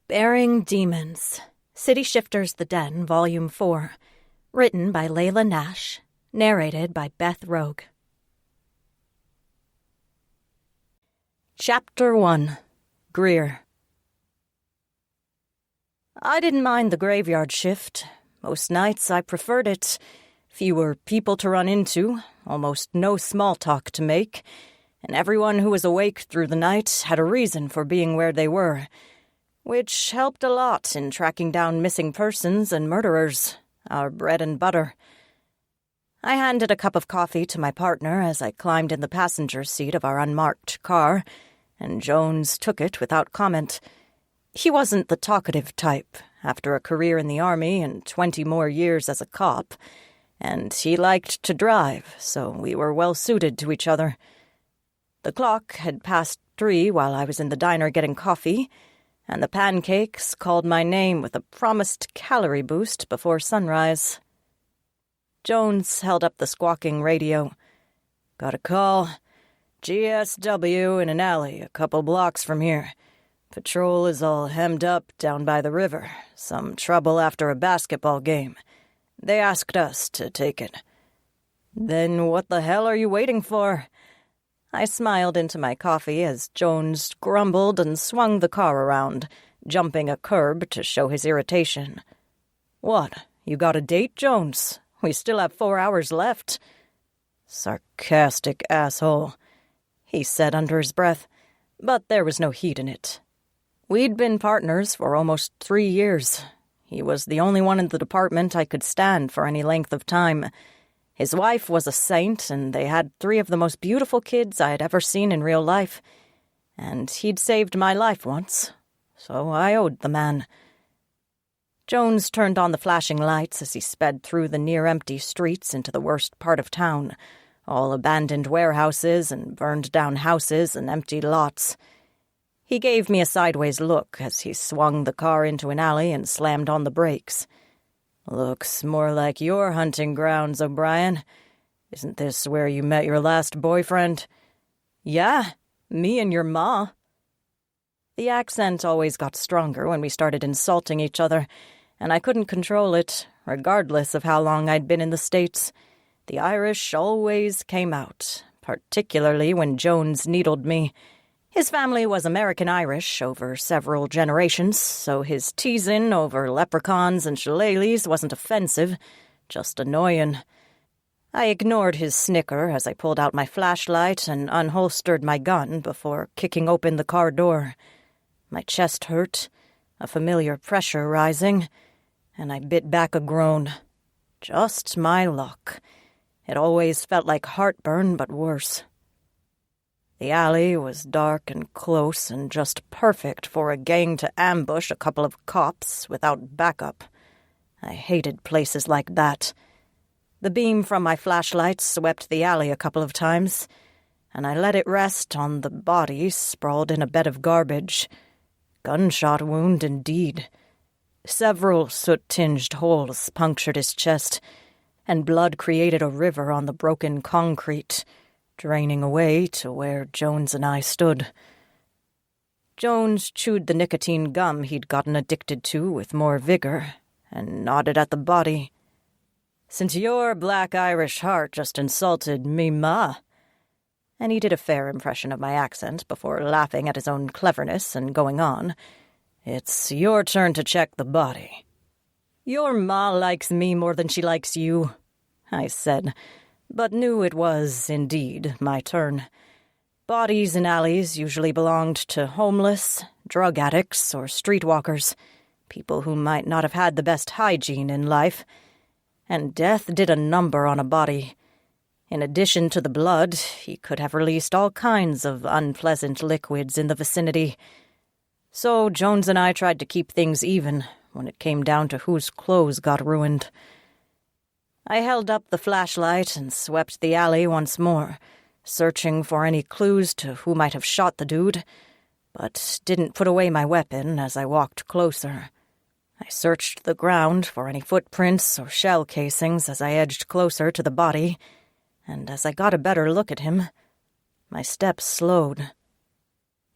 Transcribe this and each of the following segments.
Bearing Demons. City Shifters The Den, Volume 4. Written by Layla Nash. Narrated by Beth Rogue. Chapter 1. Greer. I didn't mind the graveyard shift. Most nights I preferred it. Fewer people to run into, almost no small talk to make, and everyone who was awake through the night had a reason for being where they were, which helped a lot in tracking down missing persons and murderers, our bread and butter. I handed a cup of coffee to my partner as I climbed in the passenger seat of our unmarked car, and Jones took it without comment. He wasn't the talkative type, after a career in the Army and 20 more years as a cop, and he liked to drive, so we were well suited to each other. The clock had passed 3 while I was in the diner getting coffee, and the pancakes called my name with a promised calorie boost before sunrise. Jones held up the squawking radio. "Got a call. GSW in an alley a couple blocks from here. Patrol is all hemmed up down by the river. Some trouble after a basketball game. They asked us to take it." "Then what the hell are you waiting for?" I smiled into my coffee as Jones grumbled and swung the car around, jumping a curb to show his irritation. "What, you got a date, Jones? We still have 4 hours left." "Sarcastic asshole," he said under his breath, but there was no heat in it. We'd been partners for almost 3 years. He was the only one in the department I could stand for any length of time. His wife was a saint, and they had 3 of the most beautiful kids I had ever seen in real life. And he'd saved my life once, so I owed the man. Jones turned on the flashing lights as he sped through the near-empty streets into the worst part of town, all abandoned warehouses and burned-down houses and empty lots. He gave me a sideways look as he swung the car into an alley and slammed on the brakes. "Looks more like your hunting grounds, O'Brien. Isn't this where you met your last boyfriend?" "Yeah, me and your ma." The accent always got stronger when we started insulting each other, and I couldn't control it, regardless of how long I'd been in the States. The Irish always came out, particularly when Jones needled me. His family was American-Irish over several generations, so his teasing over leprechauns and shillelaghs wasn't offensive, just annoying. I ignored his snicker as I pulled out my flashlight and unholstered my gun before kicking open the car door. My chest hurt, a familiar pressure rising, and I bit back a groan. Just my luck. It always felt like heartburn, but worse. The alley was dark and close and just perfect for a gang to ambush a couple of cops without backup. I hated places like that. The beam from my flashlight swept the alley a couple of times, and I let it rest on the body sprawled in a bed of garbage. Gunshot wound indeed. Several soot-tinged holes punctured his chest, and blood created a river on the broken concrete, draining away to where Jones and I stood. Jones chewed the nicotine gum he'd gotten addicted to with more vigor, and nodded at the body. "Since your black Irish heart just insulted me ma," and he did a fair impression of my accent before laughing at his own cleverness and going on, "it's your turn to check the body." "Your ma likes me more than she likes you," I said, but knew it was, indeed, my turn. Bodies in alleys usually belonged to homeless, drug addicts, or streetwalkers, people who might not have had the best hygiene in life. And death did a number on a body. In addition to the blood, he could have released all kinds of unpleasant liquids in the vicinity. So Jones and I tried to keep things even when it came down to whose clothes got ruined. I held up the flashlight and swept the alley once more, searching for any clues to who might have shot the dude, but didn't put away my weapon as I walked closer. I searched the ground for any footprints or shell casings as I edged closer to the body, and as I got a better look at him, my steps slowed.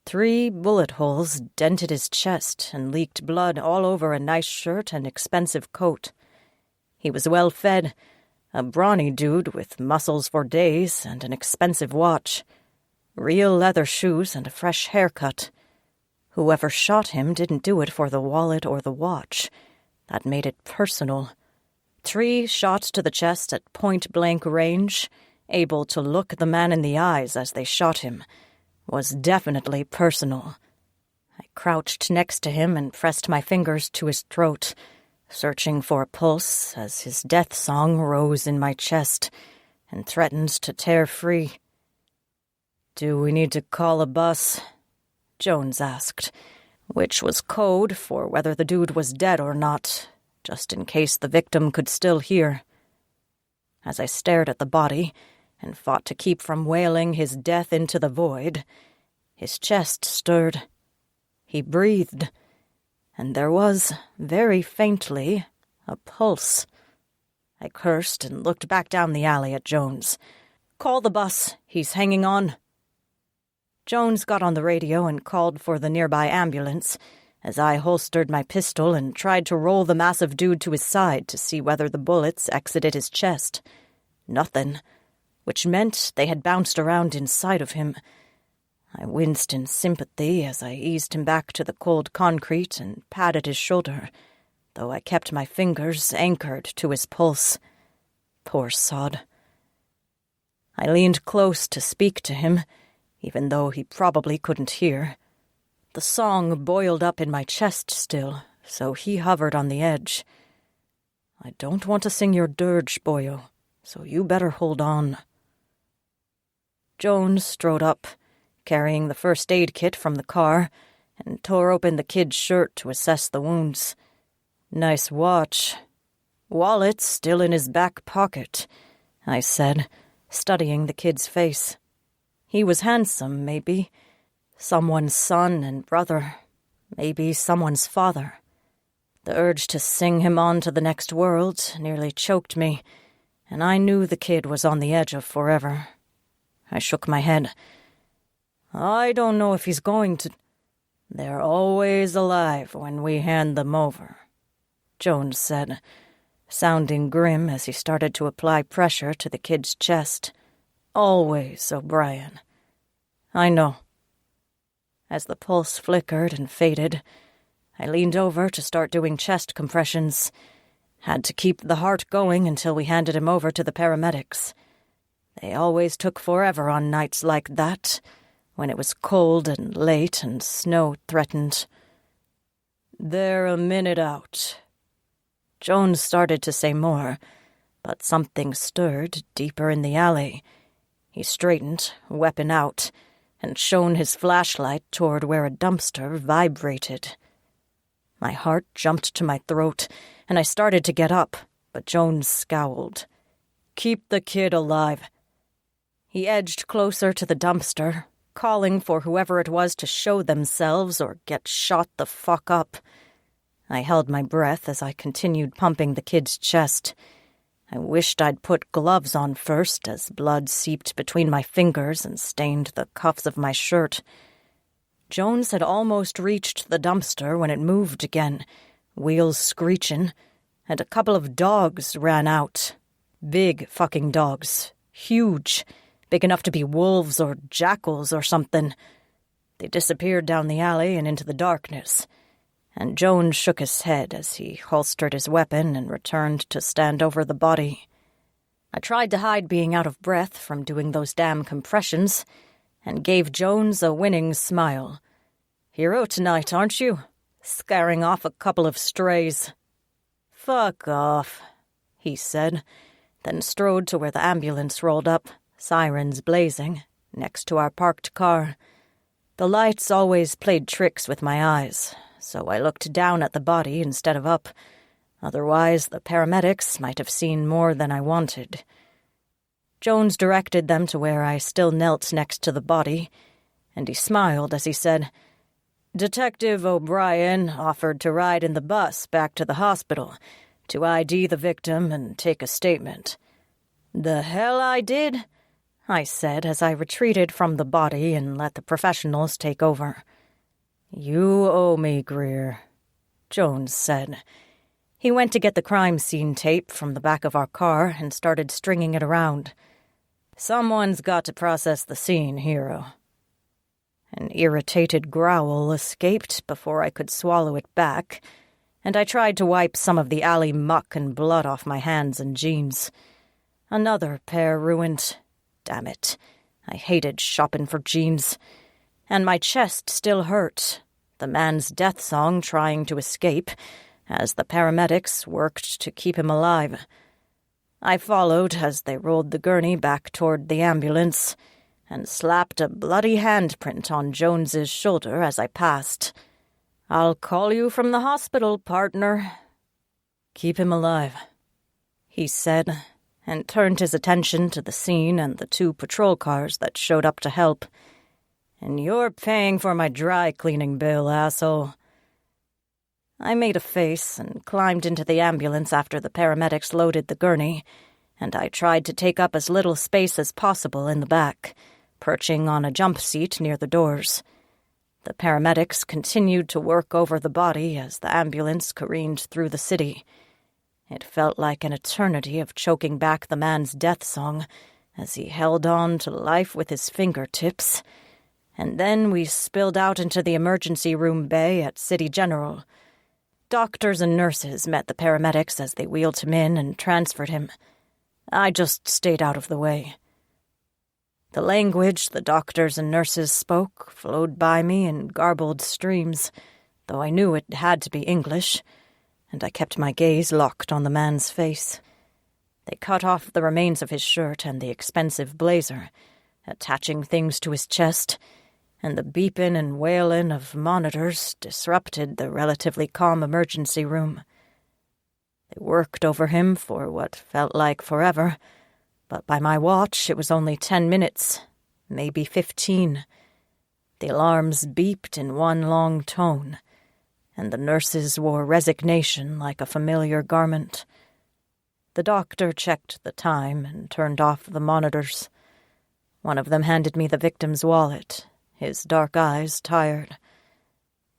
3 bullet holes dented his chest and leaked blood all over a nice shirt and expensive coat. He was well fed, a brawny dude with muscles for days and an expensive watch, real leather shoes and a fresh haircut. Whoever shot him didn't do it for the wallet or the watch. That made it personal. 3 shots to the chest at point-blank range, able to look the man in the eyes as they shot him, was definitely personal. I crouched next to him and pressed my fingers to his throat, searching for a pulse as his death song rose in my chest and threatened to tear free. "Do we need to call a bus?" Jones asked, which was code for whether the dude was dead or not, just in case the victim could still hear. As I stared at the body and fought to keep from wailing his death into the void, his chest stirred. He breathed, and there was, very faintly, a pulse. I cursed and looked back down the alley at Jones. "Call the bus. He's hanging on." Jones got on the radio and called for the nearby ambulance, as I holstered my pistol and tried to roll the massive dude to his side to see whether the bullets exited his chest. Nothing, which meant they had bounced around inside of him. I winced in sympathy as I eased him back to the cold concrete and patted his shoulder, though I kept my fingers anchored to his pulse. Poor sod. I leaned close to speak to him, even though he probably couldn't hear. The song boiled up in my chest still, so he hovered on the edge. "I don't want to sing your dirge, boyo, so you better hold on." Jones strode up, carrying the first aid kit from the car, and tore open the kid's shirt to assess the wounds. "Nice watch. Wallet's still in his back pocket," I said, studying the kid's face. He was handsome, maybe. Someone's son and brother. Maybe someone's father. The urge to sing him on to the next world nearly choked me, and I knew the kid was on the edge of forever. I shook my head. "I don't know if he's going to—" "They're always alive when we hand them over," Jones said, sounding grim as he started to apply pressure to the kid's chest. "Always, O'Brien." "I know." As the pulse flickered and faded, I leaned over to start doing chest compressions. Had to keep the heart going until we handed him over to the paramedics. They always took forever on nights like that, when it was cold and late and snow threatened. "They're a minute out." Jones started to say more, but something stirred deeper in the alley. He straightened, weapon out, and shone his flashlight toward where a dumpster vibrated. My heart jumped to my throat, and I started to get up, but Jones scowled. "Keep the kid alive." He edged closer to the dumpster, calling for whoever it was to show themselves or get shot the fuck up. I held my breath as I continued pumping the kid's chest. I wished I'd put gloves on first, as blood seeped between my fingers and stained the cuffs of my shirt. Jones had almost reached the dumpster when it moved again, wheels screeching, and a couple of dogs ran out. Big fucking dogs. Huge. Big enough to be wolves or jackals or something. They disappeared down the alley and into the darkness, and Jones shook his head as he holstered his weapon and returned to stand over the body. I tried to hide being out of breath from doing those damn compressions, and gave Jones a winning smile. "Hero tonight, aren't you? Scaring off a couple of strays." "Fuck off," he said, then strode to where the ambulance rolled up, sirens blazing, next to our parked car. The lights always played tricks with my eyes, so I looked down at the body instead of up. Otherwise, the paramedics might have seen more than I wanted. Jones directed them to where I still knelt next to the body, and he smiled as he said, "Detective O'Brien offered to ride in the bus back to the hospital to ID the victim and take a statement." "The hell I did? I said as I retreated from the body and let the professionals take over. "You owe me, Greer," Jones said. He went to get the crime scene tape from the back of our car and started stringing it around. "Someone's got to process the scene, hero." An irritated growl escaped before I could swallow it back, and I tried to wipe some of the alley muck and blood off my hands and jeans. Another pair ruined. Damn it. I hated shopping for jeans. And my chest still hurt, the man's death song trying to escape, as the paramedics worked to keep him alive. I followed as they rolled the gurney back toward the ambulance and slapped a bloody handprint on Jones's shoulder as I passed. "I'll call you from the hospital, partner." "Keep him alive," he said, and turned his attention to the scene and the 2 patrol cars that showed up to help. "And you're paying for my dry cleaning bill, asshole." I made a face and climbed into the ambulance after the paramedics loaded the gurney, and I tried to take up as little space as possible in the back, perching on a jump seat near the doors. The paramedics continued to work over the body as the ambulance careened through the city. It felt like an eternity of choking back the man's death song as he held on to life with his fingertips. And then we spilled out into the emergency room bay at City General. Doctors and nurses met the paramedics as they wheeled him in and transferred him. I just stayed out of the way. The language the doctors and nurses spoke flowed by me in garbled streams, though I knew it had to be English, and I kept my gaze locked on the man's face. They cut off the remains of his shirt and the expensive blazer, attaching things to his chest, and the beepin' and wailin' of monitors disrupted the relatively calm emergency room. They worked over him for what felt like forever, but by my watch it was only 10 minutes, maybe 15. The alarms beeped in one long tone, and the nurses wore resignation like a familiar garment. The doctor checked the time and turned off the monitors. One of them handed me the victim's wallet, his dark eyes tired.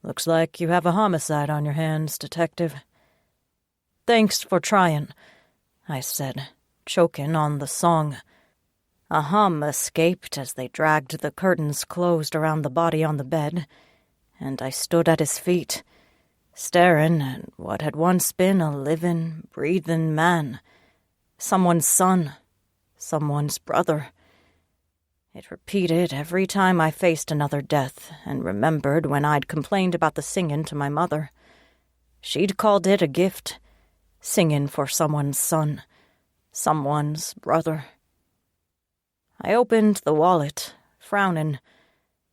"Looks like you have a homicide on your hands, Detective." "Thanks for trying," I said, choking on the song. A hum escaped as they dragged the curtains closed around the body on the bed, and I stood at his feet, staring at what had once been a living, breathing man. Someone's son, someone's brother. It repeated every time I faced another death and remembered when I'd complained about the singing to my mother. She'd called it a gift, singing for someone's son, someone's brother. I opened the wallet, frowning.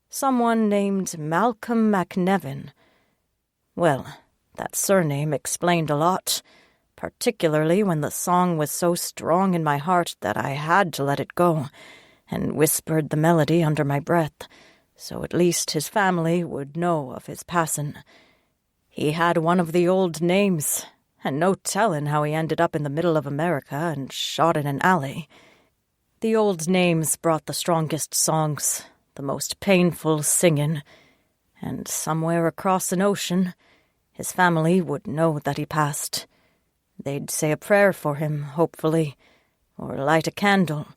Someone named Malcolm McNevin. Well, that surname explained a lot, particularly when the song was so strong in my heart that I had to let it go, and whispered the melody under my breath, so at least his family would know of his passing. He had one of the old names, and no telling how he ended up in the middle of America and shot in an alley. The old names brought the strongest songs, the most painful singing, and somewhere across an ocean, his family would know that he passed. They'd say a prayer for him, hopefully, or light a candle.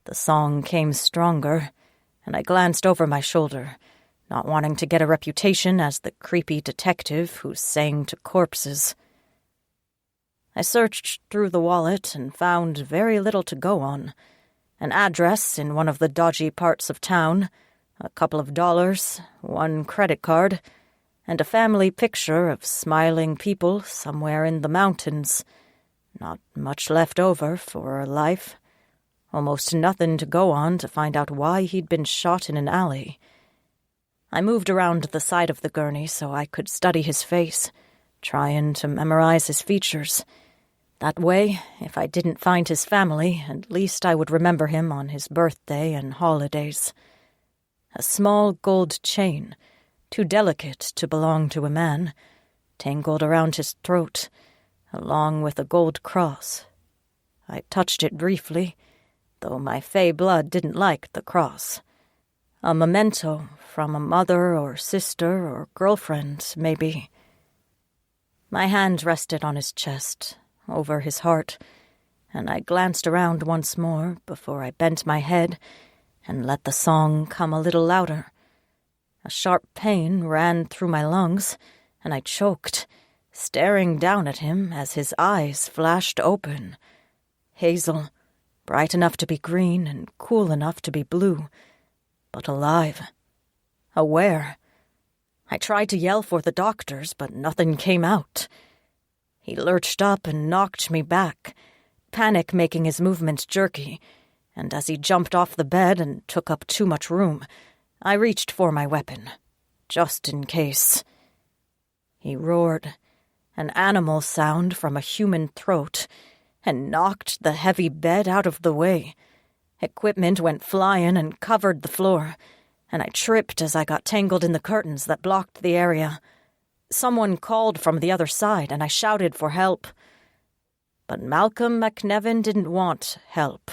The song came stronger, and I glanced over my shoulder, not wanting to get a reputation as the creepy detective who sang to corpses. I searched through the wallet and found very little to go on. An address in one of the dodgy parts of town, a couple of dollars, one credit card, and a family picture of smiling people somewhere in the mountains. Not much left over for a life. Almost nothing to go on to find out why he'd been shot in an alley. I moved around the side of the gurney so I could study his face, trying to memorize his features. That way, if I didn't find his family, at least I would remember him on his birthday and holidays. A small gold chain, too delicate to belong to a man, tangled around his throat, along with a gold cross. I touched it briefly. though my fey blood didn't like the cross. A memento from a mother or sister or girlfriend, maybe. My hand rested on his chest, over his heart, and I glanced around once more before I bent my head and let the song come a little louder. A sharp pain ran through my lungs, and I choked, staring down at him as his eyes flashed open. Hazel, bright enough to be green and cool enough to be blue, but alive. Aware. I tried to yell for the doctors, but nothing came out. He lurched up and knocked me back, panic making his movements jerky, and as he jumped off the bed and took up too much room, I reached for my weapon, just in case. He roared, an animal sound from a human throat, and knocked the heavy bed out of the way. Equipment went flying and covered the floor, and I tripped as I got tangled in the curtains that blocked the area. Someone called from the other side, and I shouted for help. But Malcolm McNevin didn't want help.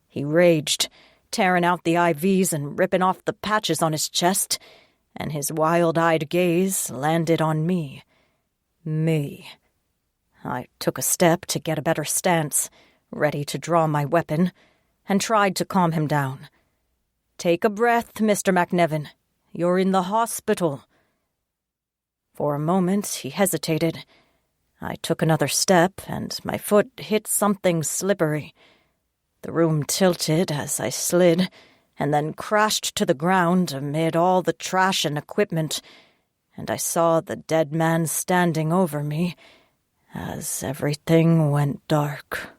He raged, tearing out the IVs and ripping off the patches on his chest, and his wild-eyed gaze landed on me. Me. I took a step to get a better stance, ready to draw my weapon, and tried to calm him down. "Take a breath, Mr. McNevin. You're in the hospital." For a moment, he hesitated. I took another step, and my foot hit something slippery. The room tilted as I slid, and then crashed to the ground amid all the trash and equipment, and I saw the dead man standing over me as everything went dark.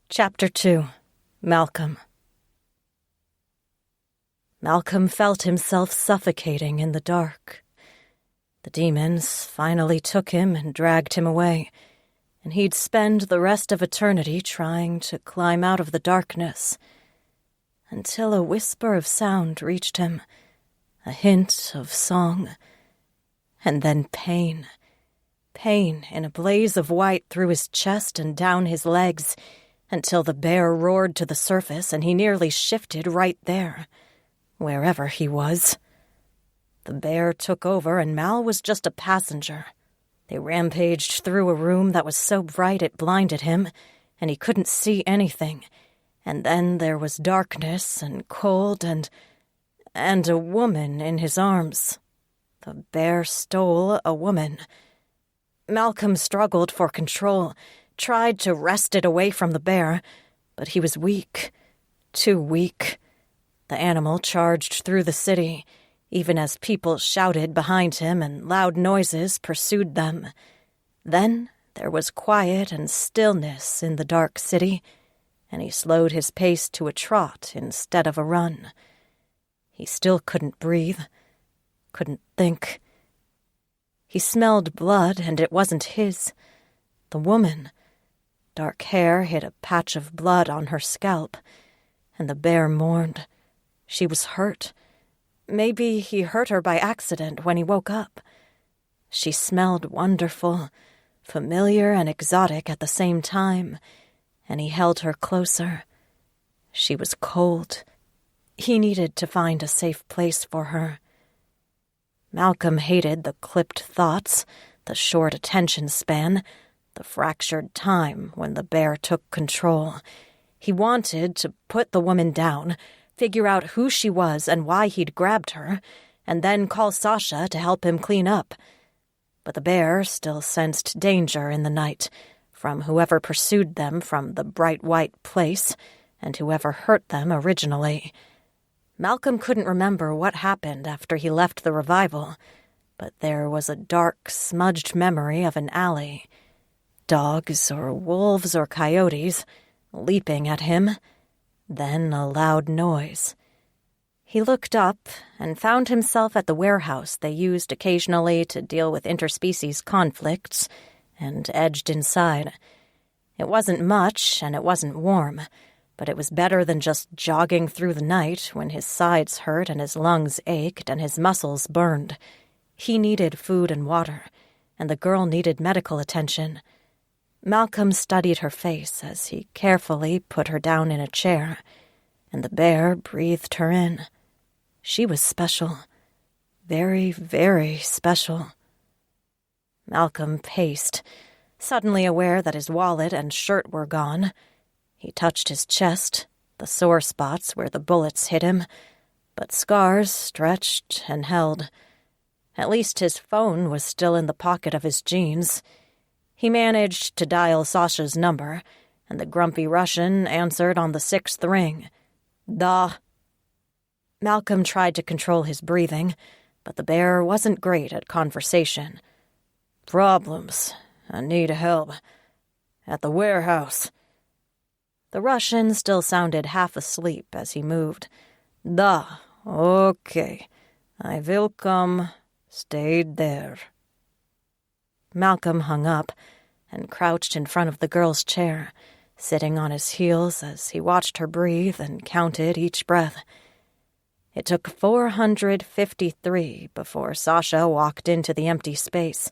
Chapter 2. Malcolm. Malcolm felt himself suffocating in the dark. The demons finally took him and dragged him away, and he'd spend the rest of eternity trying to climb out of the darkness, until a whisper of sound reached him, a hint of song, and then pain. Pain in a blaze of white through his chest and down his legs, until the bear roared to the surface and he nearly shifted right there, wherever he was. The bear took over and Mal was just a passenger. They rampaged through a room that was so bright it blinded him, and he couldn't see anything. And then there was darkness and cold and a woman in his arms. The bear stole a woman. Malcolm struggled for control, tried to wrest it away from the bear, but he was weak, too weak. The animal charged through the city, even as people shouted behind him and loud noises pursued them. Then there was quiet and stillness in the dark city, and he slowed his pace to a trot instead of a run. He still couldn't breathe, couldn't think. He smelled blood, and it wasn't his. The woman. Dark hair hid a patch of blood on her scalp, and the bear mourned. She was hurt. Maybe he hurt her by accident when he woke up. She smelled wonderful, familiar and exotic at the same time, and he held her closer. She was cold. He needed to find a safe place for her. Malcolm hated the clipped thoughts, the short attention span, the fractured time when the bear took control. He wanted to put the woman down, figure out who she was and why he'd grabbed her, and then call Sasha to help him clean up. But the bear still sensed danger in the night, from whoever pursued them from the bright white place, and whoever hurt them originally. Malcolm couldn't remember what happened after he left the revival, but there was a dark, smudged memory of an alley. Dogs or wolves or coyotes leaping at him, then a loud noise. He looked up and found himself at the warehouse they used occasionally to deal with interspecies conflicts, and edged inside. It wasn't much, and it wasn't warm, but it was better than just jogging through the night when his sides hurt and his lungs ached and his muscles burned. He needed food and water, and the girl needed medical attention. Malcolm studied her face as he carefully put her down in a chair, and the bear breathed her in. She was special. Very, very special. Malcolm paced, suddenly aware that his wallet and shirt were gone. He touched his chest, the sore spots where the bullets hit him, but scars stretched and held. At least his phone was still in the pocket of his jeans. He managed to dial Sasha's number, and the grumpy Russian answered on the 6th ring. Da. Malcolm tried to control his breathing, but the bear wasn't great at conversation. Problems. I need help. At the warehouse. The Russian still sounded half asleep as he moved. Da. Okay. I will come. Stay there. Malcolm hung up and crouched in front of the girl's chair, sitting on his heels as he watched her breathe and counted each breath. It took 453 before Sasha walked into the empty space,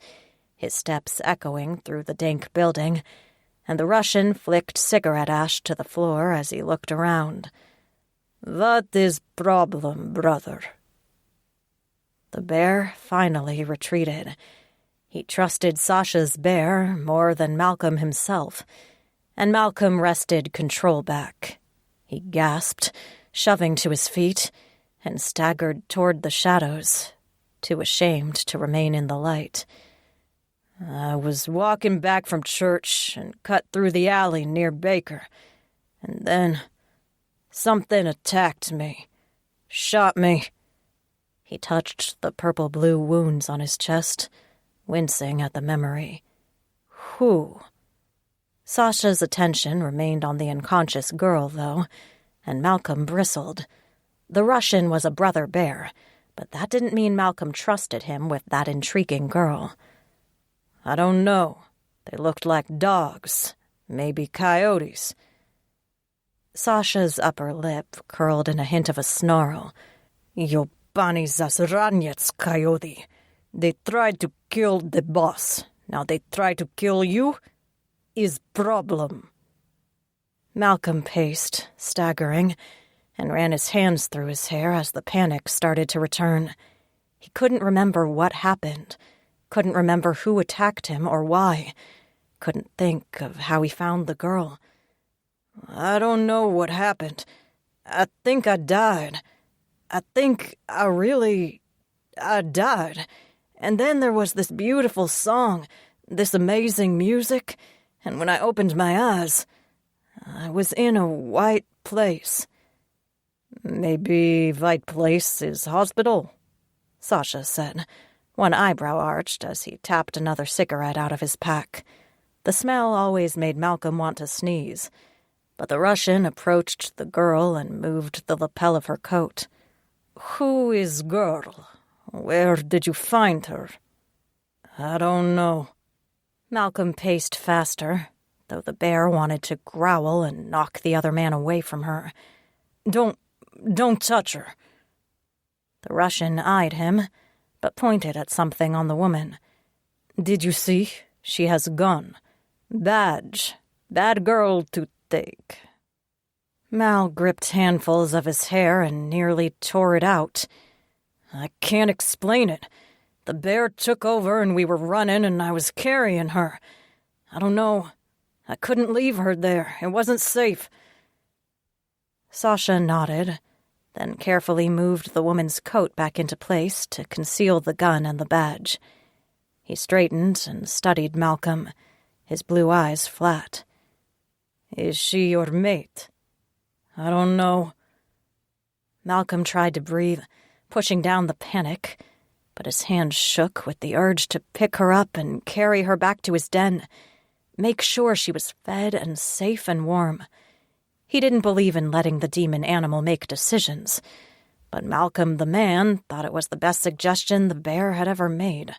his steps echoing through the dank building, and the Russian flicked cigarette ash to the floor as he looked around. What is problem, brother? The bear finally retreated. He trusted Sasha's bear more than Malcolm himself, and Malcolm wrested control back. He gasped, shoving to his feet, and staggered toward the shadows, too ashamed to remain in the light. I was walking back from church and cut through the alley near Baker, and then something attacked me, shot me. He touched the purple-blue wounds on his chest, wincing at the memory. Who? Sasha's attention remained on the unconscious girl, though, and Malcolm bristled. The Russian was a brother bear, but that didn't mean Malcolm trusted him with that intriguing girl. I don't know. They looked like dogs, maybe coyotes. Sasha's upper lip curled in a hint of a snarl. Yobani zasranets, coyote. They tried to kill the boss. Now they try to kill you? Is problem. Malcolm paced, staggering, and ran his hands through his hair as the panic started to return. He couldn't remember what happened, couldn't remember who attacked him or why, couldn't think of how he found the girl. I don't know what happened. I think I died. I think I died. And then there was this beautiful song, this amazing music, and when I opened my eyes, I was in a white place. Maybe white place is hospital, Sasha said, one eyebrow arched as he tapped another cigarette out of his pack. The smell always made Malcolm want to sneeze, but the Russian approached the girl and moved the lapel of her coat. Who is girl? Where did you find her? I don't know. Malcolm paced faster, though the bear wanted to growl and knock the other man away from her. Don't touch her. The Russian eyed him, but pointed at something on the woman. Did you see? She has a gun. Badge. Bad girl to take. Mal gripped handfuls of his hair and nearly tore it out. I can't explain it. The bear took over and we were running and I was carrying her. I don't know. I couldn't leave her there. It wasn't safe. Sasha nodded, then carefully moved the woman's coat back into place to conceal the gun and the badge. He straightened and studied Malcolm, his blue eyes flat. Is she your mate? I don't know. Malcolm tried to breathe, pushing down the panic, but his hand shook with the urge to pick her up and carry her back to his den, make sure she was fed and safe and warm. He didn't believe in letting the demon animal make decisions, but Malcolm the man thought it was the best suggestion the bear had ever made.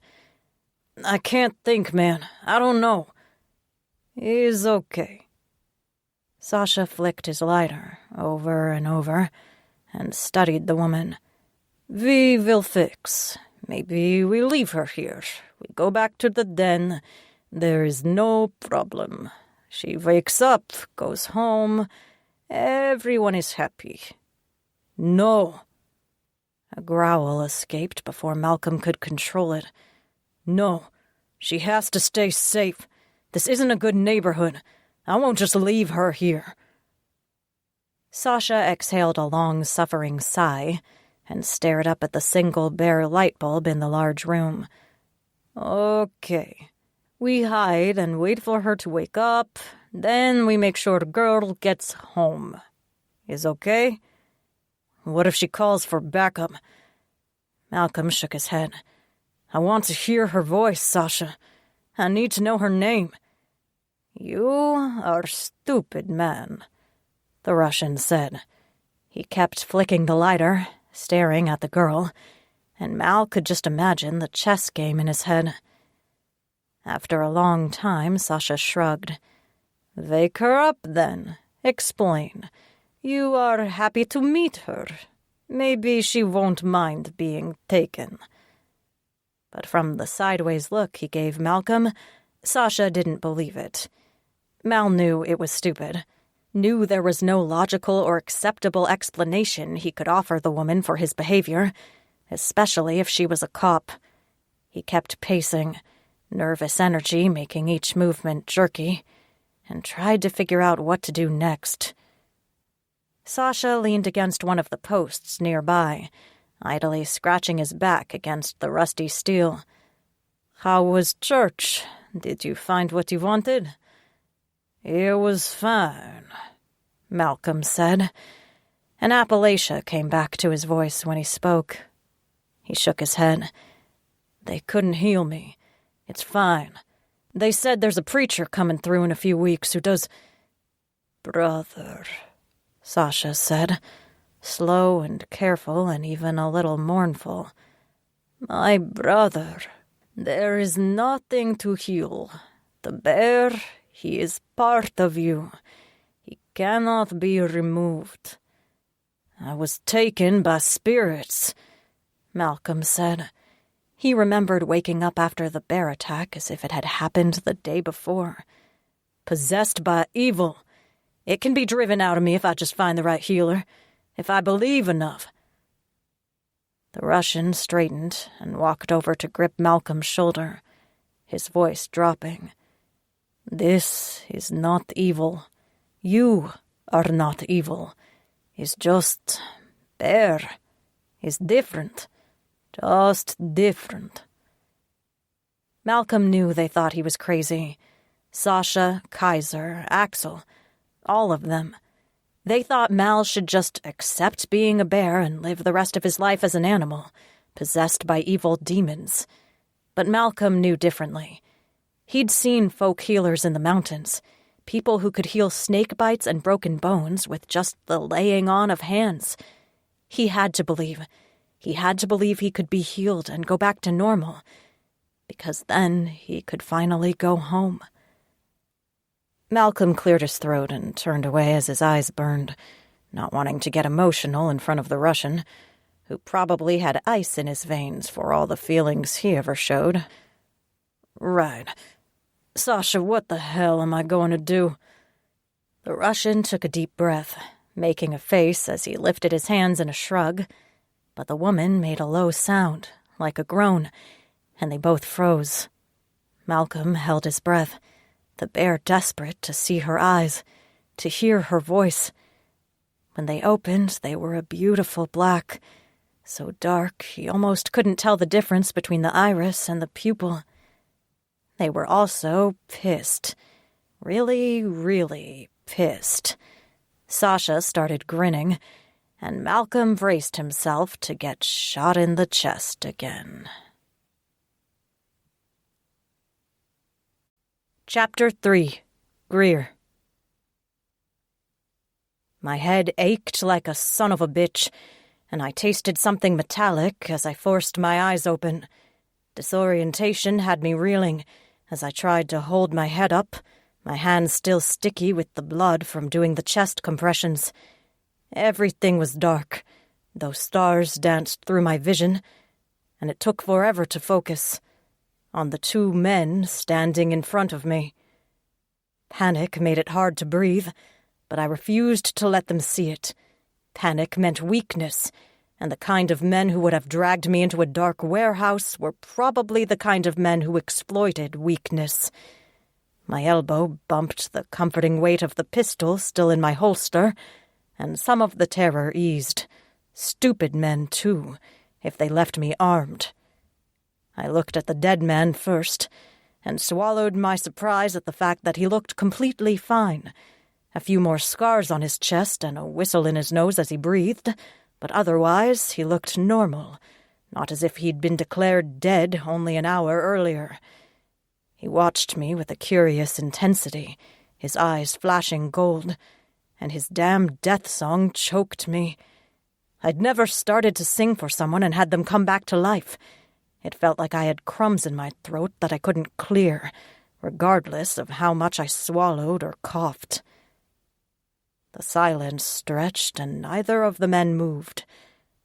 I can't think, man. I don't know. Is okay. Sasha flicked his lighter over and over and studied the woman. We will fix. Maybe we leave her here. We go back to the den. There is no problem. She wakes up, goes home. Everyone is happy. No. A growl escaped before Malcolm could control it. No. She has to stay safe. This isn't a good neighborhood. I won't just leave her here. Sasha exhaled a long, suffering sigh and stared up at the single bare light bulb in the large room. Okay. We hide and wait for her to wake up. Then we make sure the girl gets home. Is okay? What if she calls for backup? Malcolm shook his head. I want to hear her voice, Sasha. I need to know her name. You are stupid, man, the Russian said. He kept flicking the lighter, staring at the girl, and Mal could just imagine the chess game in his head. After a long time, Sasha shrugged. Wake her up, then. Explain. You are happy to meet her. Maybe she won't mind being taken. But from the sideways look he gave Malcolm, Sasha didn't believe it. Mal knew it was stupid, knew there was no logical or acceptable explanation he could offer the woman for his behavior, especially if she was a cop. He kept pacing, nervous energy making each movement jerky, and tried to figure out what to do next. Sasha leaned against one of the posts nearby, idly scratching his back against the rusty steel. How was church? Did you find what you wanted? It was fine, Malcolm said. An Appalachia came back to his voice when he spoke. He shook his head. They couldn't heal me. It's fine. They said there's a preacher coming through in a few weeks who does... Brother, Sasha said, slow and careful and even a little mournful. My brother, there is nothing to heal. The bear, he is part of you. He cannot be removed. I was taken by spirits, Malcolm said. He remembered waking up after the bear attack as if it had happened the day before. Possessed by evil. It can be driven out of me if I just find the right healer, if I believe enough. The Russian straightened and walked over to grip Malcolm's shoulder, his voice dropping. This is not evil. You are not evil. It's just bear. It's different. Just different. Malcolm knew they thought he was crazy. Sasha, Kaiser, Axel, all of them. They thought Mal should just accept being a bear and live the rest of his life as an animal, possessed by evil demons. But Malcolm knew differently. He'd seen folk healers in the mountains, people who could heal snake bites and broken bones with just the laying on of hands. He had to believe. He had to believe he could be healed and go back to normal, because then he could finally go home. Malcolm cleared his throat and turned away as his eyes burned, not wanting to get emotional in front of the Russian, who probably had ice in his veins for all the feelings he ever showed. Right. Sasha, what the hell am I going to do? The Russian took a deep breath, making a face as he lifted his hands in a shrug, but the woman made a low sound, like a groan, and they both froze. Malcolm held his breath, the bear desperate to see her eyes, to hear her voice. When they opened, they were a beautiful black, so dark he almost couldn't tell the difference between the iris and the pupil. They were also pissed. Really, really pissed. Sasha started grinning, and Malcolm braced himself to get shot in the chest again. Chapter 3. Greer. My head ached like a son of a bitch, and I tasted something metallic as I forced my eyes open. Disorientation had me reeling as I tried to hold my head up, my hands still sticky with the blood from doing the chest compressions. Everything was dark, though stars danced through my vision, and it took forever to focus. on the two men standing in front of me. Panic made it hard to breathe, but I refused to let them see it. Panic meant weakness, and the kind of men who would have dragged me into a dark warehouse were probably the kind of men who exploited weakness. My elbow bumped the comforting weight of the pistol still in my holster, and some of the terror eased. Stupid men, too, if they left me armed. I looked at the dead man first, and swallowed my surprise at the fact that he looked completely fine. A few more scars on his chest and a whistle in his nose as he breathed, but otherwise he looked normal, not as if he'd been declared dead only an hour earlier. He watched me with a curious intensity, his eyes flashing gold, and his damn death song choked me. I'd never started to sing for someone and had them come back to life. It felt like I had crumbs in my throat that I couldn't clear, regardless of how much I swallowed or coughed. The silence stretched, and neither of the men moved.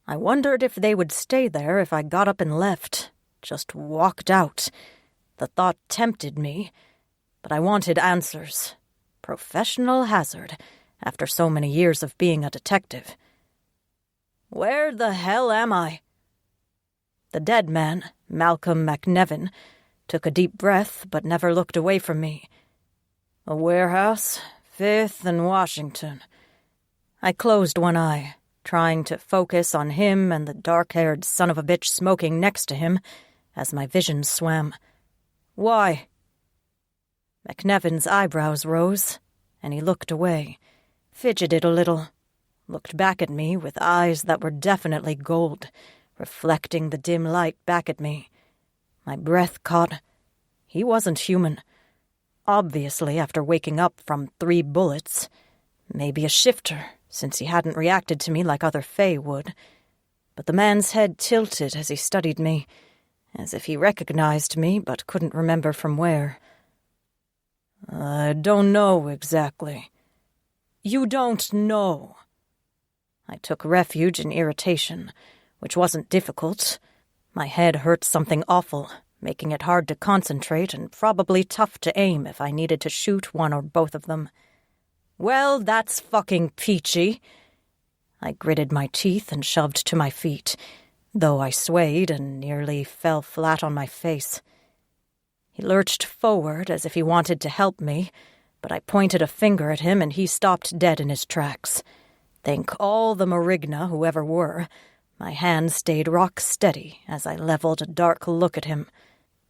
I wondered if they would stay there if I got up and left, just walked out. The thought tempted me, but I wanted answers. Professional hazard, after so many years of being a detective. Where the hell am I? The dead man, Malcolm McNevin, took a deep breath but never looked away from me. A warehouse, 5th and Washington. I closed one eye, trying to focus on him and the dark-haired son of a bitch smoking next to him as my vision swam. Why? McNevin's eyebrows rose, and he looked away, fidgeted a little, looked back at me with eyes that were definitely gold, reflecting the dim light back at me. My breath caught. He wasn't human. Obviously, after waking up from 3 bullets. Maybe a shifter, since he hadn't reacted to me like other Fae would. But the man's head tilted as he studied me, as if he recognized me but couldn't remember from where. I don't know exactly. You don't know. I took refuge in irritation, which wasn't difficult. My head hurt something awful, making it hard to concentrate and probably tough to aim if I needed to shoot one or both of them. Well, that's fucking peachy. I gritted my teeth and shoved to my feet, though I swayed and nearly fell flat on my face. He lurched forward as if he wanted to help me, but I pointed a finger at him and he stopped dead in his tracks. Thank all the Marigna, whoever were, my hand stayed rock steady as I leveled a dark look at him.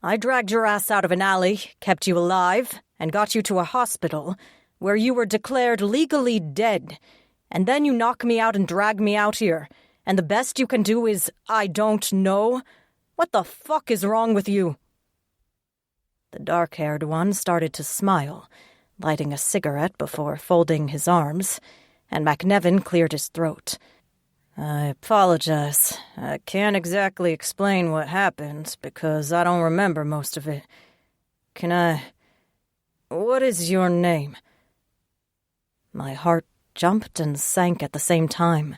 I dragged your ass out of an alley, kept you alive, and got you to a hospital where you were declared legally dead, and then you knock me out and drag me out here, and the best you can do is, I don't know? What the fuck is wrong with you? The dark-haired one started to smile, lighting a cigarette before folding his arms, and McNevin cleared his throat. I apologize. I can't exactly explain what happened because I don't remember most of it. Can I... What is your name? My heart jumped and sank at the same time,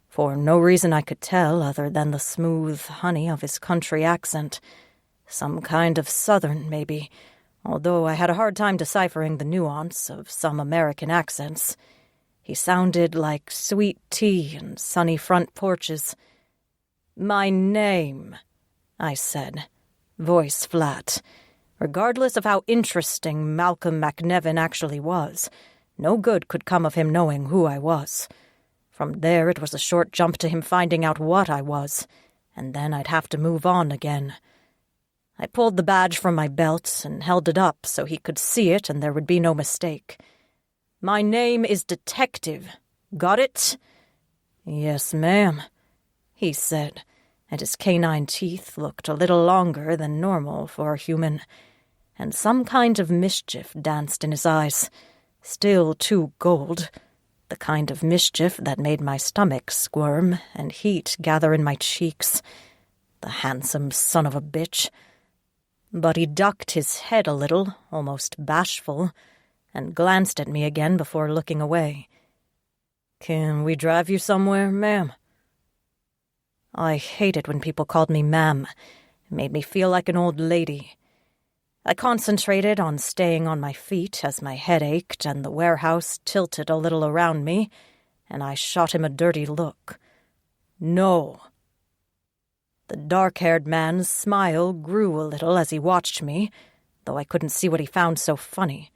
for no reason I could tell other than the smooth honey of his country accent. Some kind of Southern, maybe, although I had a hard time deciphering the nuance of some American accents. He sounded like sweet tea and sunny front porches. My name, I said, voice flat. Regardless of how interesting Malcolm McNevin actually was, no good could come of him knowing who I was. From there it was a short jump to him finding out what I was, and then I'd have to move on again. I pulled the badge from my belt and held it up so he could see it and there would be no mistake. My name is Detective. Got it? Yes, ma'am, he said, and his canine teeth looked a little longer than normal for a human, and some kind of mischief danced in his eyes, still too gold, the kind of mischief that made my stomach squirm and heat gather in my cheeks. The handsome son of a bitch. But he ducked his head a little, almost bashful, and glanced at me again before looking away. Can we drive you somewhere, ma'am? I hated when people called me ma'am. It made me feel like an old lady. I concentrated on staying on my feet as my head ached and the warehouse tilted a little around me, and I shot him a dirty look. No. The dark-haired man's smile grew a little as he watched me, though I couldn't see what he found so funny.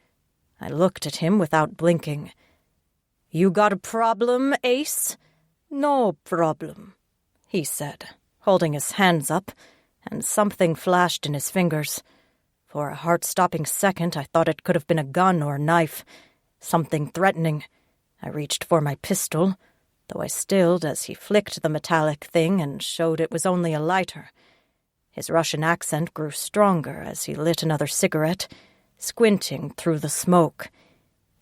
I looked at him without blinking. "You got a problem, Ace?" "No problem," he said, holding his hands up, and something flashed in his fingers. For a heart-stopping second, I thought it could have been a gun or knife, something threatening. I reached for my pistol, though I stilled as he flicked the metallic thing and showed it was only a lighter. His Russian accent grew stronger as he lit another cigarette, squinting through the smoke.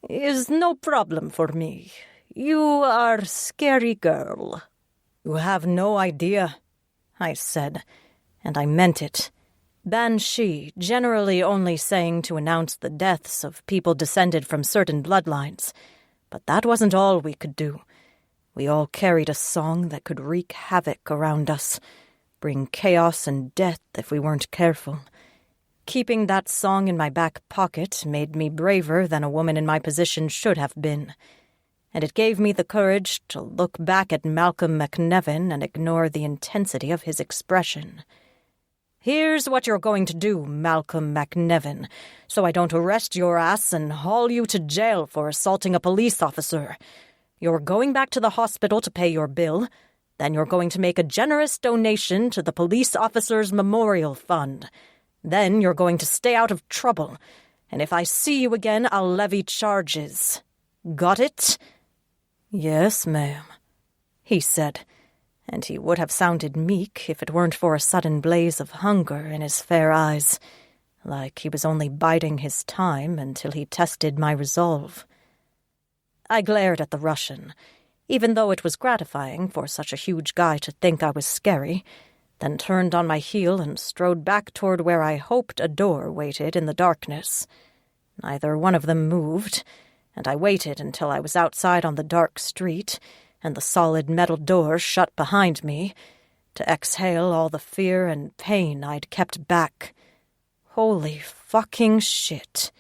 "Is no problem for me. You are scary girl." "You have no idea," I said, and I meant it. Banshee, generally only saying to announce the deaths of people descended from certain bloodlines. But that wasn't all we could do. We all carried a song that could wreak havoc around us, bring chaos and death if we weren't careful. Keeping that song in my back pocket made me braver than a woman in my position should have been, and it gave me the courage to look back at Malcolm McNevin and ignore the intensity of his expression. "Here's what you're going to do, Malcolm McNevin, so I don't arrest your ass and haul you to jail for assaulting a police officer. You're going back to the hospital to pay your bill, then you're going to make a generous donation to the police officer's memorial fund. Then you're going to stay out of trouble, and if I see you again, I'll levy charges. Got it?" "Yes, ma'am," he said, and he would have sounded meek if it weren't for a sudden blaze of hunger in his fair eyes, like he was only biding his time until he tested my resolve. I glared at the Russian, even though it was gratifying for such a huge guy to think I was scary, then turned on my heel and strode back toward where I hoped a door waited in the darkness. Neither one of them moved, and I waited until I was outside on the dark street and the solid metal door shut behind me, to exhale all the fear and pain I'd kept back. Holy fucking shit.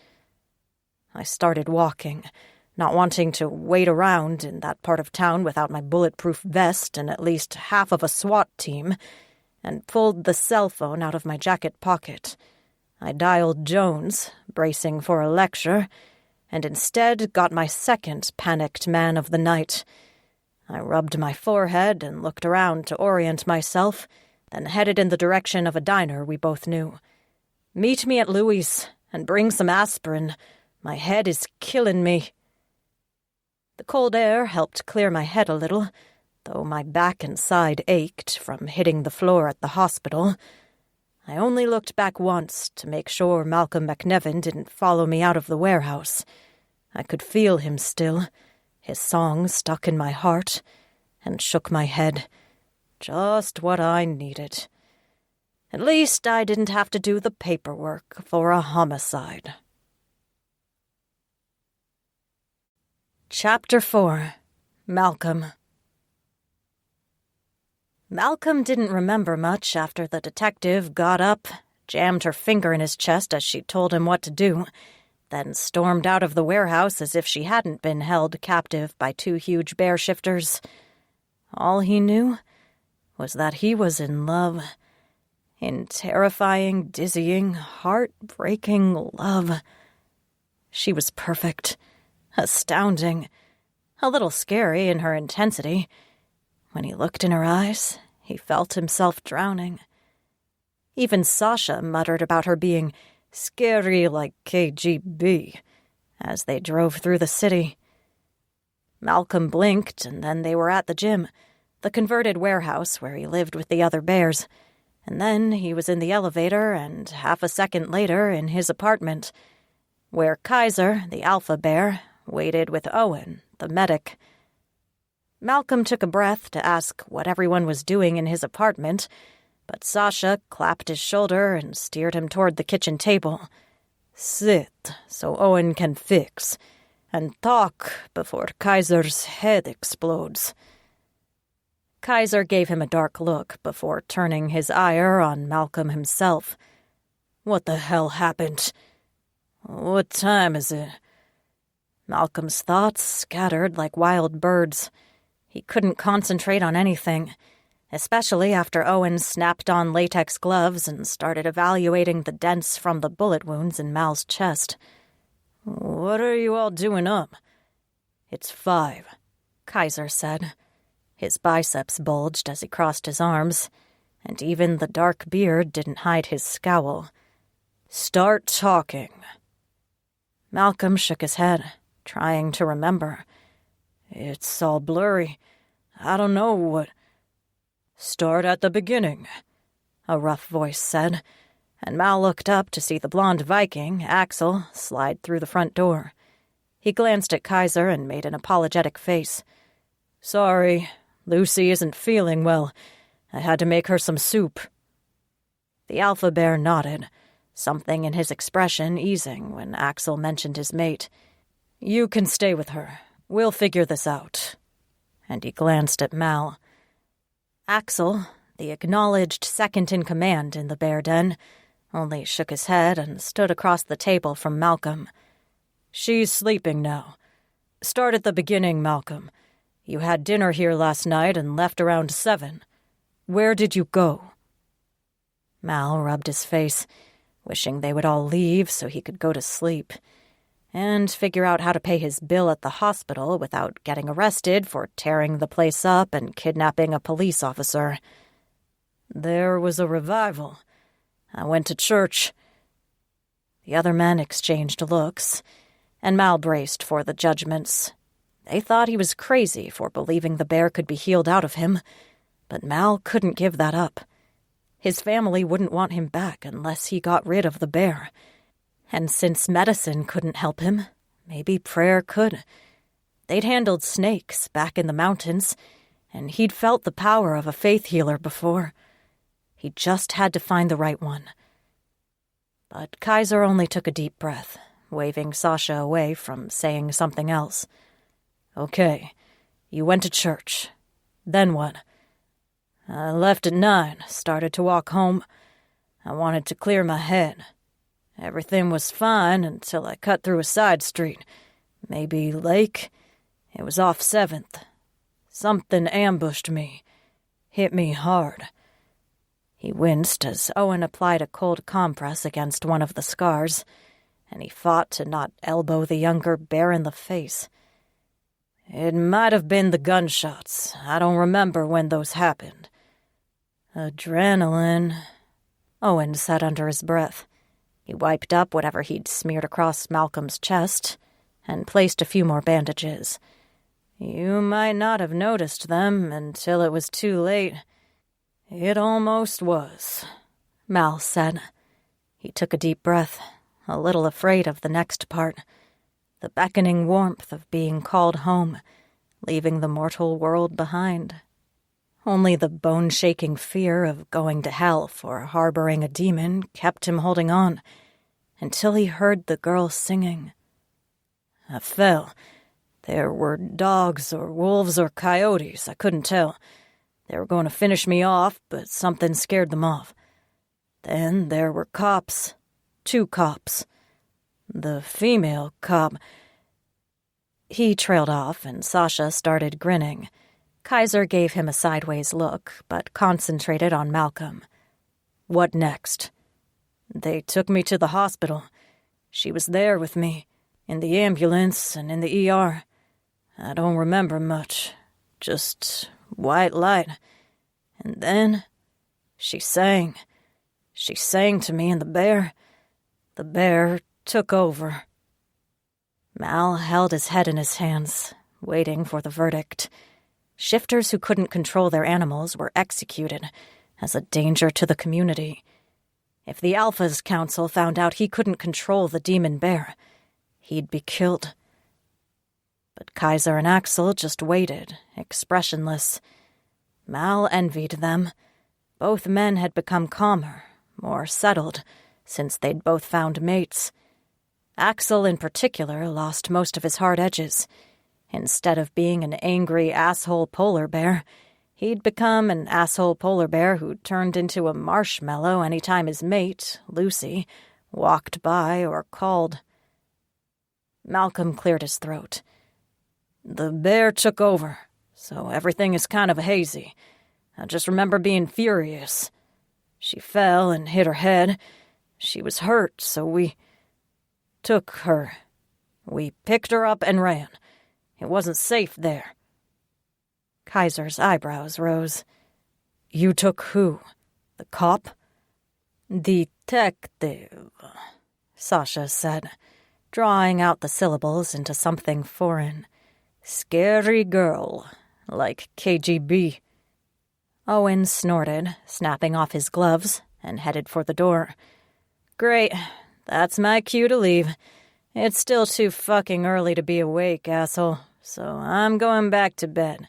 I started walking, not wanting to wait around in that part of town without my bulletproof vest and at least half of a SWAT team, and pulled the cell phone out of my jacket pocket. I dialed Jones, bracing for a lecture, and instead got my second panicked man of the night. I rubbed my forehead and looked around to orient myself, then headed in the direction of a diner we both knew. "Meet me at Louis', and bring some aspirin. My head is killing me." The cold air helped clear my head a little, though my back and side ached from hitting the floor at the hospital. I only looked back once to make sure Malcolm McNevin didn't follow me out of the warehouse. I could feel him still, his song stuck in my heart, and shook my head. Just what I needed. At least I didn't have to do the paperwork for a homicide. Chapter 4. Malcolm. Malcolm didn't remember much after the detective got up, jammed her finger in his chest as she told him what to do, then stormed out of the warehouse as if she hadn't been held captive by two huge bear shifters. All he knew was that he was in love. In terrifying, dizzying, heart-breaking love. She was perfect, astounding, a little scary in her intensity. When he looked in her eyes, he felt himself drowning. Even Sasha muttered about her being scary like KGB as they drove through the city. Malcolm blinked, and then they were at the gym, the converted warehouse where he lived with the other bears. And then he was in the elevator, and half a second later in his apartment, where Kaiser, the alpha bear, waited with Owen, the medic. Malcolm took a breath to ask what everyone was doing in his apartment, but Sasha clapped his shoulder and steered him toward the kitchen table. "Sit, so Owen can fix, and talk before Kaiser's head explodes." Kaiser gave him a dark look before turning his ire on Malcolm himself. What the hell happened? What time is it? Malcolm's thoughts scattered like wild birds. He couldn't concentrate on anything, especially after Owen snapped on latex gloves and started evaluating the dents from the bullet wounds in Mal's chest. What are you all doing up? It's 5, Kaiser said. His biceps bulged as he crossed his arms, and even the dark beard didn't hide his scowl. Start talking. Malcolm shook his head, trying to remember. It's all blurry. I don't know what... Start at the beginning, a rough voice said, and Mal looked up to see the blonde Viking, Axel, slide through the front door. He glanced at Kaiser and made an apologetic face. Sorry, Lucy isn't feeling well. I had to make her some soup. The alpha bear nodded, something in his expression easing when Axel mentioned his mate. You can stay with her. We'll figure this out. And he glanced at Mal. Axel, the acknowledged second-in-command in the bear den, only shook his head and stood across the table from Malcolm. She's sleeping now. Start at the beginning, Malcolm. You had dinner here last night and left around 7. Where did you go? Mal rubbed his face, wishing they would all leave so he could go to sleep, and figure out how to pay his bill at the hospital without getting arrested for tearing the place up and kidnapping a police officer. There was a revival. I went to church. The other men exchanged looks, and Mal braced for the judgments. They thought he was crazy for believing the bear could be healed out of him, but Mal couldn't give that up. His family wouldn't want him back unless he got rid of the bear. And since medicine couldn't help him, maybe prayer could. They'd handled snakes back in the mountains, and he'd felt the power of a faith healer before. He just had to find the right one. But Kaiser only took a deep breath, waving Sasha away from saying something else. Okay, you went to church. Then what? I left at 9, started to walk home. I wanted to clear my head. Everything was fine until I cut through a side street. Maybe Lake. It was off 7th. Something ambushed me. Hit me hard. He winced as Owen applied a cold compress against one of the scars, and he fought to not elbow the younger bear in the face. It might have been the gunshots. I don't remember when those happened. Adrenaline, Owen said under his breath. He wiped up whatever he'd smeared across Malcolm's chest and placed a few more bandages. You might not have noticed them until it was too late. It almost was, Mal said. He took a deep breath, a little afraid of the next part, the beckoning warmth of being called home, leaving the mortal world behind. Only the bone-shaking fear of going to hell for harboring a demon kept him holding on, until he heard the girl singing. I fell. There were dogs or wolves or coyotes, I couldn't tell. They were going to finish me off, but something scared them off. Then there were cops. 2 cops. The female cop... He trailed off, and Sasha started grinning. Kaiser gave him a sideways look, but concentrated on Malcolm. What next? They took me to the hospital. She was there with me, in the ambulance and in the ER. I don't remember much, just white light. And then she sang. She sang to me, and the bear took over. Mal held his head in his hands, waiting for the verdict. Shifters who couldn't control their animals were executed as a danger to the community. If the Alpha's council found out he couldn't control the demon bear, he'd be killed. But Kaiser and Axel just waited, expressionless. Mal envied them. Both men had become calmer, more settled, since they'd both found mates. Axel, in particular, lost most of his hard edges. Instead of being an angry asshole polar bear, He'd become an asshole polar bear who turned into a marshmallow any time his mate, Lucy, walked by or called. Malcolm cleared his throat. The bear took over, so everything is kind of hazy. I just remember being furious. She fell and hit her head. She was hurt, so we took her. We picked her up and ran. It wasn't safe there. Kaiser's eyebrows rose. You took who? The cop? Detective, Sasha said, drawing out the syllables into something foreign. Scary girl, like KGB. Owen snorted, snapping off his gloves, and headed for the door. Great, that's my cue to leave. It's still too fucking early to be awake, asshole, so I'm going back to bed.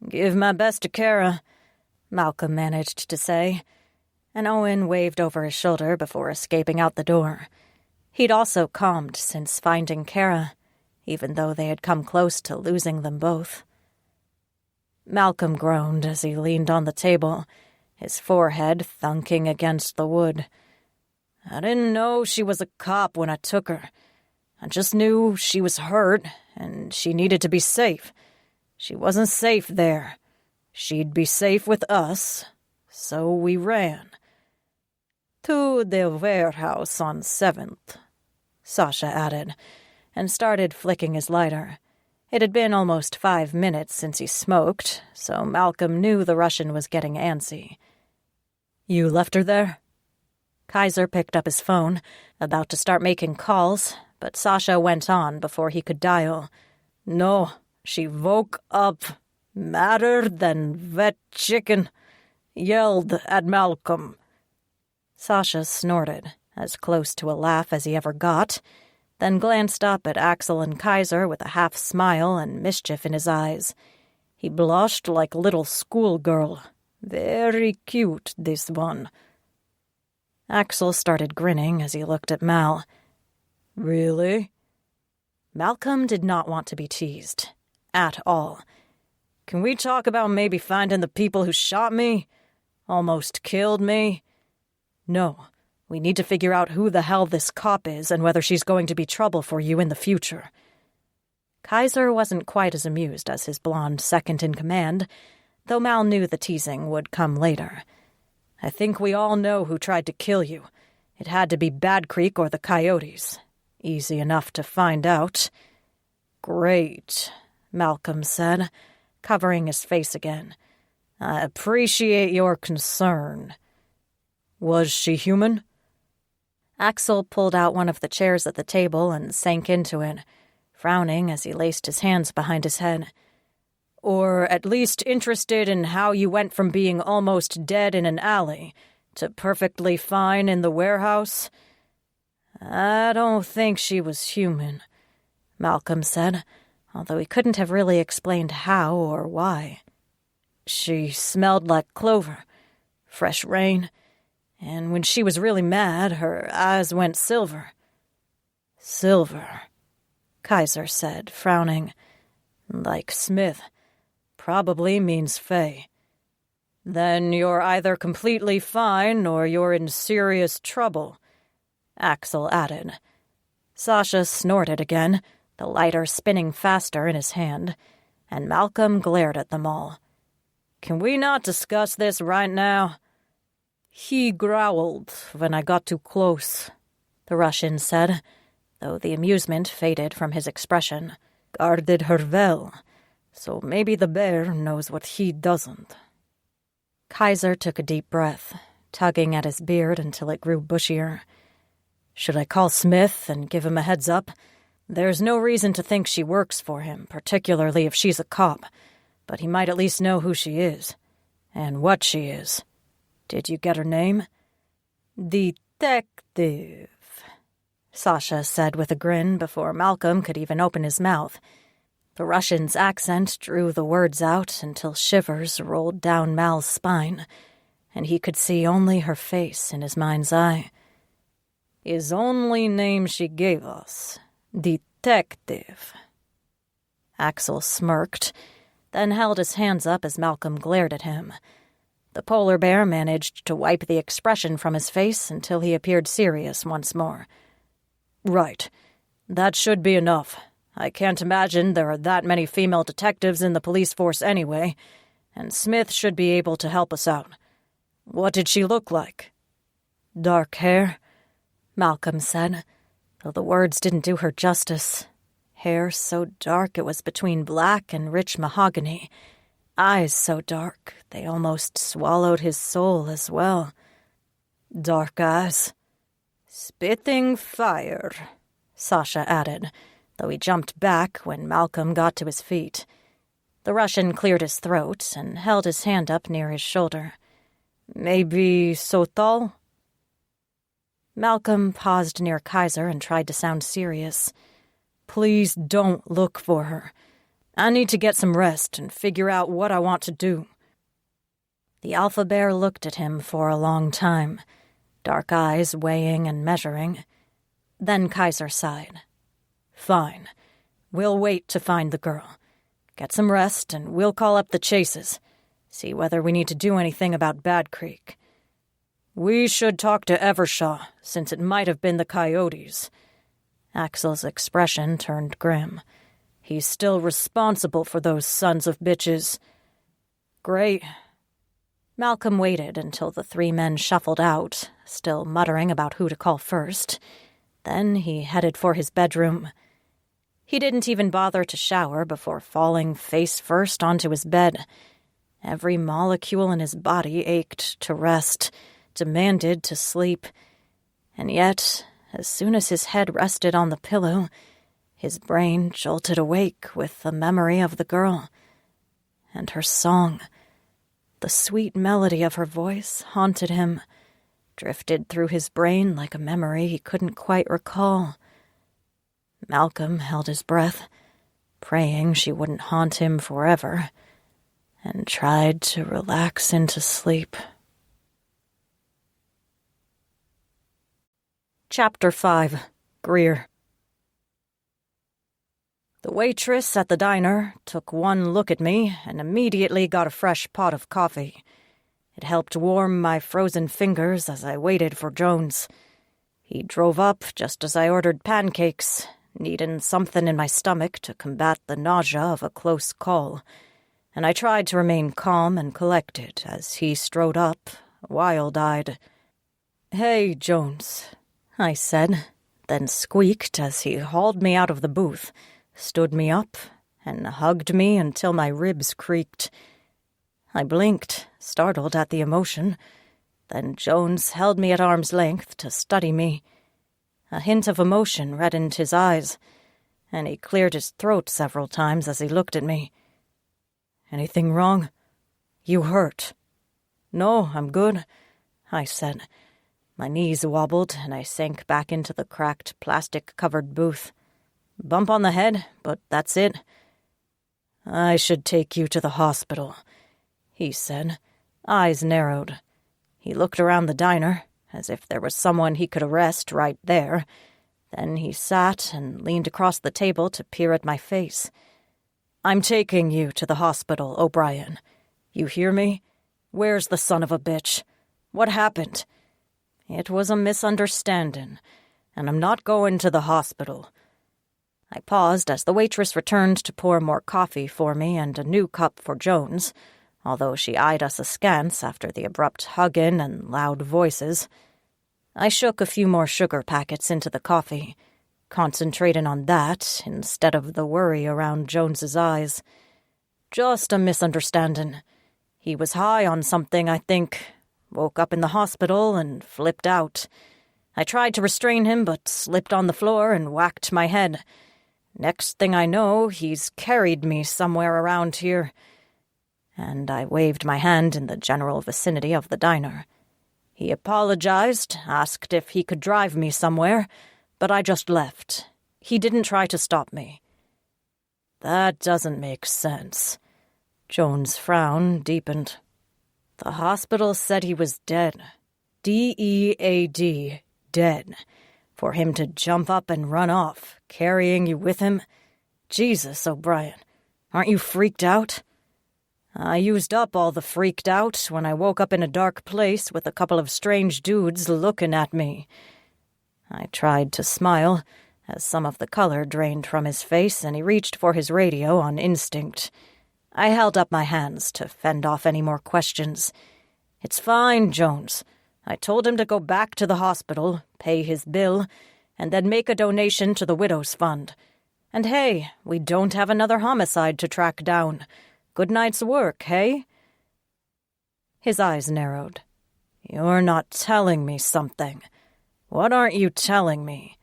Give my best to Kara, Malcolm managed to say, and Owen waved over his shoulder before escaping out the door. He'd also calmed since finding Kara, even though they had come close to losing them both. Malcolm groaned as he leaned on the table, his forehead thunking against the wood. I didn't know she was a cop when I took her. I just knew she was hurt, and she needed to be safe. She wasn't safe there. She'd be safe with us, so we ran. To the warehouse on 7th, Sasha added, and started flicking his lighter. It had been almost 5 minutes since he smoked, so Malcolm knew the Russian was getting antsy. You left her there? Kaiser picked up his phone, about to start making calls, but Sasha went on before he could dial. No, she woke up, madder than wet chicken, yelled at Malcolm. Sasha snorted, as close to a laugh as he ever got, then glanced up at Axel and Kaiser with a half smile and mischief in his eyes. He blushed like a little schoolgirl. Very cute, this one. Axel started grinning as he looked at Mal. Really? Malcolm did not want to be teased. At all. Can we talk about maybe finding the people who shot me? Almost killed me? No. We need to figure out who the hell this cop is and whether she's going to be trouble for you in the future. Kaiser wasn't quite as amused as his blonde second-in-command, though Mal knew the teasing would come later. I think we all know who tried to kill you. It had to be Bad Creek or the Coyotes. Easy enough to find out. Great, Malcolm said, covering his face again. I appreciate your concern. Was she human? Axel pulled out one of the chairs at the table and sank into it, frowning as he laced his hands behind his head. Or at least interested in how you went from being almost dead in an alley to perfectly fine in the warehouse? I don't think she was human, Malcolm said, although he couldn't have really explained how or why. She smelled like clover, fresh rain, and when she was really mad, her eyes went silver. Silver, Kaiser said, frowning. Like Smith. Probably means Faye. Then you're either completely fine or you're in serious trouble, Axel added. Sasha snorted again, the lighter spinning faster in his hand, and Malcolm glared at them all. Can we not discuss this right now? He growled when I got too close, the Russian said, though the amusement faded from his expression. Guarded her well, so maybe the bear knows what he doesn't. Kaiser took a deep breath, tugging at his beard until it grew bushier. Should I call Smith and give him a heads up? There's no reason to think she works for him, particularly if she's a cop, but he might at least know who she is, and what she is. Did you get her name? Detective, Sasha said with a grin before Malcolm could even open his mouth. The Russian's accent drew the words out until shivers rolled down Mal's spine, and he could see only her face in his mind's eye. His only name she gave us, Detective. Axel smirked, then held his hands up as Malcolm glared at him. The polar bear managed to wipe the expression from his face until he appeared serious once more. "Right. That should be enough. I can't imagine there are that many female detectives in the police force anyway, and Smith should be able to help us out. What did she look like?" "Dark hair," Malcolm said, though the words didn't do her justice. Hair so dark it was between black and rich mahogany. Eyes so dark they almost swallowed his soul as well. "Dark eyes." "Spitting fire," Sasha added, though he jumped back when Malcolm got to his feet. The Russian cleared his throat and held his hand up near his shoulder. "Maybe so tall?" Malcolm paused near Kaiser and tried to sound serious. "Please don't look for her. I need to get some rest and figure out what I want to do." The alpha bear looked at him for a long time, dark eyes weighing and measuring. Then Kaiser sighed. "Fine. We'll wait to find the girl. Get some rest and we'll call up the Chases. See whether we need to do anything about Bad Creek. We should talk to Evershaw, since it might have been the coyotes." Axel's expression turned grim. "He's still responsible for those sons of bitches." "Great." Malcolm waited until the three men shuffled out, still muttering about who to call first. Then he headed for his bedroom. He didn't even bother to shower before falling face first onto his bed. Every molecule in his body ached to rest, demanded to sleep. And yet, as soon as his head rested on the pillow, his brain jolted awake with the memory of the girl. And her song. The sweet melody of her voice haunted him, drifted through his brain like a memory he couldn't quite recall. Malcolm held his breath, praying she wouldn't haunt him forever, and tried to relax into sleep. Chapter 5. Greer. The waitress at the diner took one look at me and immediately got a fresh pot of coffee. It helped warm my frozen fingers as I waited for Jones. He drove up just as I ordered pancakes, needing something in my stomach to combat the nausea of a close call, and I tried to remain calm and collected as he strode up, wild-eyed. "Hey, Jones," I said, then squeaked as he hauled me out of the booth, stood me up, and hugged me until my ribs creaked. I blinked, startled at the emotion. Then Jones held me at arm's length to study me. A hint of emotion reddened his eyes, and he cleared his throat several times as he looked at me. "Anything wrong? You hurt?" "No, I'm good," I said. My knees wobbled, and I sank back into the cracked, plastic-covered booth. "Bump on the head, but that's it." "I should take you to the hospital," he said, eyes narrowed. He looked around the diner, as if there was someone he could arrest right there. Then he sat and leaned across the table to peer at my face. "I'm taking you to the hospital, O'Brien. You hear me? Where's the son of a bitch? What happened? It was a misunderstanding, and I'm not going to the hospital." I paused as the waitress returned to pour more coffee for me and a new cup for Jones, although she eyed us askance after the abrupt hugging and loud voices. I shook a few more sugar packets into the coffee, concentrating on that instead of the worry around Jones's eyes. "Just a misunderstanding. He was high on something, I think. Woke up in the hospital and flipped out. I tried to restrain him, but slipped on the floor and whacked my head. Next thing I know, he's carried me somewhere around here." And I waved my hand in the general vicinity of the diner. He apologized, asked if he could drive me somewhere, but I just left. He didn't try to stop me. "That doesn't make sense." Jones' frown deepened. "The hospital said he was dead. DEAD, dead. For him to jump up and run off, carrying you with him? Jesus, O'Brien, aren't you freaked out?" I used up all the freaked out when I woke up in a dark place with a couple of strange dudes looking at me. I tried to smile as some of the color drained from his face and he reached for his radio on instinct. I held up my hands to fend off any more questions. "It's fine, Jones." I told him to go back to the hospital, pay his bill, and then make a donation to the Widow's Fund. And hey, we don't have another homicide to track down. Good night's work, hey? His eyes narrowed. "You're not telling me something. What aren't you telling me?"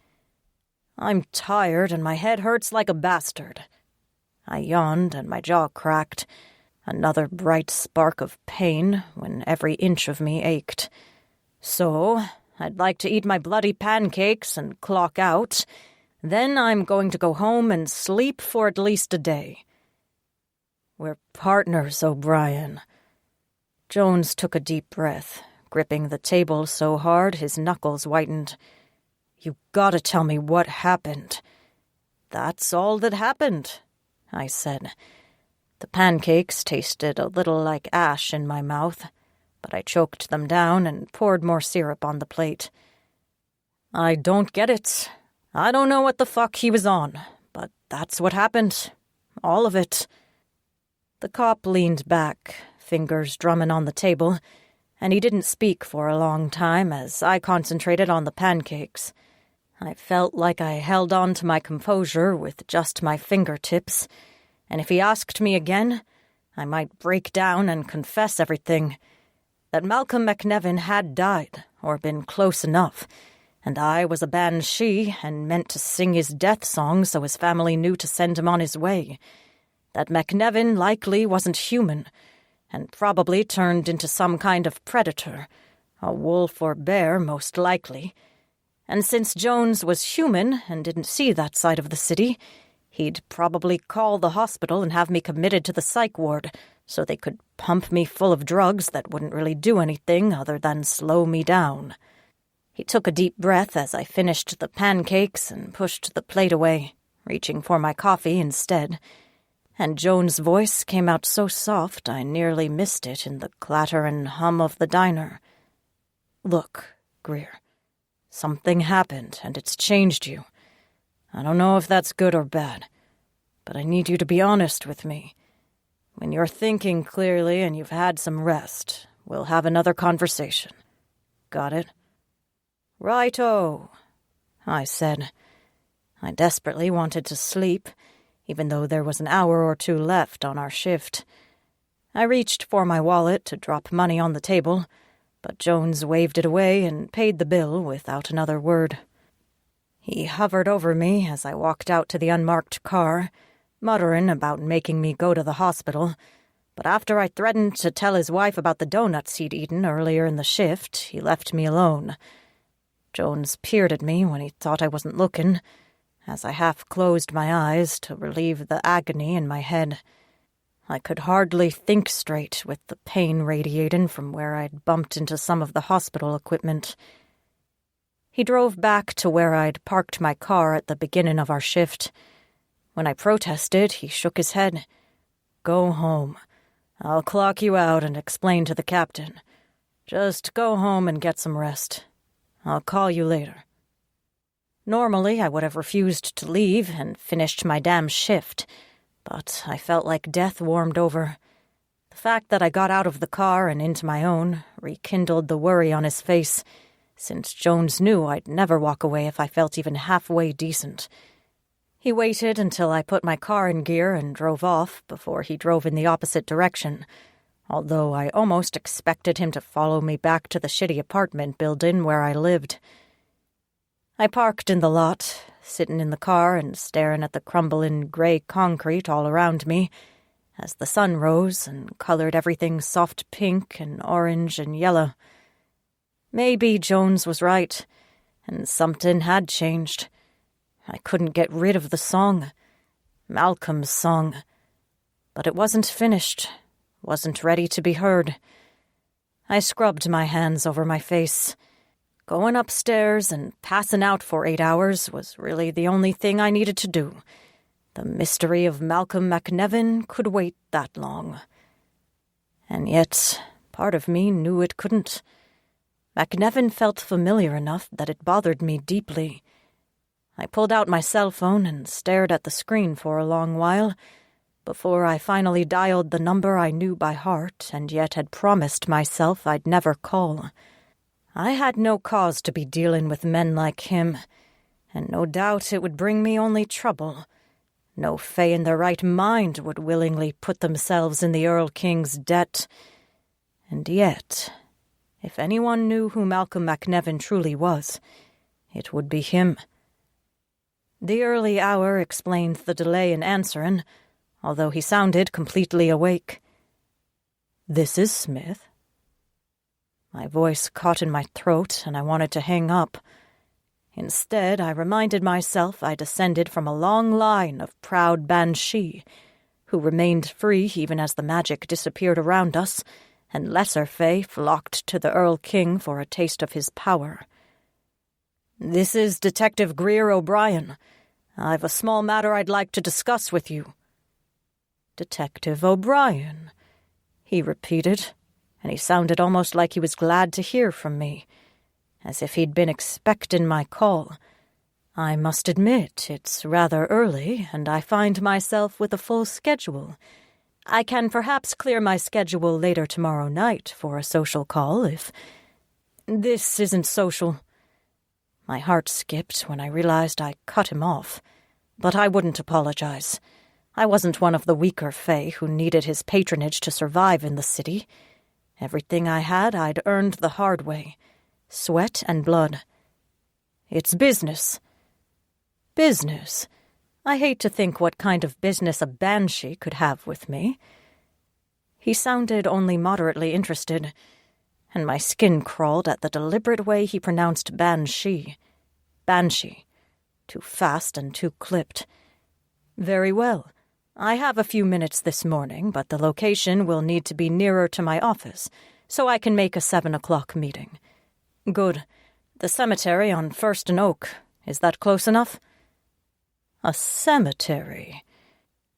"I'm tired and my head hurts like a bastard." I yawned and my jaw cracked. Another bright spark of pain when every inch of me ached. "So, I'd like to eat my bloody pancakes and clock out. Then I'm going to go home and sleep for at least a day." "We're partners, O'Brien." Jones took a deep breath, gripping the table so hard his knuckles whitened. "You gotta tell me what happened." "That's all that happened," I said. The pancakes tasted a little like ash in my mouth, but I choked them down and poured more syrup on the plate. "I don't get it. I don't know what the fuck he was on, but that's what happened. All of it." The cop leaned back, fingers drumming on the table, and he didn't speak for a long time as I concentrated on the pancakes. I felt like I held on to my composure with just my fingertips, and if he asked me again, I might break down and confess everything. That Malcolm McNevin had died, or been close enough, and I was a banshee and meant to sing his death song so his family knew to send him on his way. That McNevin likely wasn't human, and probably turned into some kind of predator, a wolf or bear most likely. And since Jones was human and didn't see that side of the city, he'd probably call the hospital and have me committed to the psych ward so they could pump me full of drugs that wouldn't really do anything other than slow me down. He took a deep breath as I finished the pancakes and pushed the plate away, reaching for my coffee instead. And Jones' voice came out so soft I nearly missed it in the clatter and hum of the diner. "Look, Greer, something happened and it's changed you. I don't know if that's good or bad, but I need you to be honest with me. When you're thinking clearly and you've had some rest, we'll have another conversation. Got it?" "Righto," I said. I desperately wanted to sleep, even though there was an hour or two left on our shift. I reached for my wallet to drop money on the table, but Jones waved it away and paid the bill without another word. He hovered over me as I walked out to the unmarked car, muttering about making me go to the hospital, but after I threatened to tell his wife about the donuts he'd eaten earlier in the shift, he left me alone. Jones peered at me when he thought I wasn't looking, as I half-closed my eyes to relieve the agony in my head. I could hardly think straight with the pain radiating from where I'd bumped into some of the hospital equipment. He drove back to where I'd parked my car at the beginning of our shift. When I protested, he shook his head. "Go home. I'll clock you out and explain to the captain. Just go home and get some rest. I'll call you later." Normally, I would have refused to leave and finished my damn shift, but I felt like death warmed over. The fact that I got out of the car and into my own rekindled the worry on his face, since Jones knew I'd never walk away if I felt even halfway decent. He waited until I put my car in gear and drove off before he drove in the opposite direction, although I almost expected him to follow me back to the shitty apartment building where I lived. I parked in the lot, sitting in the car and staring at the crumbling gray concrete all around me, as the sun rose and colored everything soft pink and orange and yellow. Maybe Jones was right, and something had changed. I couldn't get rid of the song, Malcolm's song, but it wasn't finished, wasn't ready to be heard. I scrubbed my hands over my face. Going upstairs and passing out for 8 hours was really the only thing I needed to do. The mystery of Malcolm McNevin could wait that long. And yet, part of me knew it couldn't. McNevin felt familiar enough that it bothered me deeply. I pulled out my cell phone and stared at the screen for a long while, before I finally dialed the number I knew by heart and yet had promised myself I'd never call. I had no cause to be dealing with men like him, and no doubt it would bring me only trouble. No fae in their right mind would willingly put themselves in the Earl King's debt. And yet, if anyone knew who Malcolm McNevin truly was, it would be him. The early hour explained the delay in answering, although he sounded completely awake. "This is Smith." My voice caught in my throat, and I wanted to hang up. Instead, I reminded myself I descended from a long line of proud banshee, who remained free even as the magic disappeared around us, and lesser fae flocked to the Earl King for a taste of his power. "This is Detective Greer O'Brien. I've a small matter I'd like to discuss with you." "Detective O'Brien," he repeated, and he sounded almost like he was glad to hear from me, as if he'd been expecting my call. "I must admit it's rather early, and I find myself with a full schedule. I can perhaps clear my schedule later tomorrow night for a social call if—" "This isn't social." My heart skipped when I realized I cut him off, but I wouldn't apologize. I wasn't one of the weaker fae who needed his patronage to survive in the city. Everything I had I'd earned the hard way. Sweat and blood. "It's business." "Business? I hate to think what kind of business a banshee could have with me." He sounded only moderately interested, and my skin crawled at the deliberate way he pronounced banshee. Banshee. Too fast and too clipped. "Very well. I have a few minutes this morning, but the location will need to be nearer to my office, so I can make a 7 o'clock meeting." "Good. The cemetery on First and Oak. Is that close enough?" "A cemetery?"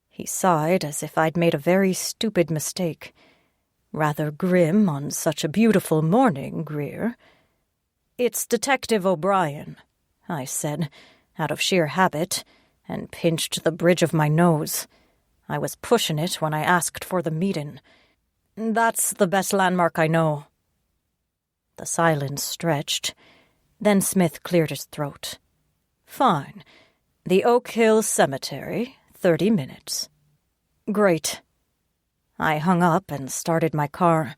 He sighed as if I'd made a very stupid mistake. "Rather grim on such a beautiful morning, Greer." "It's Detective O'Brien," I said, out of sheer habit, and pinched the bridge of my nose. I was pushing it when I asked for the meeting. "That's the best landmark I know." The silence stretched. Then Smith cleared his throat. "Fine. The Oak Hill Cemetery, 30 minutes. "Great." I hung up and started my car.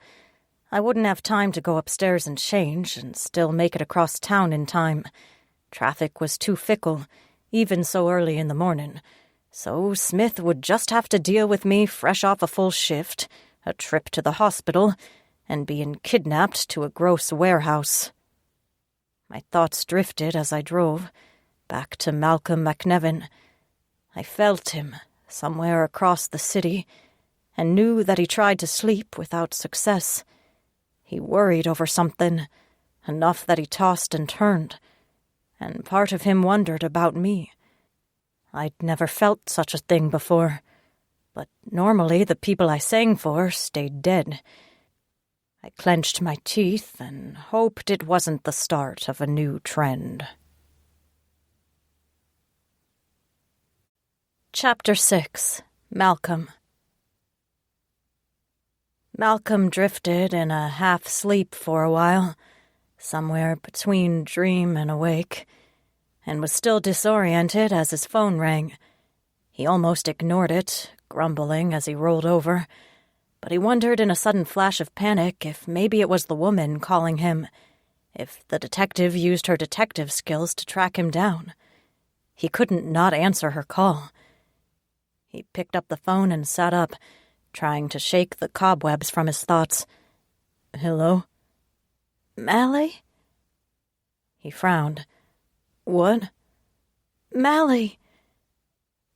I wouldn't have time to go upstairs and change and still make it across town in time. Traffic was too fickle, even so early in the morning. So Smith would just have to deal with me fresh off a full shift, a trip to the hospital, and being kidnapped to a gross warehouse. My thoughts drifted as I drove, back to Malcolm McNevin. I felt him somewhere across the city, and knew that he tried to sleep without success. He worried over something, enough that he tossed and turned, and part of him wondered about me. I'd never felt such a thing before, but normally the people I sang for stayed dead. I clenched my teeth and hoped it wasn't the start of a new trend. Chapter 6. Malcolm. Malcolm drifted in a half-sleep for a while, somewhere between dream and awake, and was still disoriented as his phone rang. He almost ignored it, grumbling as he rolled over, but he wondered in a sudden flash of panic if maybe it was the woman calling him, if the detective used her detective skills to track him down. He couldn't not answer her call. He picked up the phone and sat up, trying to shake the cobwebs from his thoughts. "Hello?" "Mally?" He frowned. "What?" "Mally."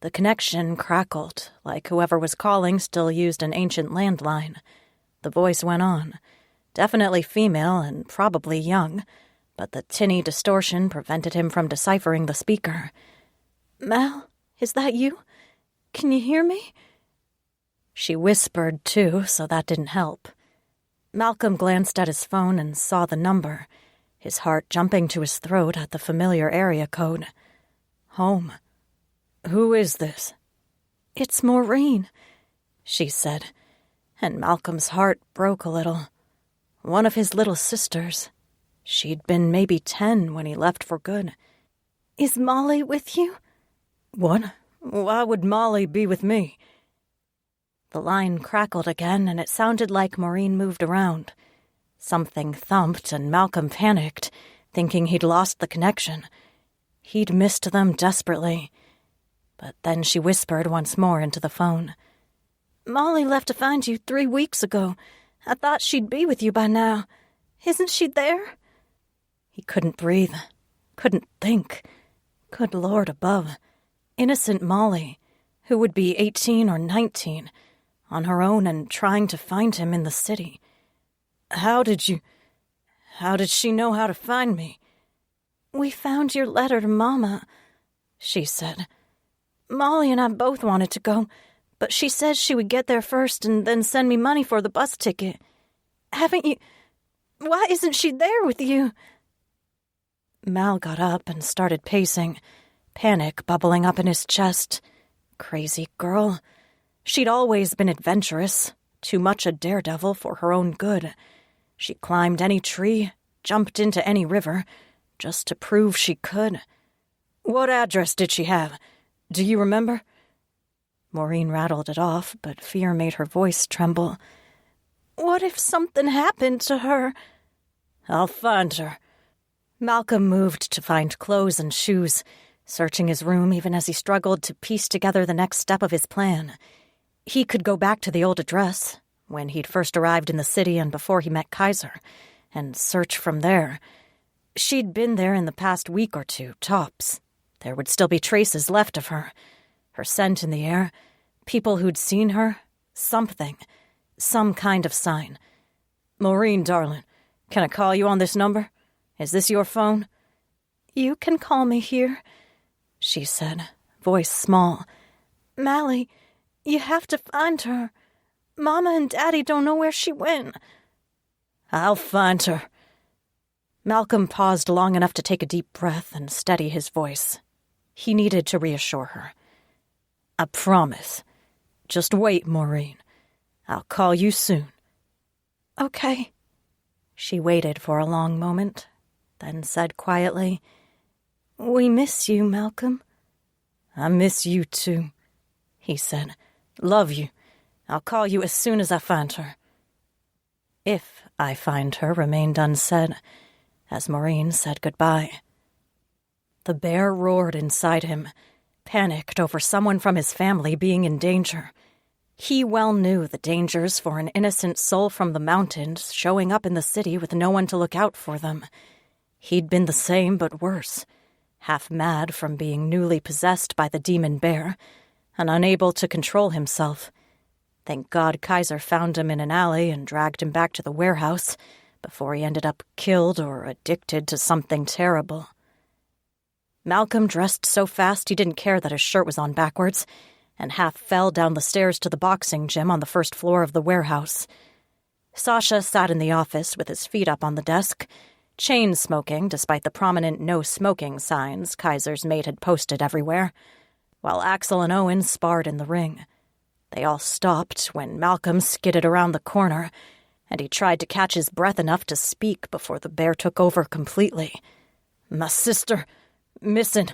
The connection crackled, like whoever was calling still used an ancient landline. The voice went on. Definitely female and probably young, but the tinny distortion prevented him from deciphering the speaker. "Mal, is that you? Can you hear me?" She whispered, too, so that didn't help. Malcolm glanced at his phone and saw the number, his heart jumping to his throat at the familiar area code. Home. Who is this? It's Maureen, she said, and Malcolm's heart broke a little. One of his little sisters. She'd been maybe 10 when he left for good. Is Molly with you? What? Why would Molly be with me? The line crackled again, and it sounded like Maureen moved around. Something thumped, and Malcolm panicked, thinking he'd lost the connection. He'd missed them desperately. But then she whispered once more into the phone. Molly left to find you 3 weeks ago. I thought she'd be with you by now. Isn't she there? He couldn't breathe, couldn't think. Good Lord above. Innocent Molly, who would be 18 or 19, on her own and trying to find him in the city. How did she know how to find me? We found your letter to Mama, she said. Molly and I both wanted to go, but she said she would get there first and then send me money for the bus ticket. Haven't you... Why isn't she there with you? Mal got up and started pacing, panic bubbling up in his chest. Crazy girl. She'd always been adventurous, too much a daredevil for her own good. She climbed any tree, jumped into any river, just to prove she could. What address did she have? Do you remember? Maureen rattled it off, but fear made her voice tremble. What if something happened to her? I'll find her. Malcolm moved to find clothes and shoes, searching his room even as he struggled to piece together the next step of his plan. He could go back to the old address, when he'd first arrived in the city and before he met Kaiser, and search from there. She'd been there in the past week or two, tops. There would still be traces left of her. Her scent in the air, people who'd seen her, something, some kind of sign. Maureen, darling, can I call you on this number? Is this your phone? You can call me here, she said, voice small. Mally, you have to find her. Mama and Daddy don't know where she went. I'll find her. Malcolm paused long enough to take a deep breath and steady his voice. He needed to reassure her. I promise. Just wait, Maureen. I'll call you soon. Okay. She waited for a long moment, then said quietly, We miss you, Malcolm. I miss you, too, he said. Love you. I'll call you as soon as I find her. If I find her remained unsaid, as Maureen said goodbye. The bear roared inside him, panicked over someone from his family being in danger. He well knew the dangers for an innocent soul from the mountains showing up in the city with no one to look out for them. He'd been the same but worse, half mad from being newly possessed by the demon bear, and unable to control himself. Thank God Kaiser found him in an alley and dragged him back to the warehouse before he ended up killed or addicted to something terrible. Malcolm dressed so fast he didn't care that his shirt was on backwards, and half fell down the stairs to the boxing gym on the first floor of the warehouse. Sasha sat in the office with his feet up on the desk, chain-smoking despite the prominent no-smoking signs Kaiser's maid had posted everywhere, while Axel and Owen sparred in the ring. They all stopped when Malcolm skidded around the corner, and he tried to catch his breath enough to speak before the bear took over completely. My sister, missing.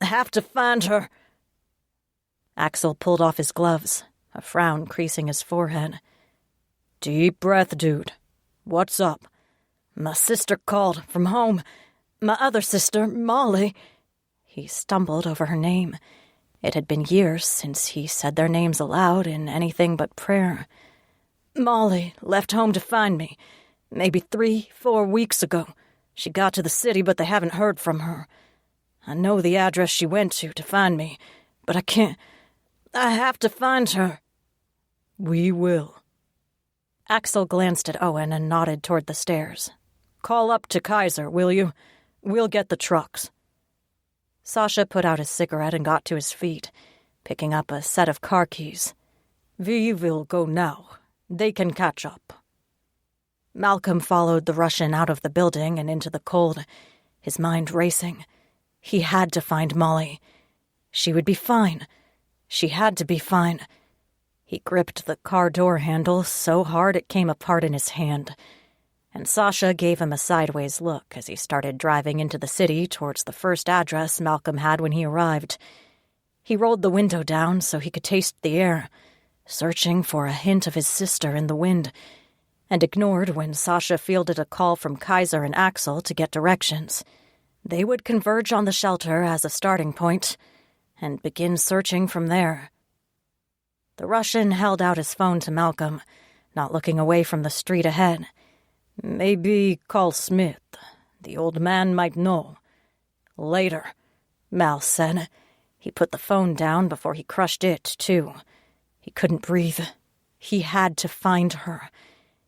Have to find her. Axel pulled off his gloves, a frown creasing his forehead. Deep breath, dude. What's up? My sister called from home. My other sister, Molly. He stumbled over her name. It had been years since he said their names aloud in anything but prayer. Molly left home to find me, maybe 3-4 weeks ago. She got to the city, but they haven't heard from her. I know the address she went to find me, but I can't. I have to find her. We will. Axel glanced at Owen and nodded toward the stairs. Call up to Kaiser, will you? We'll get the trucks. Sasha put out his cigarette and got to his feet, picking up a set of car keys. We will go now. They can catch up. Malcolm followed the Russian out of the building and into the cold, his mind racing. He had to find Molly. She would be fine. She had to be fine. He gripped the car door handle so hard it came apart in his hand, and Sasha gave him a sideways look as he started driving into the city towards the first address Malcolm had when he arrived. He rolled the window down so he could taste the air, searching for a hint of his sister in the wind, and ignored when Sasha fielded a call from Kaiser and Axel to get directions. They would converge on the shelter as a starting point and begin searching from there. The Russian held out his phone to Malcolm, not looking away from the street ahead. Maybe call Smith. The old man might know. Later, Mal said. He put the phone down before he crushed it, too. He couldn't breathe. He had to find her.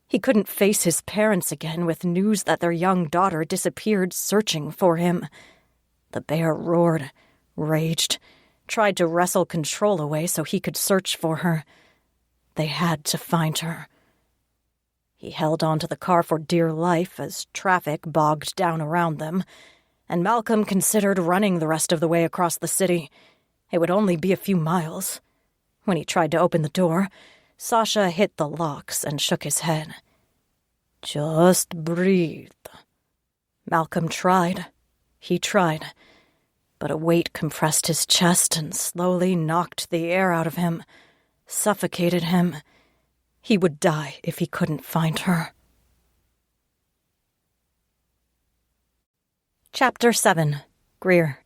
He couldn't face his parents again with news that their young daughter disappeared searching for him. The bear roared, raged, tried to wrestle control away so he could search for her. They had to find her. He held onto the car for dear life as traffic bogged down around them, and Malcolm considered running the rest of the way across the city. It would only be a few miles. When he tried to open the door, Sasha hit the locks and shook his head. Just breathe. Malcolm tried. He tried. But a weight compressed his chest and slowly knocked the air out of him, suffocated him. He would die if he couldn't find her. Chapter 7. Greer.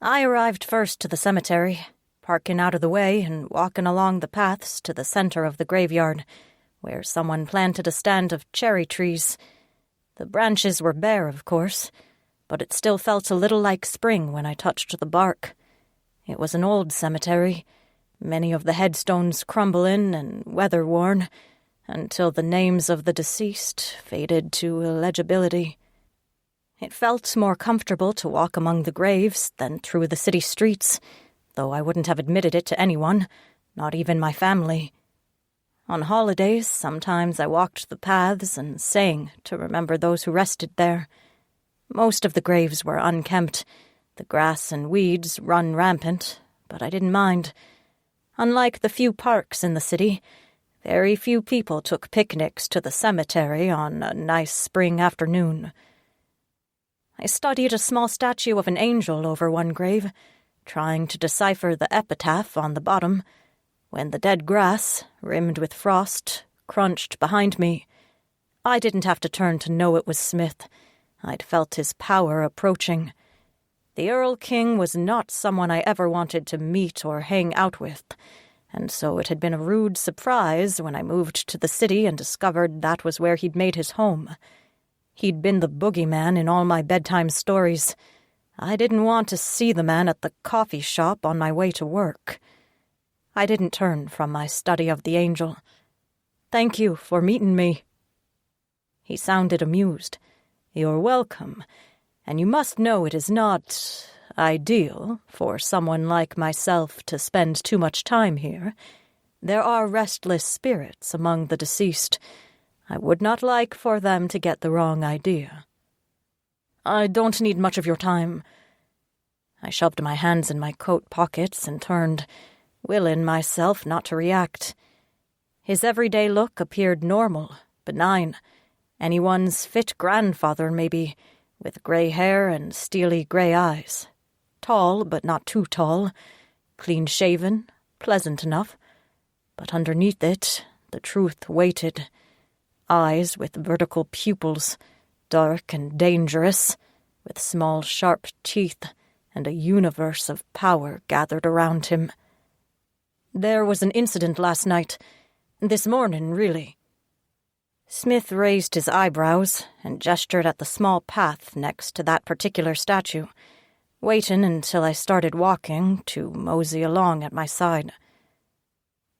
I arrived first to the cemetery, parking out of the way and walking along the paths to the center of the graveyard, where someone planted a stand of cherry trees. The branches were bare, of course, but it still felt a little like spring when I touched the bark. It was an old cemetery, many of the headstones crumbling and weather-worn, until the names of the deceased faded to illegibility. It felt more comfortable to walk among the graves than through the city streets, though I wouldn't have admitted it to anyone, not even my family. On holidays, sometimes I walked the paths and sang to remember those who rested there. Most of the graves were unkempt, the grass and weeds run rampant, but I didn't mind. Unlike the few parks in the city, very few people took picnics to the cemetery on a nice spring afternoon. I studied a small statue of an angel over one grave, trying to decipher the epitaph on the bottom, when the dead grass, rimmed with frost, crunched behind me. I didn't have to turn to know it was Smith. I'd felt his power approaching. The Earl King was not someone I ever wanted to meet or hang out with, and so it had been a rude surprise when I moved to the city and discovered that was where he'd made his home. He'd been the boogeyman in all my bedtime stories. I didn't want to see the man at the coffee shop on my way to work. I didn't turn from my study of the angel. Thank you for meeting me. He sounded amused. You're welcome, and you must know it is not ideal for someone like myself to spend too much time here. There are restless spirits among the deceased. I would not like for them to get the wrong idea. I don't need much of your time. I shoved my hands in my coat pockets and turned, willing myself not to react. His everyday look appeared normal, benign. Anyone's fit grandfather, maybe, with gray hair and steely gray eyes. Tall, but not too tall. Clean-shaven, pleasant enough. But underneath it, the truth waited. Eyes with vertical pupils, dark and dangerous, with small sharp teeth and a universe of power gathered around him. There was an incident last night. This morning, really. Smith raised his eyebrows and gestured at the small path next to that particular statue, waiting until I started walking to mosey along at my side.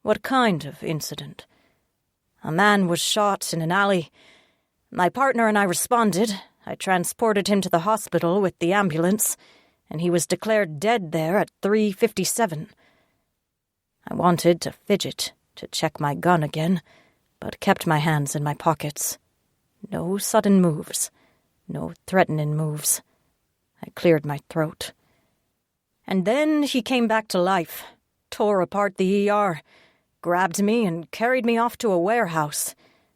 What kind of incident? A man was shot in an alley. My partner and I responded. I transported him to the hospital with the ambulance, and he was declared dead there at 3:57. I wanted to fidget, to check my gun again, but kept my hands in my pockets. No sudden moves, no threatening moves. I cleared my throat. And then he came back to life, tore apart the ER, grabbed me and carried me off to a warehouse,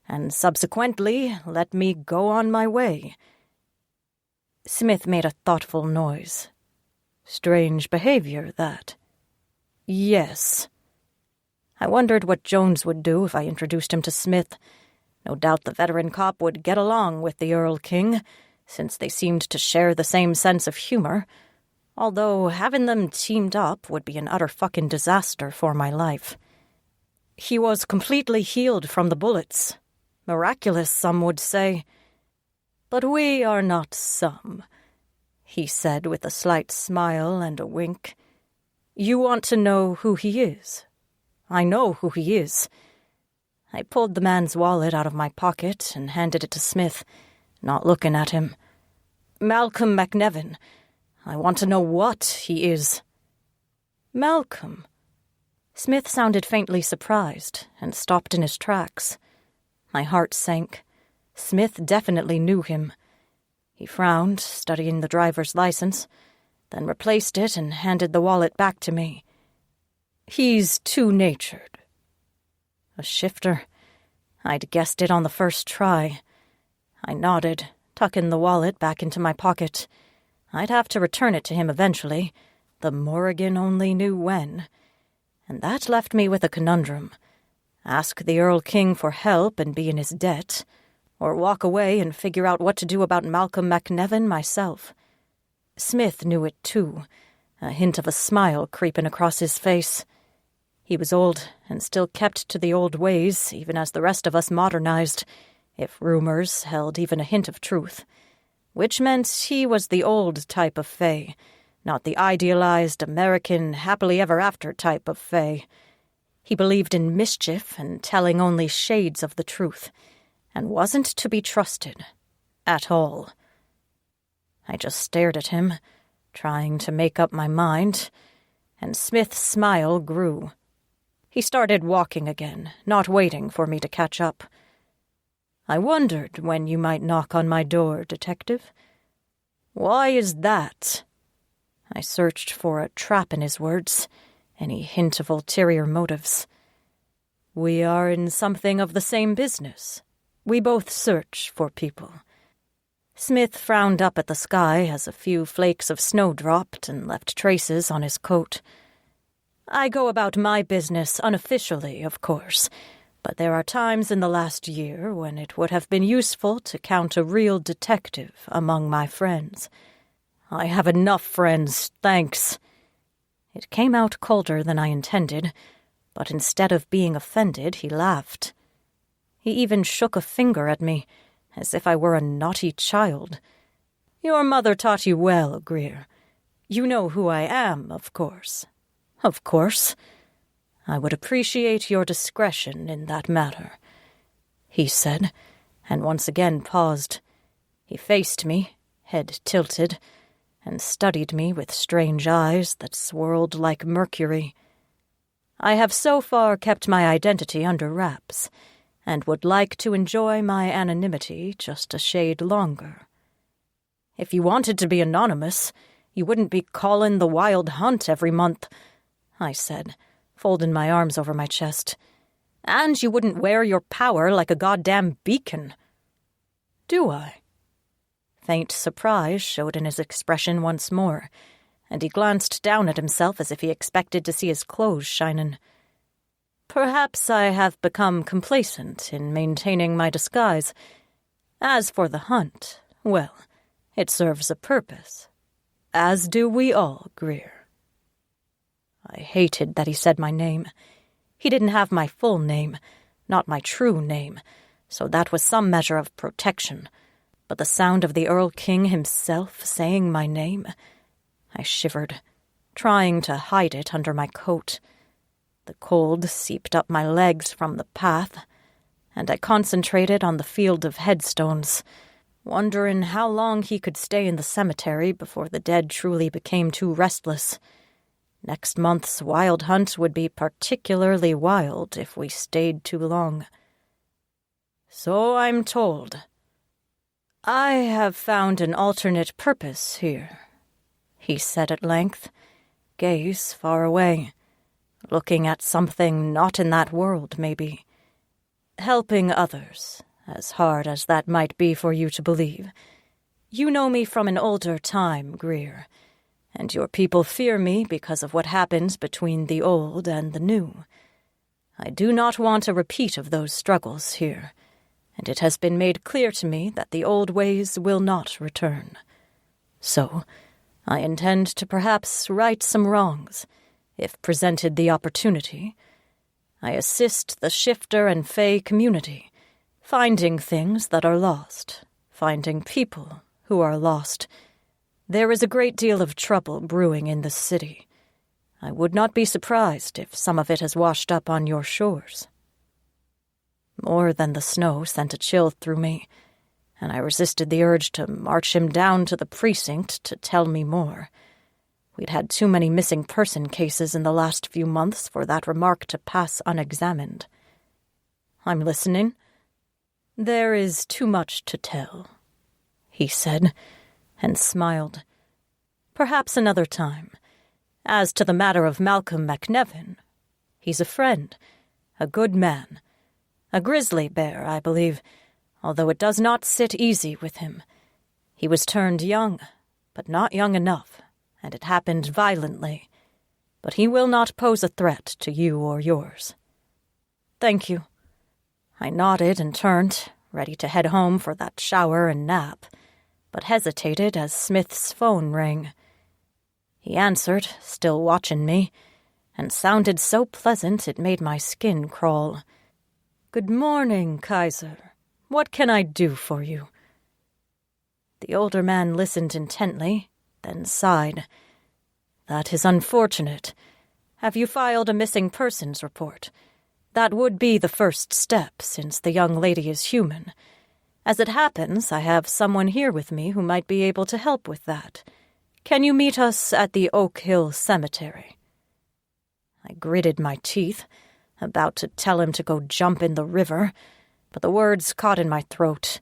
and subsequently let me go on my way. Smith made a thoughtful noise. Strange behavior, that. Yes. I wondered what Jones would do if I introduced him to Smith. No doubt the veteran cop would get along with the Earl King, since they seemed to share the same sense of humor, although having them teamed up would be an utter fucking disaster for my life. He was completely healed from the bullets. Miraculous, some would say. But we are not some, he said with a slight smile and a wink. You want to know who he is? I know who he is. I pulled the man's wallet out of my pocket and handed it to Smith, not looking at him. Malcolm McNevin. I want to know what he is. Malcolm. Smith sounded faintly surprised and stopped in his tracks. My heart sank. Smith definitely knew him. He frowned, studying the driver's license, then replaced it and handed the wallet back to me. He's two-natured. A shifter. I'd guessed it on the first try. I nodded, tucking the wallet back into my pocket. I'd have to return it to him eventually. The Morrigan only knew when. And that left me with a conundrum. Ask the Earl King for help and be in his debt, or walk away and figure out what to do about Malcolm McNevin myself. Smith knew it too, a hint of a smile creeping across his face. He was old and still kept to the old ways, even as the rest of us modernized, if rumors held even a hint of truth, which meant he was the old type of fae, not the idealized American happily-ever-after type of fae. He believed in mischief and telling only shades of the truth, and wasn't to be trusted at all. I just stared at him, trying to make up my mind, and Smith's smile grew. He started walking again, not waiting for me to catch up. I wondered when you might knock on my door, Detective. Why is that? I searched for a trap in his words, any hint of ulterior motives. We are in something of the same business. We both search for people. Smith frowned up at the sky as a few flakes of snow dropped and left traces on his coat. I go about my business unofficially, of course, but there are times in the last year when it would have been useful to count a real detective among my friends. I have enough friends, thanks. It came out colder than I intended, but instead of being offended, he laughed. He even shook a finger at me, as if I were a naughty child. Your mother taught you well, Greer. You know who I am, of course. Of course. I would appreciate your discretion in that matter, he said, and once again paused. He faced me, head tilted, and studied me with strange eyes that swirled like mercury. I have so far kept my identity under wraps, and would like to enjoy my anonymity just a shade longer. If you wanted to be anonymous, you wouldn't be calling the Wild Hunt every month, I said, folding my arms over my chest. And you wouldn't wear your power like a goddamn beacon. Do I? Faint surprise showed in his expression once more, and he glanced down at himself as if he expected to see his clothes shining. Perhaps I have become complacent in maintaining my disguise. As for the hunt, well, it serves a purpose. As do we all, Greer. I hated that he said my name. He didn't have my full name, not my true name, so that was some measure of protection. But the sound of the Earl King himself saying my name, I shivered, trying to hide it under my coat. The cold seeped up my legs from the path, and I concentrated on the field of headstones, wondering how long he could stay in the cemetery before the dead truly became too restless. Next month's wild hunt would be particularly wild if we stayed too long. So I'm told. I have found an alternate purpose here, he said at length, gaze far away, looking at something not in that world, maybe. Helping others, as hard as that might be for you to believe. You know me from an older time, Greer, and your people fear me because of what happened between the old and the new. I do not want a repeat of those struggles here, and it has been made clear to me that the old ways will not return. So, I intend to perhaps right some wrongs, if presented the opportunity. I assist the shifter and fae community, finding things that are lost, finding people who are lost. There is a great deal of trouble brewing in this city. I would not be surprised if some of it has washed up on your shores. More than the snow sent a chill through me, and I resisted the urge to march him down to the precinct to tell me more. We'd had too many missing person cases in the last few months for that remark to pass unexamined. I'm listening. There is too much to tell, he said, and smiled. Perhaps another time. As to the matter of Malcolm McNevin, he's a friend, a good man, a grizzly bear, I believe, although it does not sit easy with him. He was turned young, but not young enough, and it happened violently. But he will not pose a threat to you or yours. Thank you. I nodded and turned, ready to head home for that shower and nap, but hesitated as Smith's phone rang. He answered, still watching me, and sounded so pleasant it made my skin crawl. Good morning, Kaiser. What can I do for you? The older man listened intently, then sighed. That is unfortunate. Have you filed a missing persons report? That would be the first step, since the young lady is human. As it happens, I have someone here with me who might be able to help with that. Can you meet us at the Oak Hill Cemetery? I gritted my teeth, about to tell him to go jump in the river, but the words caught in my throat.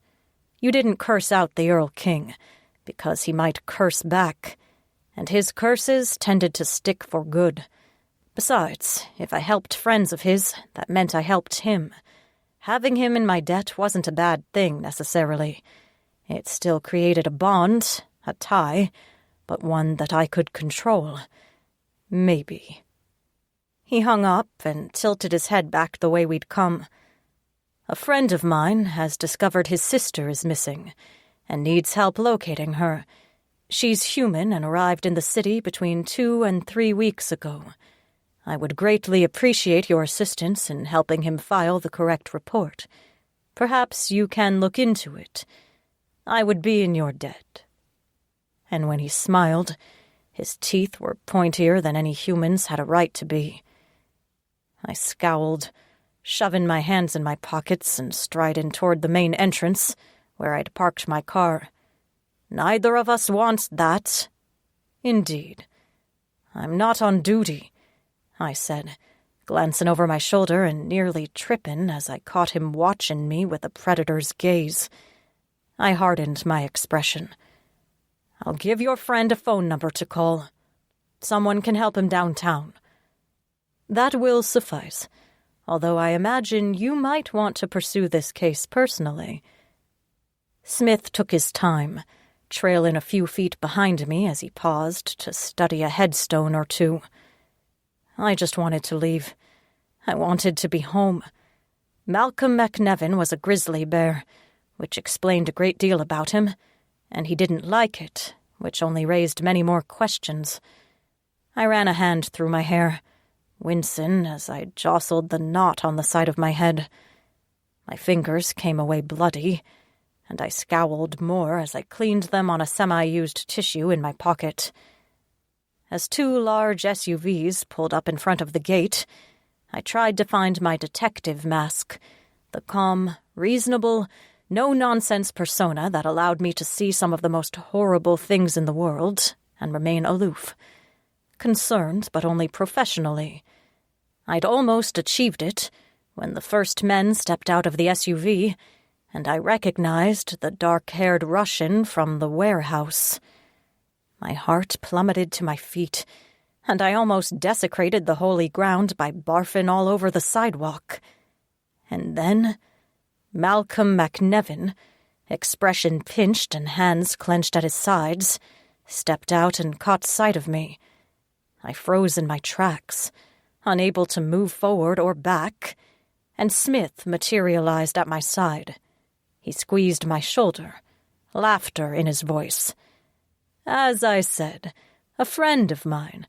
You didn't curse out the Earl King, because he might curse back, and his curses tended to stick for good. Besides, if I helped friends of his, that meant I helped him. Having him in my debt wasn't a bad thing, necessarily. It still created a bond, a tie, but one that I could control. Maybe. He hung up and tilted his head back the way we'd come. A friend of mine has discovered his sister is missing and needs help locating her. She's human and arrived in the city between 2 and 3 weeks ago. I would greatly appreciate your assistance in helping him file the correct report. Perhaps you can look into it. I would be in your debt. And when he smiled, his teeth were pointier than any humans had a right to be. I scowled, shoving my hands in my pockets and striding toward the main entrance, where I'd parked my car. Neither of us wants that. Indeed. I'm not on duty, I said, glancing over my shoulder and nearly tripping as I caught him watching me with a predator's gaze. I hardened my expression. I'll give your friend a phone number to call. Someone can help him downtown. That will suffice, although I imagine you might want to pursue this case personally. Smith took his time, trailing a few feet behind me as he paused to study a headstone or two. I just wanted to leave. I wanted to be home. Malcolm McNevin was a grizzly bear, which explained a great deal about him, and he didn't like it, which only raised many more questions. I ran a hand through my hair, wincing as I jostled the knot on the side of my head. My fingers came away bloody, and I scowled more as I cleaned them on a semi-used tissue in my pocket. As 2 large SUVs pulled up in front of the gate, I tried to find my detective mask, the calm, reasonable, no-nonsense persona that allowed me to see some of the most horrible things in the world and remain aloof. concerned, but only professionally. I'd almost achieved it when the first men stepped out of the SUV, and I recognized the dark-haired Russian from the warehouse. My heart plummeted to my feet, and I almost desecrated the holy ground by barfing all over the sidewalk. And then Malcolm McNevin, expression pinched and hands clenched at his sides, stepped out and caught sight of me. I froze in my tracks, unable to move forward or back, and Smith materialized at my side. He squeezed my shoulder, laughter in his voice. "As I said, a friend of mine.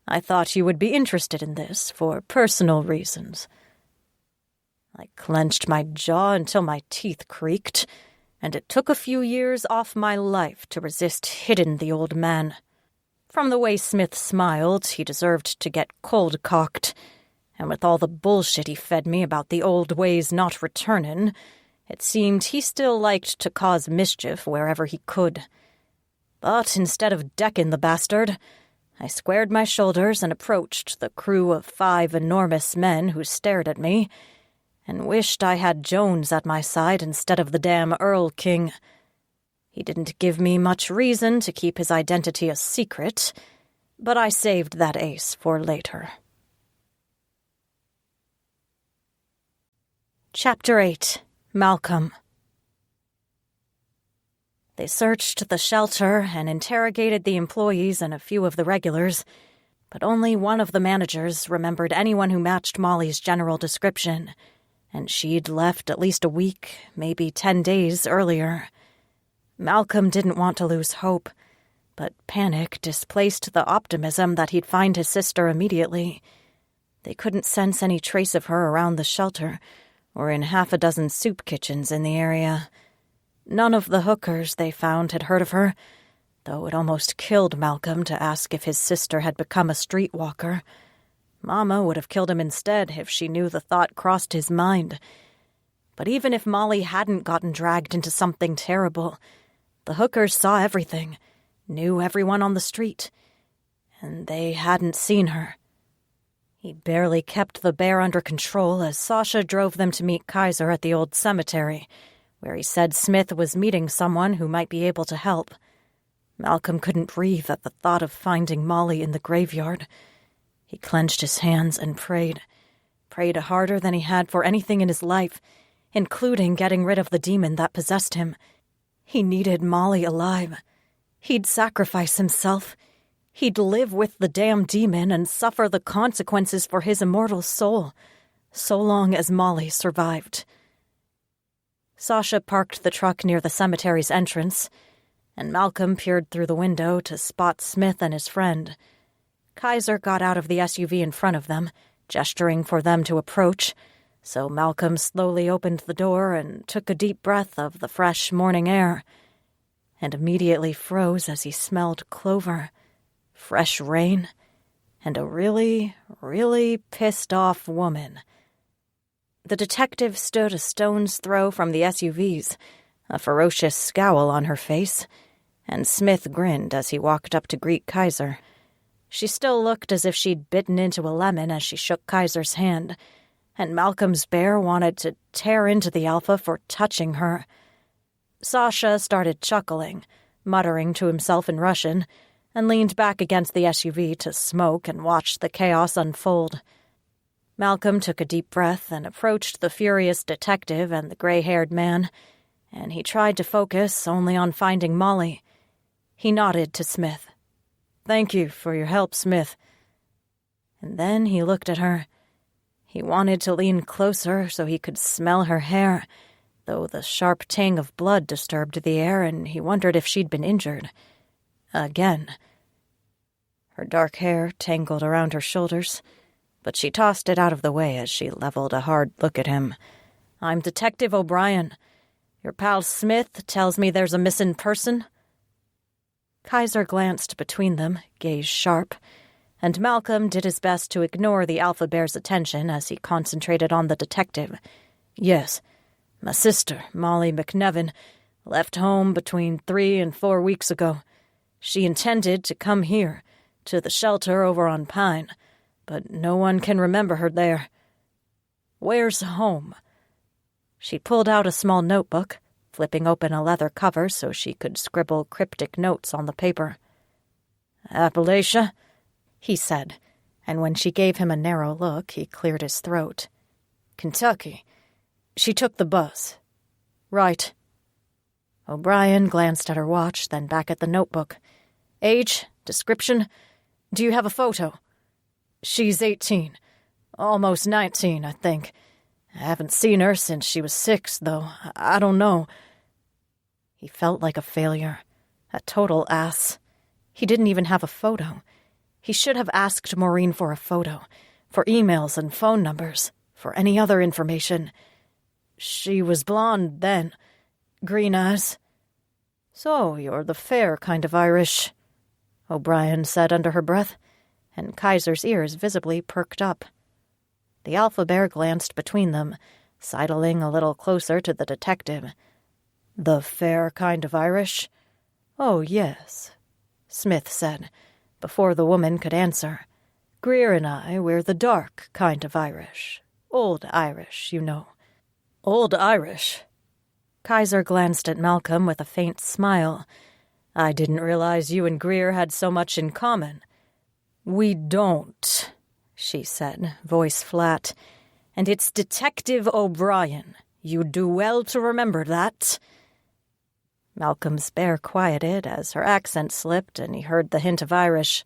I thought you would be interested in this for personal reasons." I clenched my jaw until my teeth creaked, and it took a few years off my life to resist hitting the old man. From the way Smith smiled, he deserved to get cold-cocked, and with all the bullshit he fed me about the old ways not returning, it seemed he still liked to cause mischief wherever he could. But instead of decking the bastard, I squared my shoulders and approached the crew of 5 enormous men who stared at me, and wished I had Jones at my side instead of the damn Earl King. He didn't give me much reason to keep his identity a secret, but I saved that ace for later. Chapter 8. Malcolm. They searched the shelter and interrogated the employees and a few of the regulars, but only one of the managers remembered anyone who matched Molly's general description, and she'd left at least a week, maybe 10 days earlier. Malcolm didn't want to lose hope, but panic displaced the optimism that he'd find his sister immediately. They couldn't sense any trace of her around the shelter, or in 6 soup kitchens in the area. None of the hookers they found had heard of her, though it almost killed Malcolm to ask if his sister had become a streetwalker. Mama would have killed him instead if she knew the thought crossed his mind. But even if Molly hadn't gotten dragged into something terrible, the hookers saw everything, knew everyone on the street, and they hadn't seen her. He barely kept the bear under control as Sasha drove them to meet Kaiser at the old cemetery, where he said Smith was meeting someone who might be able to help. Malcolm couldn't breathe at the thought of finding Molly in the graveyard. He clenched his hands and prayed harder than he had for anything in his life, including getting rid of the demon that possessed him. He needed Molly alive. He'd sacrifice himself. He'd live with the damn demon and suffer the consequences for his immortal soul, so long as Molly survived. Sasha parked the truck near the cemetery's entrance, and Malcolm peered through the window to spot Smith and his friend. Kaiser got out of the SUV in front of them, gesturing for them to approach, so Malcolm slowly opened the door and took a deep breath of the fresh morning air, and immediately froze as he smelled clover, fresh rain, and a really, really pissed-off woman. The detective stood a stone's throw from the SUVs, a ferocious scowl on her face, and Smith grinned as he walked up to greet Kaiser. She still looked as if she'd bitten into a lemon as she shook Kaiser's hand, and Malcolm's bear wanted to tear into the Alpha for touching her. Sasha started chuckling, muttering to himself in Russian, and leaned back against the SUV to smoke and watch the chaos unfold. Malcolm took a deep breath and approached the furious detective and the gray-haired man, and he tried to focus only on finding Molly. He nodded to Smith. "Thank you for your help, Smith." And then he looked at her. He wanted to lean closer so he could smell her hair, though the sharp tang of blood disturbed the air, and he wondered if she'd been injured. Again. Her dark hair tangled around her shoulders, but she tossed it out of the way as she leveled a hard look at him. "I'm Detective O'Brien. Your pal Smith tells me there's a missing person." Kaiser glanced between them, gaze sharp, and Malcolm did his best to ignore the Alpha Bear's attention as he concentrated on the detective. "Yes, my sister, Molly McNevin, left home between 3 and 4 weeks ago. She intended to come here, To the shelter over on Pine, but no one can remember her there. Where's home?" She pulled out a small notebook, flipping open a leather cover so she could scribble cryptic notes on the paper. "Appalachia?" he said, and when she gave him a narrow look, he cleared his throat. "Kentucky. She took the bus." "Right." O'Brien glanced at her watch, then back at the notebook. "Age? Description? Do you have a photo?" "She's 18. Almost 19, I think. I haven't seen her since she was 6, though. I don't know." He felt like a failure, a total ass. He didn't even have a photo. He should have asked Maureen for a photo, for emails and phone numbers, for any other information. "She was blonde then. Green eyes." "So you're the fair kind of Irish," O'Brien said under her breath, and Kaiser's ears visibly perked up. The alpha bear glanced between them, sidling a little closer to the detective. "The fair kind of Irish?" "Oh, yes," Smith said, before the woman could answer. "Greer and I, we're the dark kind of Irish. Old Irish, you know." "Old Irish?" Kaiser glanced at Malcolm with a faint smile. "I didn't realize you and Greer had so much in common." "We don't," she said, voice flat. "And it's Detective O'Brien. You'd do well to remember that." Malcolm's bear quieted as her accent slipped and he heard the hint of Irish.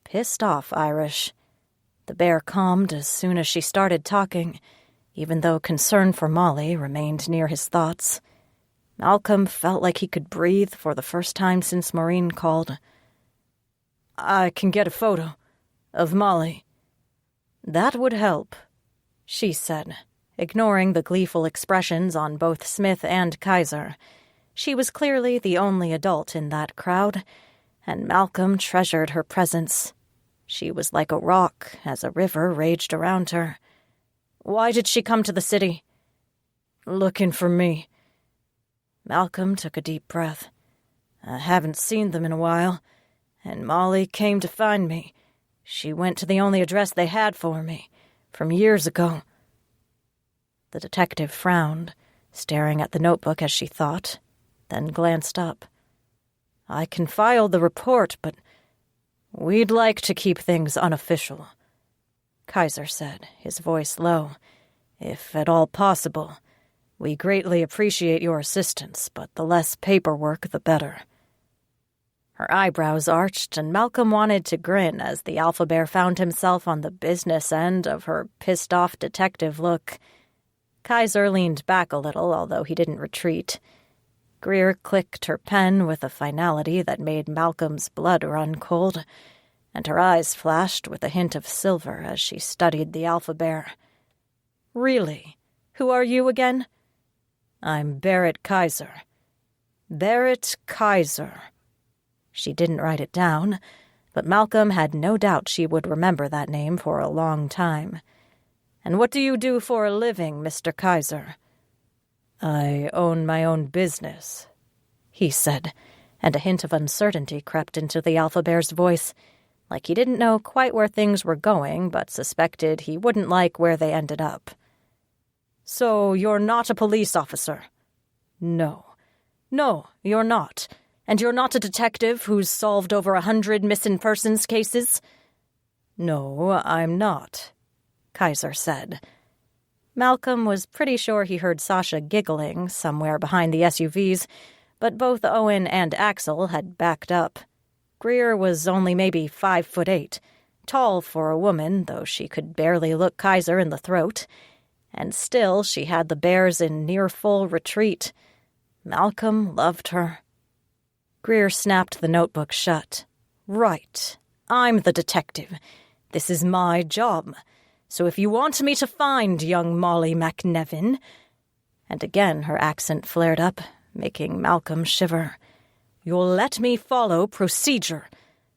Pissed off Irish. The bear calmed as soon as she started talking, even though concern for Molly remained near his thoughts. Malcolm felt like he could breathe for the first time since Maureen called. "I can get a photo of Molly." "That would help," she said, ignoring the gleeful expressions on both Smith and Kaiser. She was clearly the only adult in that crowd, and Malcolm treasured her presence. She was like a rock as a river raged around her. "Why did she come to the city?" "Looking for me." Malcolm took a deep breath. "I haven't seen them in a while, and Molly came to find me. She went to the only address they had for me, from years ago." The detective frowned, staring at the notebook as she thought, then glanced up. "I can file the report, but we'd like to keep things unofficial," Kaiser said, his voice low. "If at all possible. We greatly appreciate your assistance, but the less paperwork, the better." Her eyebrows arched, and Malcolm wanted to grin as the alpha bear found himself on the business end of her pissed-off detective look. Kaiser leaned back a little, although he didn't retreat. Greer clicked her pen with a finality that made Malcolm's blood run cold, and her eyes flashed with a hint of silver as she studied the alpha bear. "Really? Who are you again?" "I'm Barrett Kaiser." "Barrett Kaiser." She didn't write it down, but Malcolm had no doubt she would remember that name for a long time. "And what do you do for a living, Mr. Kaiser?" "I own my own business," he said, and a hint of uncertainty crept into the alpha bear's voice, like he didn't know quite where things were going, but suspected he wouldn't like where they ended up. "So you're not a police officer?" "No." "No, you're not. And you're not a detective who's solved over 100 missing persons cases?" "No, I'm not," Kaiser said. Malcolm was pretty sure he heard Sasha giggling somewhere behind the SUVs, but both Owen and Axel had backed up. Greer was only maybe 5'8", tall for a woman, though she could barely look Kaiser in the throat, and still she had the bears in near-full retreat. Malcolm loved her. Greer snapped the notebook shut. "Right. I'm the detective. This is my job. So if you want me to find young Molly McNevin—" And again her accent flared up, making Malcolm shiver. "You'll let me follow procedure.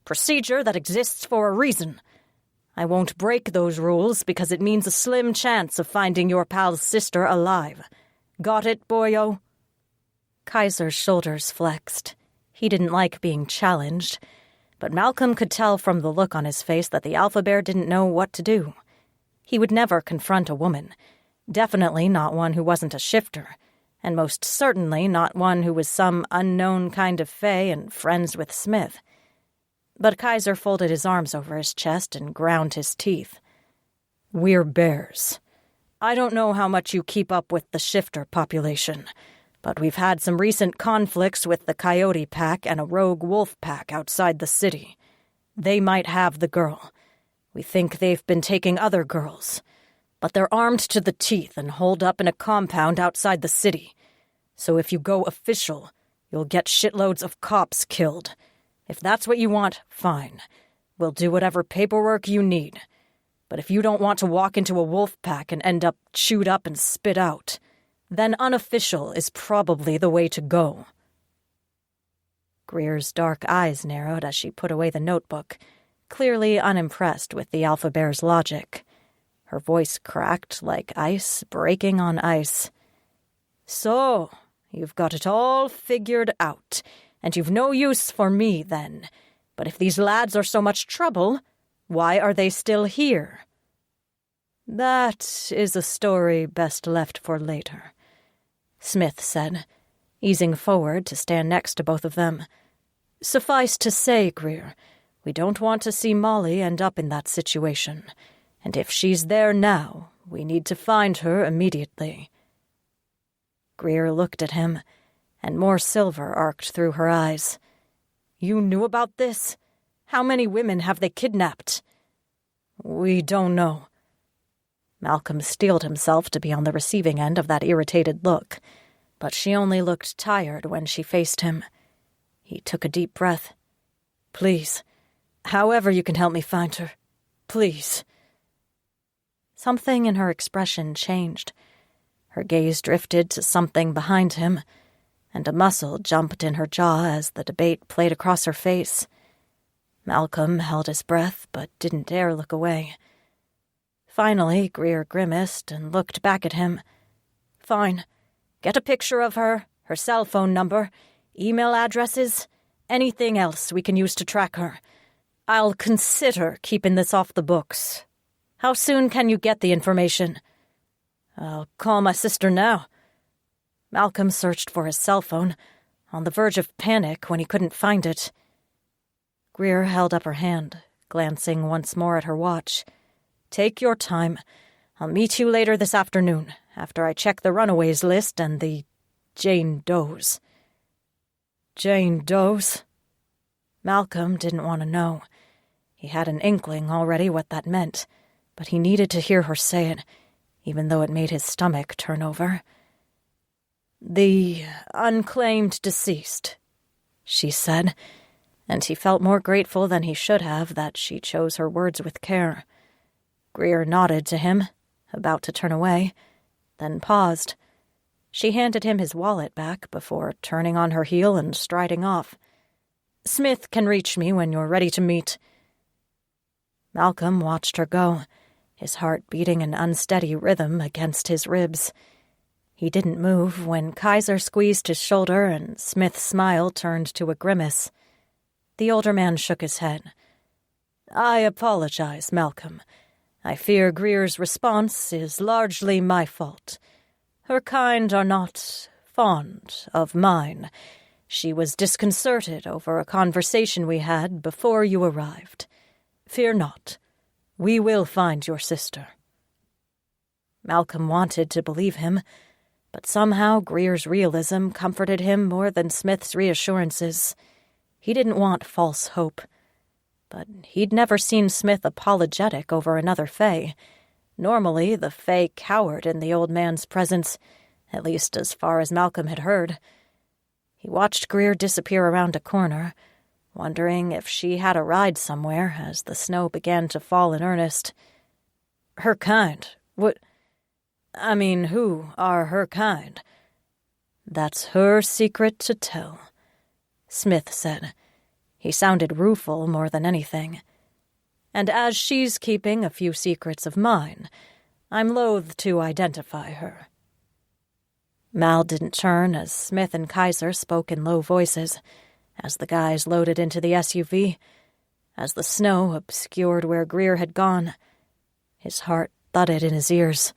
Procedure that exists for a reason. I won't break those rules because it means a slim chance of finding your pal's sister alive. Got it, boyo?" Kaiser's shoulders flexed. He didn't like being challenged, But Malcolm could tell from the look on his face that the alpha bear didn't know what to do. He would never confront a woman, definitely not one who wasn't a shifter, and most certainly not one who was some unknown kind of fae and friends with Smith. But Kaiser folded his arms over his chest and ground his teeth. "We're bears. I don't know how much you keep up with the shifter population, but we've had some recent conflicts with the coyote pack and a rogue wolf pack outside the city. They might have the girl. We think they've been taking other girls. But they're armed to the teeth and holed up in a compound outside the city. So if you go official, you'll get shitloads of cops killed. If that's what you want, fine. We'll do whatever paperwork you need. But if you don't want to walk into a wolf pack and end up chewed up and spit out, then unofficial is probably the way to go." Greer's dark eyes narrowed as she put away the notebook, clearly unimpressed with the alpha bear's logic. Her voice cracked like ice breaking on ice. "So, you've got it all figured out, and you've no use for me then. But if these lads are so much trouble, why are they still here?" "That is a story best left for later," Smith said, easing forward to stand next to both of them. "Suffice to say, Greer, we don't want to see Molly end up in that situation. And if she's there now, we need to find her immediately." Greer looked at him, and more silver arced through her eyes. "You knew about this? How many women have they kidnapped?" "We don't know." Malcolm steeled himself to be on the receiving end of that irritated look, but she only looked tired when she faced him. He took a deep breath. "Please, however you can help me find her, please." Something in her expression changed. Her gaze drifted to something behind him, and a muscle jumped in her jaw as the debate played across her face. Malcolm held his breath but didn't dare look away. Finally, Greer grimaced and looked back at him. "Fine. Get a picture of her, her cell phone number, email addresses, anything else we can use to track her. I'll consider keeping this off the books. How soon can you get the information?" "I'll call my sister now." Malcolm searched for his cell phone, on the verge of panic when he couldn't find it. Greer held up her hand, glancing once more at her watch. "Take your time. I'll meet you later this afternoon, after I check the runaways list and the Jane Does." "Jane Does?" Malcolm didn't want to know. He had an inkling already what that meant, but he needed to hear her say it, even though it made his stomach turn over. "The unclaimed deceased," she said, and he felt more grateful than he should have that she chose her words with care. Greer nodded to him, about to turn away, then paused. She handed him his wallet back before turning on her heel and striding off. "Smith can reach me when you're ready to meet." Malcolm watched her go, his heart beating an unsteady rhythm against his ribs. He didn't move when Kaiser squeezed his shoulder and Smith's smile turned to a grimace. The older man shook his head. "I apologize, Malcolm. I fear Greer's response is largely my fault. Her kind are not fond of mine. She was disconcerted over a conversation we had before you arrived. Fear not. We will find your sister." Malcolm wanted to believe him, but somehow Greer's realism comforted him more than Smith's reassurances. He didn't want false hope. But he'd never seen Smith apologetic over another fae. Normally, the fae cowered in the old man's presence, at least as far as Malcolm had heard. He watched Greer disappear around a corner, wondering if she had a ride somewhere as the snow began to fall in earnest. "Her kind? Who are her kind?" "That's her secret to tell," Smith said. He sounded rueful more than anything. "And as she's keeping a few secrets of mine, I'm loath to identify her." Mal didn't turn as Smith and Kaiser spoke in low voices, as the guys loaded into the SUV, as the snow obscured where Greer had gone. His heart thudded in his ears.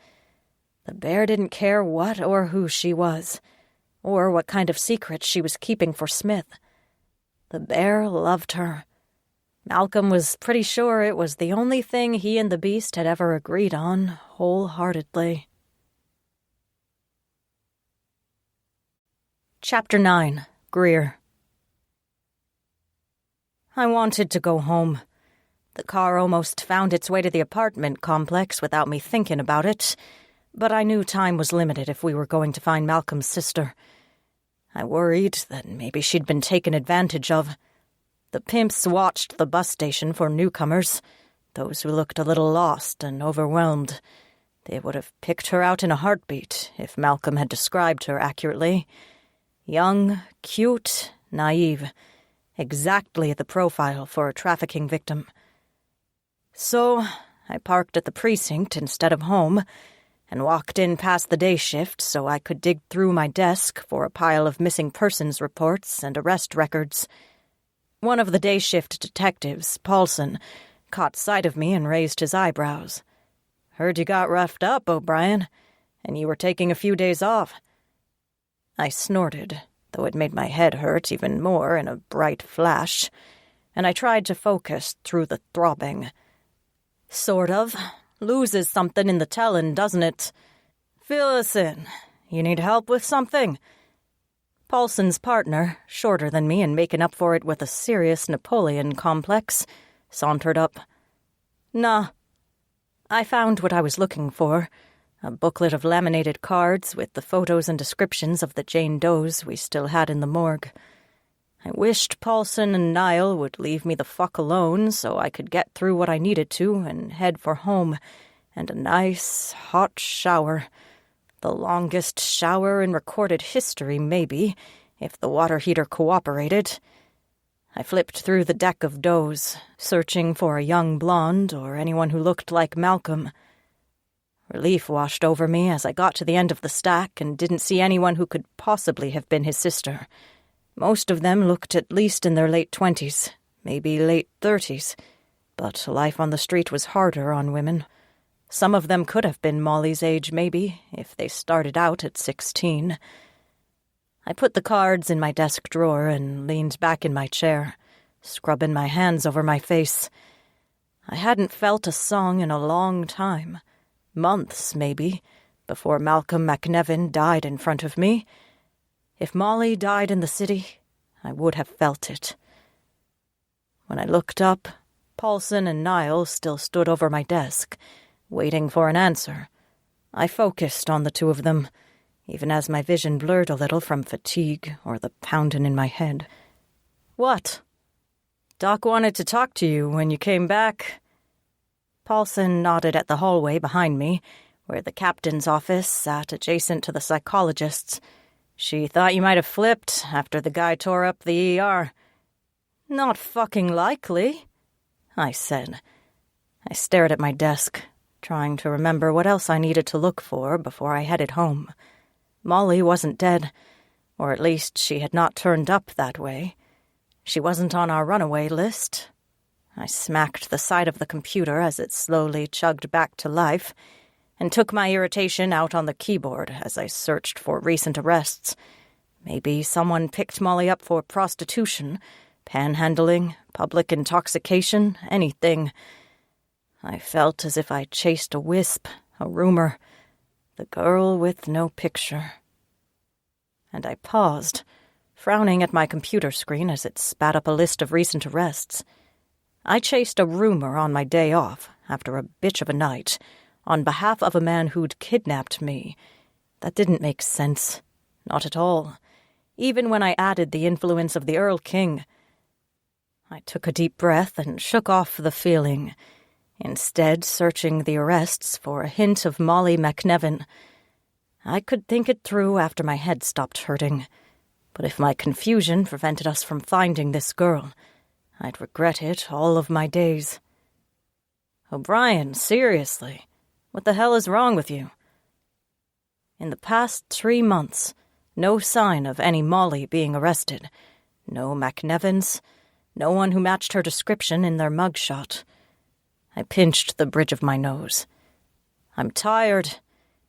The bear didn't care what or who she was, or what kind of secret she was keeping for Smith. The bear loved her. Malcolm was pretty sure it was the only thing he and the beast had ever agreed on wholeheartedly. Chapter 9. Greer. I wanted to go home. The car almost found its way to the apartment complex without me thinking about it, but I knew time was limited if we were going to find Malcolm's sister. I worried that maybe she'd been taken advantage of. The pimps watched the bus station for newcomers, those who looked a little lost and overwhelmed. They would have picked her out in a heartbeat if Malcolm had described her accurately. Young, cute, naive. Exactly the profile for a trafficking victim. So I parked at the precinct instead of home and walked in past the day shift so I could dig through my desk for a pile of missing persons reports and arrest records. One of the day shift detectives, Paulson, caught sight of me and raised his eyebrows. "Heard you got roughed up, O'Brien, and you were taking a few days off." I snorted, though it made my head hurt even more in a bright flash, and I tried to focus through the throbbing. "Sort of. Loses something in the tellin', doesn't it? Fill us in. You need help with something?" Paulson's partner, shorter than me and making up for it with a serious Napoleon complex, sauntered up. "Nah." I found what I was looking for, a booklet of laminated cards with the photos and descriptions of the Jane Does we still had in the morgue. I wished Paulson and Niall would leave me the fuck alone so I could get through what I needed to and head for home, and a nice, hot shower. The longest shower in recorded history, maybe, if the water heater cooperated. I flipped through the deck of does, searching for a young blonde or anyone who looked like Malcolm. Relief washed over me as I got to the end of the stack and didn't see anyone who could possibly have been his sister. Most of them looked at least in their late 20s, maybe late 30s, but life on the street was harder on women. Some of them could have been Molly's age, maybe, if they started out at 16. I put the cards in my desk drawer and leaned back in my chair, scrubbing my hands over my face. I hadn't felt a song in a long time, months maybe, before Malcolm McNevin died in front of me. If Molly died in the city, I would have felt it. When I looked up, Paulson and Niall still stood over my desk, waiting for an answer. I focused on the two of them, even as my vision blurred a little from fatigue or the pounding in my head. "What?" "Doc wanted to talk to you when you came back." Paulson nodded at the hallway behind me, where the captain's office sat adjacent to the psychologist's. "She thought you might have flipped after the guy tore up the ER. "Not fucking likely," I said. I stared at my desk, trying to remember what else I needed to look for before I headed home. Molly wasn't dead, or at least she had not turned up that way. She wasn't on our runaway list. I smacked the side of the computer as it slowly chugged back to life, and took my irritation out on the keyboard as I searched for recent arrests. Maybe someone picked Molly up for prostitution, panhandling, public intoxication, anything. I felt as if I chased a wisp, a rumor, the girl with no picture. And I paused, frowning at my computer screen as it spat up a list of recent arrests. I chased a rumor on my day off, after a bitch of a night, on behalf of a man who'd kidnapped me. That didn't make sense. Not at all. Even when I added the influence of the Earl King. I took a deep breath and shook off the feeling, instead searching the arrests for a hint of Molly McNevin. I could think it through after my head stopped hurting, but if my confusion prevented us from finding this girl, I'd regret it all of my days. "O'Brien, seriously, what the hell is wrong with you?" In the past 3 months, no sign of any Molly being arrested. No McNevins, No one who matched her description in their mugshot. I pinched the bridge of my nose. I'm tired.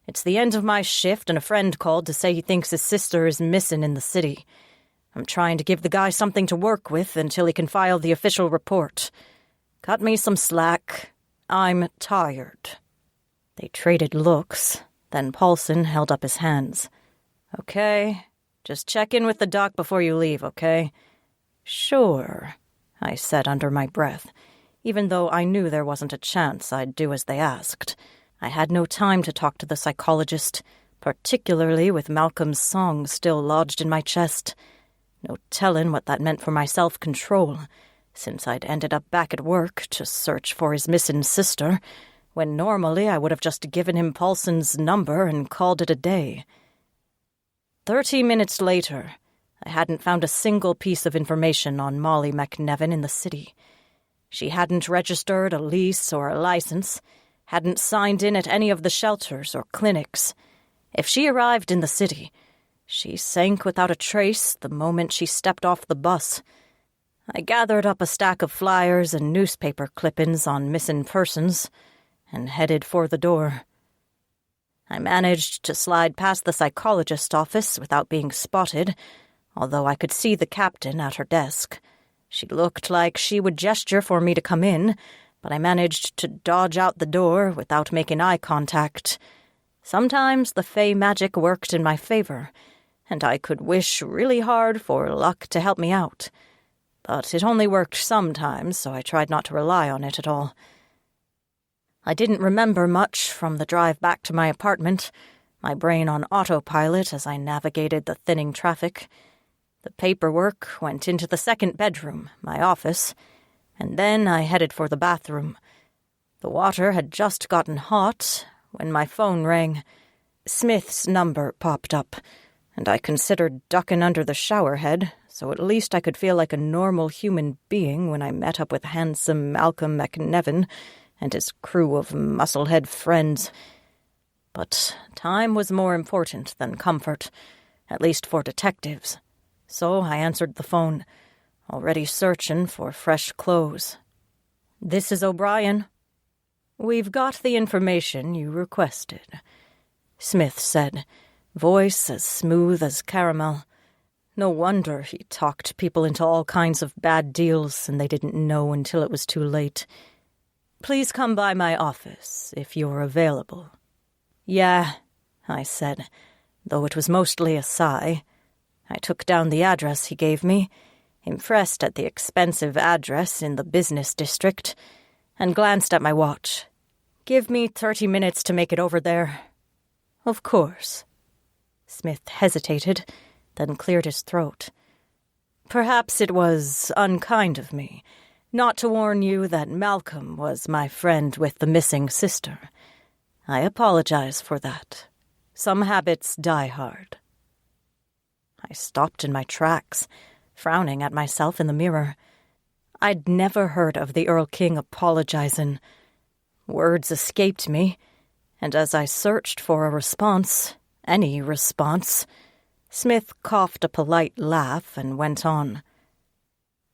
It's the end of my shift, and a friend called to say he thinks his sister is missing in the city. I'm trying to give the guy something to work with until he can file the official report. Cut me some slack. I'm tired. They traded looks. Then Paulson held up his hands. Okay, just check in with the doc before you leave, okay? Sure, I said under my breath, even though I knew there wasn't a chance I'd do as they asked. I had no time to talk to the psychologist, particularly with Malcolm's song still lodged in my chest. No telling what that meant for my self-control, since I'd ended up back at work to search for his missing sister, when normally I would have just given him Paulson's number and called it a day. 30 minutes later, I hadn't found a single piece of information on Molly McNevin in the city. She hadn't registered a lease or a license, hadn't signed in at any of the shelters or clinics. If she arrived in the city, she sank without a trace the moment she stepped off the bus. I gathered up a stack of flyers and newspaper clippings on missing persons and headed for the door. I managed to slide past the psychologist's office without being spotted, although I could see the captain at her desk. She looked like she would gesture for me to come in, but I managed to dodge out the door without making eye contact. Sometimes the fey magic worked in my favor, and I could wish really hard for luck to help me out. But it only worked sometimes, so I tried not to rely on it at all. I didn't remember much from the drive back to my apartment, my brain on autopilot as I navigated the thinning traffic. The paperwork went into the second bedroom, my office, and then I headed for the bathroom. The water had just gotten hot when my phone rang. Smith's number popped up, and I considered ducking under the shower head, so at least I could feel like a normal human being when I met up with handsome Malcolm McNevin and his crew of musclehead friends. But time was more important than comfort, at least for detectives. So I answered the phone, already searching for fresh clothes. "This is O'Brien." "We've got the information you requested," Smith said, voice as smooth as caramel. No wonder he talked people into all kinds of bad deals and they didn't know until it was too late. "Please come by my office if you're available." "Yeah," I said, though it was mostly a sigh. I took down the address he gave me, impressed at the expensive address in the business district, and glanced at my watch. "Give me 30 minutes to make it over there." "Of course." Smith hesitated, then cleared his throat. "Perhaps it was unkind of me not to warn you that Malcolm was my friend with the missing sister. I apologize for that. Some habits die hard." I stopped in my tracks, frowning at myself in the mirror. I'd never heard of the Earl King apologizing. Words escaped me, and as I searched for a response, any response, Smith coughed a polite laugh and went on.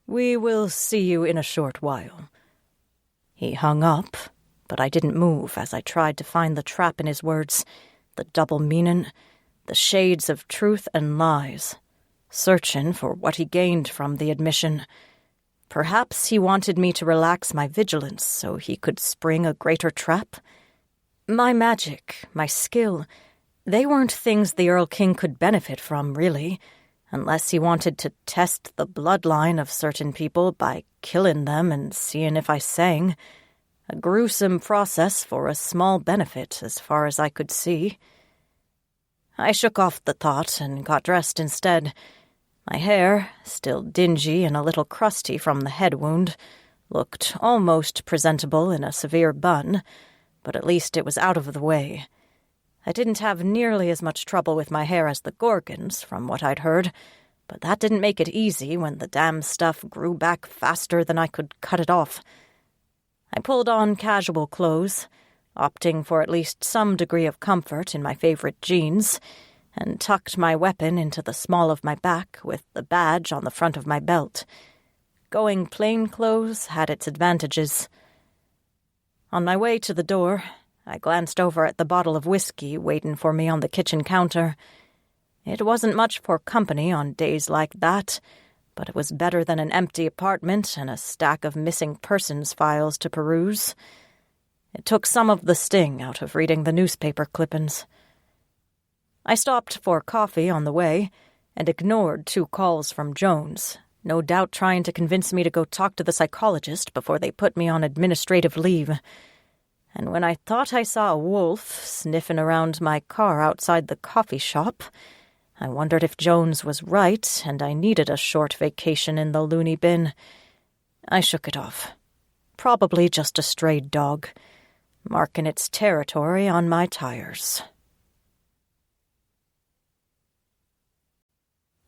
"We will see you in a short while." He hung up, but I didn't move as I tried to find the trap in his words, the double meaning, the shades of truth and lies, searching for what he gained from the admission. Perhaps he wanted me to relax my vigilance so he could spring a greater trap? My magic, my skill, they weren't things the Earl King could benefit from, really, unless he wanted to test the bloodline of certain people by killing them and seeing if I sang. A gruesome process for a small benefit, as far as I could see. I shook off the thought and got dressed instead. My hair, still dingy and a little crusty from the head wound, looked almost presentable in a severe bun, but at least it was out of the way. I didn't have nearly as much trouble with my hair as the Gorgons, from what I'd heard, but that didn't make it easy when the damn stuff grew back faster than I could cut it off. I pulled on casual clothes, opting for at least some degree of comfort in my favorite jeans, and tucked my weapon into the small of my back with the badge on the front of my belt. going plainclothes had its advantages. On my way to the door, I glanced over at the bottle of whiskey waiting for me on the kitchen counter. It wasn't much for company on days like that, but it was better than an empty apartment and a stack of missing persons files to peruse. It took some of the sting out of reading the newspaper clippings. I stopped for coffee on the way and ignored 2 calls from Jones, no doubt trying to convince me to go talk to the psychologist before they put me on administrative leave. And when I thought I saw a wolf sniffing around my car outside the coffee shop, I wondered if Jones was right and I needed a short vacation in the loony bin. I shook it off. Probably just a stray dog, marking its territory on my tires.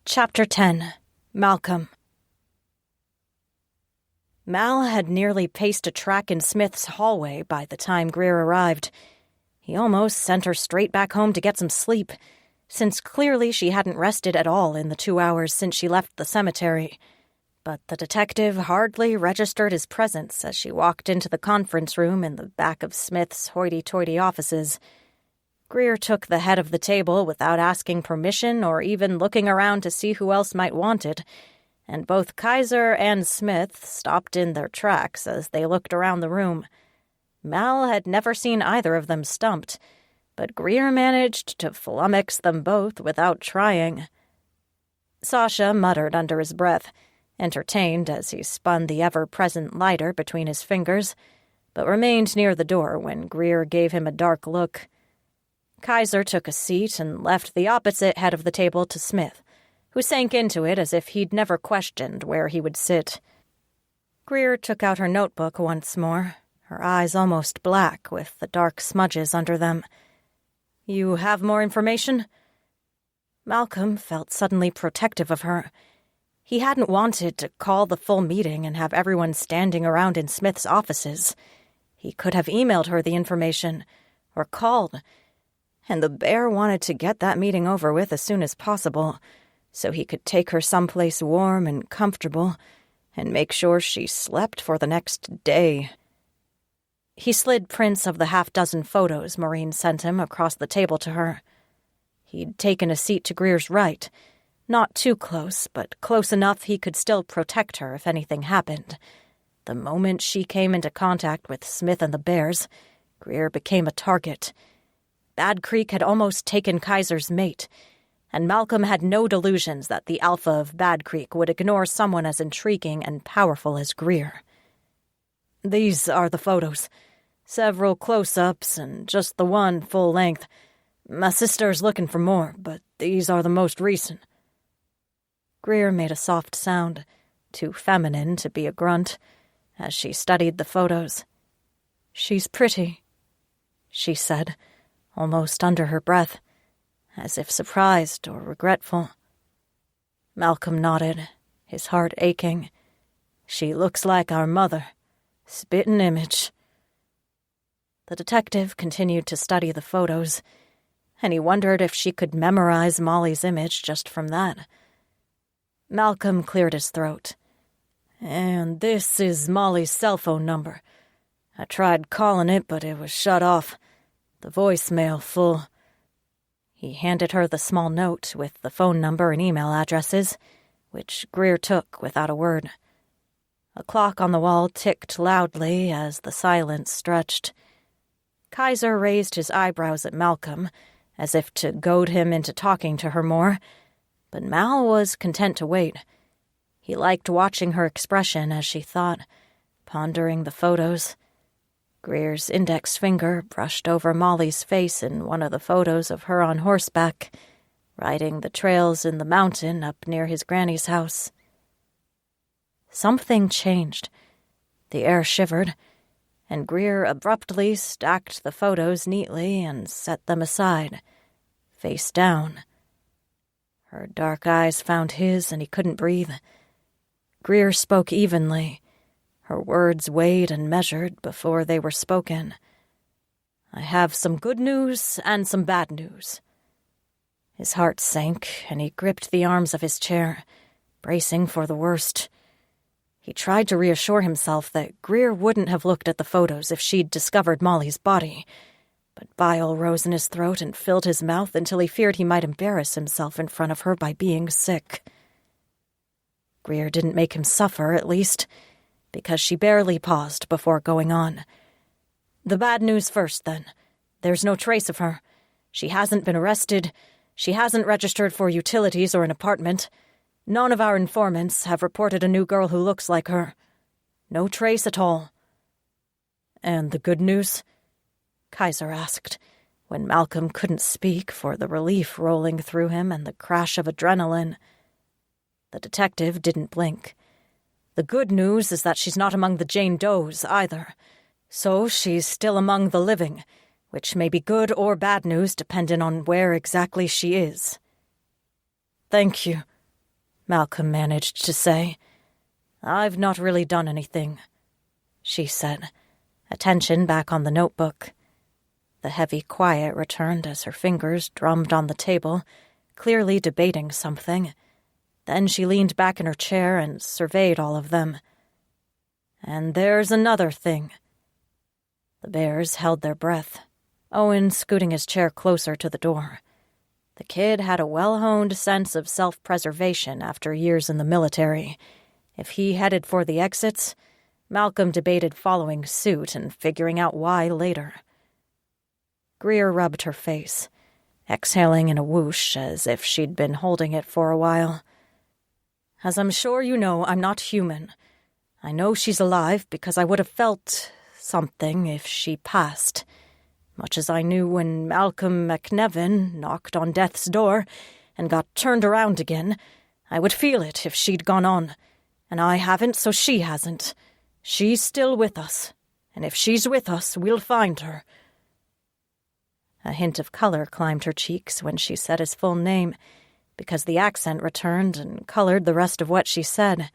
Chapter 10. Malcolm. Mal had nearly paced a track in Smith's hallway by the time Greer arrived. He almost sent her straight back home to get some sleep, since clearly she hadn't rested at all in the 2 hours since she left the cemetery. But the detective hardly registered his presence as she walked into the conference room in the back of Smith's hoity-toity offices. Greer took the head of the table without asking permission or even looking around to see who else might want it, and both Kaiser and Smith stopped in their tracks as they looked around the room. Mal had never seen either of them stumped, but Greer managed to flummox them both without trying. Sasha muttered under his breath, entertained as he spun the ever-present lighter between his fingers, but remained near the door when Greer gave him a dark look. Kaiser took a seat and left the opposite head of the table to Smith, who sank into it as if he'd never questioned where he would sit. Greer took out her notebook once more, her eyes almost black with the dark smudges under them. "You have more information?" Malcolm felt suddenly protective of her. He hadn't wanted to call the full meeting and have everyone standing around in Smith's offices. He could have emailed her the information, or called, and the bear wanted to get that meeting over with as soon as possible, so he could take her someplace warm and comfortable and make sure she slept for the next day. He slid prints of the 6 photos Maureen sent him across the table to her. He'd taken a seat to Greer's right, not too close, but close enough he could still protect her if anything happened. The moment she came into contact with Smith and the bears, Greer became a target. Bad Creek had almost taken Kaiser's mate, and Malcolm had no delusions that the alpha of Bad Creek would ignore someone as intriguing and powerful as Greer. "These are the photos. Several close-ups and just the one full length. My sister's looking for more, but these are the most recent." Greer made a soft sound, too feminine to be a grunt, as she studied the photos. "She's pretty," she said, almost under her breath, as if surprised or regretful. Malcolm nodded, his heart aching. "She looks like our mother. Spittin' image." The detective continued to study the photos, and he wondered if she could memorize Molly's image just from that. Malcolm cleared his throat. "And this is Molly's cell phone number. I tried calling it, but it was shut off. The voicemail full." He handed her the small note with the phone number and email addresses, which Greer took without a word. A clock on the wall ticked loudly as the silence stretched. Kaiser raised his eyebrows at Malcolm, as if to goad him into talking to her more, but Mal was content to wait. He liked watching her expression as she thought, pondering the photos. Greer's index finger brushed over Molly's face in one of the photos of her on horseback, riding the trails in the mountain up near his granny's house. Something changed. The air shivered, and Greer abruptly stacked the photos neatly and set them aside, face down. Her dark eyes found his, and he couldn't breathe. Greer spoke evenly. Her words weighed and measured before they were spoken. "I have some good news and some bad news." His heart sank, and he gripped the arms of his chair, bracing for the worst. He tried to reassure himself that Greer wouldn't have looked at the photos if she'd discovered Molly's body, but bile rose in his throat and filled his mouth until he feared he might embarrass himself in front of her by being sick. Greer didn't make him suffer, at least, because she barely paused before going on. The bad news first, then. There's no trace of her. She hasn't been arrested. She hasn't registered for utilities or an apartment. None of our informants have reported a new girl who looks like her. No trace at all. And the good news? Kaiser asked, when Malcolm couldn't speak for the relief rolling through him and the crash of adrenaline. The detective didn't blink. The good news is that she's not among the Jane Does, either. So she's still among the living, which may be good or bad news depending on where exactly she is. Thank you, Malcolm managed to say. I've not really done anything, she said, attention back on the notebook. The heavy quiet returned as her fingers drummed on the table, clearly debating something. Then she leaned back in her chair and surveyed all of them. And there's another thing. The bears held their breath, Owen scooting his chair closer to the door. The kid had a well-honed sense of self-preservation after years in the military. If he headed for the exits, Malcolm debated following suit and figuring out why later. Greer rubbed her face, exhaling in a whoosh as if she'd been holding it for a while. As I'm sure you know, I'm not human. I know she's alive because I would have felt something if she passed, much as I knew when Malcolm McNevin knocked on death's door and got turned around again. I would feel it if she'd gone on, and I haven't, so she hasn't. She's still with us, and if she's with us, we'll find her. A hint of color climbed her cheeks when she said his full name, because the accent returned and colored the rest of what she said.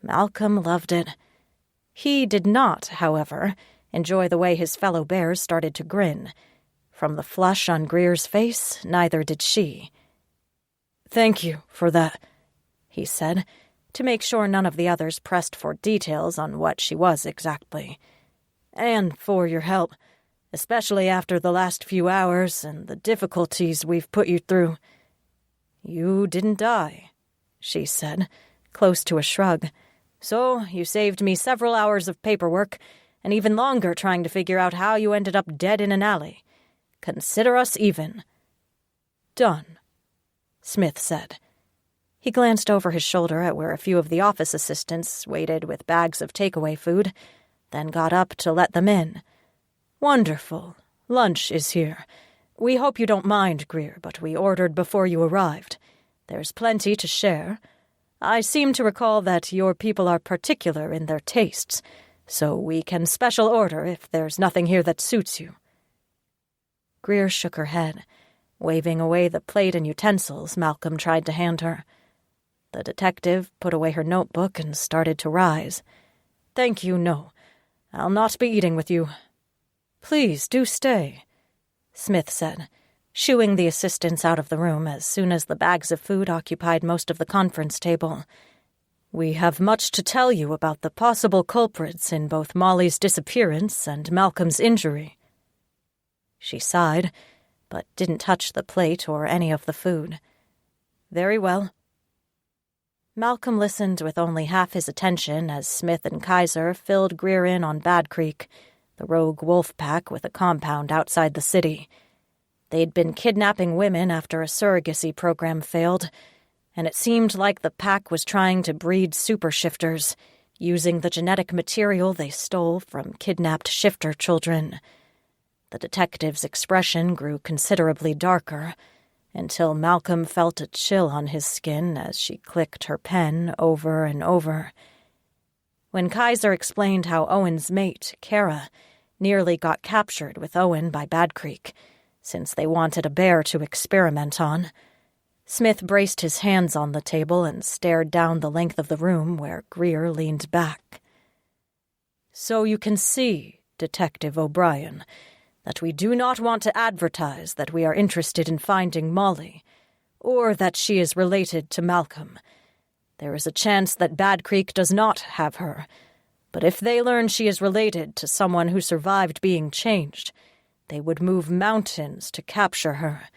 Malcolm loved it. He did not, however, enjoy the way his fellow bears started to grin. From the flush on Greer's face, neither did she. "Thank you for that," he said, to make sure none of the others pressed for details on what she was exactly. "And for your help, especially after the last few hours and the difficulties we've put you through." "You didn't die," she said, close to a shrug. "So you saved me several hours of paperwork, and even longer trying to figure out how you ended up dead in an alley. Consider us even." "Done," Smith said. He glanced over his shoulder at where a few of the office assistants waited with bags of takeaway food, then got up to let them in. "Wonderful. Lunch is here. We hope you don't mind, Greer, but we ordered before you arrived. There's plenty to share. I seem to recall that your people are particular in their tastes, so we can special order if there's nothing here that suits you." Greer shook her head, waving away the plate and utensils Malcolm tried to hand her. The detective put away her notebook and started to rise. "Thank you, no. I'll not be eating with you." "Please do stay," Smith said, shooing the assistants out of the room as soon as the bags of food occupied most of the conference table. "We have much to tell you about the possible culprits in both Molly's disappearance and Malcolm's injury." She sighed, but didn't touch the plate or any of the food. "Very well." Malcolm listened with only half his attention as Smith and Kaiser filled Greer in on Bad Creek, the rogue wolf pack with a compound outside the city. They'd been kidnapping women after a surrogacy program failed, and it seemed like the pack was trying to breed super shifters, using the genetic material they stole from kidnapped shifter children. The detective's expression grew considerably darker, until Malcolm felt a chill on his skin as she clicked her pen over and over. When Kaiser explained how Owen's mate, Kara, nearly got captured with Owen by Bad Creek, since they wanted a bear to experiment on, Smith braced his hands on the table and stared down the length of the room where Greer leaned back. "So you can see, Detective O'Brien, that we do not want to advertise that we are interested in finding Molly, or that she is related to Malcolm. There is a chance that Bad Creek does not have her, but if they learn she is related to someone who survived being changed, they would move mountains to capture her,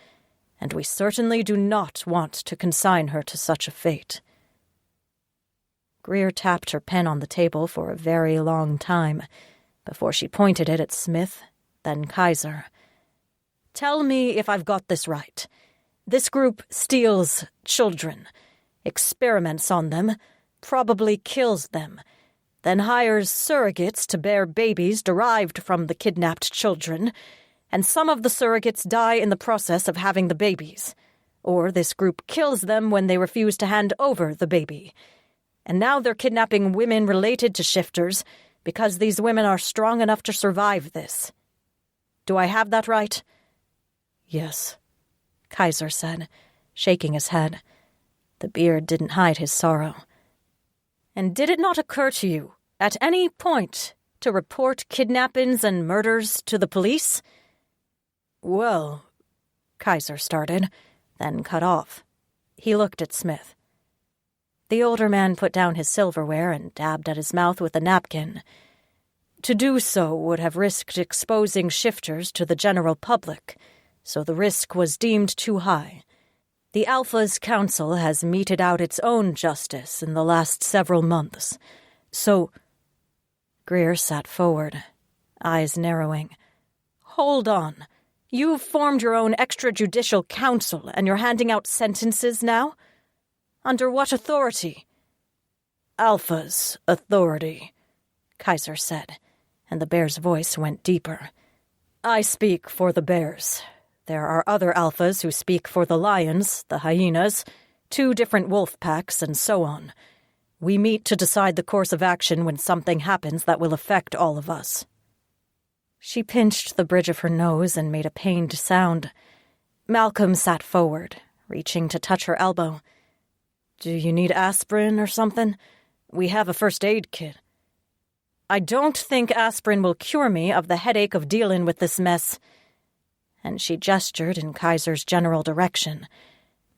and we certainly do not want to consign her to such a fate." Greer tapped her pen on the table for a very long time before she pointed it at Smith, then Kaiser. "Tell me if I've got this right. This group steals children, experiments on them, probably kills them, then hires surrogates to bear babies derived from the kidnapped children, and some of the surrogates die in the process of having the babies. Or this group kills them when they refuse to hand over the baby. And now they're kidnapping women related to shifters because these women are strong enough to survive this. Do I have that right?" "Yes," Kaiser said, shaking his head. The beard didn't hide his sorrow. "And did it not occur to you, at any point, to report kidnappings and murders to the police?" "Well," Kaiser started, then cut off. He looked at Smith. The older man put down his silverware and dabbed at his mouth with a napkin. "To do so would have risked exposing shifters to the general public, so the risk was deemed too high. The Alpha's council has meted out its own justice in the last several months, so—" Greer sat forward, eyes narrowing. "Hold on. You've formed your own extrajudicial council, and you're handing out sentences now? Under what authority?" "Alpha's authority," Kaiser said, and the bear's voice went deeper. "I speak for the bears. There are other Alphas who speak for the lions, the hyenas, 2 different wolf packs, and so on. We meet to decide the course of action when something happens that will affect all of us." She pinched the bridge of her nose and made a pained sound. Malcolm sat forward, reaching to touch her elbow. "Do you need aspirin or something? We have a first aid kit." "I don't think aspirin will cure me of the headache of dealing with this mess." And she gestured in Kaiser's general direction.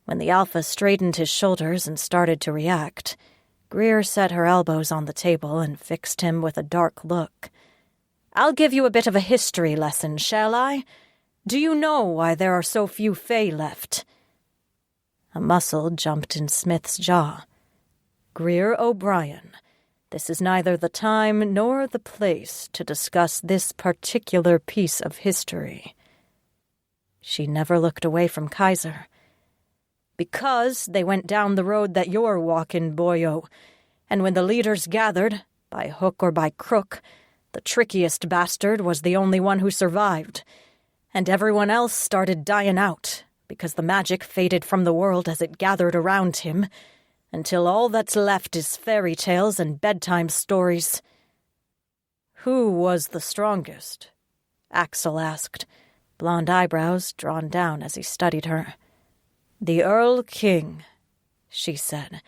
When the Alpha straightened his shoulders and started to react, Greer set her elbows on the table and fixed him with a dark look. "I'll give you a bit of a history lesson, shall I? Do you know why there are so few Fae left?" A muscle jumped in Smith's jaw. "Greer O'Brien, this is neither the time nor the place to discuss this particular piece of history." She never looked away from Kaiser. "Because they went down the road that you're walking, boyo, and when the leaders gathered, by hook or by crook, the trickiest bastard was the only one who survived, and everyone else started dying out, because the magic faded from the world as it gathered around him, until all that's left is fairy tales and bedtime stories." "Who was the strongest?" Axel asked, blonde eyebrows drawn down as he studied her. "The Earl King," she said.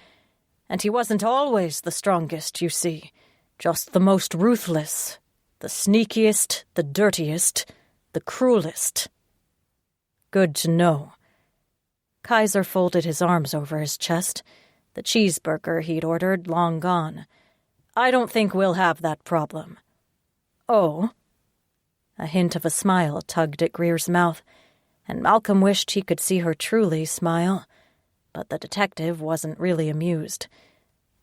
"And he wasn't always the strongest, you see, just the most ruthless, the sneakiest, the dirtiest, the cruelest." "Good to know." Kaiser folded his arms over his chest, the cheeseburger he'd ordered long gone. "I don't think we'll have that problem." "Oh?" A hint of a smile tugged at Greer's mouth, and Malcolm wished he could see her truly smile, but the detective wasn't really amused.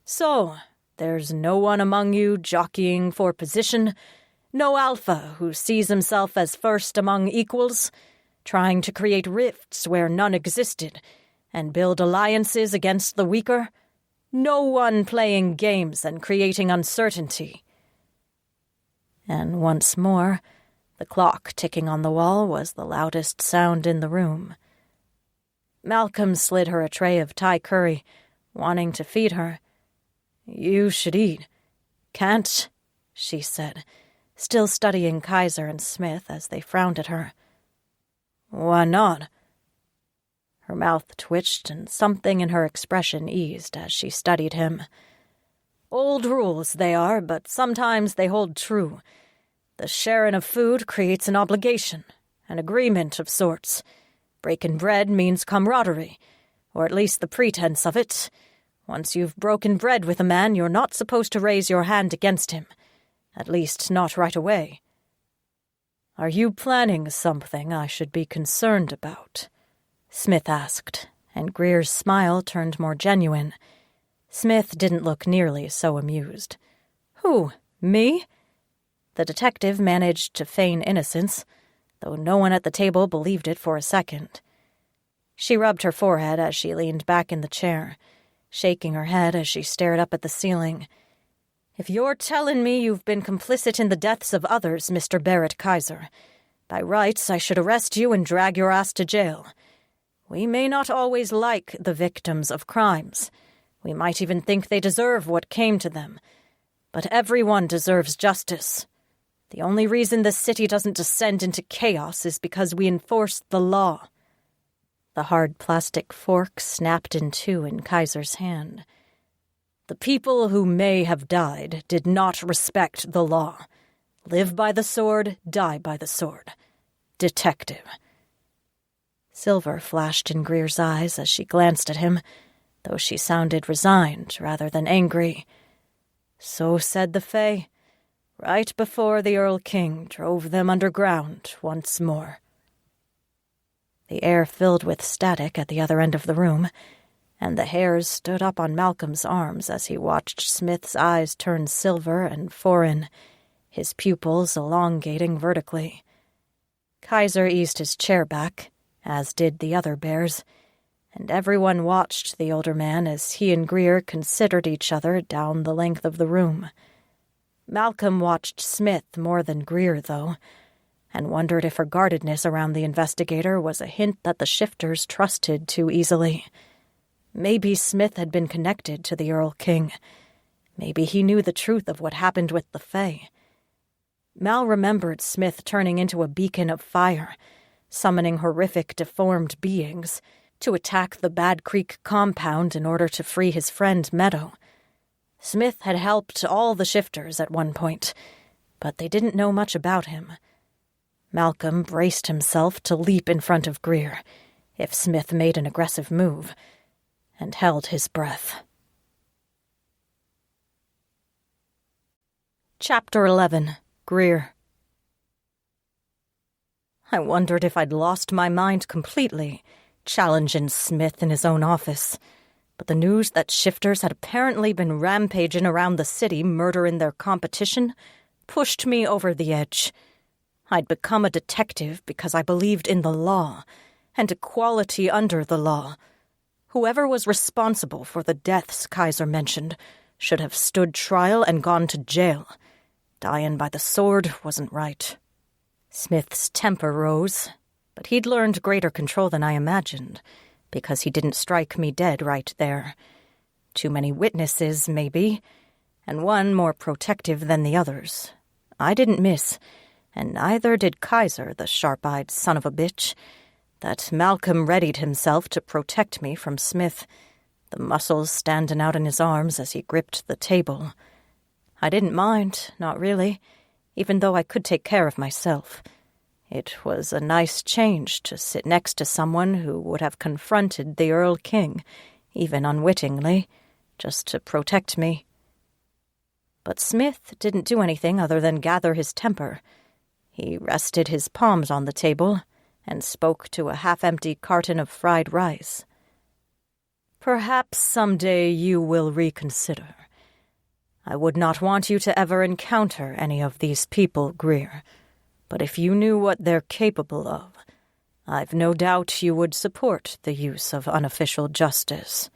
"So, there's no one among you jockeying for position? No Alpha who sees himself as first among equals, trying to create rifts where none existed, and build alliances against the weaker? No one playing games and creating uncertainty?" And once more, the clock ticking on the wall was the loudest sound in the room. Malcolm slid her a tray of Thai curry, wanting to feed her. "You should eat." "Can't," she said, still studying Kaiser and Smith as they frowned at her. "Why not?" Her mouth twitched and something in her expression eased as she studied him. "Old rules they are, but sometimes they hold true. The sharing of food creates an obligation, an agreement of sorts. Breaking bread means camaraderie, or at least the pretense of it. Once you've broken bread with a man, you're not supposed to raise your hand against him. At least, not right away. Are you planning something I should be concerned about? Smith asked, and Greer's smile turned more genuine. Smith didn't look nearly so amused. Who, me? The detective managed to feign innocence, though no one at the table believed it for a second. She rubbed her forehead as she leaned back in the chair, shaking her head as she stared up at the ceiling. If you're telling me you've been complicit in the deaths of others, Mr. Barrett Kaiser, by rights I should arrest you and drag your ass to jail. We may not always like the victims of crimes. We might even think they deserve what came to them. But everyone deserves justice. The only reason this city doesn't descend into chaos is because we enforce the law. The hard plastic fork snapped in two in Kaiser's hand. The people who may have died did not respect the law. Live by the sword, die by the sword. Detective. Silver flashed in Greer's eyes as she glanced at him, though she sounded resigned rather than angry. So said the Fae, right before the Earl King drove them underground once more. The air filled with static at the other end of the room, and the hairs stood up on Malcolm's arms as he watched Smith's eyes turn silver and foreign, his pupils elongating vertically. Kaiser eased his chair back, as did the other bears, and everyone watched the older man as he and Greer considered each other down the length of the room. Malcolm watched Smith more than Greer, though, and wondered if her guardedness around the investigator was a hint that the shifters trusted too easily. Maybe Smith had been connected to the Earl King. Maybe he knew the truth of what happened with the Fae. Mal remembered Smith turning into a beacon of fire, summoning horrific, deformed beings to attack the Bad Creek compound in order to free his friend Meadow. Smith had helped all the shifters at one point, but they didn't know much about him. Malcolm braced himself to leap in front of Greer if Smith made an aggressive move, and held his breath. Chapter 11. Greer. I wondered if I'd lost my mind completely, challenging Smith in his own office. But the news that shifters had apparently been rampaging around the city murdering their competition pushed me over the edge. I'd become a detective because I believed in the law, and equality under the law. Whoever was responsible for the deaths Kaiser mentioned should have stood trial and gone to jail. Dying by the sword wasn't right. Smith's temper rose, but he'd learned greater control than I imagined, because he didn't strike me dead right there. Too many witnesses, maybe, and one more protective than the others. I didn't miss, and neither did Kaiser, the sharp-eyed son of a bitch. That Malcolm readied himself to protect me from Smith, the muscles standing out in his arms as he gripped the table. I didn't mind, not really, even though I could take care of myself. It was a nice change to sit next to someone who would have confronted the Earl King, even unwittingly, just to protect me. But Smith didn't do anything other than gather his temper. He rested his palms on the table and spoke to a half-empty carton of fried rice. Perhaps someday you will reconsider. I would not want you to ever encounter any of these people, Greer, but if you knew what they're capable of, I've no doubt you would support the use of unofficial justice.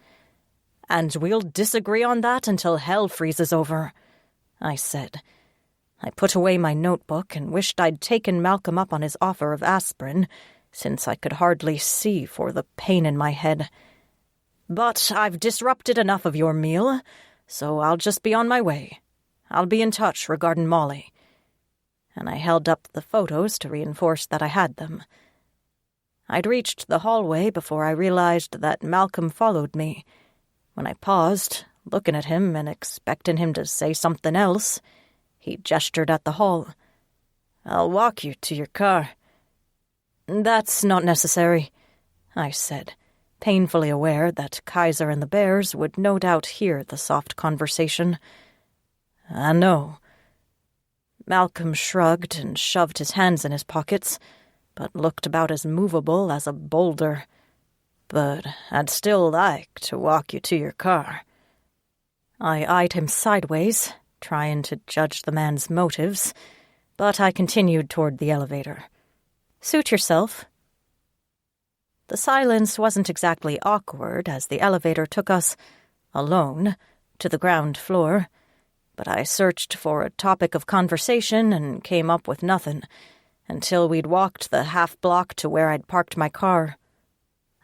And we'll disagree on that until hell freezes over, I said. I put away my notebook and wished I'd taken Malcolm up on his offer of aspirin, since I could hardly see for the pain in my head. But I've disrupted enough of your meal, so I'll just be on my way. I'll be in touch regarding Molly. And I held up the photos to reinforce that I had them. I'd reached the hallway before I realized that Malcolm followed me. When I paused, looking at him and expecting him to say something else, he gestured at the hall. I'll walk you to your car. That's not necessary, I said, painfully aware that Kaiser and the bears would no doubt hear the soft conversation. "I know." Malcolm shrugged and shoved his hands in his pockets, but looked about as movable as a boulder. "But I'd still like to walk you to your car." I eyed him sideways, trying to judge the man's motives, but I continued toward the elevator. "Suit yourself." The silence wasn't exactly awkward as the elevator took us, alone, to the ground floor, but I searched for a topic of conversation and came up with nothing, until we'd walked the half-block to where I'd parked my car.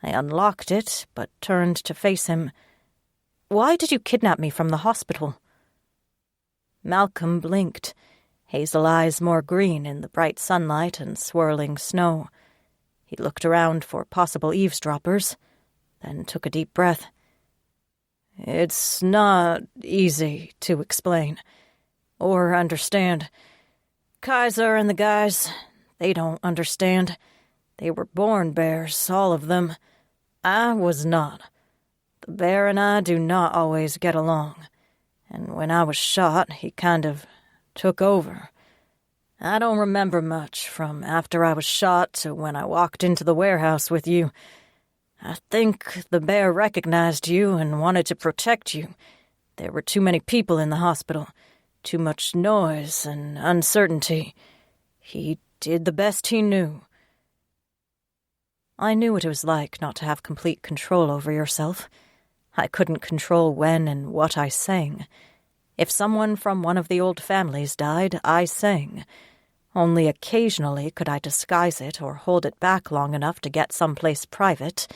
I unlocked it, but turned to face him. "Why did you kidnap me from the hospital?" Malcolm blinked, hazel eyes more green in the bright sunlight and swirling snow. He looked around for possible eavesdroppers, then took a deep breath. "It's not easy to explain, or understand. Kaiser and the guys, they don't understand. They were born bears, all of them. I was not. The bear and I do not always get along, and when I was shot, he kind of took over. I don't remember much from after I was shot to when I walked into the warehouse with you. I think the bear recognized you and wanted to protect you. There were too many people in the hospital, too much noise and uncertainty. He did the best he knew." I knew what it was like not to have complete control over yourself. I couldn't control when and what I sang. If someone from one of the old families died, I sang. Only occasionally could I disguise it or hold it back long enough to get someplace private,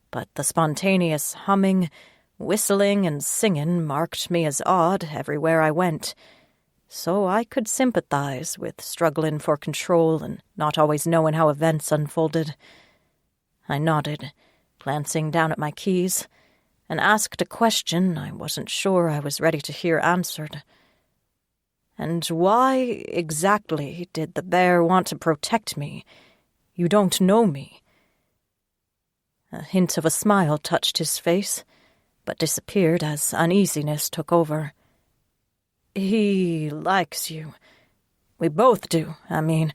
but the spontaneous humming, whistling, and singing marked me as odd everywhere I went. So I could sympathize with struggling for control and not always knowing how events unfolded. I nodded, glancing down at my keys, and asked a question I wasn't sure I was ready to hear answered. "And why exactly did the bear want to protect me? You don't know me." A hint of a smile touched his face, but disappeared as uneasiness took over. "He likes you. We both do, I mean.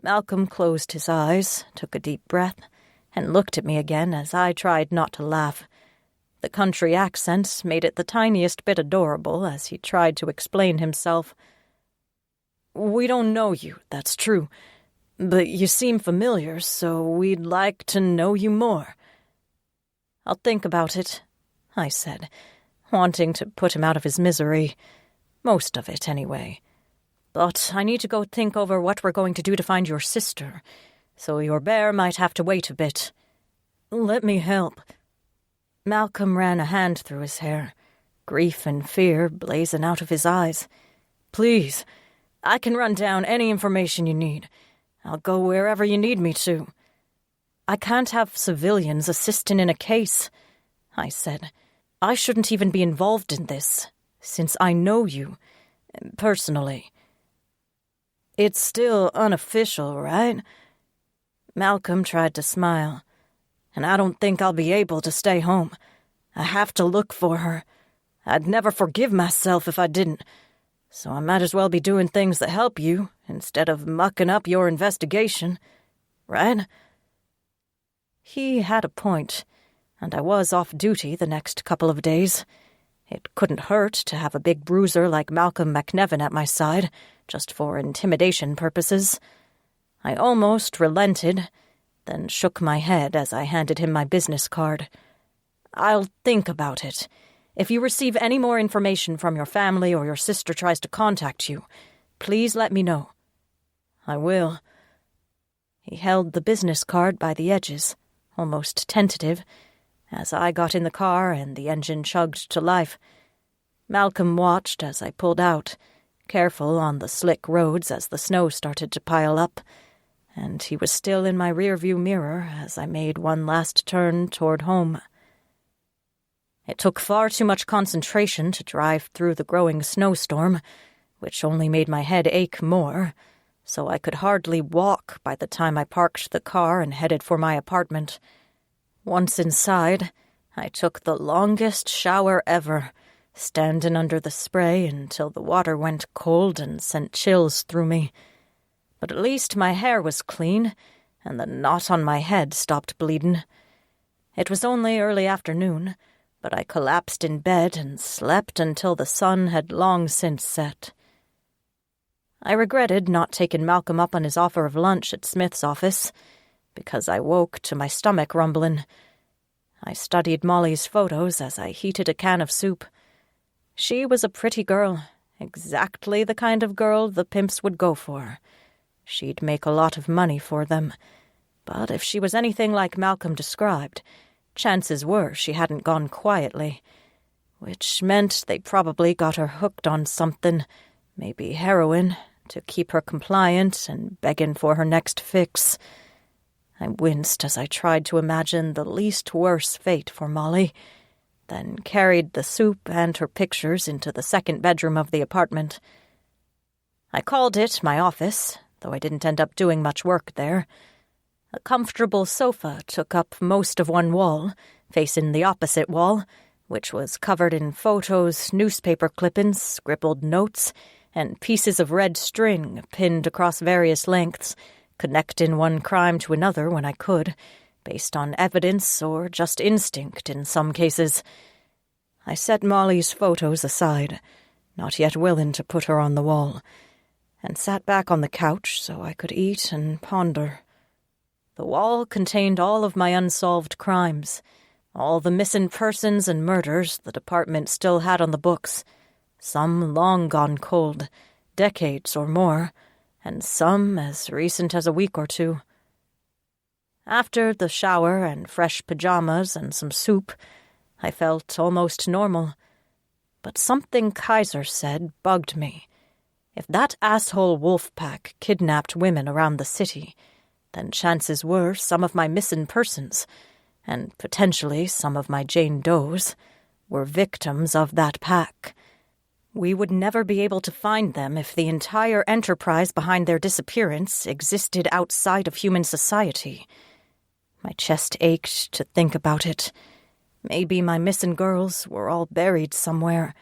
Malcolm closed his eyes, took a deep breath, and looked at me again as I tried not to laugh. The country accent made it the tiniest bit adorable as he tried to explain himself. "We don't know you, that's true, but you seem familiar, so we'd like to know you more." "I'll think about it," I said, wanting to put him out of his misery. Most of it, anyway. "But I need to go think over what we're going to do to find your sister, so your bear might have to wait a bit." "Let me help." Malcolm ran a hand through his hair, grief and fear blazing out of his eyes. "Please, I can run down any information you need. I'll go wherever you need me to." "I can't have civilians assisting in a case," I said. "I shouldn't even be involved in this, since I know you, personally." "It's still unofficial, right?" Malcolm tried to smile. "And I don't think I'll be able to stay home. I have to look for her. I'd never forgive myself if I didn't. So I might as well be doing things that help you instead of mucking up your investigation. Right?" He had a point, and I was off duty the next couple of days. It couldn't hurt to have a big bruiser like Malcolm McNevin at my side, just for intimidation purposes. I almost relented, then shook my head as I handed him my business card. "I'll think about it. If you receive any more information from your family or your sister tries to contact you, please let me know." "I will." He held the business card by the edges, almost tentative, as I got in the car and the engine chugged to life. Malcolm watched as I pulled out, careful on the slick roads as the snow started to pile up, and he was still in my rearview mirror as I made one last turn toward home. It took far too much concentration to drive through the growing snowstorm, which only made my head ache more, so I could hardly walk by the time I parked the car and headed for my apartment. Once inside, I took the longest shower ever, standing under the spray until the water went cold and sent chills through me. But at least my hair was clean, and the knot on my head stopped bleeding. It was only early afternoon, but I collapsed in bed and slept until the sun had long since set. I regretted not taking Malcolm up on his offer of lunch at Smith's office, because I woke to my stomach rumbling. I studied Molly's photos as I heated a can of soup. She was a pretty girl, exactly the kind of girl the pimps would go for. She'd make a lot of money for them, but if she was anything like Malcolm described, chances were she hadn't gone quietly, which meant they probably got her hooked on something, maybe heroin, to keep her compliant and begging for her next fix. I winced as I tried to imagine the least worse fate for Molly, then carried the soup and her pictures into the second bedroom of the apartment. I called it my office, though I didn't end up doing much work there. A comfortable sofa took up most of one wall, facing the opposite wall, which was covered in photos, newspaper clippings, scribbled notes, and pieces of red string pinned across various lengths, connecting one crime to another when I could, based on evidence or just instinct in some cases. I set Molly's photos aside, not yet willing to put her on the wall, and sat back on the couch so I could eat and ponder. The wall contained all of my unsolved crimes, all the missing persons and murders the department still had on the books, some long gone cold, decades or more, and some as recent as a week or two. After the shower and fresh pajamas and some soup, I felt almost normal. But something Kaiser said bugged me. If that asshole wolf pack kidnapped women around the city, then chances were some of my missing persons, and potentially some of my Jane Does, were victims of that pack. We would never be able to find them if the entire enterprise behind their disappearance existed outside of human society. My chest ached to think about it. Maybe my missing girls were all buried somewhere,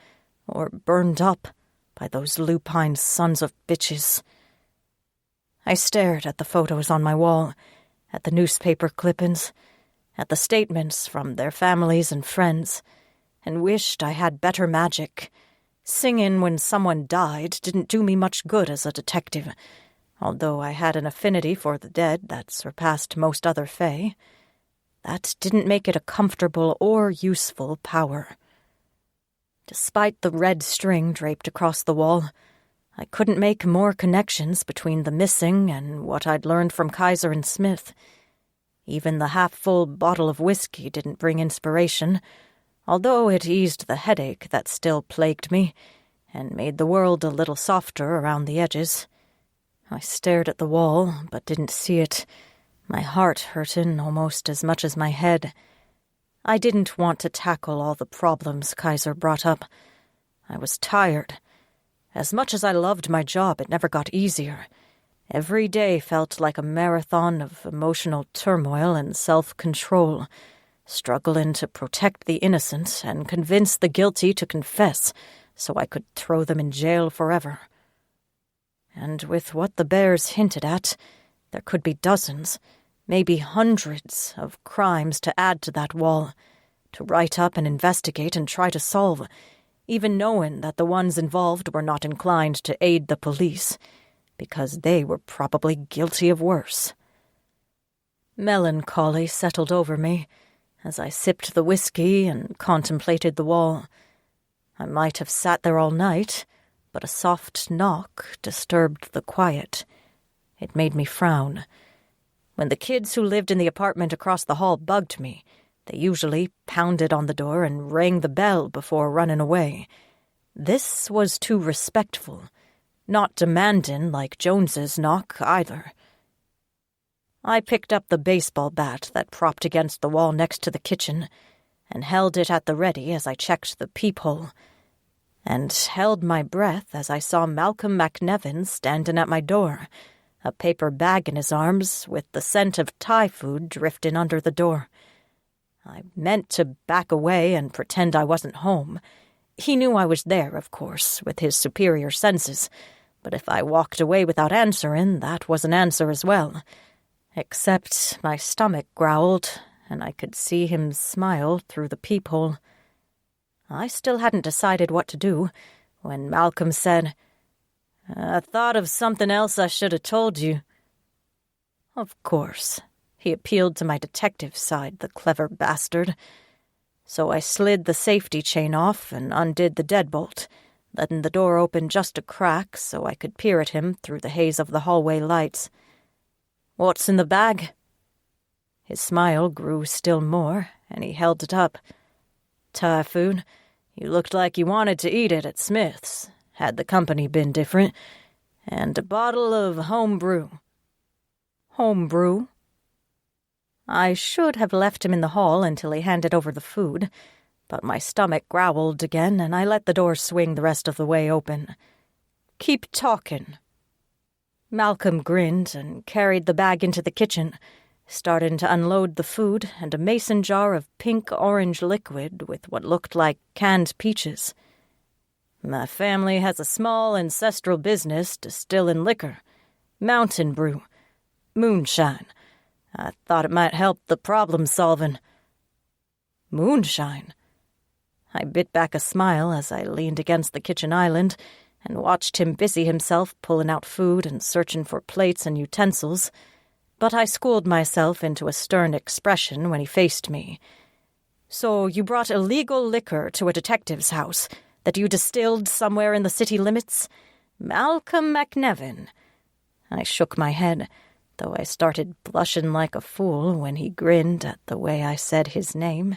or burned up by those lupine sons of bitches. I stared at the photos on my wall, at the newspaper clippings, at the statements from their families and friends, and wished I had better magic. Singing when someone died didn't do me much good as a detective, although I had an affinity for the dead that surpassed most other fae. That didn't make it a comfortable or useful power. Despite the red string draped across the wall, I couldn't make more connections between the missing and what I'd learned from Kaiser and Smith. Even the half-full bottle of whiskey didn't bring inspiration, although it eased the headache that still plagued me and made the world a little softer around the edges. I stared at the wall, but didn't see it, my heart hurting almost as much as my head. I didn't want to tackle all the problems Kaiser brought up. I was tired. As much as I loved my job, it never got easier. Every day felt like a marathon of emotional turmoil and self-control, struggling to protect the innocent and convince the guilty to confess so I could throw them in jail forever. And with what the bears hinted at, there could be dozens, maybe hundreds of crimes to add to that wall, to write up and investigate and try to solve, even knowing that the ones involved were not inclined to aid the police, because they were probably guilty of worse. Melancholy settled over me as I sipped the whiskey and contemplated the wall. I might have sat there all night, but a soft knock disturbed the quiet. It made me frown. When the kids who lived in the apartment across the hall bugged me, they usually pounded on the door and rang the bell before running away. This was too respectful, not demanding like Jones's knock either. I picked up the baseball bat that propped against the wall next to the kitchen and held it at the ready as I checked the peephole, and held my breath as I saw Malcolm McNevin standing at my door, a paper bag in his arms with the scent of Thai food drifting under the door. I meant to back away and pretend I wasn't home. He knew I was there, of course, with his superior senses, but if I walked away without answering, that was an answer as well. Except my stomach growled, and I could see him smile through the peephole. I still hadn't decided what to do when Malcolm said, "I thought of something else I should have told you." Of course. He appealed to my detective side, the clever bastard. So I slid the safety chain off and undid the deadbolt, letting the door open just a crack so I could peer at him through the haze of the hallway lights. "What's in the bag?" His smile grew still more, and he held it up. "Thai food. You looked like you wanted to eat it at Smith's, had the company been different, and a bottle of home brew." Home brew? I should have left him in the hall until he handed over the food, but my stomach growled again, and I let the door swing the rest of the way open. "Keep talking." Malcolm grinned and carried the bag into the kitchen, starting to unload the food and a mason jar of pink-orange liquid with what looked like canned peaches. "My family has a small ancestral business distilling liquor. Mountain brew. Moonshine. I thought it might help the problem-solving." "Moonshine?" I bit back a smile as I leaned against the kitchen island and watched him busy himself pulling out food and searching for plates and utensils, but I schooled myself into a stern expression when he faced me. "So you brought illegal liquor to a detective's house that you distilled somewhere in the city limits? Malcolm McNevin." I shook my head, though I started blushing like a fool when he grinned at the way I said his name.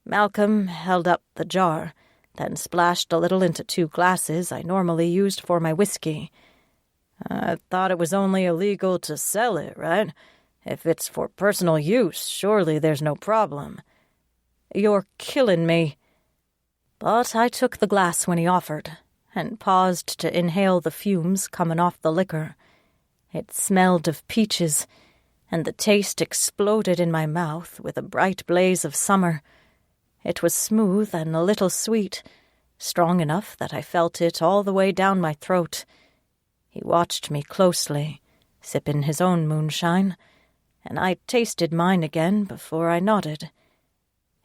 Malcolm held up the jar, then splashed a little into 2 glasses I normally used for my whiskey. "I thought it was only illegal to sell it, right? If it's for personal use, surely there's no problem." "You're killing me." But I took the glass when he offered, and paused to inhale the fumes coming off the liquor. It smelled of peaches, and the taste exploded in my mouth with a bright blaze of summer. It was smooth and a little sweet, strong enough that I felt it all the way down my throat. He watched me closely, sipping his own moonshine, and I tasted mine again before I nodded.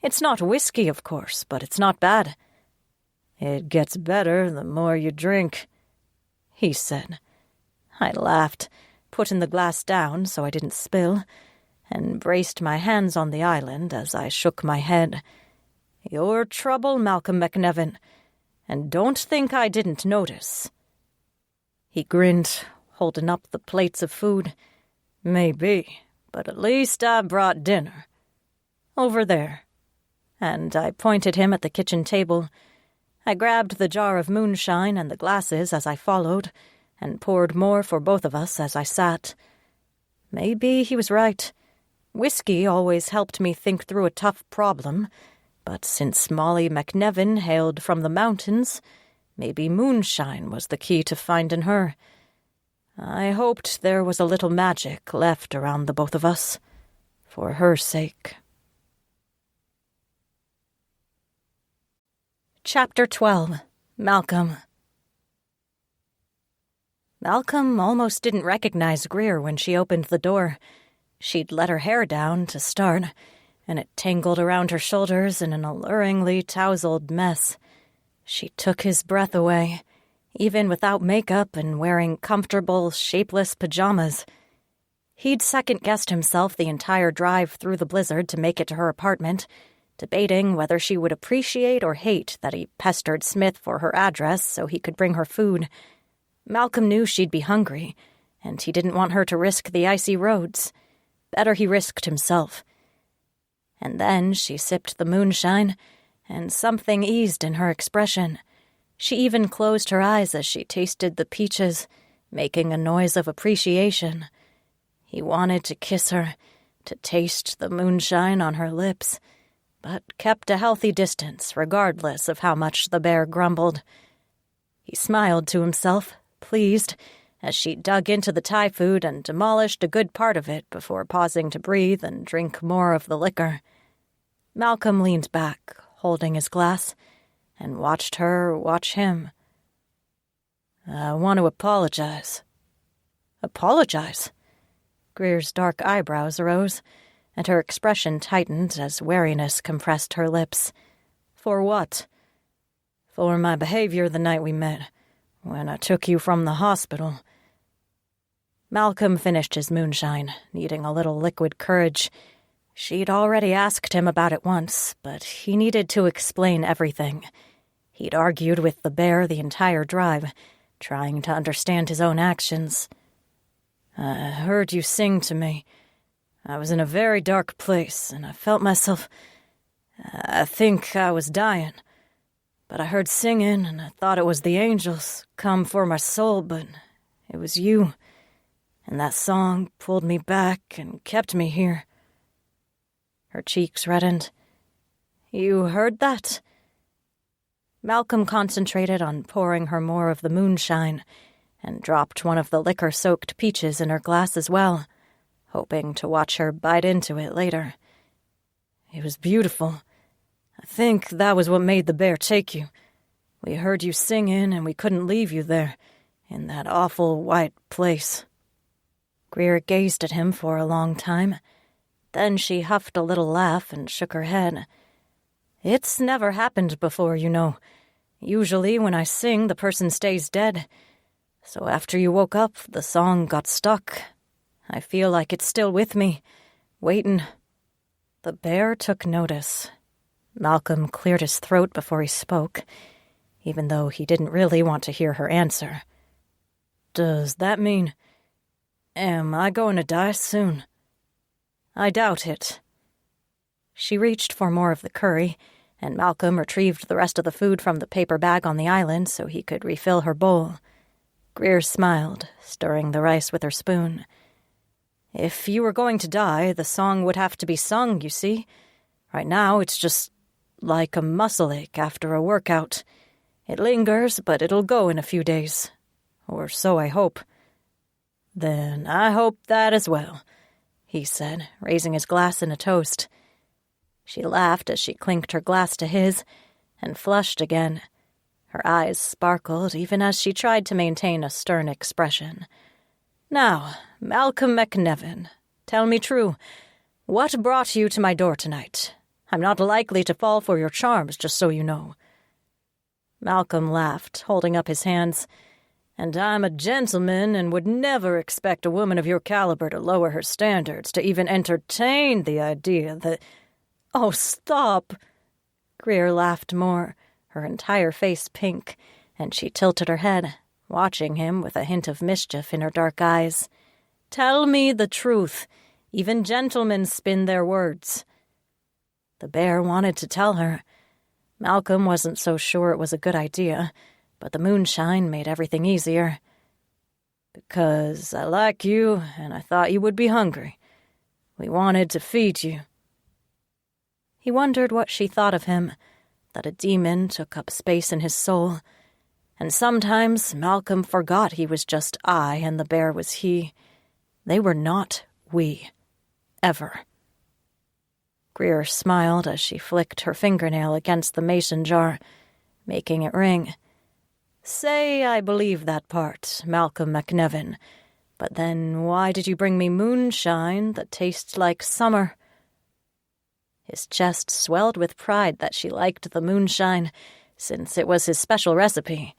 "It's not whiskey, of course, but it's not bad." "It gets better the more you drink," he said. I laughed, putting the glass down so I didn't spill, and braced my hands on the island as I shook my head. "You're trouble, Malcolm McNevin, and don't think I didn't notice." He grinned, holding up the plates of food. "Maybe, but at least I brought dinner. Over there." And I pointed him at the kitchen table. I grabbed the jar of moonshine and the glasses as I followed, and poured more for both of us as I sat. Maybe he was right. Whiskey always helped me think through a tough problem, but since Molly McNevin hailed from the mountains, maybe moonshine was the key to finding her. I hoped there was a little magic left around the both of us, for her sake. Chapter 12. Malcolm. Malcolm almost didn't recognize Greer when she opened the door. She'd let her hair down to start, and it tangled around her shoulders in an alluringly tousled mess. She took his breath away, even without makeup and wearing comfortable, shapeless pajamas. He'd second-guessed himself the entire drive through the blizzard to make it to her apartment, debating whether she would appreciate or hate that he pestered Smith for her address so he could bring her food. Malcolm knew she'd be hungry, and he didn't want her to risk the icy roads. Better he risked himself. And then she sipped the moonshine, and something eased in her expression. She even closed her eyes as she tasted the peaches, making a noise of appreciation. He wanted to kiss her, to taste the moonshine on her lips, but kept a healthy distance regardless of how much the bear grumbled. He smiled to himself, pleased, as she dug into the Thai food and demolished a good part of it before pausing to breathe and drink more of the liquor. Malcolm leaned back, holding his glass, and watched her watch him. "I want to apologize." "Apologize?" Greer's dark eyebrows arose, and her expression tightened as wariness compressed her lips. "For what?" "For my behavior the night we met, when I took you from the hospital." Malcolm finished his moonshine, needing a little liquid courage. She'd already asked him about it once, but he needed to explain everything. He'd argued with the bear the entire drive, trying to understand his own actions. "I heard you sing to me. I was in a very dark place, and I felt myself... I think I was dying. But I heard singing, and I thought it was the angels come for my soul, but it was you. And that song pulled me back and kept me here." Her cheeks reddened. "You heard that?" Malcolm concentrated on pouring her more of the moonshine and dropped one of the liquor-soaked peaches in her glass as well, hoping to watch her bite into it later. "It was beautiful. I think that was what made the bear take you. We heard you singing, and we couldn't leave you there, in that awful white place." Greer gazed at him for a long time. Then she huffed a little laugh and shook her head. "It's never happened before, you know. Usually when I sing, the person stays dead. So after you woke up, the song got stuck. I feel like it's still with me, waiting." The bear took notice. Malcolm cleared his throat before he spoke, even though he didn't really want to hear her answer. "Does that mean... am I going to die soon?" "I doubt it." She reached for more of the curry, and Malcolm retrieved the rest of the food from the paper bag on the island so he could refill her bowl. Greer smiled, stirring the rice with her spoon. "If you were going to die, the song would have to be sung, you see. Right now, it's just like a muscle ache after a workout. It lingers, but it'll go in a few days. Or so I hope." "Then I hope that as well," he said, raising his glass in a toast. She laughed as she clinked her glass to his, and flushed again. Her eyes sparkled even as she tried to maintain a stern expression. "Now, Malcolm McNevin, tell me true. What brought you to my door tonight? I'm not likely to fall for your charms, just so you know." Malcolm laughed, holding up his hands. "And I'm a gentleman and would never expect a woman of your caliber to lower her standards to even entertain the idea that—" "Oh, stop!" Greer laughed more, her entire face pink, and she tilted her head, watching him with a hint of mischief in her dark eyes. "Tell me the truth. Even gentlemen spin their words." The bear wanted to tell her. Malcolm wasn't so sure it was a good idea, but the moonshine made everything easier. "Because I like you, and I thought you would be hungry. We wanted to feed you." He wondered what she thought of him, that a demon took up space in his soul. And sometimes Malcolm forgot he was just I and the bear was he. They were not we. Ever. Greer smiled as she flicked her fingernail against the mason jar, making it ring. "Say I believe that part, Malcolm McNevin, but then why did you bring me moonshine that tastes like summer?" His chest swelled with pride that she liked the moonshine, since it was his special recipe.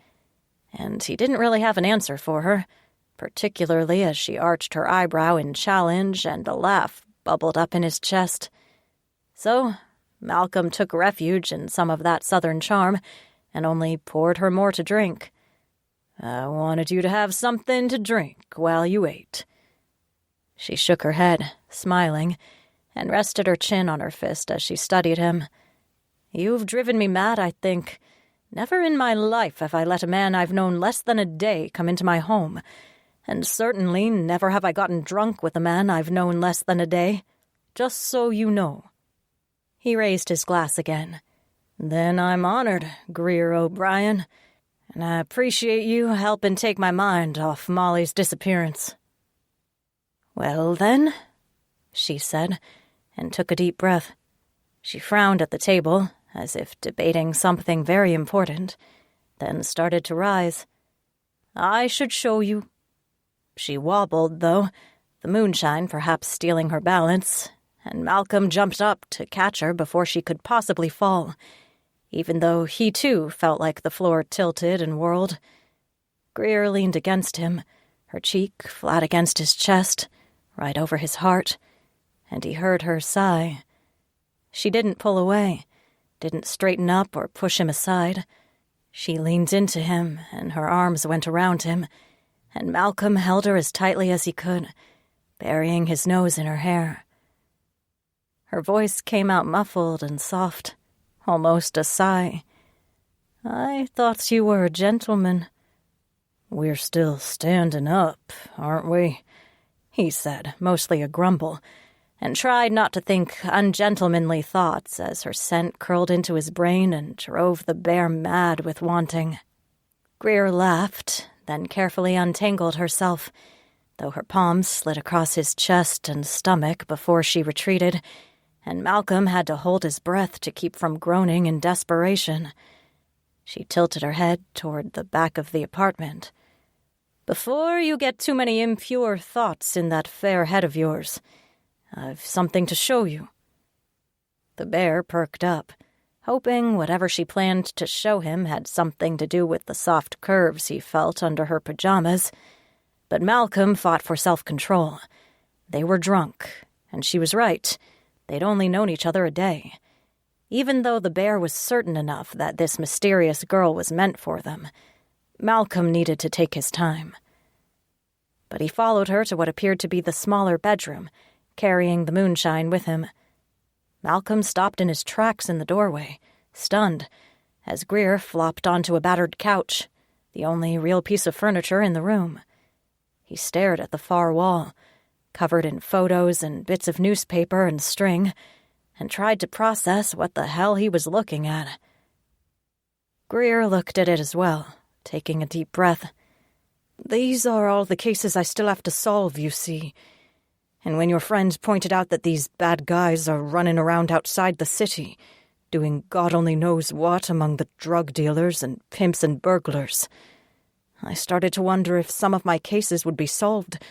And he didn't really have an answer for her, particularly as she arched her eyebrow in challenge and a laugh bubbled up in his chest. So Malcolm took refuge in some of that southern charm and only poured her more to drink. "I wanted you to have something to drink while you ate." She shook her head, smiling, and rested her chin on her fist as she studied him. "You've driven me mad, I think. Never in my life have I let a man I've known less than a day come into my home, and certainly never have I gotten drunk with a man I've known less than a day. Just so you know." He raised his glass again. "Then I'm honored, Greer O'Brien, And I appreciate you helping take my mind off Molly's disappearance." "Well, then," she said, and took a deep breath. She frowned at the table, as if debating something very important, then started to rise. "I should show you." She wobbled, though, the moonshine perhaps stealing her balance, and Malcolm jumped up to catch her before she could possibly fall, even though he too felt like the floor tilted and whirled. Greer leaned against him, her cheek flat against his chest, right over his heart, and he heard her sigh. She didn't pull away, didn't straighten up or push him aside. She leaned into him, and her arms went around him, and Malcolm held her as tightly as he could, burying his nose in her hair. Her voice came out muffled and soft, almost a sigh. "I thought you were a gentleman." "We're still standing up, aren't we?" he said, mostly a grumble, and tried not to think ungentlemanly thoughts as her scent curled into his brain and drove the bear mad with wanting. Greer laughed, then carefully untangled herself, though her palms slid across his chest and stomach before she retreated, and Malcolm had to hold his breath to keep from groaning in desperation. She tilted her head toward the back of the apartment. "Before you get too many impure thoughts in that fair head of yours, I've something to show you." The bear perked up, hoping whatever she planned to show him had something to do with the soft curves he felt under her pajamas. But Malcolm fought for self-control. They were drunk, and she was right. They'd only known each other a day. Even though the bear was certain enough that this mysterious girl was meant for them, Malcolm needed to take his time. But he followed her to what appeared to be the smaller bedroom, carrying the moonshine with him. Malcolm stopped in his tracks in the doorway, stunned, as Greer flopped onto a battered couch, the only real piece of furniture in the room. He stared at the far wall, covered in photos and bits of newspaper and string, and tried to process what the hell he was looking at. Greer looked at it as well, taking a deep breath. "These are all the cases I still have to solve, you see. And when your friend pointed out that these bad guys are running around outside the city, doing God only knows what among the drug dealers and pimps and burglars, I started to wonder if some of my cases would be solved,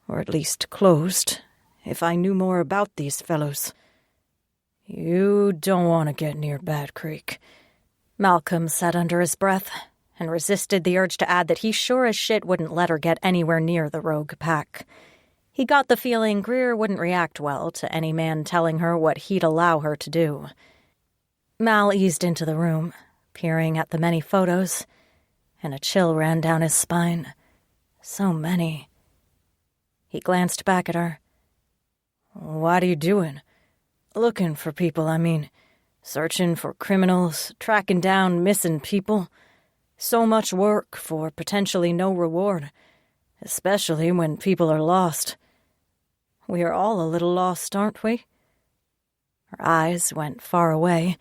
or at least closed, if I knew more about these fellows." "You don't want to get near Bad Creek," Malcolm said under his breath, and resisted the urge to add that he sure as shit wouldn't let her get anywhere near the rogue pack. He got the feeling Greer wouldn't react well to any man telling her what he'd allow her to do. Mal eased into the room, peering at the many photos, and a chill ran down his spine. So many. He glanced back at her. "What are you doing?" "Looking for people, I mean. Searching for criminals, tracking down missing people. So much work for potentially no reward, especially when people are lost. We are all a little lost, aren't we?" Her eyes went far away,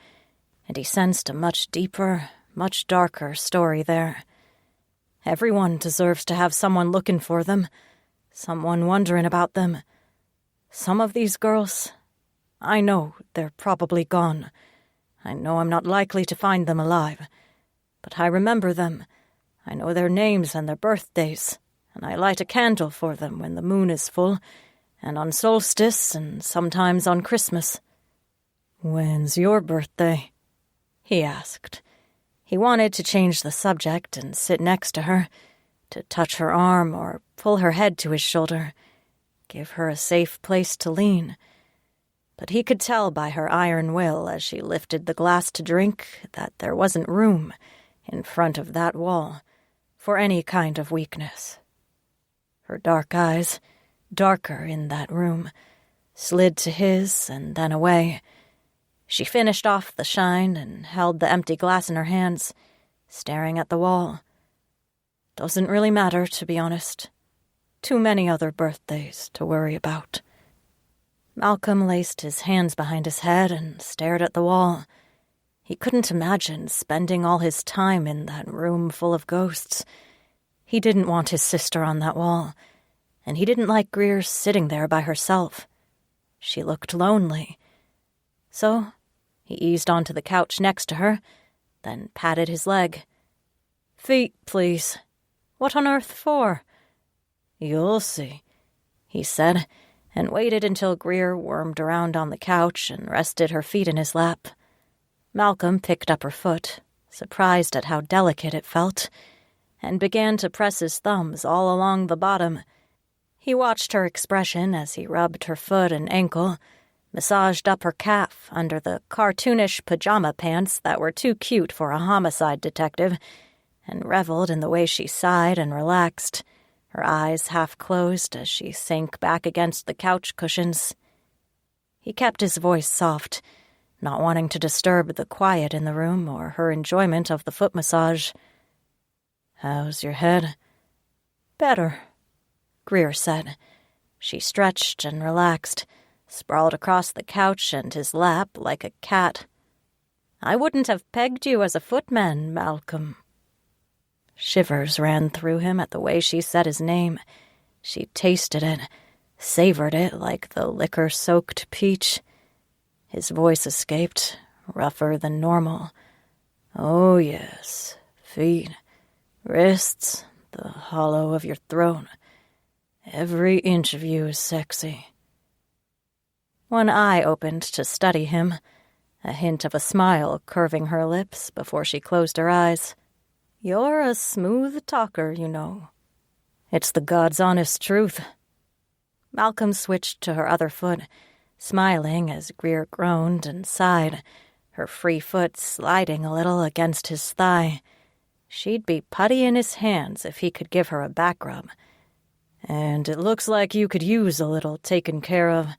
and he sensed a much deeper, much darker story there. Everyone deserves to have someone looking for them, someone wondering about them. Some of these girls, I know they're probably gone. I know I'm not likely to find them alive, but I remember them. I know their names and their birthdays, and I light a candle for them when the moon is full, and on solstice, and sometimes on Christmas. "When's your birthday?" he asked. He wanted to change the subject and sit next to her, to touch her arm or pull her head to his shoulder, give her a safe place to lean. But he could tell by her iron will as she lifted the glass to drink that there wasn't room, in front of that wall, for any kind of weakness. Her dark eyes, darker in that room, slid to his and then away. She finished off the shine and held the empty glass in her hands, staring at the wall. Doesn't really matter, to be honest. Too many other birthdays to worry about. Malcolm laced his hands behind his head and stared at the wall. He couldn't imagine spending all his time in that room full of ghosts. He didn't want his sister on that wall, and he didn't like Greer sitting there by herself. She looked lonely. So he eased onto the couch next to her, then patted his leg. "Feet, please. What on earth for?" "You'll see," he said, and waited until Greer wormed around on the couch and rested her feet in his lap. Malcolm picked up her foot, surprised at how delicate it felt, and began to press his thumbs all along the bottom. He watched her expression as he rubbed her foot and ankle, massaged up her calf under the cartoonish pajama pants that were too cute for a homicide detective, and reveled in the way she sighed and relaxed, her eyes half closed as she sank back against the couch cushions. He kept his voice soft, not wanting to disturb the quiet in the room or her enjoyment of the foot massage. "How's your head?" "Better," Greer said. She stretched and relaxed, sprawled across the couch and his lap like a cat. "I wouldn't have pegged you as a footman, Malcolm." Shivers ran through him at the way she said his name. She tasted it, savored it like the liquor-soaked peach. His voice escaped, rougher than normal. "Oh, yes. Feet, wrists, the hollow of your throat. Every inch of you is sexy." One eye opened to study him, a hint of a smile curving her lips before she closed her eyes. "You're a smooth talker, you know." "It's the God's honest truth." Malcolm switched to her other foot, smiling as Greer groaned and sighed, her free foot sliding a little against his thigh. She'd be putty in his hands if he could give her a back rub. "And it looks like you could use a little taken care of."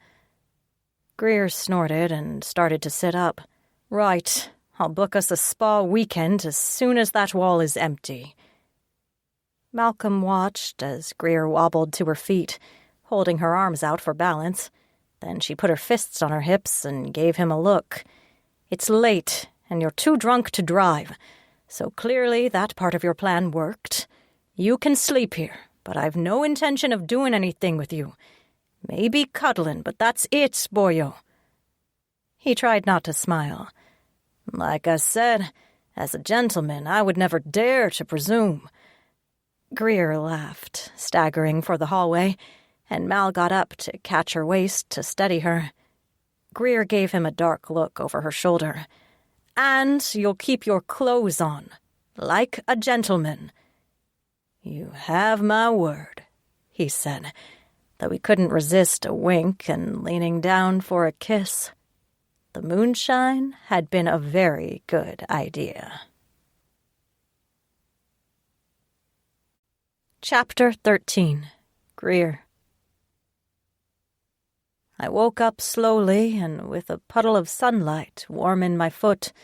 Greer snorted and started to sit up. "Right. I'll book us a spa weekend as soon as that wall is empty." Malcolm watched as Greer wobbled to her feet, holding her arms out for balance. Then she put her fists on her hips and gave him a look. "It's late, and you're too drunk to drive, so clearly that part of your plan worked. You can sleep here, but I've no intention of doing anything with you. Maybe cuddling, but that's it, boyo." He tried not to smile. "Like I said, as a gentleman, I would never dare to presume." Greer laughed, staggering for the hallway, and Mal got up to catch her waist to steady her. Greer gave him a dark look over her shoulder. "And you'll keep your clothes on, like a gentleman." "You have my word," he said, though he couldn't resist a wink and leaning down for a kiss. The moonshine had been a very good idea. Chapter 13. Greer. I woke up slowly and with a puddle of sunlight warm in my foot.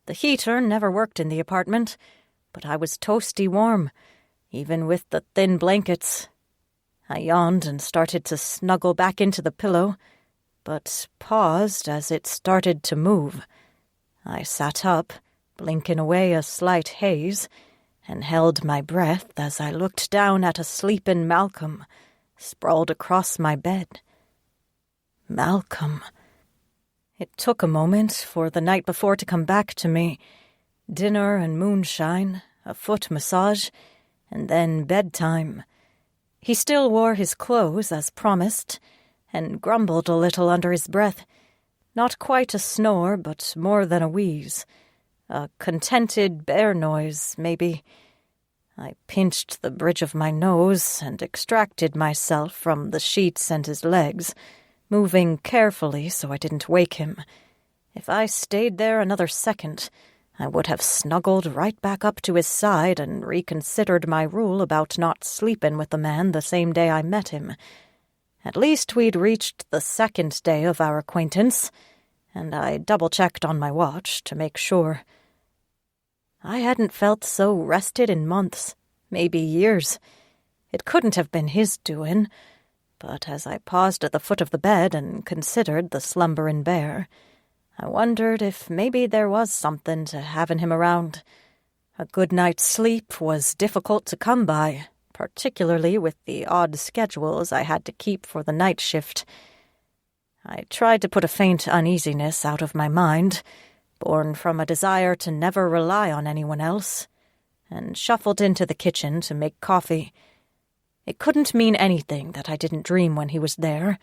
The heater never worked in the apartment, but I was toasty warm, even with the thin blankets. I yawned and started to snuggle back into the pillow, but paused as it started to move. I sat up, blinking away a slight haze, and held my breath as I looked down at a sleeping Malcolm, sprawled across my bed. Malcolm. It took a moment for the night before to come back to me. Dinner and moonshine, a foot massage, and then bedtime. He still wore his clothes as promised, and grumbled a little under his breath. Not quite a snore, but more than a wheeze. A contented bear noise, maybe. I pinched the bridge of my nose and extracted myself from the sheets and his legs, moving carefully so I didn't wake him. If I stayed there another second, I would have snuggled right back up to his side and reconsidered my rule about not sleeping with the man the same day I met him. At least we'd reached the second day of our acquaintance, and I double-checked on my watch to make sure. I hadn't felt so rested in months, maybe years. It couldn't have been his doing, but as I paused at the foot of the bed and considered the slumbering bear, I wondered if maybe there was something to having him around. A good night's sleep was difficult to come by, particularly with the odd schedules I had to keep for the night shift. I tried to put a faint uneasiness out of my mind, born from a desire to never rely on anyone else, and shuffled into the kitchen to make coffee. It couldn't mean anything that I didn't dream when he was there,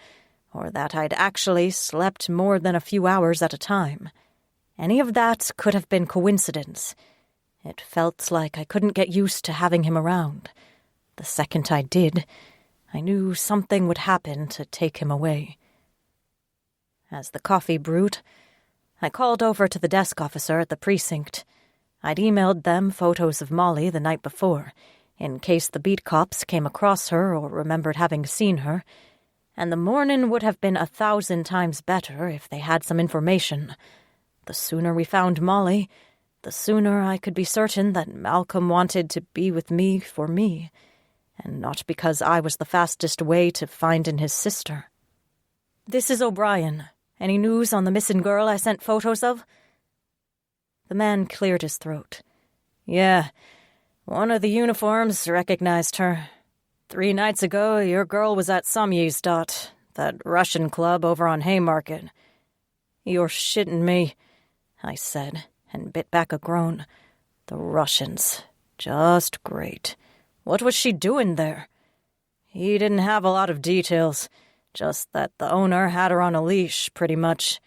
or that I'd actually slept more than a few hours at a time. Any of that could have been coincidence. It felt like I couldn't get used to having him around. The second I did, I knew something would happen to take him away. As the coffee brewed, I called over to the desk officer at the precinct. I'd emailed them photos of Molly the night before, in case the beat cops came across her or remembered having seen her, and the morning would have been 1,000 times better if they had some information. The sooner we found Molly, the sooner I could be certain that Malcolm wanted to be with me for me, and not because I was the fastest way to finding his sister. "This is O'Brien. Any news on the missing girl I sent photos of?" The man cleared his throat. "Yeah, one of the uniforms recognized her. 3 nights ago, your girl was at Samyzdot, that Russian club over on Haymarket." "You're shitting me," I said, and bit back a groan. The Russians. Just great. What was she doing there? He didn't have a lot of details, just that the owner had her on a leash, pretty much.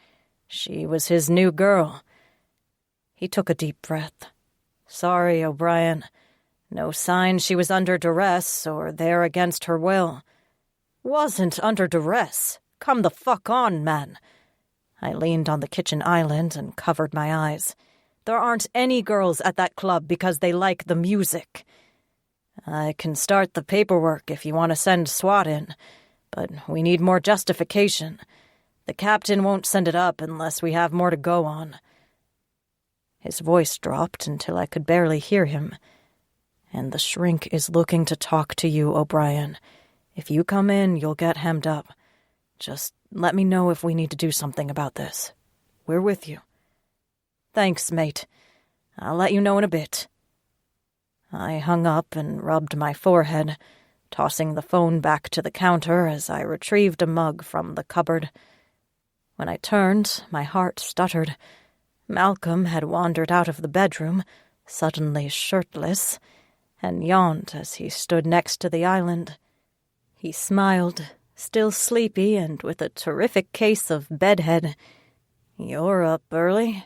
She was his new girl. He took a deep breath. "Sorry, O'Brien. No sign she was under duress or there against her will." "Wasn't under duress. Come the fuck on, man." I leaned on the kitchen island and covered my eyes. "There aren't any girls at that club because they like the music." "I can start the paperwork if you want to send SWAT in, but we need more justification. The captain won't send it up unless we have more to go on." His voice dropped until I could barely hear him. "And the shrink is looking to talk to you, O'Brien. If you come in, you'll get hemmed up. Just let me know if we need to do something about this. We're with you." "Thanks, mate. I'll let you know in a bit." I hung up and rubbed my forehead, tossing the phone back to the counter as I retrieved a mug from the cupboard. When I turned, my heart stuttered. Malcolm had wandered out of the bedroom, suddenly shirtless, and yawned as he stood next to the island. He smiled, still sleepy and with a terrific case of bedhead. "You're up early?"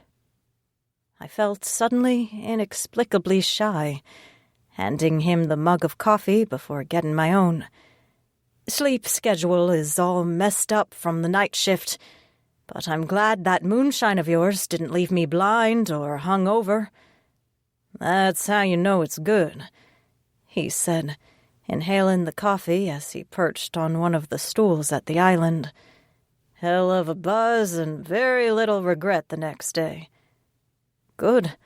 I felt suddenly inexplicably shy, handing him the mug of coffee before getting my own. "Sleep schedule is all messed up from the night shift, but I'm glad that moonshine of yours didn't leave me blind or hung over." "That's how you know it's good," he said, inhaling the coffee as he perched on one of the stools at the island. "Hell of a buzz and very little regret the next day." "Good,"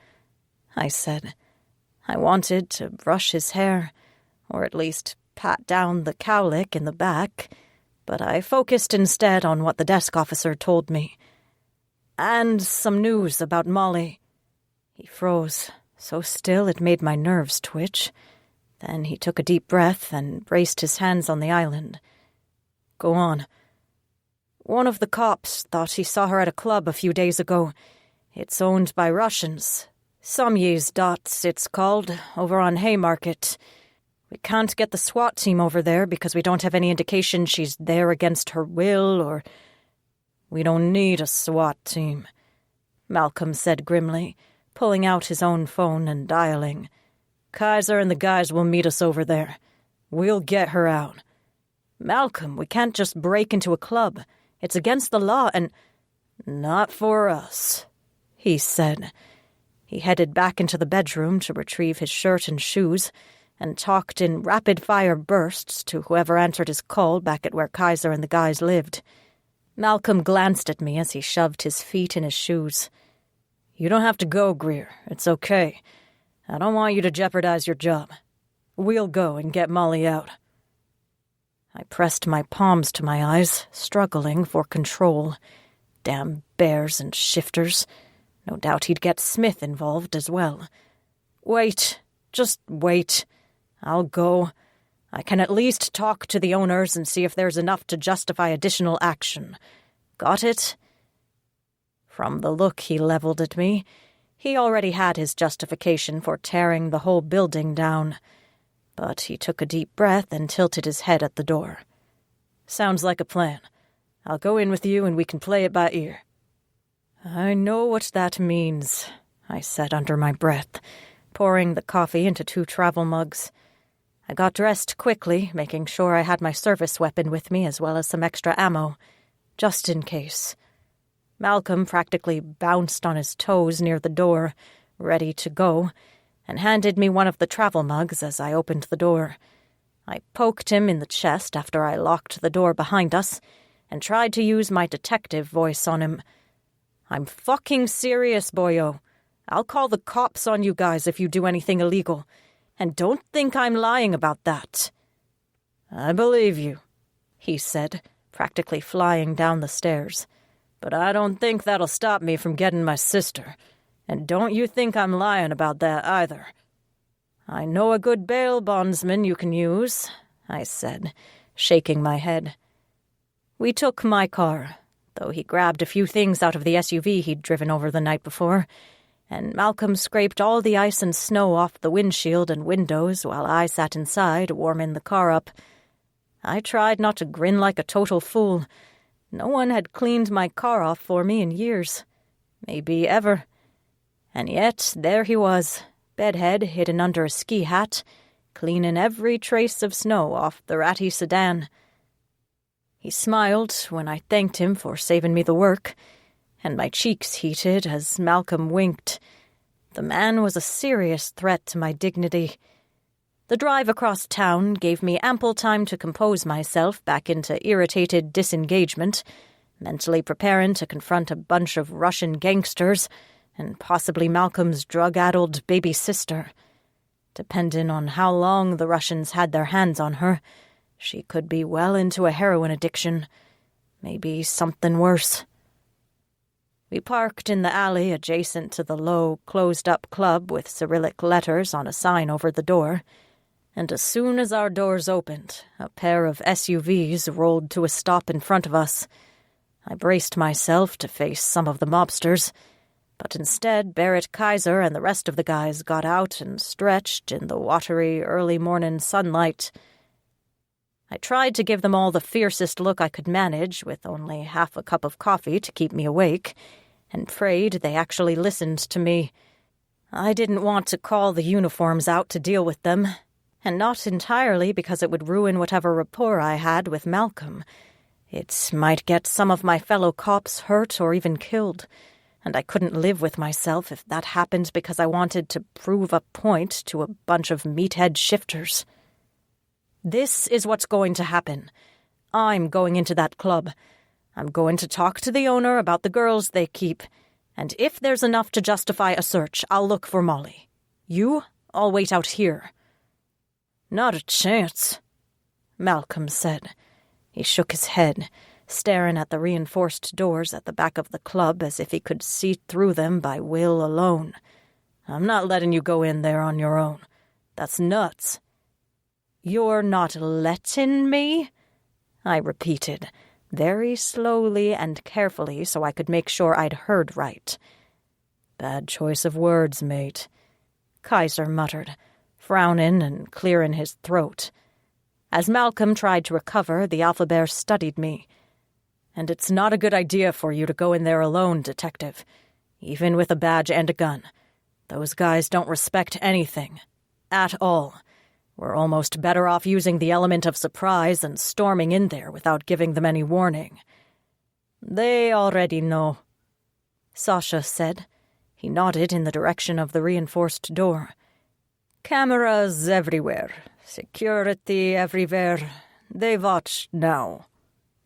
I said. I wanted to brush his hair, or at least pat down the cowlick in the back, but I focused instead on what the desk officer told me. "And some news about Molly." He froze, so still it made my nerves twitch. Then he took a deep breath and braced his hands on the island. "Go on." "One of the cops thought he saw her at a club a few days ago. It's owned by Russians. Samyzdot, it's called, over on Haymarket. We can't get the SWAT team over there because we don't have any indication she's there against her will or—" "We don't need a SWAT team," Malcolm said grimly, pulling out his own phone and dialing. "Kaiser and the guys will meet us over there. We'll get her out." "Malcolm, we can't just break into a club. It's against the law and—" "Not for us," he said. He headed back into the bedroom to retrieve his shirt and shoes and talked in rapid-fire bursts to whoever answered his call back at where Kaiser and the guys lived. Malcolm glanced at me as he shoved his feet in his shoes. "You don't have to go, Greer. It's okay. I don't want you to jeopardize your job. We'll go and get Molly out." I pressed my palms to my eyes, struggling for control. Damn bears and shifters. No doubt he'd get Smith involved as well. Wait. Just wait. I'll go. I can at least talk to the owners and see if there's enough to justify additional action. Got it? From the look he leveled at me, he already had his justification for tearing the whole building down. But he took a deep breath and tilted his head at the door. Sounds like a plan. I'll go in with you and we can play it by ear. I know what that means, I said under my breath, pouring the coffee into 2 travel mugs. I got dressed quickly, making sure I had my service weapon with me as well as some extra ammo, just in case. Malcolm practically bounced on his toes near the door, ready to go, and handed me one of the travel mugs as I opened the door. I poked him in the chest after I locked the door behind us and tried to use my detective voice on him. I'm fucking serious, boyo. I'll call the cops on you guys if you do anything illegal. And don't think I'm lying about that. I believe you, he said, practically flying down the stairs. But I don't think that'll stop me from getting my sister. And don't you think I'm lying about that either. I know a good bail bondsman you can use, I said, shaking my head. We took my car, though he grabbed a few things out of the SUV he'd driven over the night before, and Malcolm scraped all the ice and snow off the windshield and windows while I sat inside, warming the car up. I tried not to grin like a total fool. No one had cleaned my car off for me in years. Maybe ever. And yet, there he was, bedhead hidden under a ski hat, cleaning every trace of snow off the ratty sedan. He smiled when I thanked him for saving me the work, and my cheeks heated as Malcolm winked. The man was a serious threat to my dignity. The drive across town gave me ample time to compose myself back into irritated disengagement, mentally preparing to confront a bunch of Russian gangsters and possibly Malcolm's drug-addled baby sister. Depending on how long the Russians had their hands on her, she could be well into a heroin addiction. Maybe something worse. We parked in the alley adjacent to the low, closed-up club with Cyrillic letters on a sign over the door, and as soon as our doors opened, a pair of SUVs rolled to a stop in front of us. I braced myself to face some of the mobsters, but instead Barrett Kaiser and the rest of the guys got out and stretched in the watery early-morning sunlight. I tried to give them all the fiercest look I could manage with only half a cup of coffee to keep me awake, and prayed they actually listened to me. I didn't want to call the uniforms out to deal with them, and not entirely because it would ruin whatever rapport I had with Malcolm. It might get some of my fellow cops hurt or even killed, and I couldn't live with myself if that happened because I wanted to prove a point to a bunch of meathead shifters. This is what's going to happen. I'm going into that club. I'm going to talk to the owner about the girls they keep, and if there's enough to justify a search, I'll look for Molly. I'll wait out here. Not a chance, Malcolm said. He shook his head, staring at the reinforced doors at the back of the club as if he could see through them by will alone. I'm not letting you go in there on your own. That's nuts. You're not letting me? I repeated, very slowly and carefully so I could make sure I'd heard right. Bad choice of words, mate, Kaiser muttered, frowning and clearing his throat. As Malcolm tried to recover, the alpha bear studied me. And it's not a good idea for you to go in there alone, detective, even with a badge and a gun. Those guys don't respect anything. At all. We're almost better off using the element of surprise and storming in there without giving them any warning. They already know, Sasha said. He nodded in the direction of the reinforced door. Cameras everywhere. Security everywhere. They watch now.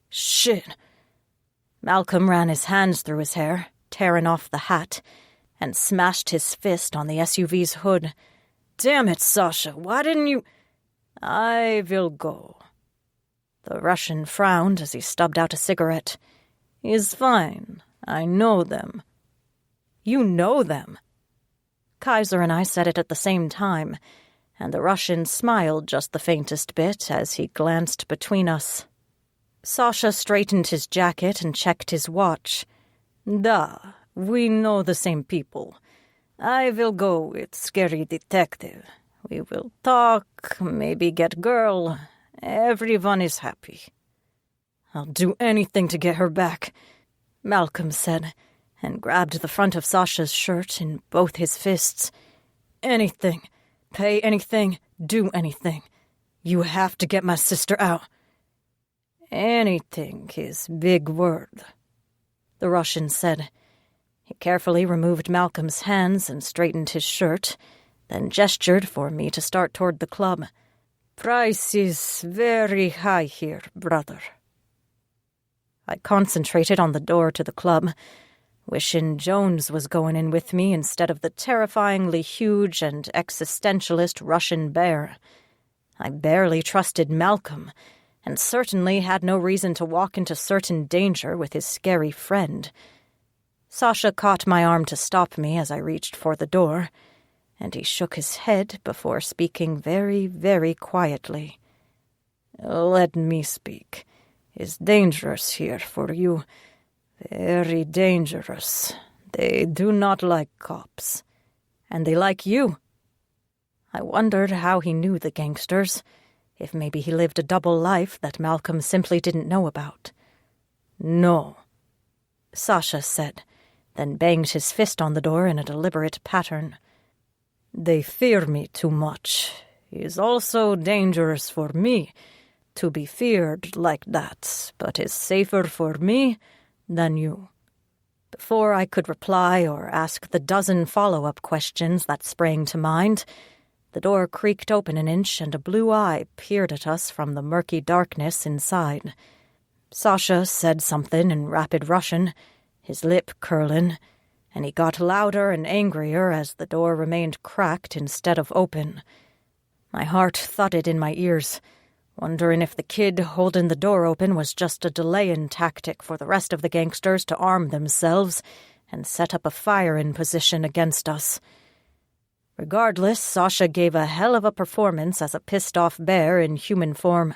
Shit. Malcolm ran his hands through his hair, tearing off the hat, and smashed his fist on the SUV's hood. Damn it, Sasha, why didn't you... I will go. The Russian frowned as he stubbed out a cigarette. Is fine. I know them. You know them? Kaiser and I said it at the same time, and the Russian smiled just the faintest bit as he glanced between us. Sasha straightened his jacket and checked his watch. Da, we know the same people. I will go with scary detective. We will talk, maybe get girl. Everyone is happy. I'll do anything to get her back, Malcolm said, and grabbed the front of Sasha's shirt in both his fists. Anything. Pay anything. Do anything. You have to get my sister out. Anything is big word, the Russian said. He carefully removed Malcolm's hands and straightened his shirt, then gestured for me to start toward the club. Price is very high here, brother. I concentrated on the door to the club, wishing Jones was going in with me instead of the terrifyingly huge and existentialist Russian bear. I barely trusted Malcolm, and certainly had no reason to walk into certain danger with his scary friend. Sasha caught my arm to stop me as I reached for the door, and he shook his head before speaking very, very quietly. Let me speak. It's dangerous here for you. Very dangerous. They do not like cops. And they like you. I wondered how he knew the gangsters, if maybe he lived a double life that Malcolm simply didn't know about. No, Sasha said, then banged his fist on the door in a deliberate pattern. They fear me too much. It is also dangerous for me to be feared like that, but is safer for me than you. Before I could reply or ask the dozen follow-up questions that sprang to mind, the door creaked open an inch and a blue eye peered at us from the murky darkness inside. Sasha said something in rapid Russian, his lip curling, and he got louder and angrier as the door remained cracked instead of open. My heart thudded in my ears, wondering if the kid holding the door open was just a delaying tactic for the rest of the gangsters to arm themselves and set up a firing position against us. Regardless, Sasha gave a hell of a performance as a pissed-off bear in human form.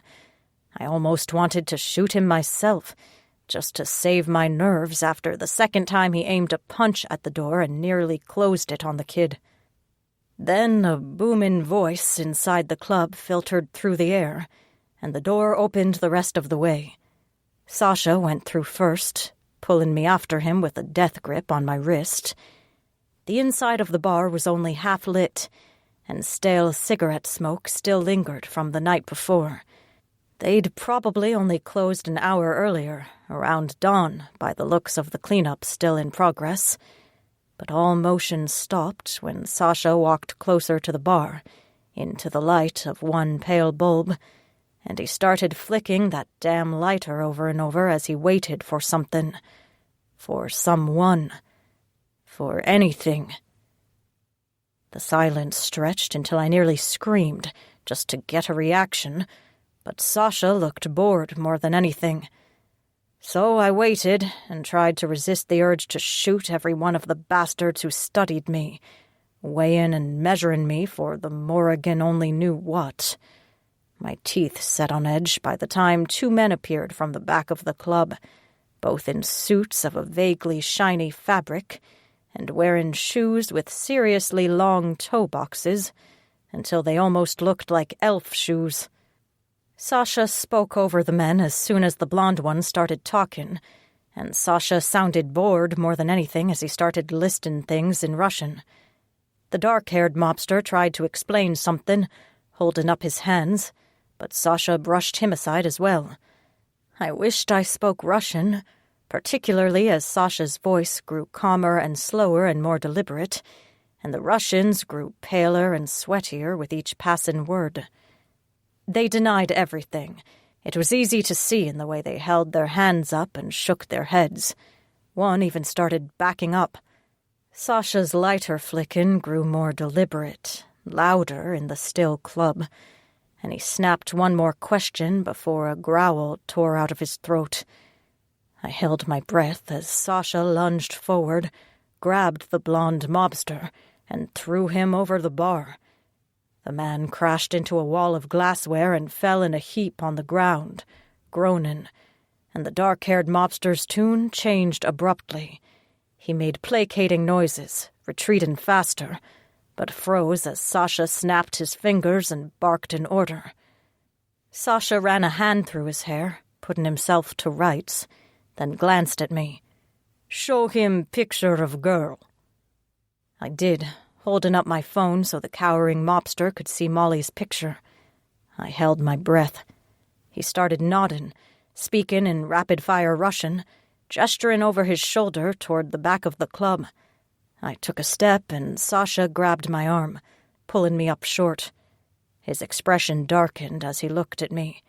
I almost wanted to shoot him myself, just to save my nerves after the second time he aimed a punch at the door and nearly closed it on the kid. Then a booming voice inside the club filtered through the air, and the door opened the rest of the way. Sasha went through first, pulling me after him with a death grip on my wrist. The inside of the bar was only half lit, and stale cigarette smoke still lingered from the night before. They'd probably only closed an hour earlier, around dawn, by the looks of the cleanup still in progress. But all motion stopped when Sasha walked closer to the bar, into the light of one pale bulb, and he started flicking that damn lighter over and over as he waited for something. For someone. For anything. The silence stretched until I nearly screamed, just to get a reaction, but Sasha looked bored more than anything. So I waited and tried to resist the urge to shoot every one of the bastards who studied me, weighing and measuring me for the Morrigan only knew what. My teeth set on edge by the time two men appeared from the back of the club, both in suits of a vaguely shiny fabric and wearing shoes with seriously long toe boxes until they almost looked like elf shoes. Sasha spoke over the men as soon as the blonde one started talking, and Sasha sounded bored more than anything as he started listing things in Russian. The dark-haired mobster tried to explain something, holding up his hands, but Sasha brushed him aside as well. I wished I spoke Russian, particularly as Sasha's voice grew calmer and slower and more deliberate, and the Russians grew paler and sweatier with each passing word. They denied everything. It was easy to see in the way they held their hands up and shook their heads. One even started backing up. Sasha's lighter flicking grew more deliberate, louder in the still club, and he snapped one more question before a growl tore out of his throat. I held my breath as Sasha lunged forward, grabbed the blonde mobster, and threw him over the bar. The man crashed into a wall of glassware and fell in a heap on the ground, groaning, and the dark-haired mobster's tune changed abruptly. He made placating noises, retreating faster, but froze as Sasha snapped his fingers and barked an order. Sasha ran a hand through his hair, putting himself to rights, then glanced at me. "Show him picture of girl." I did, holding up my phone so the cowering mobster could see Molly's picture. I held my breath. He started nodding, speaking in rapid-fire Russian, gesturing over his shoulder toward the back of the club. I took a step, and Sasha grabbed my arm, pulling me up short. His expression darkened as he looked at me.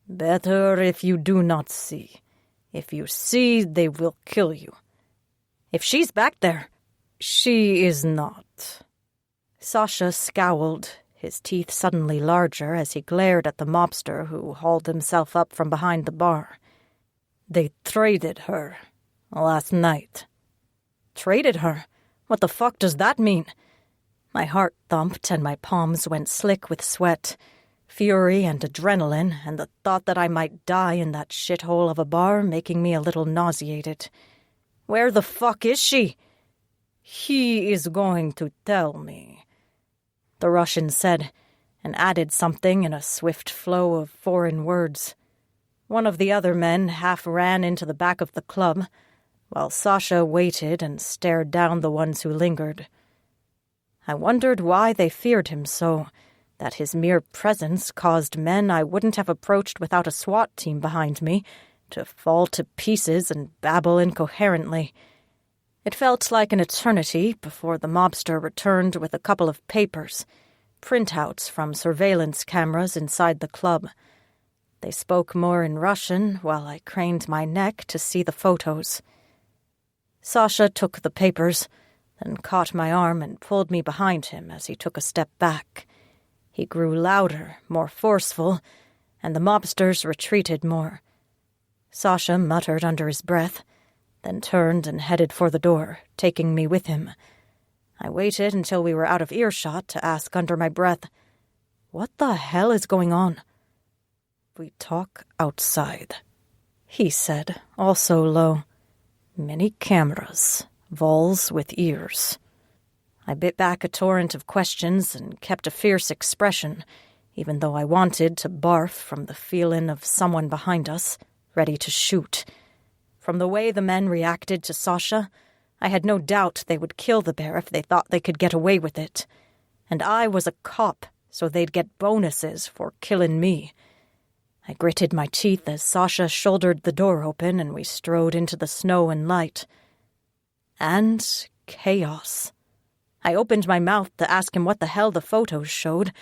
"Better if you do not see. If you see, they will kill you." "If she's back there." "She is not." Sasha scowled, his teeth suddenly larger as he glared at the mobster who hauled himself up from behind the bar. "They traded her last night." "Traded her? What the fuck does that mean?" My heart thumped and my palms went slick with sweat, fury and adrenaline, and the thought that I might die in that shithole of a bar making me a little nauseated. "Where the fuck is she?" "He is going to tell me," the Russian said, and added something in a swift flow of foreign words. One of the other men half ran into the back of the club, while Sasha waited and stared down the ones who lingered. I wondered why they feared him so, that his mere presence caused men I wouldn't have approached without a SWAT team behind me to fall to pieces and babble incoherently. It felt like an eternity before the mobster returned with a couple of papers, printouts from surveillance cameras inside the club. They spoke more in Russian while I craned my neck to see the photos. Sasha took the papers, then caught my arm and pulled me behind him as he took a step back. He grew louder, more forceful, and the mobsters retreated more. Sasha muttered under his breath, then turned and headed for the door, taking me with him. I waited until we were out of earshot to ask under my breath, "What the hell is going on?" "We talk outside," he said, also low. "Many cameras, walls with ears." I bit back a torrent of questions and kept a fierce expression, even though I wanted to barf from the feeling of someone behind us, ready to shoot. From the way the men reacted to Sasha, I had no doubt they would kill the bear if they thought they could get away with it. And I was a cop, so they'd get bonuses for killing me. I gritted my teeth as Sasha shouldered the door open and we strode into the snow and light. And chaos. I opened my mouth to ask him what the hell the photos showed,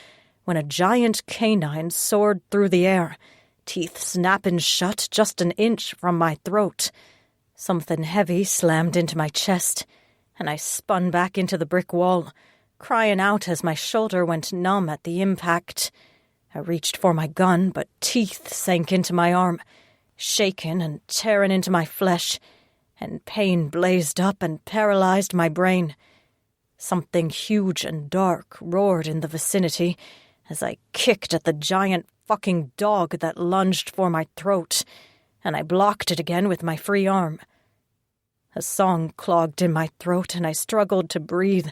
when a giant canine soared through the air, teeth snapping shut just an inch from my throat. Something heavy slammed into my chest, and I spun back into the brick wall, crying out as my shoulder went numb at the impact. I reached for my gun, but teeth sank into my arm, shaking and tearing into my flesh, and pain blazed up and paralyzed my brain. Something huge and dark roared in the vicinity as I kicked at the giant fucking dog that lunged for my throat, and I blocked it again with my free arm. A song clogged in my throat, and I struggled to breathe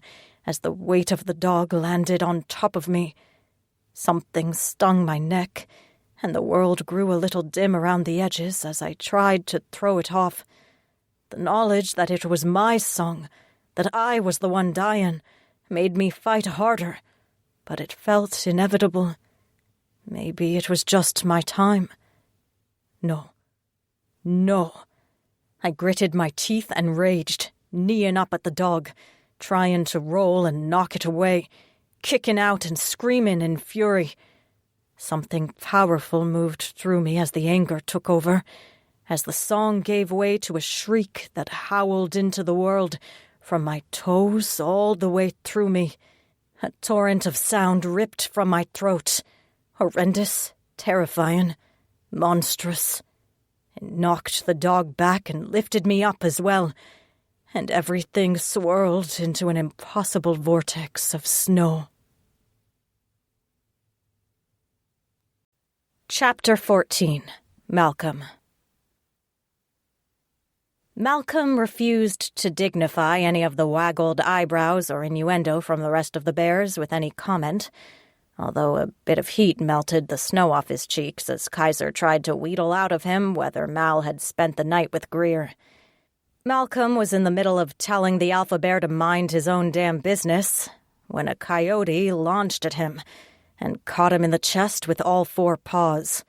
as the weight of the dog landed on top of me. Something stung my neck, and the world grew a little dim around the edges as I tried to throw it off. The knowledge that it was my song, that I was the one dying, made me fight harder, but it felt inevitable. Maybe it was just my time. No. I gritted my teeth and raged, kneeing up at the dog, trying to roll and knock it away, kicking out and screaming in fury. Something powerful moved through me as the anger took over, as the song gave way to a shriek that howled into the world, from my toes all the way through me. A torrent of sound ripped from my throat. Horrendous, terrifying, monstrous. It knocked the dog back and lifted me up as well, and everything swirled into an impossible vortex of snow. Chapter 14. Malcolm. Malcolm refused to dignify any of the waggled eyebrows or innuendo from the rest of the bears with any comment, although a bit of heat melted the snow off his cheeks as Kaiser tried to wheedle out of him whether Mal had spent the night with Greer. Malcolm was in the middle of telling the alpha bear to mind his own damn business when a coyote launched at him and caught him in the chest with all four paws.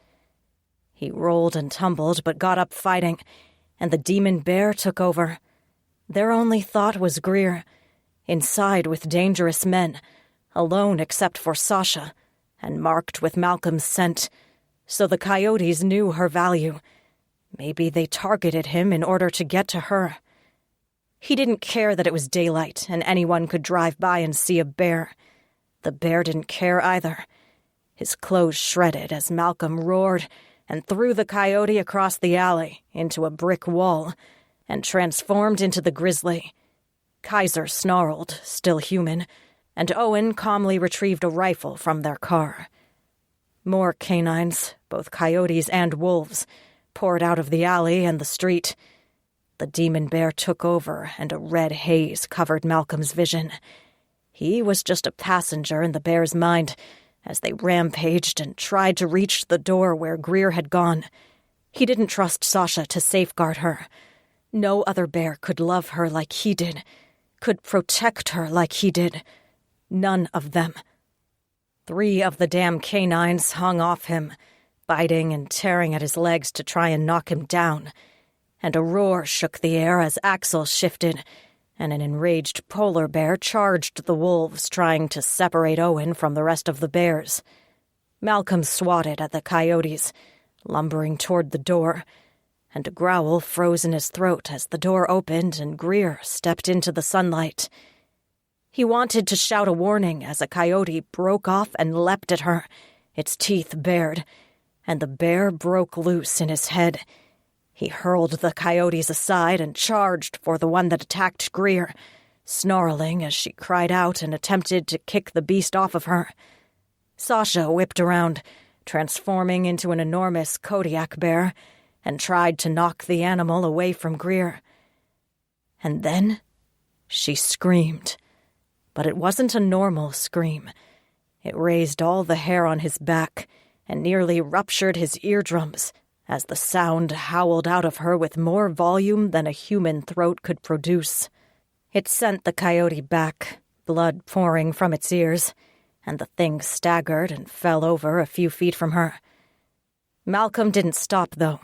He rolled and tumbled but got up fighting, and the demon bear took over. Their only thought was Greer, inside with dangerous men, alone except for Sasha, and marked with Malcolm's scent, so the coyotes knew her value. Maybe they targeted him in order to get to her. He didn't care that it was daylight and anyone could drive by and see a bear. The bear didn't care either. His clothes shredded as Malcolm roared and threw the coyote across the alley into a brick wall and transformed into the grizzly. Kaiser snarled, still human, and Owen calmly retrieved a rifle from their car. More canines, both coyotes and wolves, poured out of the alley and the street. The demon bear took over, and a red haze covered Malcolm's vision. He was just a passenger in the bear's mind as they rampaged and tried to reach the door where Greer had gone. He didn't trust Sasha to safeguard her. No other bear could love her like he did, could protect her like he did. None of them. 3 of the damn canines hung off him, biting and tearing at his legs to try and knock him down, and a roar shook the air as Axel shifted, and an enraged polar bear charged the wolves, trying to separate Owen from the rest of the bears. Malcolm swatted at the coyotes, lumbering toward the door, and a growl froze in his throat as the door opened and Greer stepped into the sunlight. He wanted to shout a warning as a coyote broke off and leapt at her, its teeth bared, and the bear broke loose in his head. He hurled the coyotes aside and charged for the one that attacked Greer, snarling as she cried out and attempted to kick the beast off of her. Sasha whipped around, transforming into an enormous Kodiak bear, and tried to knock the animal away from Greer. And then she screamed. But it wasn't a normal scream. It raised all the hair on his back and nearly ruptured his eardrums as the sound howled out of her with more volume than a human throat could produce. It sent the coyote back, blood pouring from its ears, and the thing staggered and fell over a few feet from her. Malcolm didn't stop, though,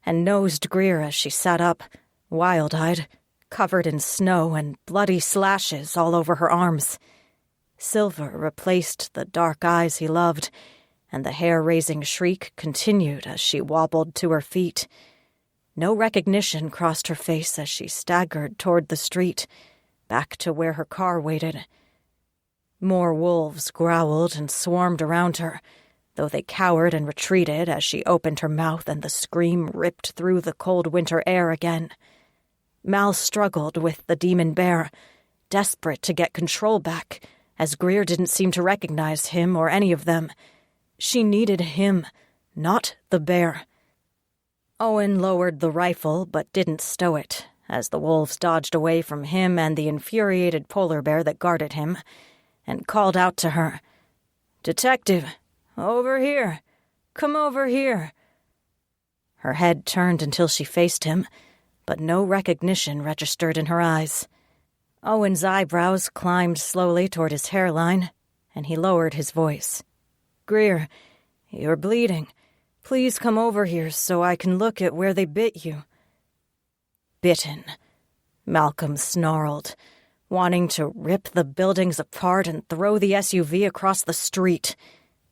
and nosed Greer as she sat up, wild-eyed, covered in snow and bloody slashes all over her arms. Silver replaced the dark eyes he loved, and the hair-raising shriek continued as she wobbled to her feet. No recognition crossed her face as she staggered toward the street, back to where her car waited. More wolves growled and swarmed around her, though they cowered and retreated as she opened her mouth and the scream ripped through the cold winter air again. Mal struggled with the demon bear, desperate to get control back, as Greer didn't seem to recognize him or any of them. She needed him, not the bear. Owen lowered the rifle but didn't stow it, as the wolves dodged away from him and the infuriated polar bear that guarded him, and called out to her, "Detective, over here. Come over here." Her head turned until she faced him, but no recognition registered in her eyes. Owen's eyebrows climbed slowly toward his hairline, and he lowered his voice. "Greer, you're bleeding. Please come over here so I can look at where they bit you." Bitten, Malcolm snarled, wanting to rip the buildings apart and throw the SUV across the street.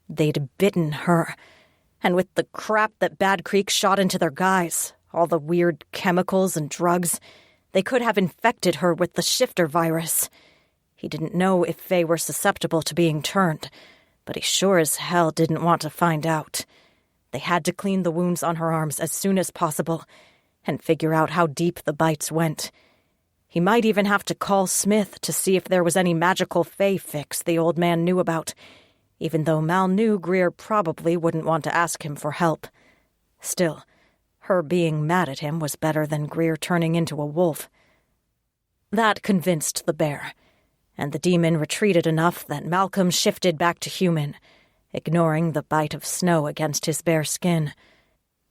They'd bitten her, and with the crap that Bad Creek shot into their guys, all the weird chemicals and drugs, they could have infected her with the shifter virus. He didn't know if they were susceptible to being turned, but he sure as hell didn't want to find out. They had to clean the wounds on her arms as soon as possible and figure out how deep the bites went. He might even have to call Smith to see if there was any magical Fae fix the old man knew about, even though Mal knew Greer probably wouldn't want to ask him for help. Still, her being mad at him was better than Greer turning into a wolf. That convinced the bear, and the demon retreated enough that Malcolm shifted back to human, ignoring the bite of snow against his bare skin.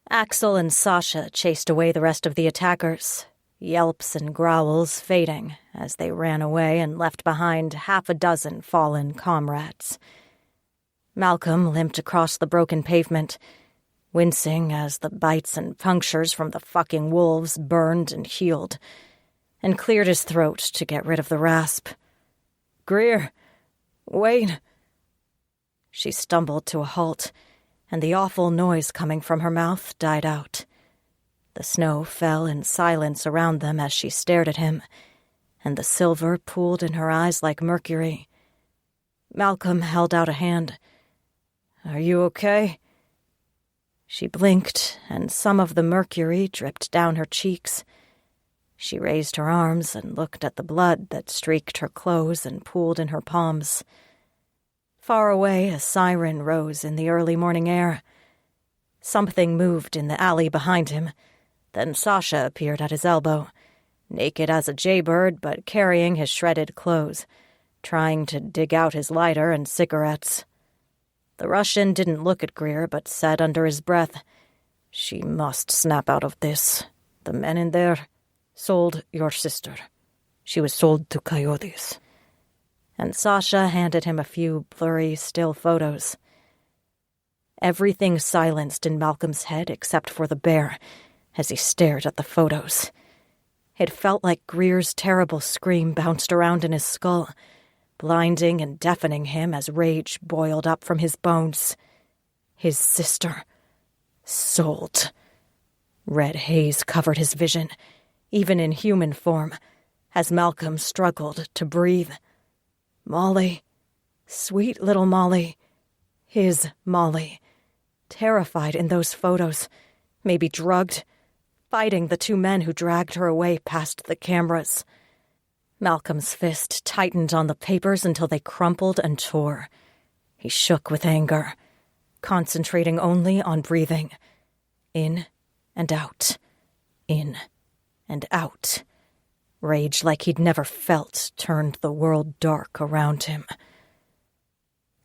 Axel and Sasha chased away the rest of the attackers, yelps and growls fading as they ran away and left behind half a dozen fallen comrades. Malcolm limped across the broken pavement, wincing as the bites and punctures from the fucking wolves burned and healed, and cleared his throat to get rid of the rasp. "Greer, wait." She stumbled to a halt, and the awful noise coming from her mouth died out. The snow fell in silence around them as she stared at him, and the silver pooled in her eyes like mercury. Malcolm held out a hand. "Are you okay?" She blinked, and some of the mercury dripped down her cheeks. She raised her arms and looked at the blood that streaked her clothes and pooled in her palms. Far away, a siren rose in the early morning air. Something moved in the alley behind him. Then Sasha appeared at his elbow, naked as a jaybird but carrying his shredded clothes, trying to dig out his lighter and cigarettes. The Russian didn't look at Greer but said under his breath, "She must snap out of this. The men in there sold your sister. She was sold to coyotes." And Sasha handed him a few blurry, still photos. Everything silenced in Malcolm's head except for the bear as he stared at the photos. It felt like Greer's terrible scream bounced around in his skull, blinding and deafening him as rage boiled up from his bones. His sister. Sold. Red haze covered his vision, even in human form, as Malcolm struggled to breathe. Molly. Sweet little Molly. His Molly. Terrified in those photos, maybe drugged, fighting the two men who dragged her away past the cameras. Malcolm's fist tightened on the papers until they crumpled and tore. He shook with anger, concentrating only on breathing. In and out. In and out. Rage like he'd never felt turned the world dark around him.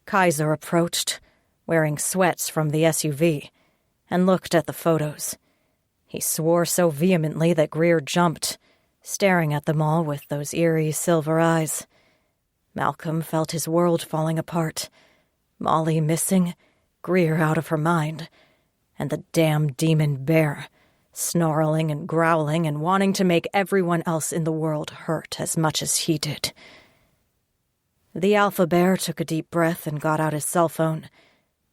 Kaiser approached, wearing sweats from the SUV, and looked at the photos. He swore so vehemently that Greer jumped, staring at them all with those eerie silver eyes. Malcolm felt his world falling apart. Molly missing, Greer out of her mind, and the damn demon bear, snarling and growling and wanting to make everyone else in the world hurt as much as he did. The alpha bear took a deep breath and got out his cell phone.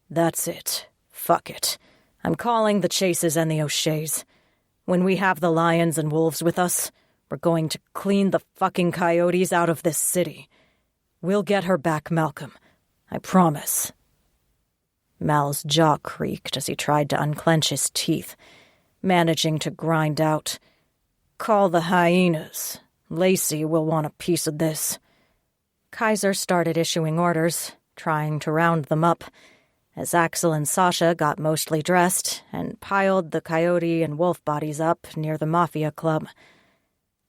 "That's it. Fuck it. I'm calling the Chases and the O'Sheas. When we have the lions and wolves with us, we're going to clean the fucking coyotes out of this city. We'll get her back, Malcolm. I promise." Mal's jaw creaked as he tried to unclench his teeth, managing to grind out, "Call the hyenas. Lacey will want a piece of this." Kaiser started issuing orders, trying to round them up, as Axel and Sasha got mostly dressed and piled the coyote and wolf bodies up near the Mafia Club.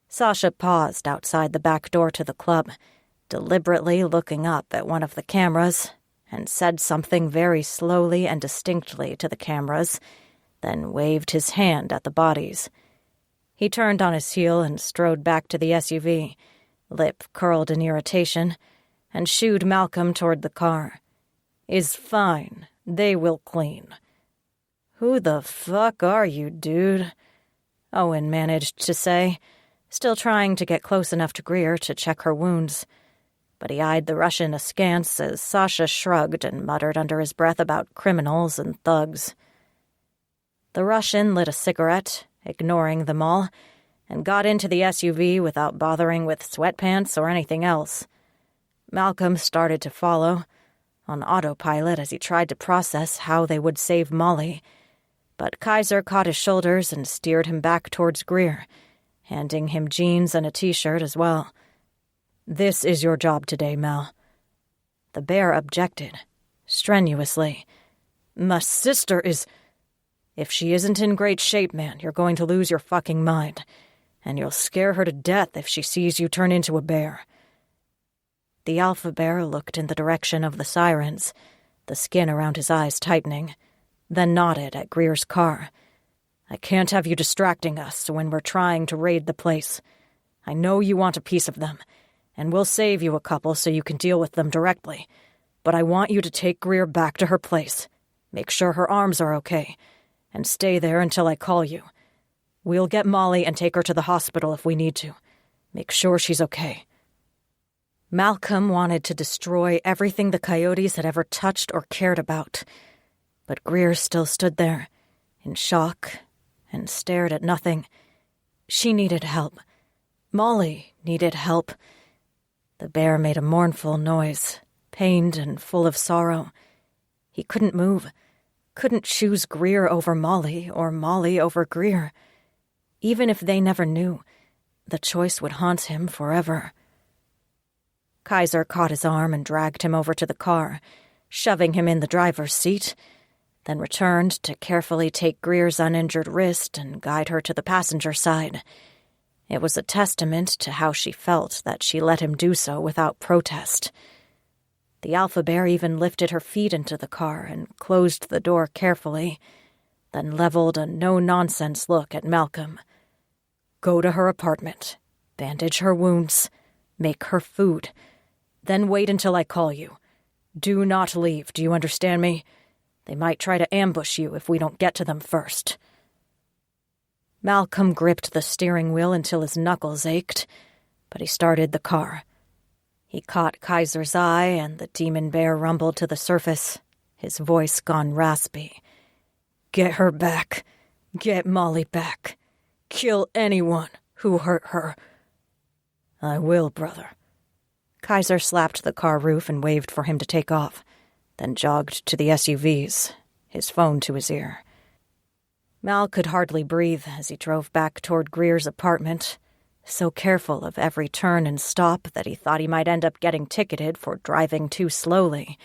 Sasha paused outside the back door to the club, deliberately looking up at one of the cameras, and said something very slowly and distinctly to the cameras, then waved his hand at the bodies. He turned on his heel and strode back to the SUV, lip curled in irritation, and shooed Malcolm toward the car. "Is fine. They will clean." "Who the fuck are you, dude?" Owen managed to say, still trying to get close enough to Greer to check her wounds. But he eyed the Russian askance as Sasha shrugged and muttered under his breath about criminals and thugs. The Russian lit a cigarette, ignoring them all, and got into the SUV without bothering with sweatpants or anything else. Malcolm started to follow, on autopilot as he tried to process how they would save Molly. But Kaiser caught his shoulders and steered him back towards Greer, handing him jeans and a t-shirt as well. "This is your job today, Mel." The bear objected, strenuously. "My sister is—" "If she isn't in great shape, man, you're going to lose your fucking mind. And you'll scare her to death if she sees you turn into a bear." The alpha bear looked in the direction of the sirens, the skin around his eyes tightening, then nodded at Greer's car. "I can't have you distracting us when we're trying to raid the place. I know you want a piece of them, and we'll save you a couple so you can deal with them directly. But I want you to take Greer back to her place. Make sure her arms are okay, and stay there until I call you. We'll get Molly and take her to the hospital if we need to. Make sure she's okay." Malcolm wanted to destroy everything the Coyotes had ever touched or cared about. But Greer still stood there, in shock, and stared at nothing. She needed help. Molly needed help. The bear made a mournful noise, pained and full of sorrow. He couldn't move, couldn't choose Greer over Molly or Molly over Greer. Even if they never knew, the choice would haunt him forever. Kaiser caught his arm and dragged him over to the car, shoving him in the driver's seat, then returned to carefully take Greer's uninjured wrist and guide her to the passenger side. It was a testament to how she felt that she let him do so without protest. The alpha bear even lifted her feet into the car and closed the door carefully, then leveled a no-nonsense look at Malcolm. "Go to her apartment, bandage her wounds, make her food, then wait until I call you. Do not leave, do you understand me? They might try to ambush you if we don't get to them first." Malcolm gripped the steering wheel until his knuckles ached, but he started the car. He caught Kaiser's eye, and the demon bear rumbled to the surface, his voice gone raspy. "Get her back. Get Molly back. Kill anyone who hurt her." "I will, brother." Kaiser slapped the car roof and waved for him to take off, then jogged to the SUVs, his phone to his ear. Mal could hardly breathe as he drove back toward Greer's apartment, so careful of every turn and stop that he thought he might end up getting ticketed for driving too slowly.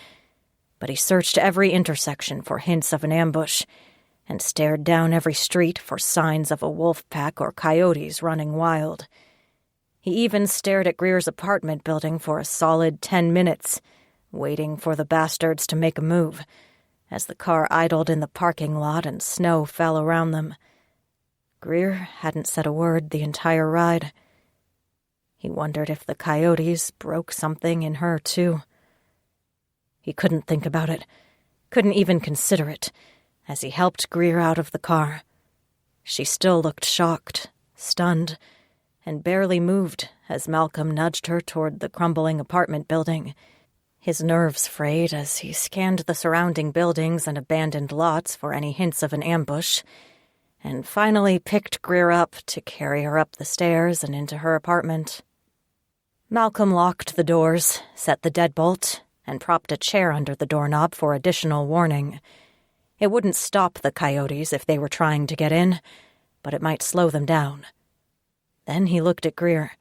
But he searched every intersection for hints of an ambush, and stared down every street for signs of a wolf pack or coyotes running wild. He even stared at Greer's apartment building for a solid 10 minutes, waiting for the bastards to make a move, as the car idled in the parking lot and snow fell around them. Greer hadn't said a word the entire ride. He wondered if the coyotes broke something in her, too. He couldn't think about it, couldn't even consider it, as he helped Greer out of the car. She still looked shocked, stunned, and barely moved as Malcolm nudged her toward the crumbling apartment building, his nerves frayed as he scanned the surrounding buildings and abandoned lots for any hints of an ambush, and finally picked Greer up to carry her up the stairs and into her apartment. Malcolm locked the doors, set the deadbolt, and propped a chair under the doorknob for additional warning. It wouldn't stop the coyotes if they were trying to get in, but it might slow them down. Then he looked at Greer,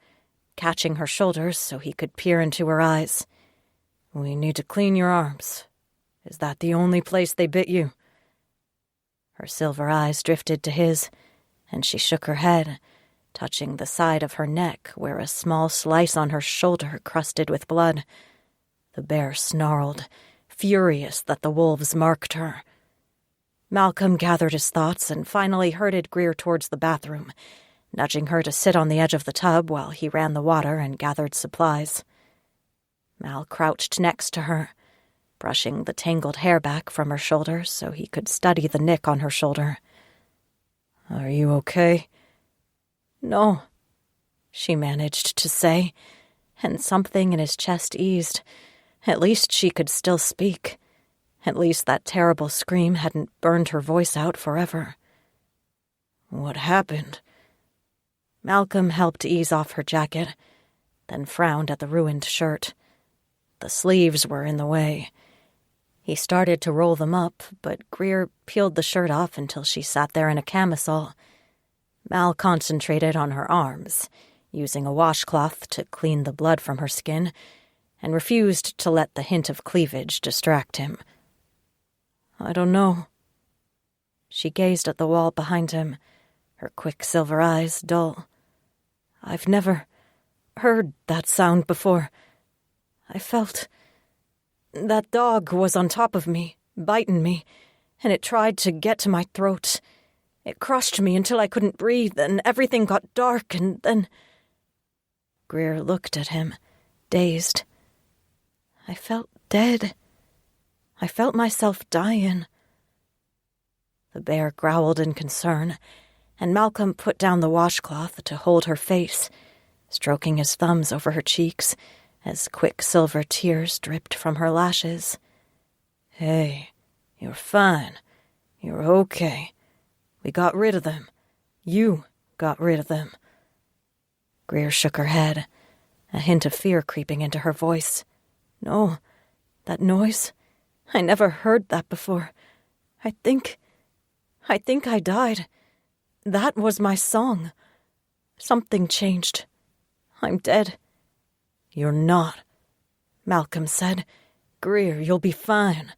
catching her shoulders so he could peer into her eyes. "We need to clean your arms. Is that the only place they bit you?" Her silver eyes drifted to his, and she shook her head, touching the side of her neck where a small slice on her shoulder crusted with blood. The bear snarled, furious that the wolves marked her. Malcolm gathered his thoughts and finally herded Greer towards the bathroom, nudging her to sit on the edge of the tub while he ran the water and gathered supplies. Mal crouched next to her, brushing the tangled hair back from her shoulders so he could study the nick on her shoulder. "Are you okay?" "No," she managed to say, and something in his chest eased. At least she could still speak. At least that terrible scream hadn't burned her voice out forever. "What happened?" Malcolm helped ease off her jacket, then frowned at the ruined shirt. The sleeves were in the way, He started to roll them up, but Greer peeled the shirt off until she sat there in a camisole. Mal concentrated on her arms, using a washcloth to clean the blood from her skin, and refused to let the hint of cleavage distract him. "I don't know." She gazed at the wall behind him, her quick silver eyes dull. "I've never heard that sound before. I felt that dog was on top of me, biting me, and it tried to get to my throat. It crushed me until I couldn't breathe, and everything got dark, and then—" Greer looked at him, dazed. "I felt dead. I felt myself dying." The bear growled in concern, and Malcolm put down the washcloth to hold her face, stroking his thumbs over her cheeks as quick silver tears dripped from her lashes. "Hey, you're fine. You're okay. We got rid of them. You got rid of them." Greer shook her head, a hint of fear creeping into her voice. "No, that noise, I never heard that before. I think I died. That was my song. Something changed. I'm dead." "You're not," Malcolm said. "Greer, you'll be fine.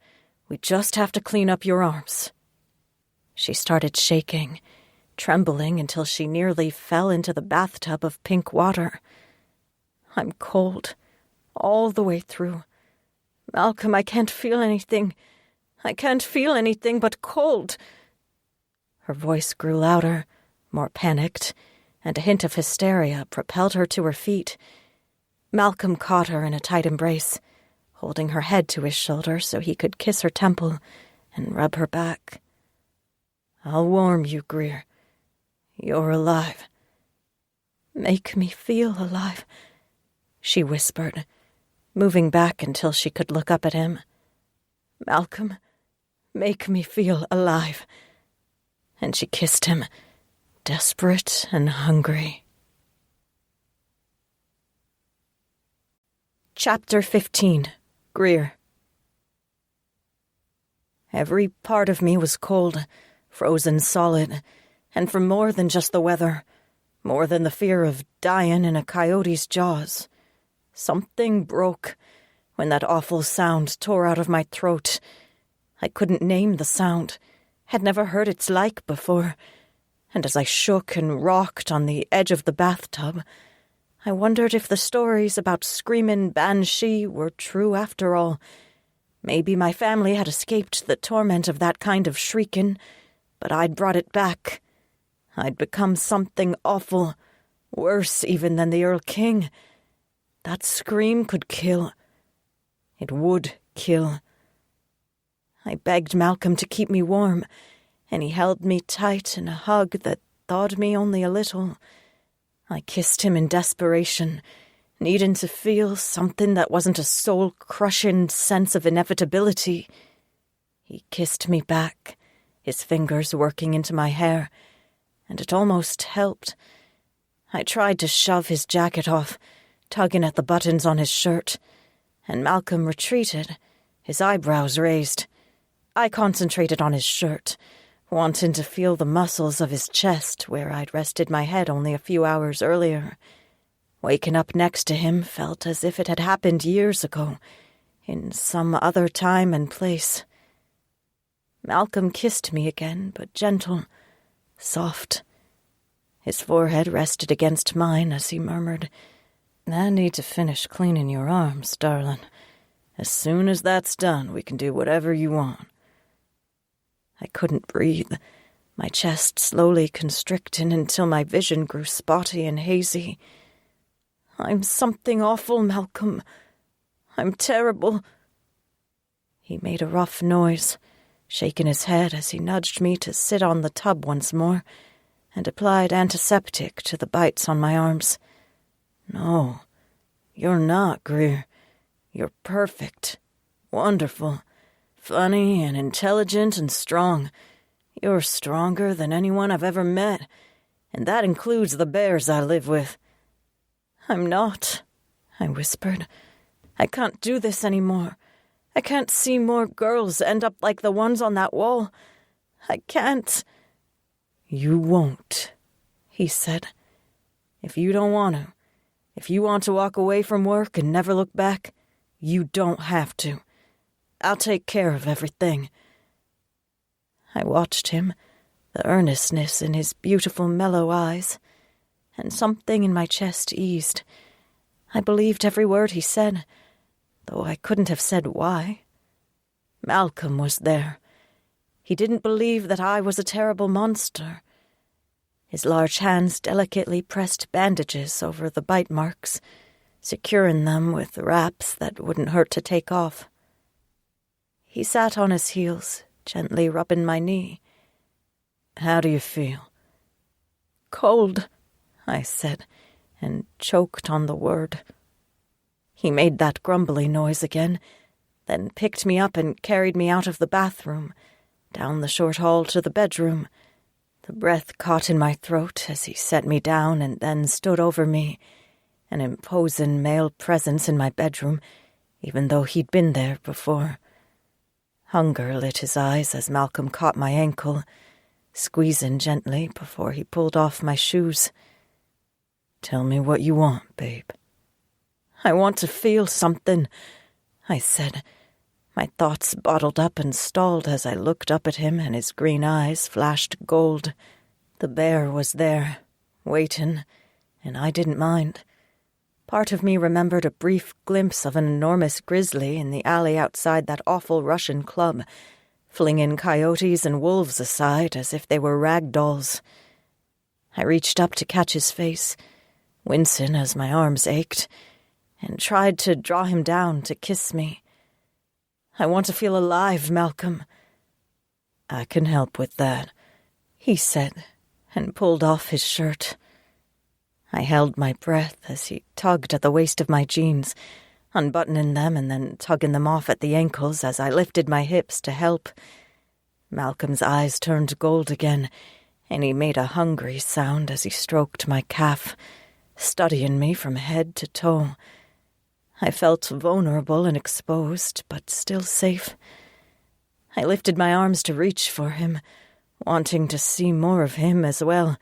We just have to clean up your arms." She started shaking, trembling until she nearly fell into the bathtub of pink water. "I'm cold, all the way through. Malcolm, I can't feel anything. I can't feel anything but cold." Her voice grew louder, more panicked, and a hint of hysteria propelled her to her feet. Malcolm caught her in a tight embrace, holding her head to his shoulder so he could kiss her temple and rub her back. "I'll warm you, Greer. You're alive." "Make me feel alive," she whispered, moving back until she could look up at him. "Malcolm, make me feel alive." And she kissed him, desperate and hungry. Chapter 15. Greer. Every part of me was cold, frozen solid, and from more than just the weather, more than the fear of dying in a coyote's jaws. Something broke when that awful sound tore out of my throat. I couldn't name the sound, had never heard its like before, and as I shook and rocked on the edge of the bathtub, I wondered if the stories about screamin' banshee were true after all. Maybe my family had escaped the torment of that kind of shriekin', but I'd brought it back. I'd become something awful, worse even than the Earl King. That scream could kill. It would kill. I begged Malcolm to keep me warm, and he held me tight in a hug that thawed me only a little. I kissed him in desperation, needing to feel something that wasn't a soul-crushing sense of inevitability. He kissed me back, his fingers working into my hair, and it almost helped. I tried to shove his jacket off, tugging at the buttons on his shirt, and Malcolm retreated, his eyebrows raised. I concentrated on his shirt, wanting to feel the muscles of his chest where I'd rested my head only a few hours earlier. Waking up next to him felt as if it had happened years ago, in some other time and place. Malcolm kissed me again, but gentle, soft. His forehead rested against mine as he murmured, "I need to finish cleaning your arms, darling. As soon as that's done, we can do whatever you want." I couldn't breathe, my chest slowly constricting until my vision grew spotty and hazy. "I'm something awful, Malcolm. I'm terrible." He made a rough noise, shaking his head as he nudged me to sit on the tub once more, and applied antiseptic to the bites on my arms. "No, you're not, Greer. You're perfect, wonderful, funny and intelligent and strong. You're stronger than anyone I've ever met, and that includes the bears I live with." "I'm not," I whispered. "I can't do this anymore. I can't see more girls end up like the ones on that wall. I can't." "You won't," he said. "If you don't want to, if you want to walk away from work and never look back, you don't have to. I'll take care of everything." I watched him, the earnestness in his beautiful, mellow eyes, and something in my chest eased. I believed every word he said, though I couldn't have said why. Malcolm was there. He didn't believe that I was a terrible monster. His large hands delicately pressed bandages over the bite marks, securing them with wraps that wouldn't hurt to take off. He sat on his heels, gently rubbing my knee. "How do you feel?" "Cold," I said, and choked on the word. He made that grumbly noise again, then picked me up and carried me out of the bathroom, down the short hall to the bedroom. The breath caught in my throat as he set me down and then stood over me, an imposing male presence in my bedroom, even though he'd been there before. Hunger lit his eyes as Malcolm caught my ankle, squeezing gently before he pulled off my shoes. "Tell me what you want, babe." "I want to feel something," I said. My thoughts bottled up and stalled as I looked up at him and his green eyes flashed gold. The bear was there, waiting, and I didn't mind. Part of me remembered a brief glimpse of an enormous grizzly in the alley outside that awful Russian club, flinging coyotes and wolves aside as if they were rag dolls. I reached up to catch his face, wincing as my arms ached, and tried to draw him down to kiss me. "I want to feel alive, Malcolm." "I can help with that," he said, and pulled off his shirt. I held my breath as he tugged at the waist of my jeans, unbuttoning them and then tugging them off at the ankles as I lifted my hips to help. Malcolm's eyes turned gold again, and he made a hungry sound as he stroked my calf, studying me from head to toe. I felt vulnerable and exposed, but still safe. I lifted my arms to reach for him, wanting to see more of him as well.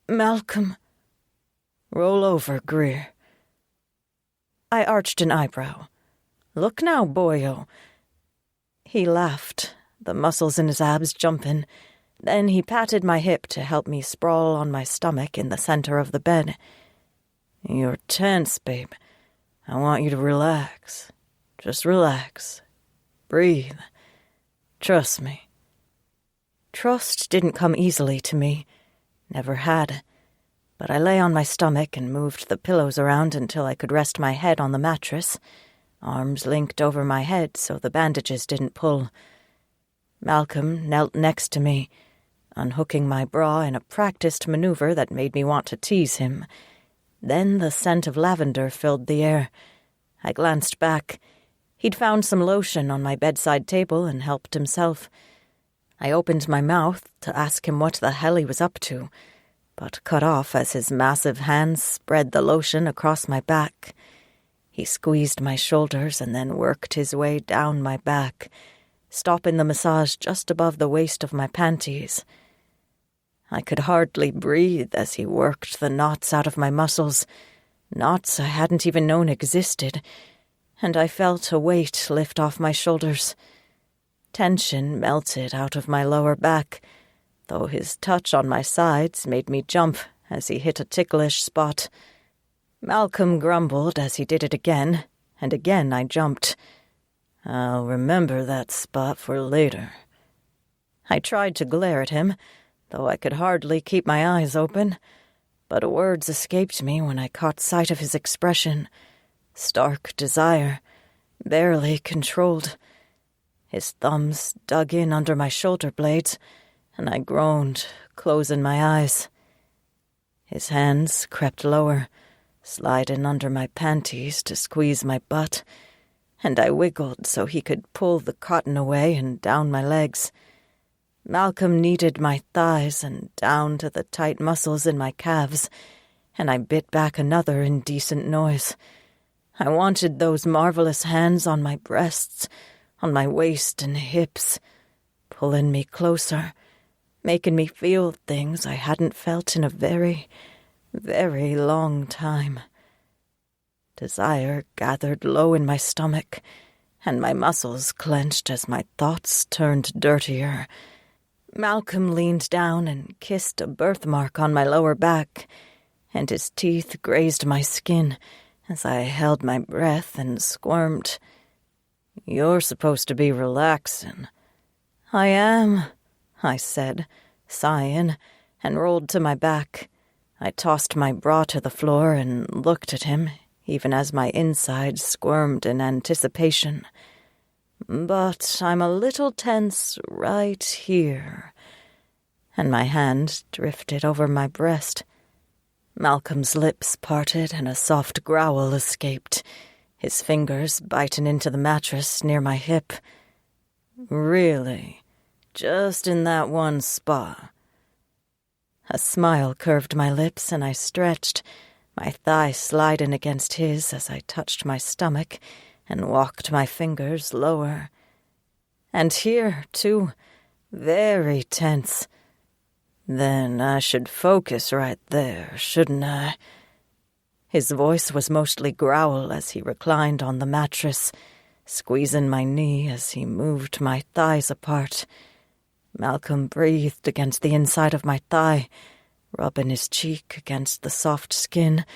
"Malcolm." "Roll over, Greer." I arched an eyebrow. "Look now, boyo." He laughed, the muscles in his abs jumping. Then he patted my hip to help me sprawl on my stomach in the center of the bed. "You're tense, babe. I want you to relax. Just relax. Breathe. Trust me." Trust didn't come easily to me. Never had. But I lay on my stomach and moved the pillows around until I could rest my head on the mattress, arms linked over my head so the bandages didn't pull. Malcolm knelt next to me, unhooking my bra in a practiced maneuver that made me want to tease him. Then the scent of lavender filled the air. I glanced back. He'd found some lotion on my bedside table and helped himself. I opened my mouth to ask him what the hell he was up to, but cut off as his massive hands spread the lotion across my back. He squeezed my shoulders and then worked his way down my back, stopping the massage just above the waist of my panties. I could hardly breathe as he worked the knots out of my muscles, knots I hadn't even known existed, and I felt a weight lift off my shoulders. Tension melted out of my lower back, though his touch on my sides made me jump as he hit a ticklish spot. Malcolm grumbled as he did it again, and again I jumped. "I'll remember that spot for later." I tried to glare at him, though I could hardly keep my eyes open, but words escaped me when I caught sight of his expression. Stark desire, barely controlled. His thumbs dug in under my shoulder blades, and I groaned, closing my eyes. His hands crept lower, sliding under my panties to squeeze my butt, and I wiggled so he could pull the cotton away and down my legs. Malcolm kneaded my thighs and down to the tight muscles in my calves, and I bit back another indecent noise. I wanted those marvelous hands on my breasts, on my waist and hips, pulling me closer, making me feel things I hadn't felt in a very, very long time. Desire gathered low in my stomach, and my muscles clenched as my thoughts turned dirtier. Malcolm leaned down and kissed a birthmark on my lower back, and his teeth grazed my skin as I held my breath and squirmed. "You're supposed to be relaxing." "I am," I said, sighing, and rolled to my back. I tossed my bra to the floor and looked at him, even as my insides squirmed in anticipation. "But I'm a little tense right here." And my hand drifted over my breast. Malcolm's lips parted and a soft growl escaped, his fingers biting into the mattress near my hip. "Really? Just in that one spot?" A smile curved my lips and I stretched, my thigh sliding against his as I touched my stomach and walked my fingers lower. "And here, too, very tense." "Then I should focus right there, shouldn't I?" His voice was mostly growl as he reclined on the mattress, squeezing my knee as he moved my thighs apart. Malcolm breathed against the inside of my thigh, rubbing his cheek against the soft skin,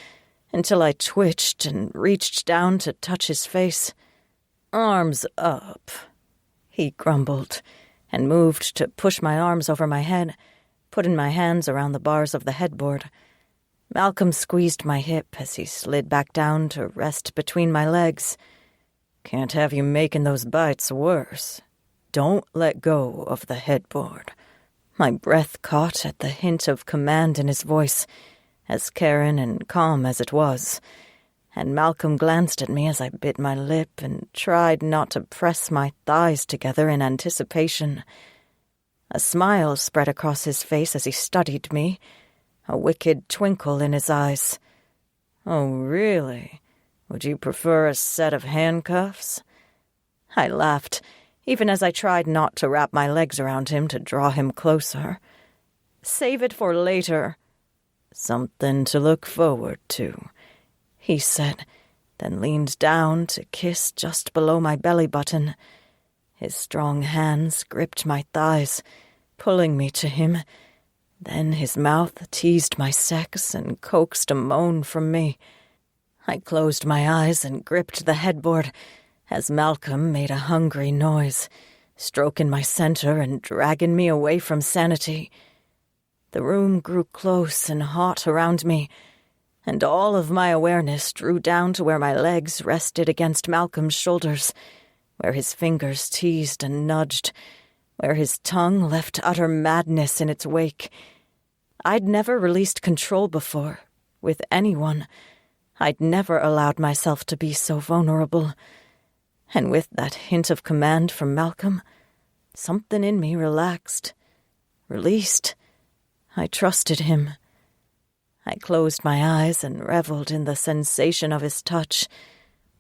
until I twitched and reached down to touch his face. "Arms up," he grumbled, and moved to push my arms over my head, putting my hands around the bars of the headboard. Malcolm squeezed my hip as he slid back down to rest between my legs. "Can't have you making those bites worse. Don't let go of the headboard." My breath caught at the hint of command in his voice, as caring and calm as it was, and Malcolm glanced at me as I bit my lip and tried not to press my thighs together in anticipation. A smile spread across his face as he studied me, a wicked twinkle in his eyes. "Oh, really? Would you prefer a set of handcuffs?" I laughed, even as I tried not to wrap my legs around him to draw him closer. "Save it for later." "Something to look forward to," he said, then leaned down to kiss just below my belly button. His strong hands gripped my thighs, pulling me to him. Then his mouth teased my sex and coaxed a moan from me. I closed my eyes and gripped the headboard as Malcolm made a hungry noise, stroking my center and dragging me away from sanity. The room grew close and hot around me, and all of my awareness drew down to where my legs rested against Malcolm's shoulders, where his fingers teased and nudged, where his tongue left utter madness in its wake. I'd never released control before, with anyone. I'd never allowed myself to be so vulnerable. And with that hint of command from Malcolm, something in me relaxed, released. I trusted him. I closed my eyes and reveled in the sensation of his touch,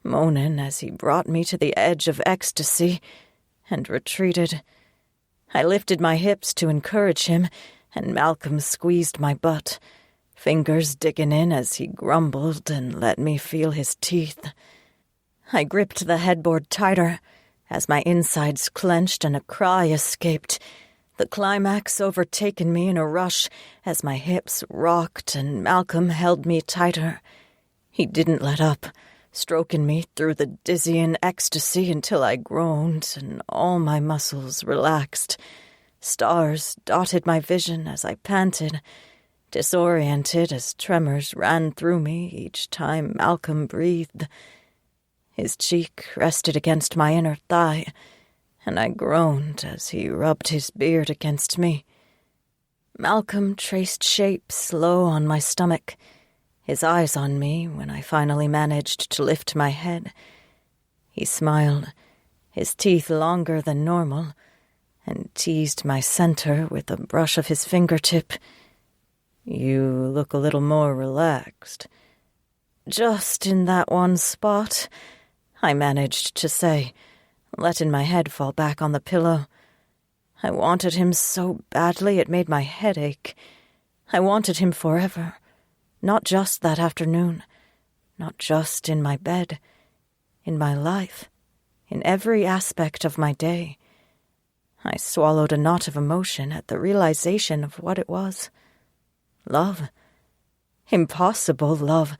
moaning as he brought me to the edge of ecstasy and retreated. I lifted my hips to encourage him, and Malcolm squeezed my butt, fingers digging in as he grumbled and let me feel his teeth. I gripped the headboard tighter as my insides clenched and a cry escaped, the climax overtaking me in a rush as my hips rocked and Malcolm held me tighter. He didn't let up, stroking me through the dizzying ecstasy until I groaned and all my muscles relaxed. Stars dotted my vision as I panted, disoriented as tremors ran through me each time Malcolm breathed. His cheek rested against my inner thigh, and I groaned as he rubbed his beard against me. Malcolm traced shapes low on my stomach, his eyes on me when I finally managed to lift my head. He smiled, his teeth longer than normal, and teased my center with a brush of his fingertip. "You look a little more relaxed." Just in that one spot, I managed to say, letting my head fall back on the pillow. I wanted him so badly it made my head ache. I wanted him forever, not just that afternoon, not just in my bed, in my life, in every aspect of my day. I swallowed a knot of emotion at the realization of what it was. Love. Impossible love.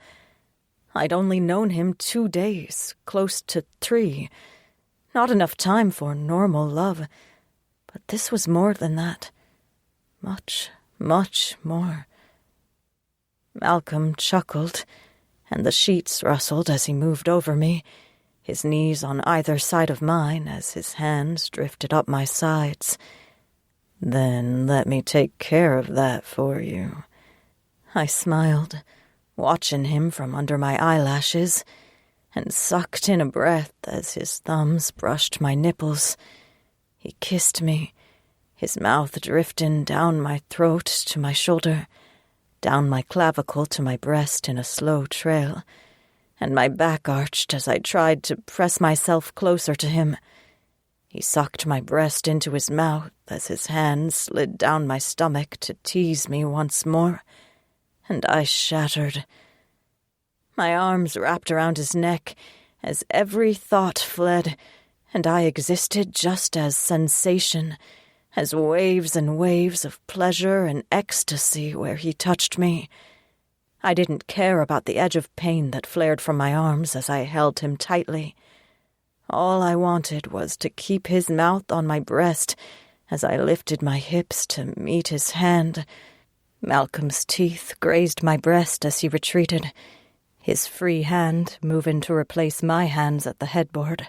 I'd only known him 2 days, close to 3. Not enough time for normal love. But this was more than that. Much, much more. Malcolm chuckled, and the sheets rustled as he moved over me, his knees on either side of mine as his hands drifted up my sides. "Then let me take care of that for you." I smiled, watching him from under my eyelashes, and sucked in a breath as his thumbs brushed my nipples. He kissed me, his mouth drifting down my throat to my shoulder, down my clavicle to my breast in a slow trail, and my back arched as I tried to press myself closer to him. He sucked my breast into his mouth as his hands slid down my stomach to tease me once more, and I shattered. My arms wrapped around his neck as every thought fled, and I existed just as sensation, as waves and waves of pleasure and ecstasy where he touched me. I didn't care about the edge of pain that flared from my arms as I held him tightly. All I wanted was to keep his mouth on my breast as I lifted my hips to meet his hand. Malcolm's teeth grazed my breast as he retreated, his free hand moving to replace my hands at the headboard,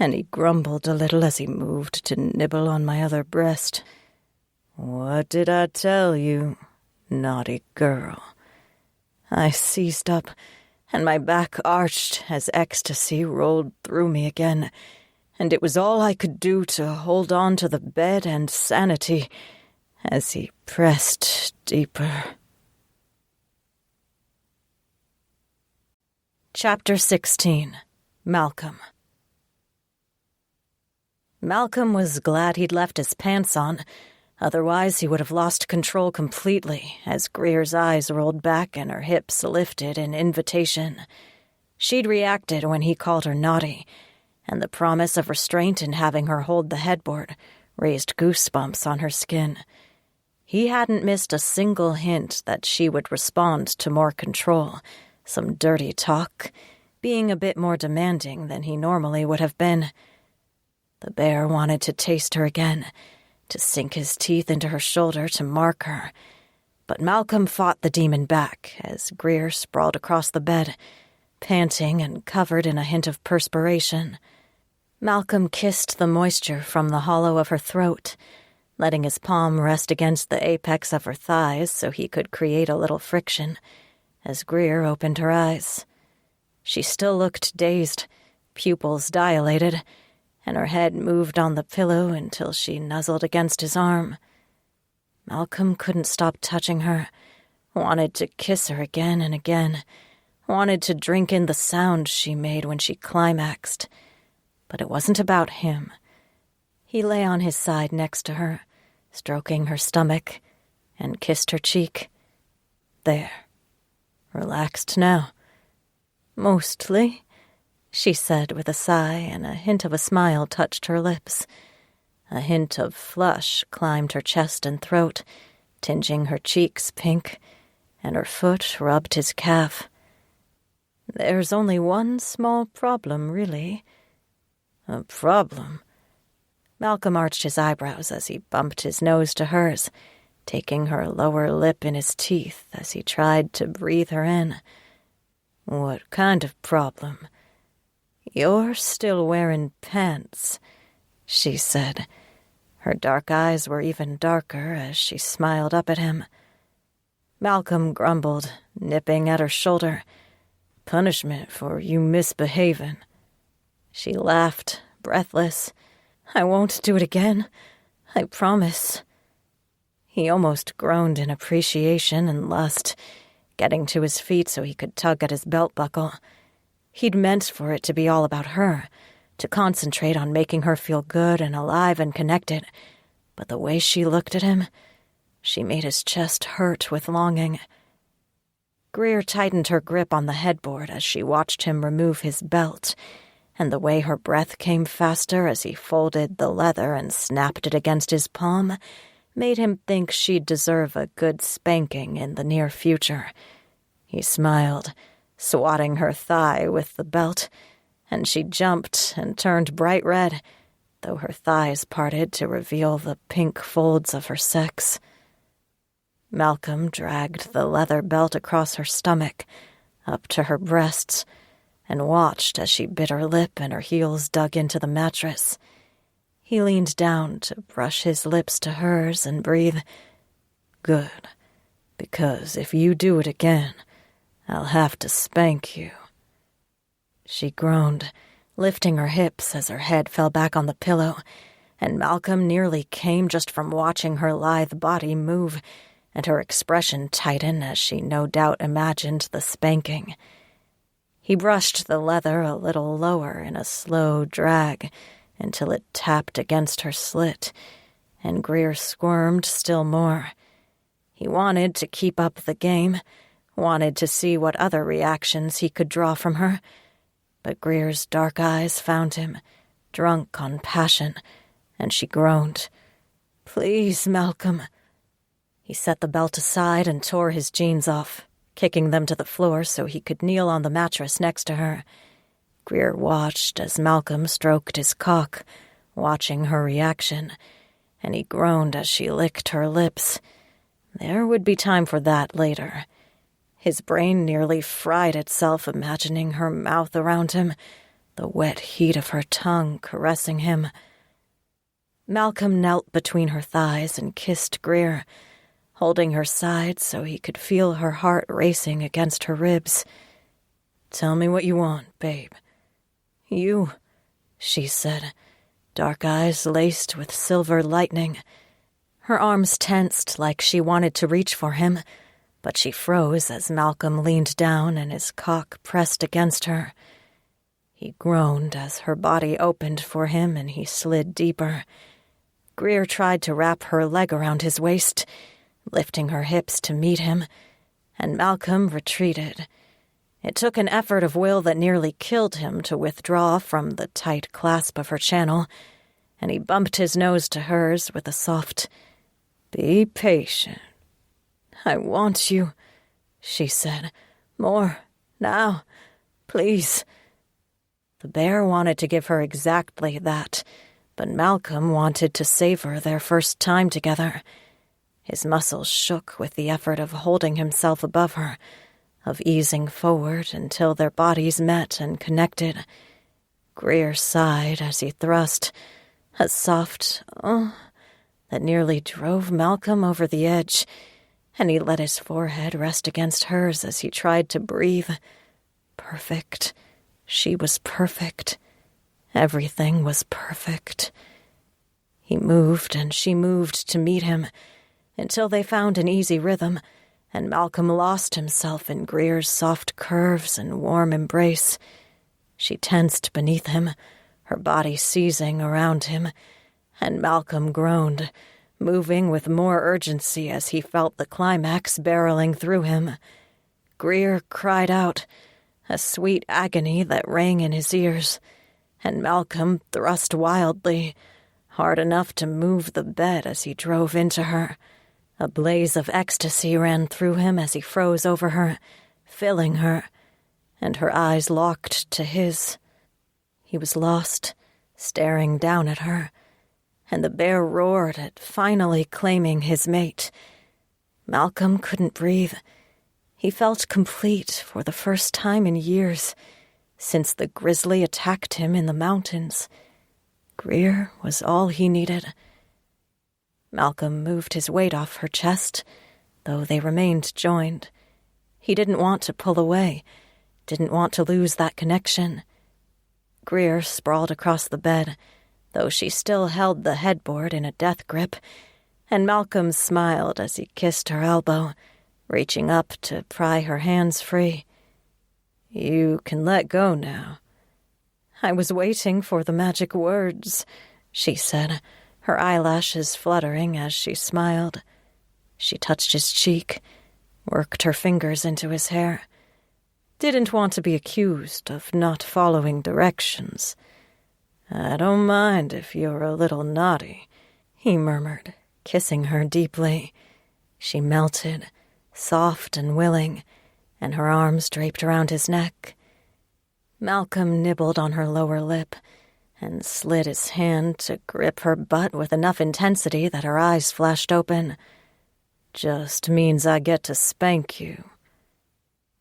and he grumbled a little as he moved to nibble on my other breast. "What did I tell you, naughty girl?" I seized up, and my back arched as ecstasy rolled through me again, and it was all I could do to hold on to the bed and sanity as he pressed deeper. Chapter 16. Malcolm. Malcolm was glad he'd left his pants on. Otherwise, he would have lost control completely as Greer's eyes rolled back and her hips lifted in invitation. She'd reacted when he called her naughty, and the promise of restraint in having her hold the headboard raised goosebumps on her skin. He hadn't missed a single hint that she would respond to more control, some dirty talk, being a bit more demanding than he normally would have been. The bear wanted to taste her again, to sink his teeth into her shoulder to mark her. But Malcolm fought the demon back as Greer sprawled across the bed, panting and covered in a hint of perspiration. Malcolm kissed the moisture from the hollow of her throat, letting his palm rest against the apex of her thighs so he could create a little friction, as Greer opened her eyes. She still looked dazed, pupils dilated, and her head moved on the pillow until she nuzzled against his arm. Malcolm couldn't stop touching her, wanted to kiss her again and again, wanted to drink in the sound she made when she climaxed. But it wasn't about him. He lay on his side next to her, stroking her stomach, and kissed her cheek. "There. Relaxed now?" "Mostly," she said with a sigh, and a hint of a smile touched her lips. A hint of flush climbed her chest and throat, tinging her cheeks pink, and her foot rubbed his calf. "There's only one small problem, really." "A problem?" Malcolm arched his eyebrows as he bumped his nose to hers, taking her lower lip in his teeth as he tried to breathe her in. "What kind of problem?" "You're still wearing pants," she said. Her dark eyes were even darker as she smiled up at him. Malcolm grumbled, nipping at her shoulder. "Punishment for you misbehaving." She laughed, breathless. "I won't do it again. I promise." He almost groaned in appreciation and lust, getting to his feet so he could tug at his belt buckle. He'd meant for it to be all about her, to concentrate on making her feel good and alive and connected. But the way she looked at him, she made his chest hurt with longing. Greer tightened her grip on the headboard as she watched him remove his belt, and the way her breath came faster as he folded the leather and snapped it against his palm made him think she'd deserve a good spanking in the near future. He smiled, swatting her thigh with the belt, and she jumped and turned bright red, though her thighs parted to reveal the pink folds of her sex. Malcolm dragged the leather belt across her stomach, up to her breasts, and watched as she bit her lip and her heels dug into the mattress. He leaned down to brush his lips to hers and breathe, "Good, because if you do it again, I'll have to spank you." She groaned, lifting her hips as her head fell back on the pillow, and Malcolm nearly came just from watching her lithe body move and her expression tighten as she no doubt imagined the spanking. He brushed the leather a little lower in a slow drag until it tapped against her slit, and Greer squirmed still more. He wanted to keep up the game, wanted to see what other reactions he could draw from her, but Greer's dark eyes found him, drunk on passion, and she groaned, "Please, Malcolm." He set the belt aside and tore his jeans off, kicking them to the floor so he could kneel on the mattress next to her. Greer watched as Malcolm stroked his cock, watching her reaction, and he groaned as she licked her lips. There would be time for that later. His brain nearly fried itself imagining her mouth around him, the wet heat of her tongue caressing him. Malcolm knelt between her thighs and kissed Greer, holding her side so he could feel her heart racing against her ribs. "Tell me what you want, babe." "You," she said, dark eyes laced with silver lightning. Her arms tensed like she wanted to reach for him, but she froze as Malcolm leaned down and his cock pressed against her. He groaned as her body opened for him and he slid deeper. Greer tried to wrap her leg around his waist, lifting her hips to meet him, and Malcolm retreated. It took an effort of will that nearly killed him to withdraw from the tight clasp of her channel, and he bumped his nose to hers with a soft, "Be patient." "I want you," she said. "More, now, please." The bear wanted to give her exactly that, but Malcolm wanted to savor their first time together. His muscles shook with the effort of holding himself above her, of easing forward until their bodies met and connected. Greer sighed as he thrust, a soft that nearly drove Malcolm over the edge, and he let his forehead rest against hers as he tried to breathe. Perfect. She was perfect. Everything was perfect. He moved and she moved to meet him, until they found an easy rhythm, and Malcolm lost himself in Greer's soft curves and warm embrace. She tensed beneath him, her body seizing around him, and Malcolm groaned, moving with more urgency as he felt the climax barreling through him. Greer cried out, a sweet agony that rang in his ears, and Malcolm thrust wildly, hard enough to move the bed as he drove into her. A blaze of ecstasy ran through him as he froze over her, filling her, and her eyes locked to his. He was lost, staring down at her, and the bear roared at finally claiming his mate. Malcolm couldn't breathe. He felt complete for the first time in years, since the grizzly attacked him in the mountains. Greer was all he needed. Malcolm moved his weight off her chest, though they remained joined. He didn't want to pull away, didn't want to lose that connection. Greer sprawled across the bed, though she still held the headboard in a death grip, and Malcolm smiled as he kissed her elbow, reaching up to pry her hands free. "You can let go now." "I was waiting for the magic words," she said, her eyelashes fluttering as she smiled. She touched his cheek, worked her fingers into his hair. "Didn't want to be accused of not following directions." "I don't mind if you're a little naughty," he murmured, kissing her deeply. She melted, soft and willing, and her arms draped around his neck. Malcolm nibbled on her lower lip and slid his hand to grip her butt with enough intensity that her eyes flashed open. "Just means I get to spank you."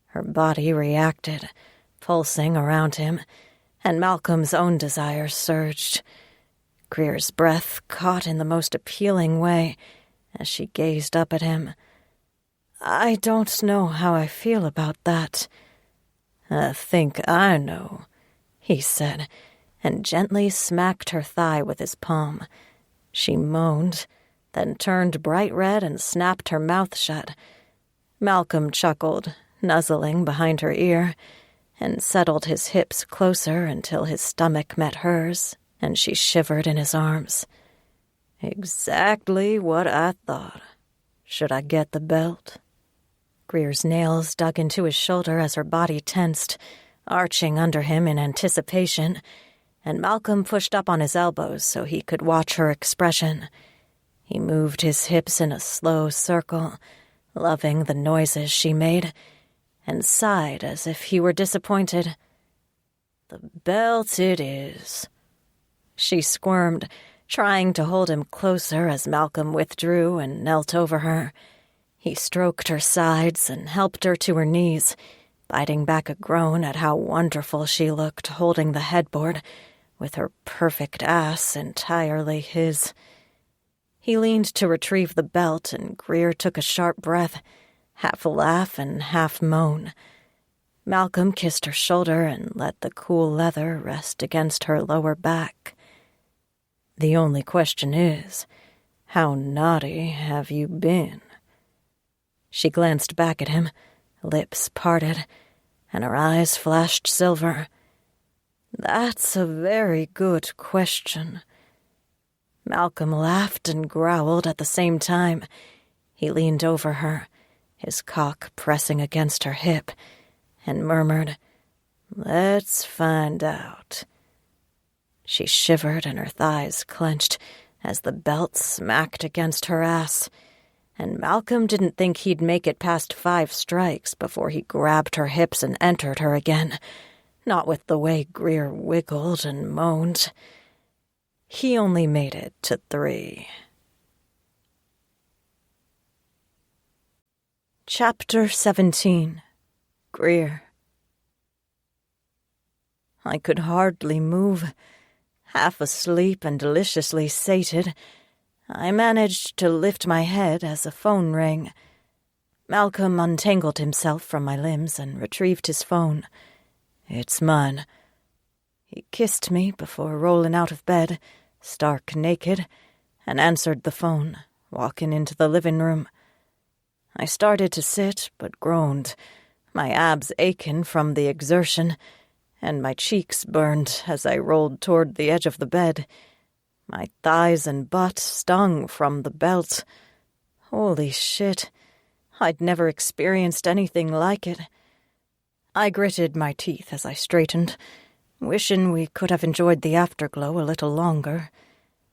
Her body reacted, pulsing around him, and Malcolm's own desire surged. Greer's breath caught in the most appealing way as she gazed up at him. "I don't know how I feel about that." "I think I know," he said, and gently smacked her thigh with his palm. She moaned, then turned bright red and snapped her mouth shut. Malcolm chuckled, nuzzling behind her ear, and settled his hips closer until his stomach met hers, and she shivered in his arms. "Exactly what I thought. Should I get the belt?" Greer's nails dug into his shoulder as her body tensed, arching under him in anticipation, and Malcolm pushed up on his elbows so he could watch her expression. He moved his hips in a slow circle, loving the noises she made, and sighed as if he were disappointed. "The belt it is." She squirmed, trying to hold him closer as Malcolm withdrew and knelt over her. He stroked her sides and helped her to her knees, biting back a groan at how wonderful she looked holding the headboard, with her perfect ass entirely his. He leaned to retrieve the belt, and Greer took a sharp breath, half laugh and half moan. Malcolm kissed her shoulder and let the cool leather rest against her lower back. "The only question is, how naughty have you been?" She glanced back at him, lips parted, and her eyes flashed silver. "That's a very good question." Malcolm laughed and growled at the same time. He leaned over her, his cock pressing against her hip, and murmured, "Let's find out." She shivered and her thighs clenched as the belt smacked against her ass, and Malcolm didn't think he'd make it past 5 strikes before he grabbed her hips and entered her again, not with the way Greer wiggled and moaned. He only made it to 3. Chapter 17. Greer. I could hardly move. Half asleep and deliciously sated, I managed to lift my head as a phone rang. Malcolm untangled himself from my limbs and retrieved his phone. "It's mine." He kissed me before rolling out of bed, stark naked, and answered the phone, walking into the living room. I started to sit, but groaned, my abs aching from the exertion, and my cheeks burned as I rolled toward the edge of the bed. My thighs and butt stung from the belt. Holy shit, I'd never experienced anything like it. I gritted my teeth as I straightened, wishing we could have enjoyed the afterglow a little longer,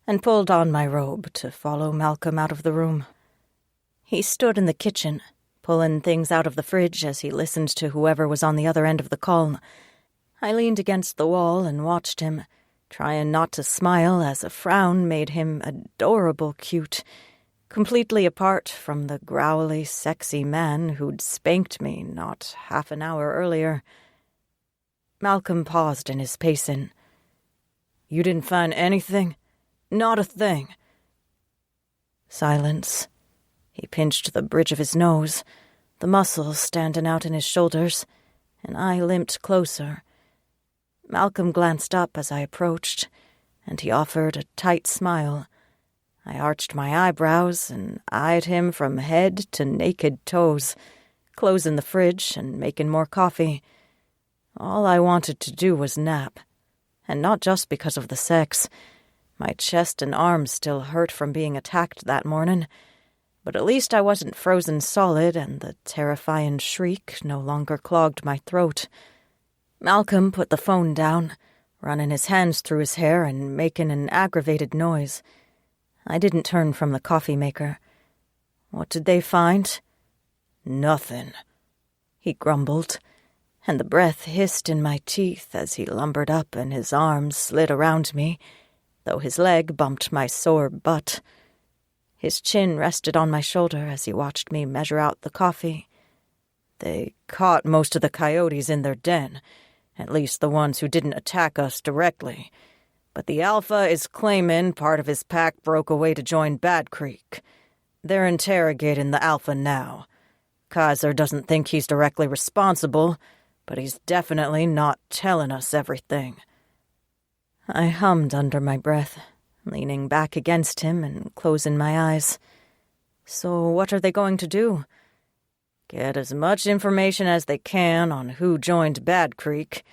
and pulled on my robe to follow Malcolm out of the room. He stood in the kitchen, pulling things out of the fridge as he listened to whoever was on the other end of the call. I leaned against the wall and watched him, trying not to smile as a frown made him adorable cute, completely apart from the growly, sexy man who'd spanked me not half an hour earlier. Malcolm paused in his pacing. "You didn't find anything? Not a thing." Silence. He pinched the bridge of his nose, the muscles standing out in his shoulders, and I limped closer. Malcolm glanced up as I approached, and he offered a tight smile. I arched my eyebrows and eyed him from head to naked toes, closing the fridge and making more coffee. All I wanted to do was nap, and not just because of the sex. My chest and arms still hurt from being attacked that morning, but at least I wasn't frozen solid and the terrifying shriek no longer clogged my throat. Malcolm put the phone down, running his hands through his hair and making an aggravated noise. I didn't turn from the coffee maker. What did they find? Nothing, he grumbled, and the breath hissed in my teeth as he lumbered up and his arms slid around me, though his leg bumped my sore butt. His chin rested on my shoulder as he watched me measure out the coffee. They caught most of the coyotes in their den, at least the ones who didn't attack us directly. But the Alpha is claiming part of his pack broke away to join Bad Creek. They're interrogating the Alpha now. Kaiser doesn't think he's directly responsible, but he's definitely not telling us everything. I hummed under my breath, leaning back against him and closing my eyes. So what are they going to do? Get as much information as they can on who joined Bad Creek,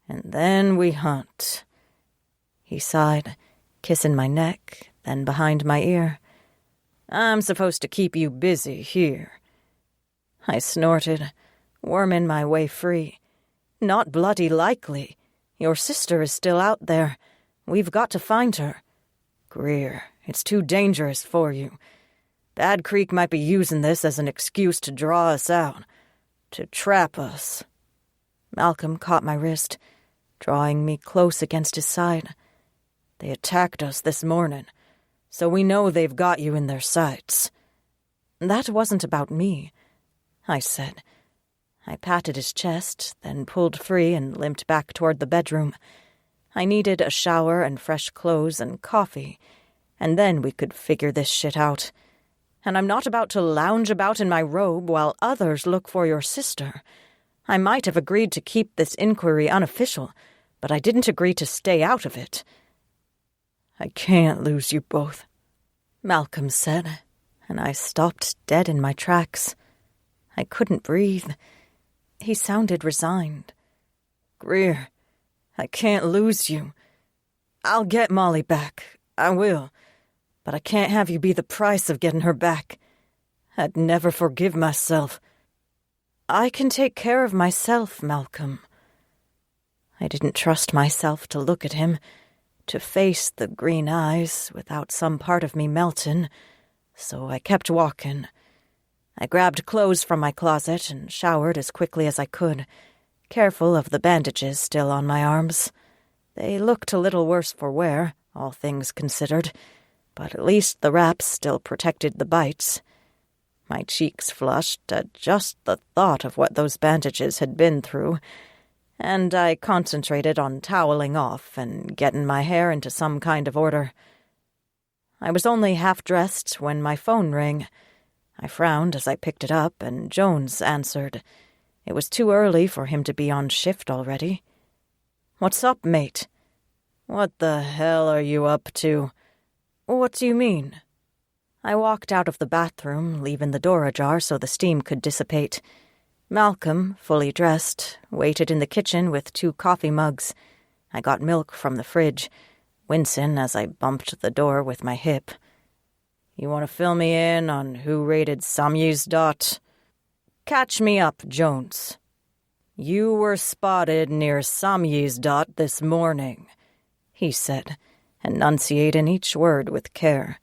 and then we hunt. He sighed, kissing my neck, then behind my ear. I'm supposed to keep you busy here. I snorted, worming my way free. Not bloody likely. Your sister is still out there. We've got to find her. Greer, it's too dangerous for you. Bad Creek might be using this as an excuse to draw us out, to trap us. Malcolm caught my wrist, drawing me close against his side. They attacked us this morning, so we know they've got you in their sights. That wasn't about me, I said. I patted his chest, then pulled free and limped back toward the bedroom. I needed a shower and fresh clothes and coffee, and then we could figure this shit out. And I'm not about to lounge about in my robe while others look for your sister. I might have agreed to keep this inquiry unofficial, but I didn't agree to stay out of it. I can't lose you both, Malcolm said, and I stopped dead in my tracks. I couldn't breathe. He sounded resigned. Greer, I can't lose you. I'll get Molly back. I will. But I can't have you be the price of getting her back. I'd never forgive myself. I can take care of myself, Malcolm. I didn't trust myself to look at him, to face the green eyes without some part of me melting, so I kept walking. I grabbed clothes from my closet and showered as quickly as I could, careful of the bandages still on my arms. They looked a little worse for wear, all things considered, but at least the wraps still protected the bites. My cheeks flushed at just the thought of what those bandages had been through, and I concentrated on toweling off and getting my hair into some kind of order. I was only half-dressed when my phone rang. I frowned as I picked it up, and Jones answered. It was too early for him to be on shift already. What's up, mate? What the hell are you up to? What do you mean? I walked out of the bathroom, leaving the door ajar so the steam could dissipate. Malcolm, fully dressed, waited in the kitchen with 2 coffee mugs. I got milk from the fridge, wincing as I bumped the door with my hip. You want to fill me in on who raided Samy's? Catch me up, Jones. You were spotted near Samy's this morning, he said, enunciating each word with care,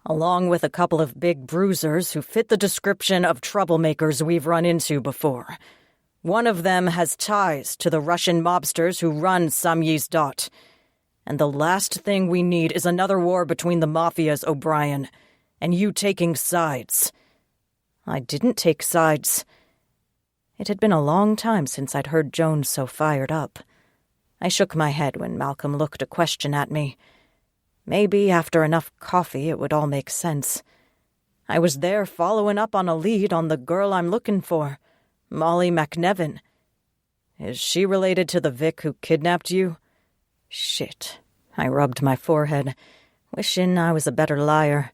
along with a couple of big bruisers who fit the description of troublemakers we've run into before. One of them has ties to the Russian mobsters who run Samy's. And the last thing we need is another war between the mafias, O'Brien, and you taking sides. I didn't take sides. It had been a long time since I'd heard Jones so fired up. I shook my head when Malcolm looked a question at me. Maybe after enough coffee it would all make sense. I was there following up on a lead on the girl I'm looking for, Molly McNevin. Is she related to the Vic who kidnapped you? Shit. I rubbed my forehead. Wishing I was a better liar.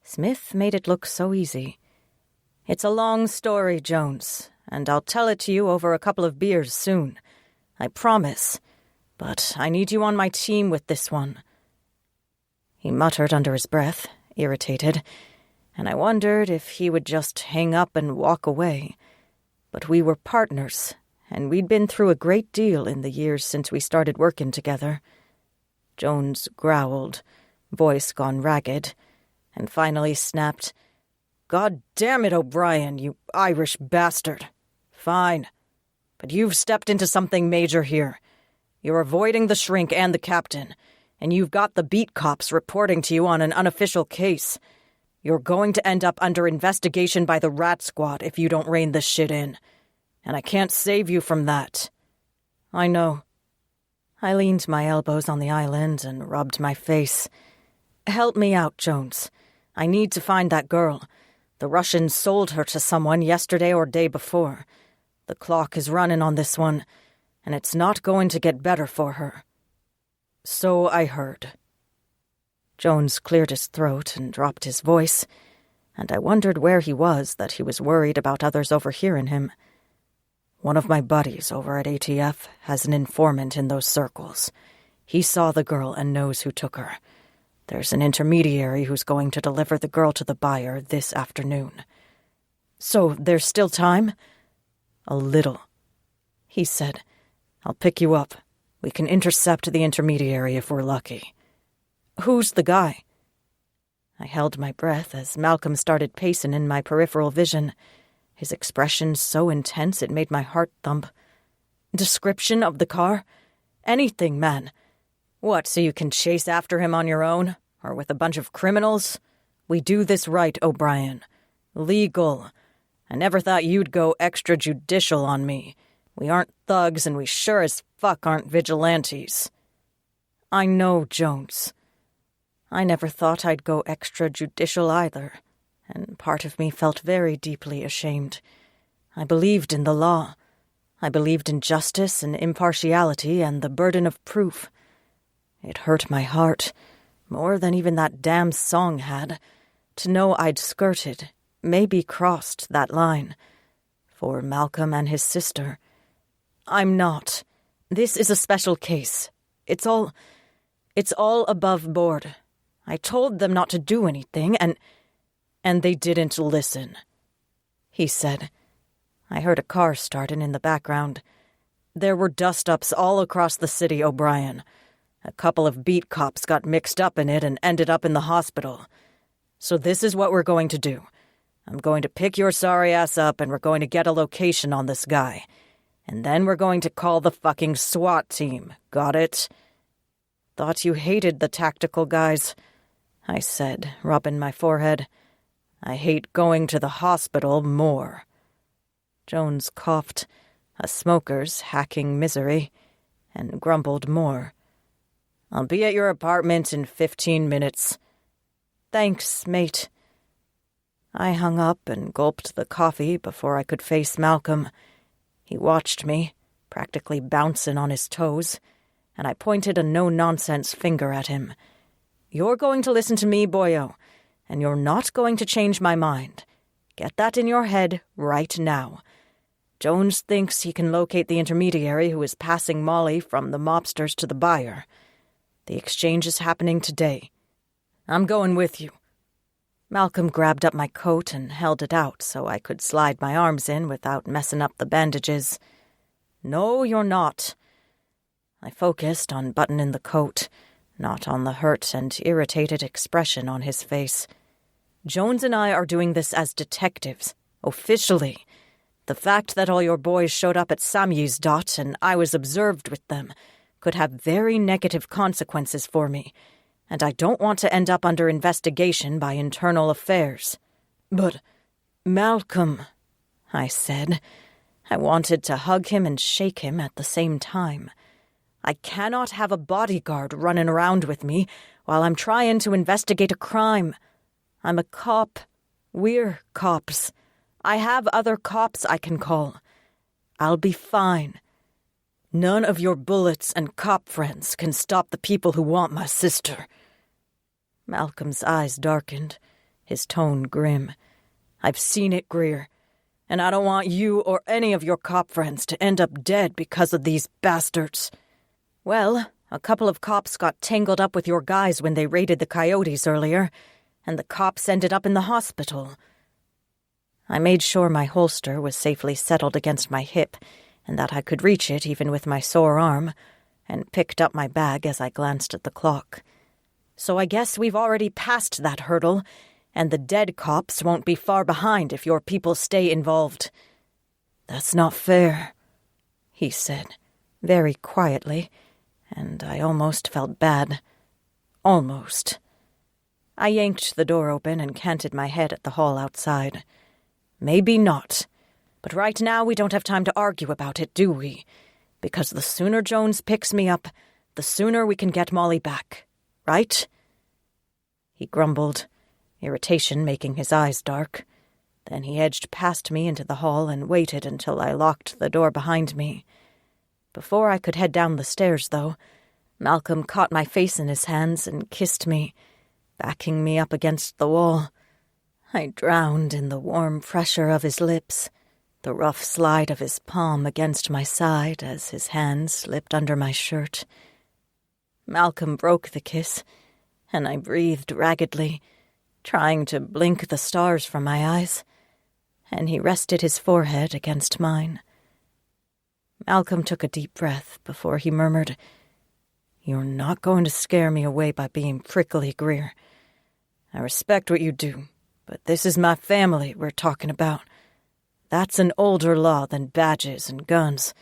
Smith made it look so easy. It's a long story, Jones, and I'll tell it to you over a couple of beers soon. I promise. But I need you on my team with this one. He muttered under his breath, irritated, and I wondered if he would just hang up and walk away. But we were partners, and we'd been through a great deal in the years since we started working together. Jones growled, voice gone ragged, and finally snapped, "God damn it, O'Brien, you Irish bastard. Fine. But you've stepped into something major here. You're avoiding the shrink and the captain, and you've got the beat cops reporting to you on an unofficial case. You're going to end up under investigation by the Rat Squad if you don't rein this shit in. And I can't save you from that." "I know." I leaned my elbows on the island and rubbed my face. "Help me out, Jones. I need to find that girl. The Russians sold her to someone yesterday or day before. The clock is running on this one, and it's not going to get better for her." "So I heard." Jones cleared his throat and dropped his voice, and I wondered where he was that he was worried about others overhearing him. "One of my buddies over at ATF has an informant in those circles. He saw the girl and knows who took her. There's an intermediary who's going to deliver the girl to the buyer this afternoon." "So there's still time?" "A little," he said. "I'll pick you up. We can intercept the intermediary if we're lucky." "Who's the guy?" I held my breath as Malcolm started pacing in my peripheral vision, his expression so intense it made my heart thump. "Description of the car? Anything, man. What, so you can chase after him on your own? Or with a bunch of criminals? We do this right, O'Brien. Legal. I never thought you'd go extrajudicial on me. We aren't thugs, and we sure as fuck aren't vigilantes." "I know, Jones. I never thought I'd go extrajudicial either, and part of me felt very deeply ashamed. I believed in the law. I believed in justice and impartiality and the burden of proof. It hurt my heart, more than even that damn song had, to know I'd skirted, maybe crossed that line. For Malcolm and his sister. I'm not. This is a special case. It's all above board. I told them not to do anything, and they didn't listen," he said. I heard a car starting in the background. "There were dust-ups all across the city, O'Brien. A couple of beat cops got mixed up in it and ended up in the hospital. So this is what we're going to do. I'm going to pick your sorry ass up and we're going to get a location on this guy. And then we're going to call the fucking SWAT team. Got it?" "Thought you hated the tactical guys," I said, rubbing my forehead. "I hate going to the hospital more." Jones coughed, a smoker's hacking misery, and grumbled more. "I'll be at your apartment in 15 minutes. "Thanks, mate." I hung up and gulped the coffee before I could face Malcolm. He watched me, practically bouncing on his toes, and I pointed a no-nonsense finger at him. "You're going to listen to me, boyo, and you're not going to change my mind. Get that in your head right now. Jones thinks he can locate the intermediary who is passing Molly from the mobsters to the buyer. The exchange is happening today. I'm going with you." Malcolm grabbed up my coat and held it out so I could slide my arms in without messing up the bandages. "No, you're not." I focused on buttoning the coat, not on the hurt and irritated expression on his face. "Jones and I are doing this as detectives, officially. The fact that all your boys showed up at Samyi's dot and I was observed with them could have very negative consequences for me, and I don't want to end up under investigation by internal affairs." "But, Malcolm," I said. I wanted to hug him and shake him at the same time. I cannot have a bodyguard running around with me while I'm trying to investigate a crime. I'm a cop. We're cops. I have other cops I can call. I'll be fine. None of your bullets and cop friends can stop the people who want my sister." Malcolm's eyes darkened, his tone grim. "I've seen it, Greer, and I don't want you or any of your cop friends to end up dead because of these bastards." "Well, a couple of cops got tangled up with your guys when they raided the Coyotes earlier, and the cops ended up in the hospital." I made sure my holster was safely settled against my hip and that I could reach it even with my sore arm, and picked up my bag as I glanced at the clock. "So I guess we've already passed that hurdle, and the dead cops won't be far behind if your people stay involved." "That's not fair," he said, very quietly, and I almost felt bad. Almost. I yanked the door open and canted my head at the hall outside. "Maybe not. But right now we don't have time to argue about it, do we? Because the sooner Jones picks me up, the sooner we can get Molly back. Right?" He grumbled, irritation making his eyes dark. Then he edged past me into the hall and waited until I locked the door behind me. Before I could head down the stairs, though, Malcolm caught my face in his hands and kissed me, backing me up against the wall. I drowned in the warm pressure of his lips, the rough slide of his palm against my side as his hand slipped under my shirt. Malcolm broke the kiss, and I breathed raggedly, trying to blink the stars from my eyes, and he rested his forehead against mine. Malcolm took a deep breath before he murmured, "You're not going to scare me away by being prickly, Greer. I respect what you do, but this is my family we're talking about. That's an older law than badges and guns.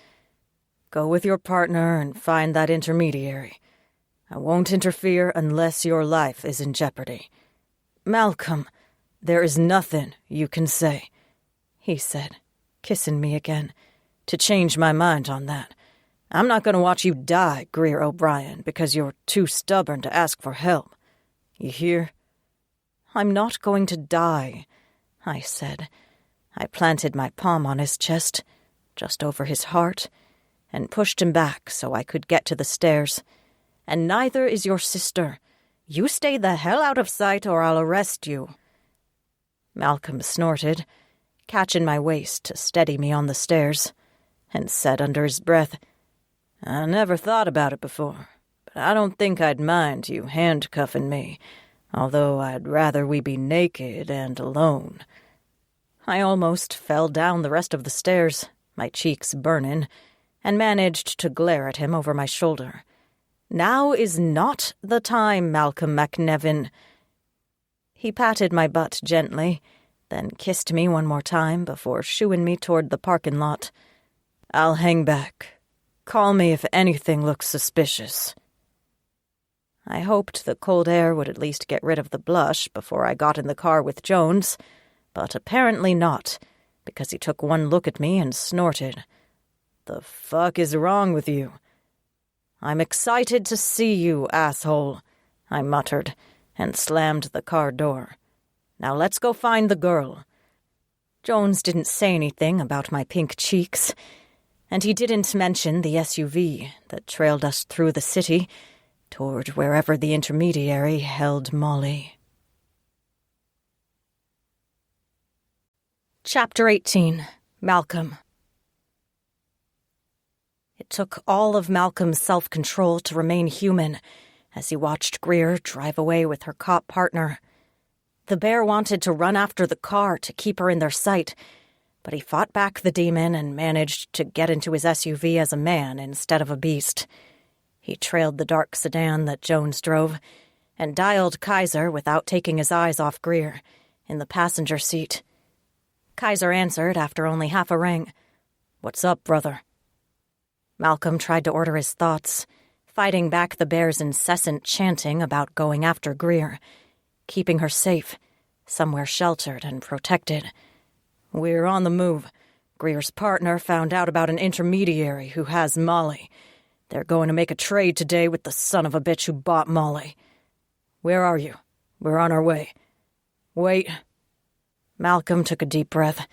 Go with your partner and find that intermediary. I won't interfere unless your life is in jeopardy." "Malcolm, there is nothing you can say," he said, kissing me again, "to change my mind on that. I'm not going to watch you die, Greer O'Brien, because you're too stubborn to ask for help. You hear?" "I'm not going to die," I said. I planted my palm on his chest, just over his heart, and pushed him back so I could get to the stairs. "And neither is your sister. You stay the hell out of sight or I'll arrest you." Malcolm snorted, catching my waist to steady me on the stairs, and said under his breath, "I never thought about it before, but I don't think I'd mind you handcuffing me, although I'd rather we be naked and alone." I almost fell down the rest of the stairs, my cheeks burning, and managed to glare at him over my shoulder. "Now is not the time, Malcolm McNevin." He patted my butt gently, then kissed me one more time before shooing me toward the parking lot. "I'll hang back. Call me if anything looks suspicious." I hoped the cold air would at least get rid of the blush before I got in the car with Jones, but apparently not, because he took one look at me and snorted. "The fuck is wrong with you?" "I'm excited to see you, asshole," I muttered, and slammed the car door. "Now let's go find the girl." Jones didn't say anything about my pink cheeks, and he didn't mention the SUV that trailed us through the city toward wherever the intermediary held Molly. Chapter 18. Malcolm. It took all of Malcolm's self-control to remain human as he watched Greer drive away with her cop partner. The bear wanted to run after the car to keep her in their sight, but he fought back the demon and managed to get into his SUV as a man instead of a beast. He trailed the dark sedan that Jones drove and dialed Kaiser without taking his eyes off Greer in the passenger seat. Kaiser answered after only half a ring. "What's up, brother?" Malcolm tried to order his thoughts, fighting back the bear's incessant chanting about going after Greer, keeping her safe, somewhere sheltered and protected. "We're on the move. Greer's partner found out about an intermediary who has Molly. They're going to make a trade today with the son of a bitch who bought Molly." "Where are you? We're on our way." "Wait." Malcolm took a deep breath,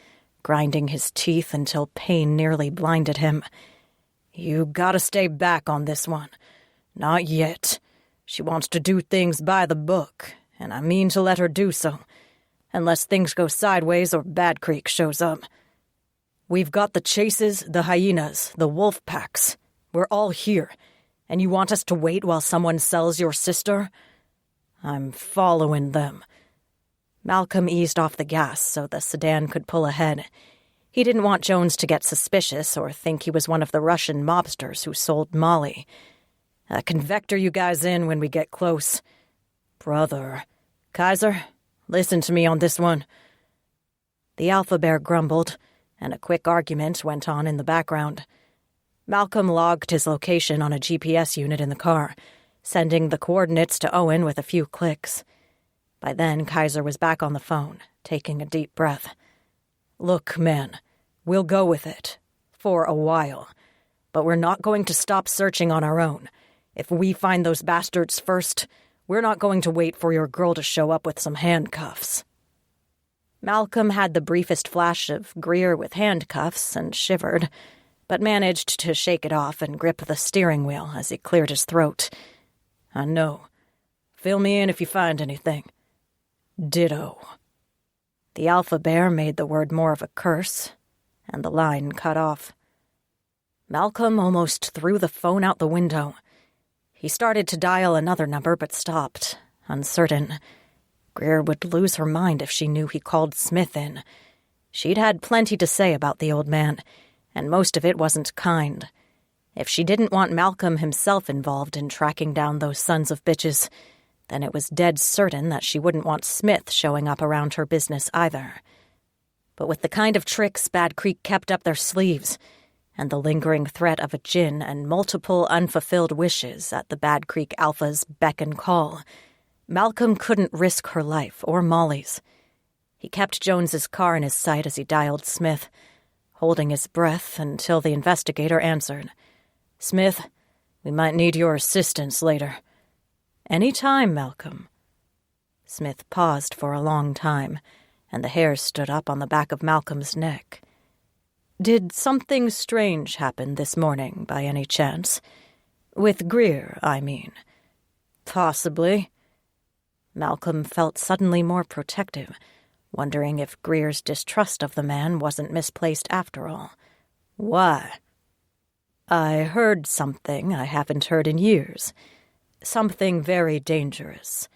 grinding his teeth until pain nearly blinded him. "You gotta stay back on this one. Not yet. She wants to do things by the book, and I mean to let her do so, unless things go sideways or Bad Creek shows up. We've got the chases, the hyenas, the wolf packs. We're all here, and you want us to wait while someone sells your sister? I'm following them." Malcolm eased off the gas so the sedan could pull ahead. He didn't want Jones to get suspicious or think he was one of the Russian mobsters who sold Molly. "I can vector you guys in when we get close." "Brother. Kaiser, listen to me on this one." The Alpha Bear grumbled, and a quick argument went on in the background. Malcolm logged his location on a GPS unit in the car, sending the coordinates to Owen with a few clicks. By then, Kaiser was back on the phone, taking a deep breath. "Look, man, we'll go with it. For a while. But we're not going to stop searching on our own. If we find those bastards first, we're not going to wait for your girl to show up with some handcuffs." Malcolm had the briefest flash of Greer with handcuffs and shivered, but managed to shake it off and grip the steering wheel as he cleared his throat. "I know. Fill me in if you find anything." "Ditto." The Alpha Bear made the word more of a curse, and the line cut off. Malcolm almost threw the phone out the window. He started to dial another number but stopped, uncertain. Greer would lose her mind if she knew he called Smith in. She'd had plenty to say about the old man, and most of it wasn't kind. If she didn't want Malcolm himself involved in tracking down those sons of bitches, then it was dead certain that she wouldn't want Smith showing up around her business either. But with the kind of tricks Bad Creek kept up their sleeves, and the lingering threat of a gin and multiple unfulfilled wishes at the Bad Creek Alpha's beck and call, Malcolm couldn't risk her life or Molly's. He kept Jones's car in his sight as he dialed Smith, holding his breath until the investigator answered. "Smith, we might need your assistance later." "Any time, Malcolm." Smith paused for a long time, and the hairs stood up on the back of Malcolm's neck. "Did something strange happen this morning, by any chance? With Greer, I mean." "Possibly." Malcolm felt suddenly more protective, wondering if Greer's distrust of the man wasn't misplaced after all. "Why?" "I heard something I haven't heard in years. Something very dangerous,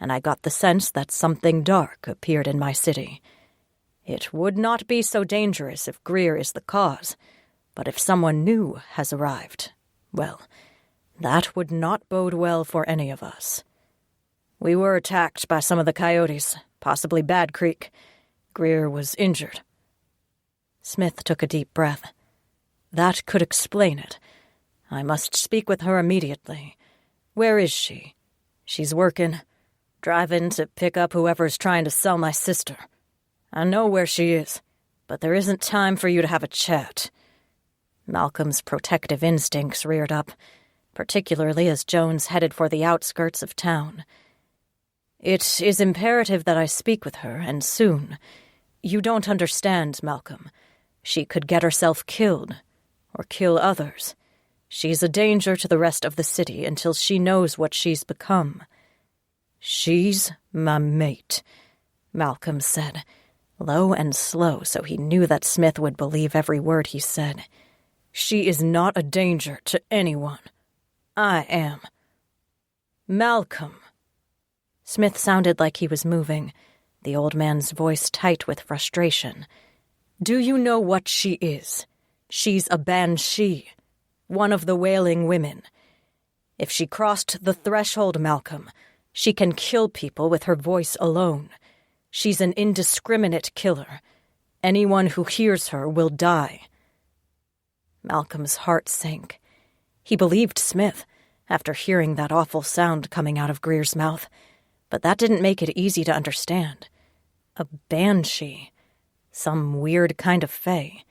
and I got the sense that something dark appeared in my city. It would not be so dangerous if Greer is the cause, but if someone new has arrived, well, that would not bode well for any of us. We were attacked by some of the coyotes, possibly Bad Creek. Greer was injured." Smith took a deep breath. "That could explain it. I must speak with her immediately. Where is she?" "She's working. Driving to pick up whoever's trying to sell my sister. I know where she is, but there isn't time for you to have a chat." Malcolm's protective instincts reared up, particularly as Jones headed for the outskirts of town. "It is imperative that I speak with her, and soon. You don't understand, Malcolm. She could get herself killed, or kill others. She's a danger to the rest of the city until she knows what she's become." "She's my mate," Malcolm said, low and slow so he knew that Smith would believe every word he said. "She is not a danger to anyone. I am." "Malcolm." Smith sounded like he was moving, the old man's voice tight with frustration. "Do you know what she is? She's a banshee, one of the wailing women. If she crossed the threshold, Malcolm, she can kill people with her voice alone. She's an indiscriminate killer. Anyone who hears her will die." Malcolm's heart sank. He believed Smith, after hearing that awful sound coming out of Greer's mouth, but that didn't make it easy to understand. A banshee. Some weird kind of fae.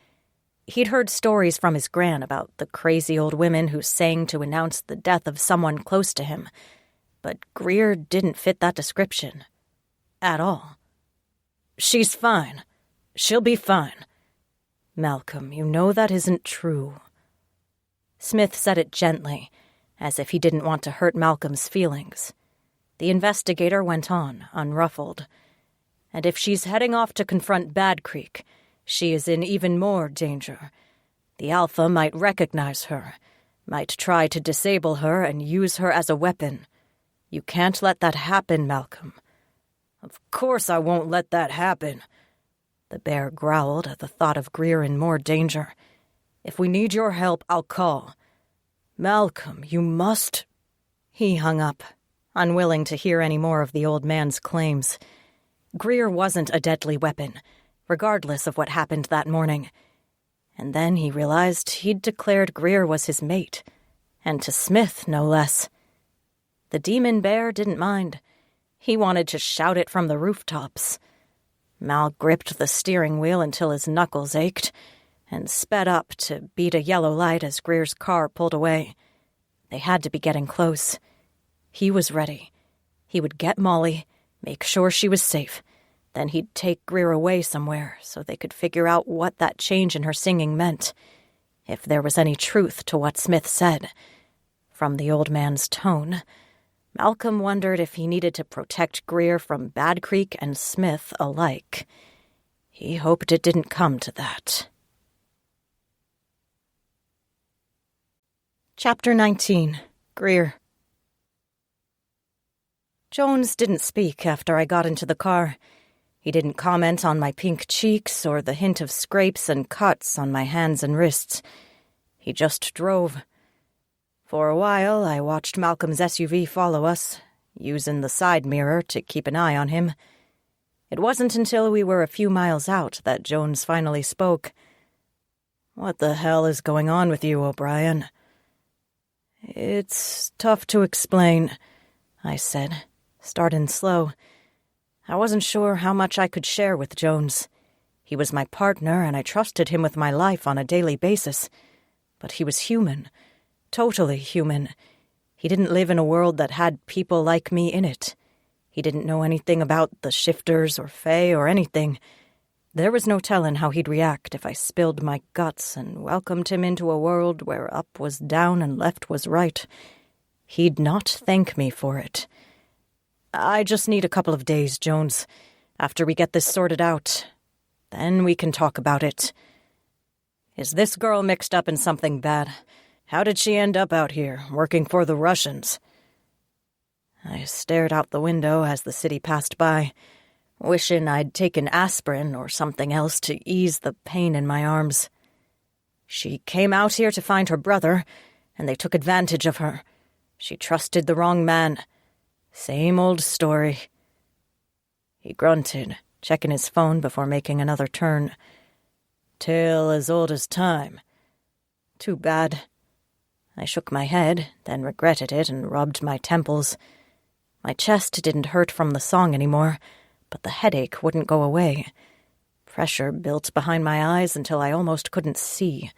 He'd heard stories from his gran about the crazy old women who sang to announce the death of someone close to him, but Greer didn't fit that description. At all. "She's fine. She'll be fine." "Malcolm, you know that isn't true." Smith said it gently, as if he didn't want to hurt Malcolm's feelings. The investigator went on, unruffled. And if she's heading off to confront Bad Creek, she is in even more danger. The Alpha might recognize her, might try to disable her and use her as a weapon. You can't let that happen, Malcolm. Of course I won't let that happen. The bear growled at the thought of Greer in more danger. If we need your help, I'll call. Malcolm, you must... He hung up, unwilling to hear any more of the old man's claims. Greer wasn't a deadly weapon, regardless of what happened that morning. And then he realized he'd declared Greer was his mate, and to Smith, no less. The demon bear didn't mind. He wanted to shout it from the rooftops. Mal gripped the steering wheel until his knuckles ached, and sped up to beat a yellow light as Greer's car pulled away. They had to be getting close. He was ready. He would get Molly, make sure she was safe. Then he'd take Greer away somewhere so they could figure out what that change in her singing meant, if there was any truth to what Smith said. From the old man's tone, Malcolm wondered if he needed to protect Greer from Bad Creek and Smith alike. He hoped it didn't come to that. Chapter 19. Greer. Jones didn't speak after I got into the car. He didn't comment on my pink cheeks or the hint of scrapes and cuts on my hands and wrists. He just drove. For a while, I watched Malcolm's SUV follow us, using the side mirror to keep an eye on him. It wasn't until we were a few miles out that Jones finally spoke. "What the hell is going on with you, O'Brien?" "It's tough to explain," I said, starting slow. I wasn't sure how much I could share with Jones. He was my partner, and I trusted him with my life on a daily basis. But he was human. Totally human. He didn't live in a world that had people like me in it. He didn't know anything about the shifters or Fae or anything. There was no telling how he'd react if I spilled my guts and welcomed him into a world where up was down and left was right. He'd not thank me for it. "I just need a couple of days, Jones, after we get this sorted out. Then we can talk about it. Is this girl mixed up in something bad? How did she end up out here, working for the Russians?" I stared out the window as the city passed by, wishing I'd taken aspirin or something else to ease the pain in my arms. She came out here to find her brother, and they took advantage of her. She trusted the wrong man. Same old story. He grunted, checking his phone before making another turn. "Tale as old as time. Too bad." I shook my head, then regretted it and rubbed my temples. My chest didn't hurt from the song anymore, but the headache wouldn't go away. Pressure built behind my eyes until I almost couldn't see.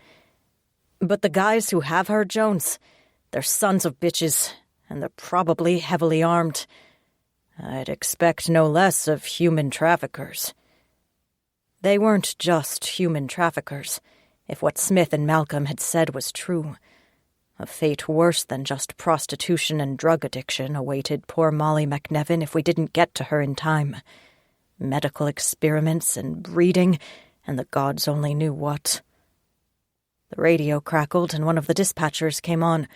But the guys who have her, Jones, they're sons of bitches, and they're probably heavily armed. I'd expect no less of human traffickers. They weren't just human traffickers, if what Smith and Malcolm had said was true. A fate worse than just prostitution and drug addiction awaited poor Molly McNevin if we didn't get to her in time. Medical experiments and breeding, and the gods only knew what. The radio crackled, and one of the dispatchers came on,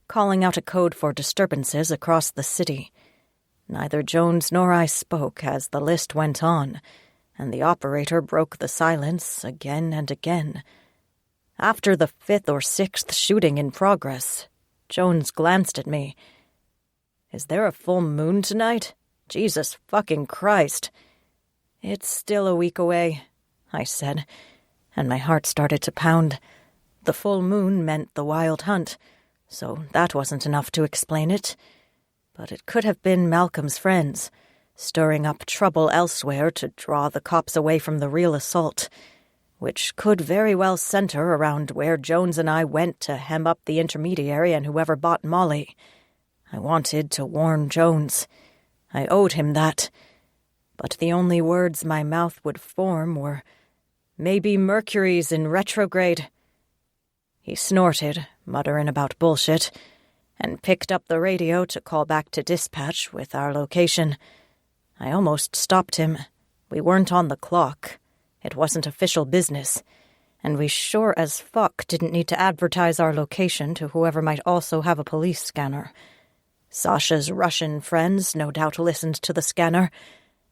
calling out a code for disturbances across the city. Neither Jones nor I spoke as the list went on, and the operator broke the silence again and again. After the 5th or 6th shooting in progress, Jones glanced at me. "Is there a full moon tonight? Jesus fucking Christ." "It's still a week away," I said, and my heart started to pound. The full moon meant the wild hunt, so that wasn't enough to explain it. But it could have been Malcolm's friends, stirring up trouble elsewhere to draw the cops away from the real assault, which could very well center around where Jones and I went to hem up the intermediary and whoever bought Molly. I wanted to warn Jones. I owed him that. But the only words my mouth would form were, "Maybe Mercury's in retrograde." He snorted, muttering about bullshit, and picked up the radio to call back to dispatch with our location. I almost stopped him. We weren't on the clock. It wasn't official business, and we sure as fuck didn't need to advertise our location to whoever might also have a police scanner. Sasha's Russian friends no doubt listened to the scanner,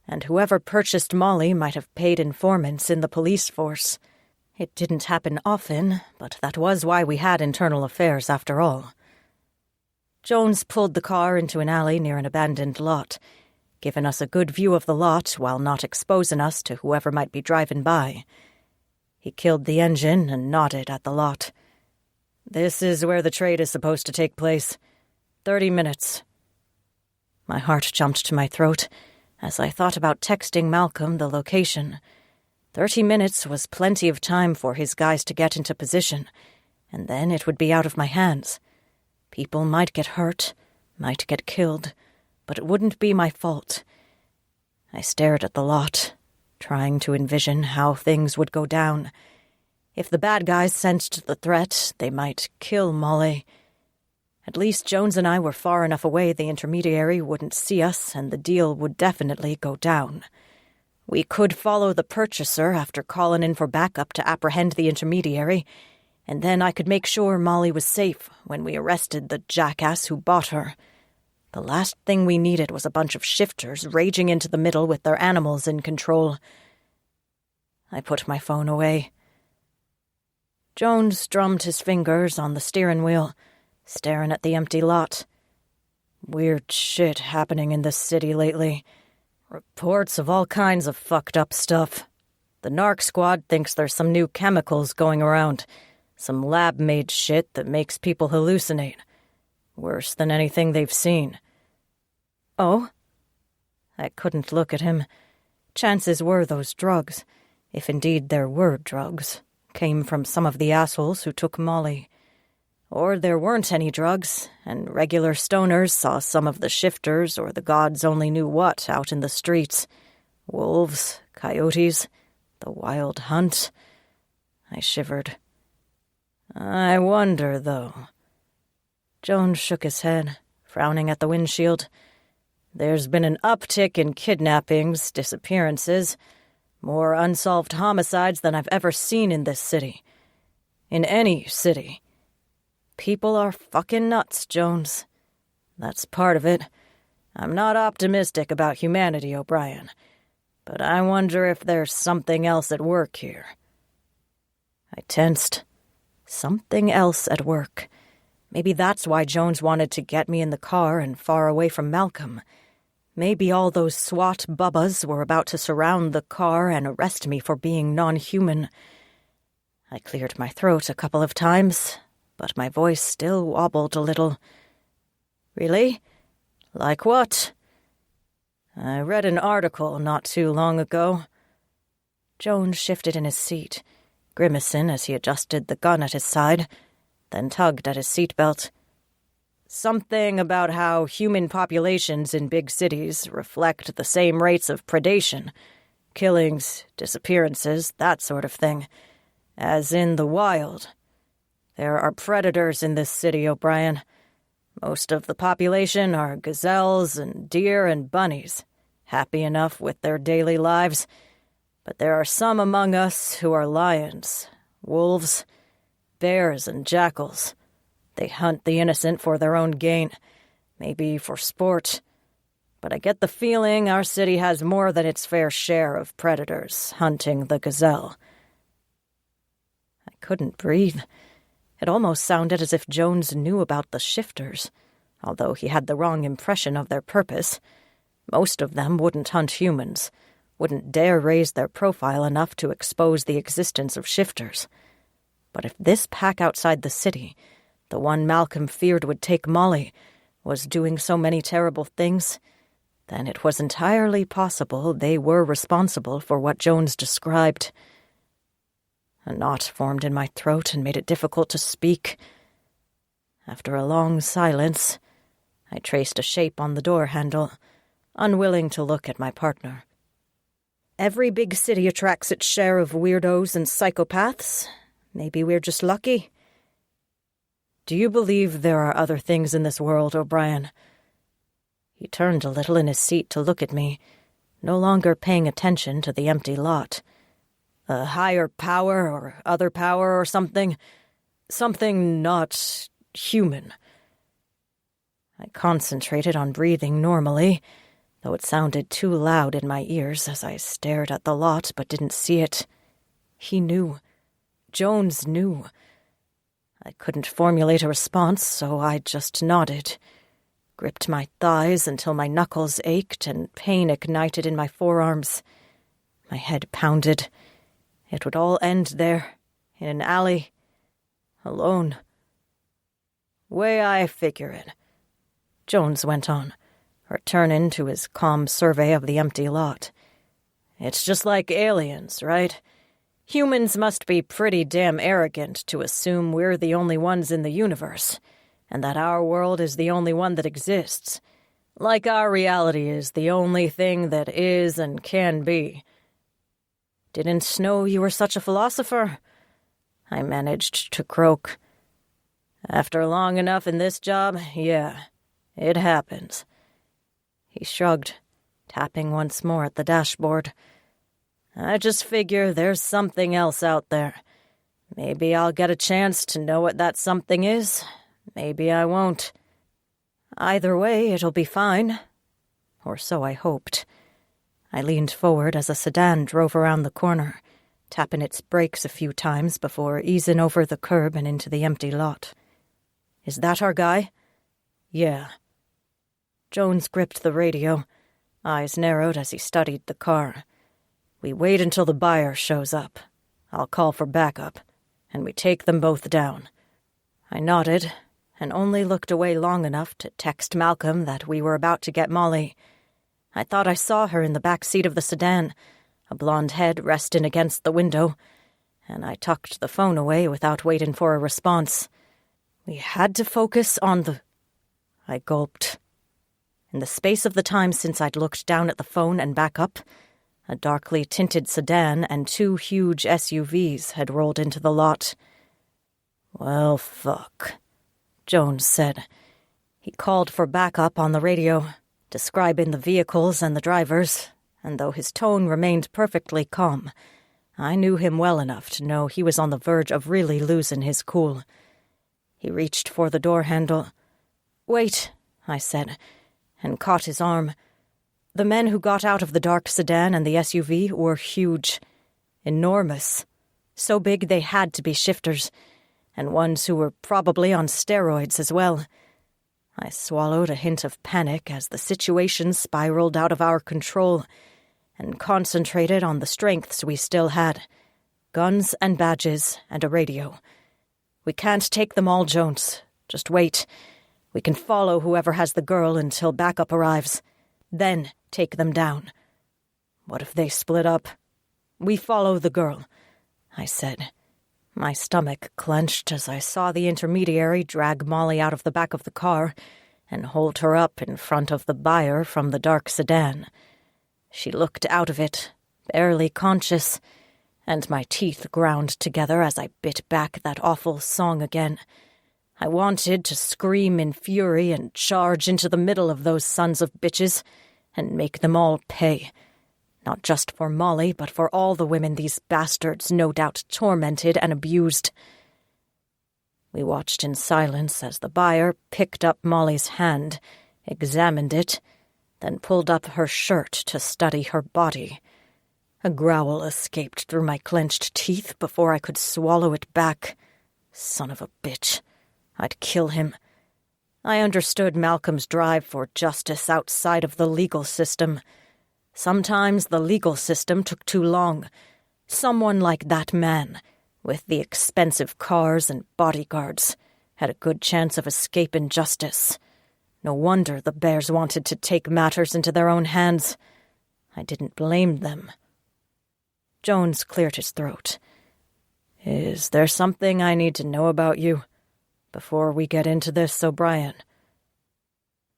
and whoever purchased Molly might have paid informants in the police force. It didn't happen often, but that was why we had internal affairs after all. Jones pulled the car into an alley near an abandoned lot, giving us a good view of the lot while not exposing us to whoever might be driving by. He killed the engine and nodded at the lot. "This is where the trade is supposed to take place. 30 minutes. My heart jumped to my throat as I thought about texting Malcolm the location. 30 minutes was plenty of time for his guys to get into position, and then it would be out of my hands. People might get hurt, might get killed, but it wouldn't be my fault. I stared at the lot, trying to envision how things would go down. If the bad guys sensed the threat, they might kill Molly. At least Jones and I were far enough away the intermediary wouldn't see us, and the deal would definitely go down. We could follow the purchaser after calling in for backup to apprehend the intermediary, and then I could make sure Molly was safe when we arrested the jackass who bought her. The last thing we needed was a bunch of shifters raging into the middle with their animals in control. I put my phone away. Jones drummed his fingers on the steering wheel, staring at the empty lot. Weird shit happening in this city lately. Reports of all kinds of fucked up stuff. The narc squad thinks there's some new chemicals going around. Some lab-made shit that makes people hallucinate. Worse than anything they've seen. Oh? I couldn't look at him. Chances were those drugs, if indeed there were drugs, came from some of the assholes who took Molly. Or there weren't any drugs, and regular stoners saw some of the shifters or the gods only knew what out in the streets. Wolves, coyotes, the wild hunt. I shivered. I wonder, though. Jones shook his head, frowning at the windshield. There's been an uptick in kidnappings, disappearances, more unsolved homicides than I've ever seen in this city. In any city. People are fucking nuts, Jones. That's part of it. I'm not optimistic about humanity, O'Brien, but I wonder if there's something else at work here. I tensed. Something else at work. Maybe that's why Jones wanted to get me in the car and far away from Malcolm. Maybe all those SWAT bubbas were about to surround the car and arrest me for being non-human. I cleared my throat a couple of times, but my voice still wobbled a little. Really? Like what? I read an article not too long ago. Jones shifted in his seat, grimacing as he adjusted the gun at his side, then tugged at his seatbelt. Something about how human populations in big cities reflect the same rates of predation, killings, disappearances, that sort of thing, as in the wild. There are predators in this city, O'Brien. Most of the population are gazelles and deer and bunnies, happy enough with their daily lives. But there are some among us who are lions, wolves, bears, and jackals. They hunt the innocent for their own gain, maybe for sport. But I get the feeling our city has more than its fair share of predators hunting the gazelle. I couldn't breathe. It almost sounded as if Jones knew about the shifters, although he had the wrong impression of their purpose. Most of them wouldn't hunt humans, wouldn't dare raise their profile enough to expose the existence of shifters. But if this pack outside the city, the one Malcolm feared would take Molly, was doing so many terrible things, then it was entirely possible they were responsible for what Jones described. A knot formed in my throat and made it difficult to speak. After a long silence, I traced a shape on the door handle, unwilling to look at my partner. Every big city attracts its share of weirdos and psychopaths. Maybe we're just lucky. Do you believe there are other things in this world, O'Brien? He turned a little in his seat to look at me, no longer paying attention to the empty lot. A higher power or other power or something? Something not human. I concentrated on breathing normally, though it sounded too loud in my ears as I stared at the lot but didn't see it. He knew. Jones knew. I couldn't formulate a response, so I just nodded, gripped my thighs until my knuckles ached and pain ignited in my forearms. My head pounded. It would all end there, in an alley, alone. Way I figure it, Jones went on, returning to his calm survey of the empty lot. It's just like aliens, right? Humans must be pretty damn arrogant to assume we're the only ones in the universe, and that our world is the only one that exists. Like our reality is the only thing that is and can be. Didn't know you were such a philosopher, I managed to croak. After long enough in this job, yeah, it happens. He shrugged, tapping once more at the dashboard. I just figure there's something else out there. Maybe I'll get a chance to know what that something is. Maybe I won't. Either way, it'll be fine. Or so I hoped. I leaned forward as a sedan drove around the corner, tapping its brakes a few times before easing over the curb and into the empty lot. Is that our guy? Yeah. Jones gripped the radio, eyes narrowed as he studied the car. We wait until the buyer shows up. I'll call for backup, and we take them both down. I nodded, and only looked away long enough to text Malcolm that we were about to get Molly. I thought I saw her in the back seat of the sedan, a blonde head resting against the window, and I tucked the phone away without waiting for a response. We had to focus on the... I gulped. In the space of the time since I'd looked down at the phone and back up, a darkly tinted sedan and 2 huge SUVs had rolled into the lot. Well, fuck, Jones said. He called for backup on the radio, describing the vehicles and the drivers, and though his tone remained perfectly calm, I knew him well enough to know he was on the verge of really losing his cool. He reached for the door handle. Wait, I said, and caught his arm. The men who got out of the dark sedan and the SUV were huge, enormous, so big they had to be shifters, and ones who were probably on steroids as well. I swallowed a hint of panic as the situation spiraled out of our control, and concentrated on the strengths we still had, guns and badges and a radio. We can't take them all, Jones. Just wait. We can follow whoever has the girl until backup arrives. Then take them down. What if they split up? We follow the girl, I said. My stomach clenched as I saw the intermediary drag Molly out of the back of the car and hold her up in front of the buyer from the dark sedan. She looked out of it, barely conscious, and my teeth ground together as I bit back that awful song again. I wanted to scream in fury and charge into the middle of those sons of bitches and make them all pay. Not just for Molly, but for all the women these bastards no doubt tormented and abused. We watched in silence as the buyer picked up Molly's hand, examined it, then pulled up her shirt to study her body. A growl escaped through my clenched teeth before I could swallow it back. Son of a bitch. I'd kill him. I understood Malcolm's drive for justice outside of the legal system. Sometimes the legal system took too long. Someone like that man, with the expensive cars and bodyguards, had a good chance of escaping justice. No wonder the bears wanted to take matters into their own hands. I didn't blame them. Jones cleared his throat. Is there something I need to know about you before we get into this, O'Brien?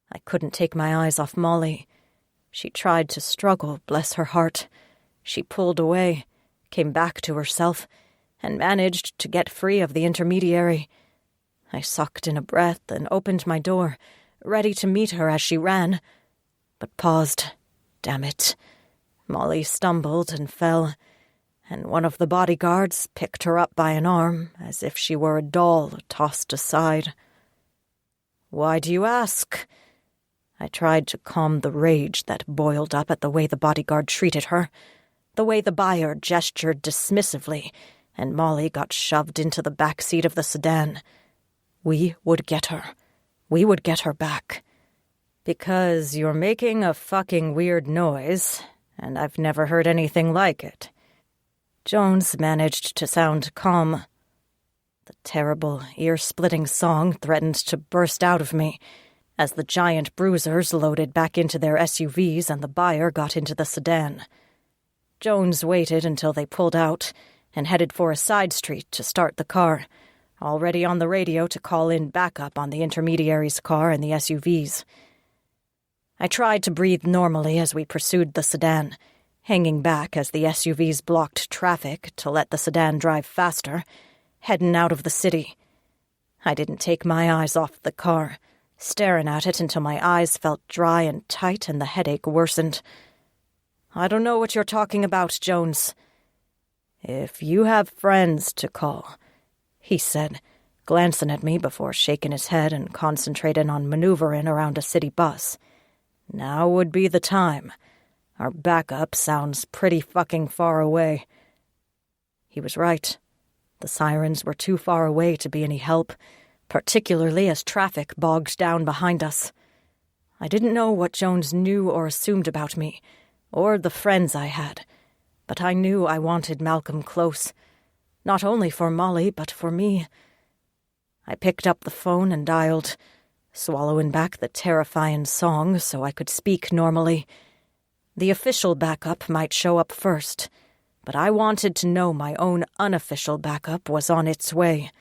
I couldn't take my eyes off Molly. She tried to struggle, bless her heart. She pulled away, came back to herself, and managed to get free of the intermediary. I sucked in a breath and opened my door, ready to meet her as she ran, but paused. Damn it. Molly stumbled and fell, and one of the bodyguards picked her up by an arm as if she were a doll tossed aside. "Why do you ask?" I tried to calm the rage that boiled up at the way the bodyguard treated her, the way the buyer gestured dismissively, and Molly got shoved into the back seat of the sedan. We would get her. We would get her back. "Because you're making a fucking weird noise, and I've never heard anything like it." Jones managed to sound calm. The terrible, ear-splitting song threatened to burst out of me as the giant bruisers loaded back into their SUVs and the buyer got into the sedan. Jones waited until they pulled out and headed for a side street to start the car, already on the radio to call in backup on the intermediary's car and the SUVs. I tried to breathe normally as we pursued the sedan, hanging back as the SUVs blocked traffic to let the sedan drive faster, heading out of the city. I didn't take my eyes off the car, staring at it until my eyes felt dry and tight and the headache worsened. "I don't know what you're talking about, Jones." "If you have friends to call," he said, glancing at me before shaking his head and concentrating on maneuvering around a city bus. "Now would be the time. Our backup sounds pretty fucking far away." He was right. The sirens were too far away to be any help, particularly as traffic bogged down behind us. I didn't know what Jones knew or assumed about me, or the friends I had, but I knew I wanted Malcolm close, not only for Molly, but for me. I picked up the phone and dialed, swallowing back the terrifying song so I could speak normally. The official backup might show up first, but I wanted to know my own unofficial backup was on its way.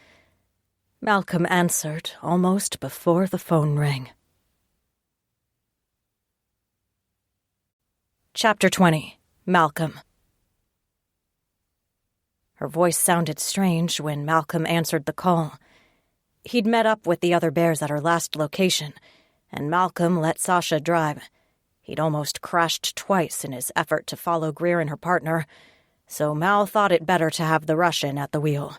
Malcolm answered almost before the phone rang. Chapter 20. Malcolm. Her voice sounded strange when Malcolm answered the call. He'd met up with the other bears at her last location, and Malcolm let Sasha drive. He'd almost crashed twice in his effort to follow Greer and her partner, so Mal thought it better to have the Russian at the wheel,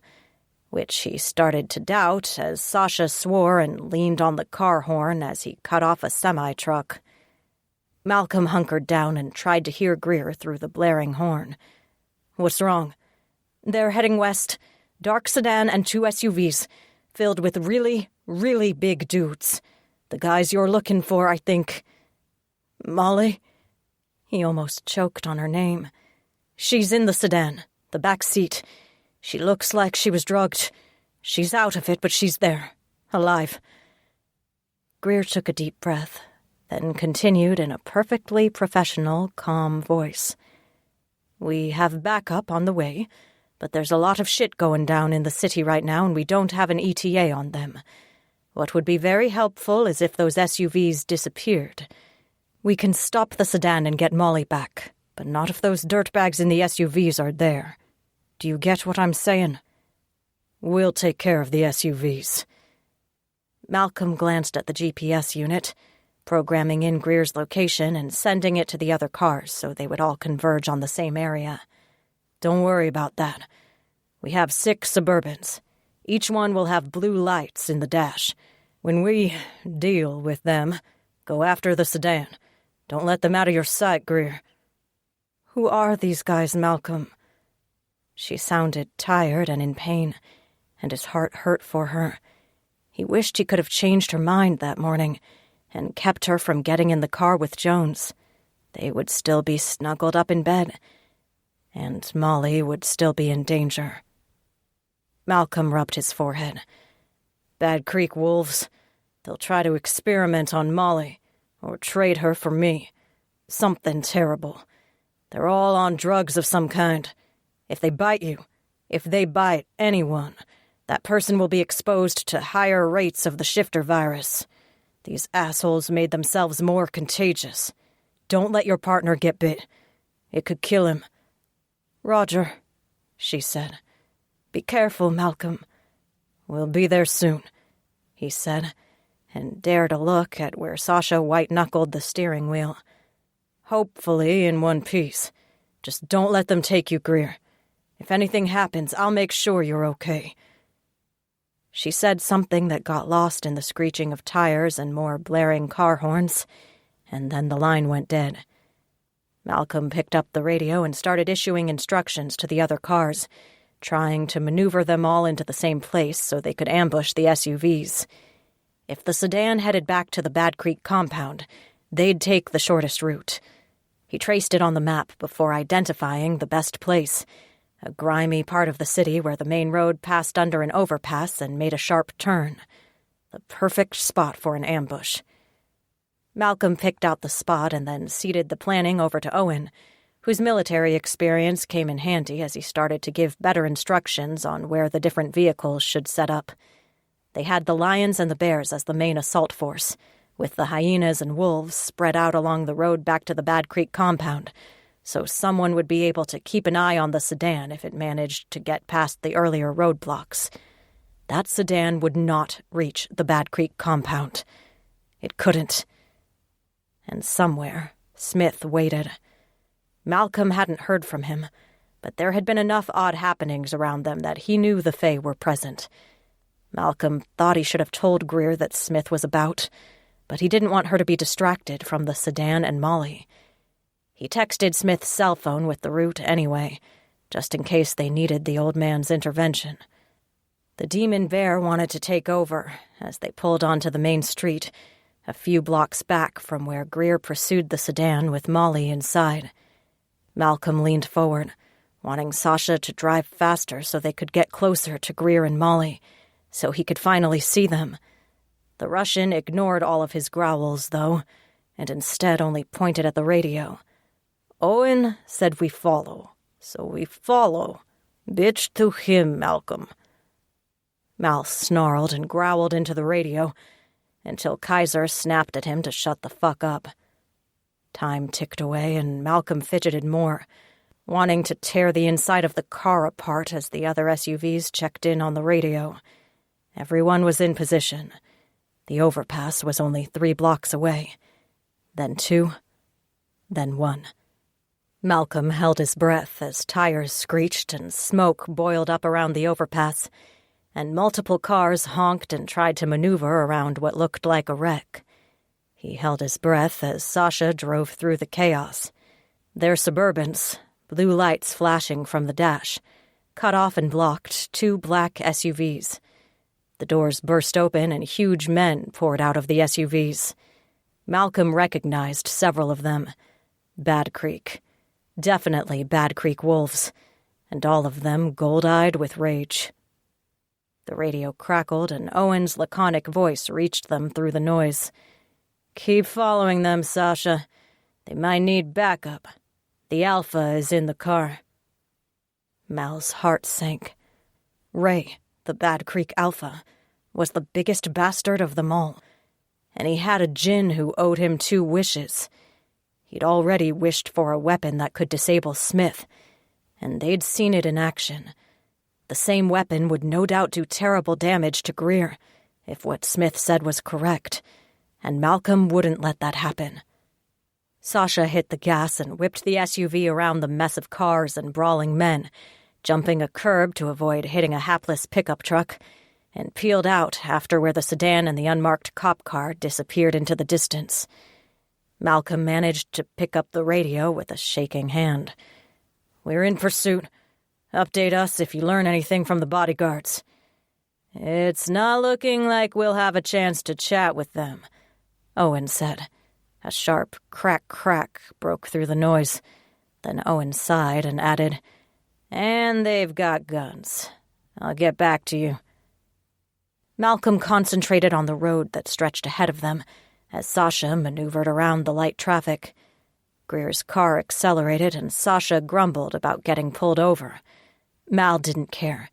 which he started to doubt as Sasha swore and leaned on the car horn as he cut off a semi-truck. Malcolm hunkered down and tried to hear Greer through the blaring horn. "What's wrong?" "They're heading west. Dark sedan and 2 SUVs, filled with really, really big dudes. The guys you're looking for, I think." "Molly?" He almost choked on her name. "She's in the sedan, the back seat. She looks like she was drugged. She's out of it, but she's there, alive." Greer took a deep breath, then continued in a perfectly professional, calm voice. "We have backup on the way, but there's a lot of shit going down in the city right now and we don't have an ETA on them. What would be very helpful is if those SUVs disappeared. We can stop the sedan and get Molly back, but not if those dirtbags in the SUVs are there. Do you get what I'm saying?" "We'll take care of the SUVs." Malcolm glanced at the GPS unit, programming in Greer's location and sending it to the other cars so they would all converge on the same area. "Don't worry about that. We have 6 Suburbans. Each one will have blue lights in the dash. When we deal with them, go after the sedan. Don't let them out of your sight, Greer." "Who are these guys, Malcolm?" She sounded tired and in pain, and his heart hurt for her. He wished he could have changed her mind that morning and kept her from getting in the car with Jones. They would still be snuggled up in bed, and Molly would still be in danger. Malcolm rubbed his forehead. "Bad Creek wolves. They'll try to experiment on Molly, or trade her for me. Something terrible. They're all on drugs of some kind. If they bite you, if they bite anyone, that person will be exposed to higher rates of the shifter virus. These assholes made themselves more contagious. Don't let your partner get bit. It could kill him." "Roger," she said. "Be careful, Malcolm." "We'll be there soon. he said, and dared a look at where Sasha white-knuckled the steering wheel. "Hopefully in one piece. Just don't let them take you, Greer. If anything happens, I'll make sure you're okay." She said something that got lost in the screeching of tires and more blaring car horns, and then the line went dead. Malcolm picked up the radio and started issuing instructions to the other cars, trying to maneuver them all into the same place so they could ambush the SUVs. If the sedan headed back to the Bad Creek compound, they'd take the shortest route. He traced it on the map before identifying the best place, a grimy part of the city where the main road passed under an overpass and made a sharp turn. The perfect spot for an ambush. Malcolm picked out the spot and then ceded the planning over to Owen, whose military experience came in handy as he started to give better instructions on where the different vehicles should set up. They had the lions and the bears as the main assault force, with the hyenas and wolves spread out along the road back to the Bad Creek compound, so someone would be able to keep an eye on the sedan if it managed to get past the earlier roadblocks. That sedan would not reach the Bad Creek compound. It couldn't. And somewhere, Smith waited. Malcolm hadn't heard from him, but there had been enough odd happenings around them that he knew the Fae were present. Malcolm thought he should have told Greer that Smith was about, but he didn't want her to be distracted from the sedan and Molly. He texted Smith's cell phone with the route anyway, just in case they needed the old man's intervention. The demon bear wanted to take over as they pulled onto the main street, a few blocks back from where Greer pursued the sedan with Molly inside. Malcolm leaned forward, wanting Sasha to drive faster so they could get closer to Greer and Molly, so he could finally see them. The Russian ignored all of his growls, though, and instead only pointed at the radio. "Owen said we follow, so we follow. Bitch to him, Malcolm." Mal snarled and growled into the radio until Kaiser snapped at him to shut the fuck up. Time ticked away, and Malcolm fidgeted more, wanting to tear the inside of the car apart as the other SUVs checked in on the radio. Everyone was in position. The overpass was only 3 blocks away. Then 2, then 1. Malcolm held his breath as tires screeched and smoke boiled up around the overpass, and multiple cars honked and tried to maneuver around what looked like a wreck. He held his breath as Sasha drove through the chaos. Their Suburbans, blue lights flashing from the dash, cut off and blocked 2 black SUVs. The doors burst open and huge men poured out of the SUVs. Malcolm recognized several of them. Bad Creek. Definitely Bad Creek wolves, and all of them gold-eyed with rage. The radio crackled, and Owen's laconic voice reached them through the noise. "Keep following them, Sasha. They might need backup. The Alpha is in the car." Mal's heart sank. Ray, the Bad Creek Alpha, was the biggest bastard of them all, and he had a djinn who owed him 2 wishes. He'd already wished for a weapon that could disable Smith, and they'd seen it in action. The same weapon would no doubt do terrible damage to Greer, if what Smith said was correct, and Malcolm wouldn't let that happen. Sasha hit the gas and whipped the SUV around the mess of cars and brawling men, jumping a curb to avoid hitting a hapless pickup truck, and peeled out after where the sedan and the unmarked cop car disappeared into the distance. Malcolm managed to pick up the radio with a shaking hand. "We're in pursuit. Update us if you learn anything from the bodyguards." "It's not looking like we'll have a chance to chat with them," Owen said. A sharp crack broke through the noise. Then Owen sighed and added, "And they've got guns. I'll get back to you." Malcolm concentrated on the road that stretched ahead of them as Sasha maneuvered around the light traffic. Greer's car accelerated and Sasha grumbled about getting pulled over. Mal didn't care.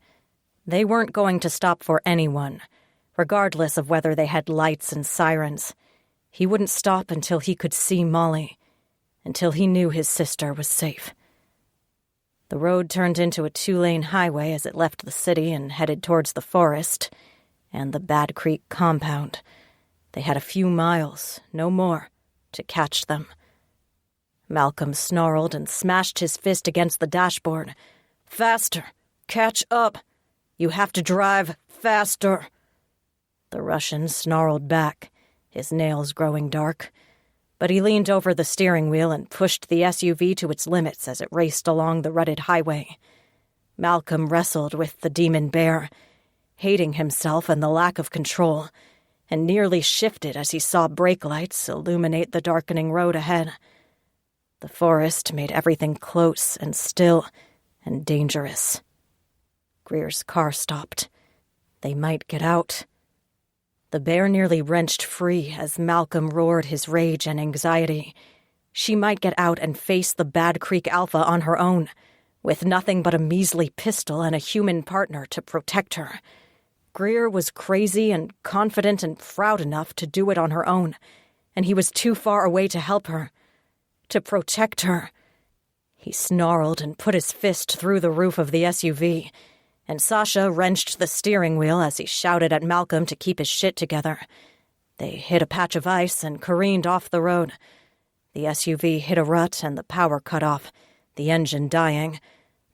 They weren't going to stop for anyone, regardless of whether they had lights and sirens. He wouldn't stop until he could see Molly, until he knew his sister was safe. The road turned into a 2-lane highway as it left the city and headed towards the forest. and the Bad Creek compound. They had a few miles, no more, to catch them. Malcolm snarled and smashed his fist against the dashboard. "Faster! Catch up! You have to drive faster!" The Russian snarled back, his nails growing dark. But he leaned over the steering wheel and pushed the SUV to its limits as it raced along the rutted highway. Malcolm wrestled with the demon bear, hating himself and the lack of control, and nearly shifted as he saw brake lights illuminate the darkening road ahead. The forest made everything close and still and dangerous. Greer's car stopped. They might get out. The bear nearly wrenched free as Malcolm roared his rage and anxiety. She might get out and face the Bad Creek Alpha on her own, with nothing but a measly pistol and a human partner to protect her. Greer was crazy and confident and proud enough to do it on her own, and he was too far away to help her, to protect her. He snarled and put his fist through the roof of the SUV, and Sasha wrenched the steering wheel as he shouted at Malcolm to keep his shit together. They hit a patch of ice and careened off the road. The SUV hit a rut and the power cut off, the engine dying,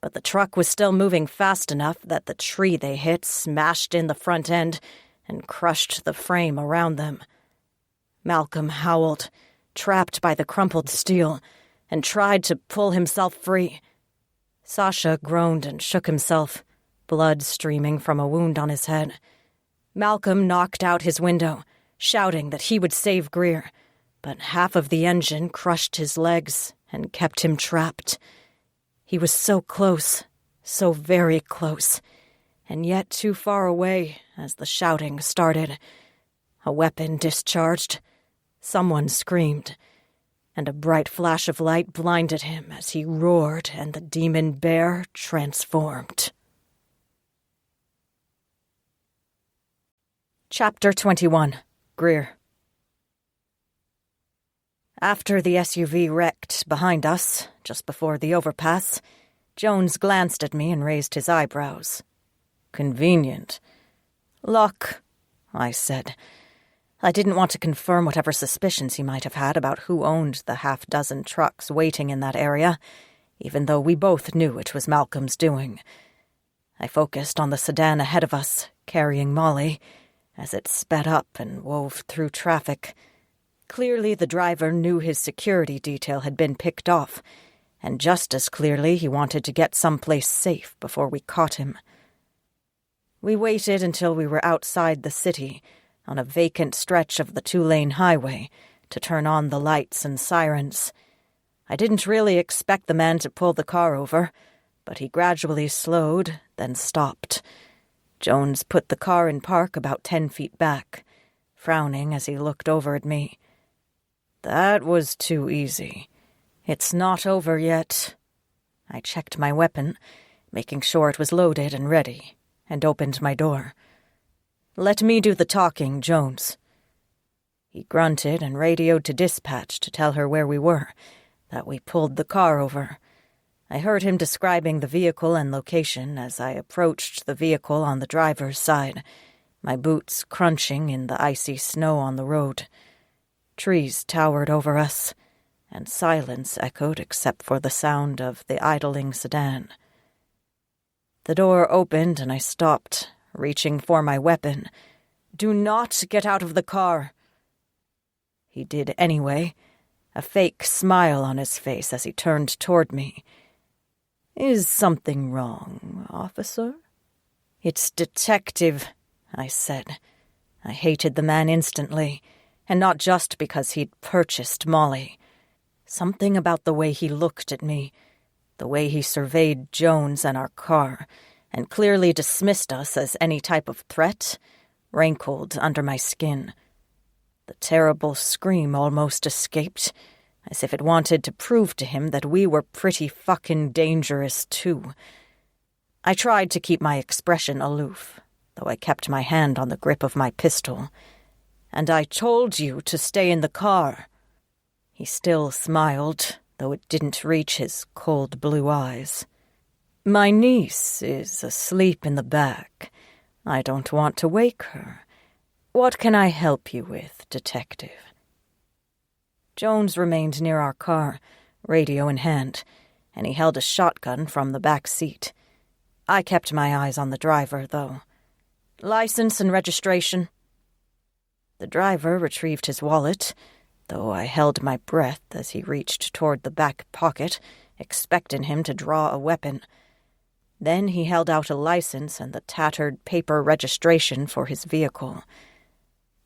but the truck was still moving fast enough that the tree they hit smashed in the front end and crushed the frame around them. Malcolm howled, trapped by the crumpled steel, and tried to pull himself free. Sasha groaned and shook himself, blood streaming from a wound on his head. Malcolm knocked out his window, shouting that he would save Greer, but half of the engine crushed his legs and kept him trapped. He was so close, so very close, and yet too far away as the shouting started. A weapon discharged. Someone screamed, and a bright flash of light blinded him as he roared and the demon bear transformed. Chapter 21. Greer. After the SUV wrecked behind us, just before the overpass, Jones glanced at me and raised his eyebrows. "Convenient." "Luck," I said. I didn't want to confirm whatever suspicions he might have had about who owned the half-dozen trucks waiting in that area, even though we both knew it was Malcolm's doing. I focused on the sedan ahead of us, carrying Molly, as it sped up and wove through traffic. Clearly the driver knew his security detail had been picked off, and just as clearly he wanted to get someplace safe before we caught him. We waited until we were outside the city, on a vacant stretch of the 2-lane highway, to turn on the lights and sirens. I didn't really expect the man to pull the car over, but he gradually slowed, then stopped. Jones put the car in park about 10 feet back, frowning as he looked over at me. "That was too easy. It's not over yet." I checked my weapon, making sure it was loaded and ready, and opened my door. "Let me do the talking, Jones." He grunted and radioed to dispatch to tell her where we were, that we pulled the car over. I heard him describing the vehicle and location as I approached the vehicle on the driver's side, my boots crunching in the icy snow on the road. Trees towered over us, and silence echoed except for the sound of the idling sedan. The door opened and I stopped, reaching for my weapon. "Do not get out of the car." He did anyway, a fake smile on his face as he turned toward me. "Is something wrong, officer?" "It's Detective," I said. I hated the man instantly, and not just because he'd purchased Molly. Something about the way he looked at me, the way he surveyed Jones and our car, and clearly dismissed us as any type of threat, rankled under my skin. The terrible scream almost escaped, as if it wanted to prove to him that we were pretty fucking dangerous, too. I tried to keep my expression aloof, though I kept my hand on the grip of my pistol. "And I told you to stay in the car." He still smiled, though it didn't reach his cold blue eyes. "My niece is asleep in the back. I don't want to wake her. What can I help you with, Detective? Jones remained near our car, radio in hand, and he held a shotgun from the back seat. I kept my eyes on the driver, though. License and registration? The driver retrieved his wallet, though I held my breath as he reached toward the back pocket, expecting him to draw a weapon. Then he held out a license and the tattered paper registration for his vehicle.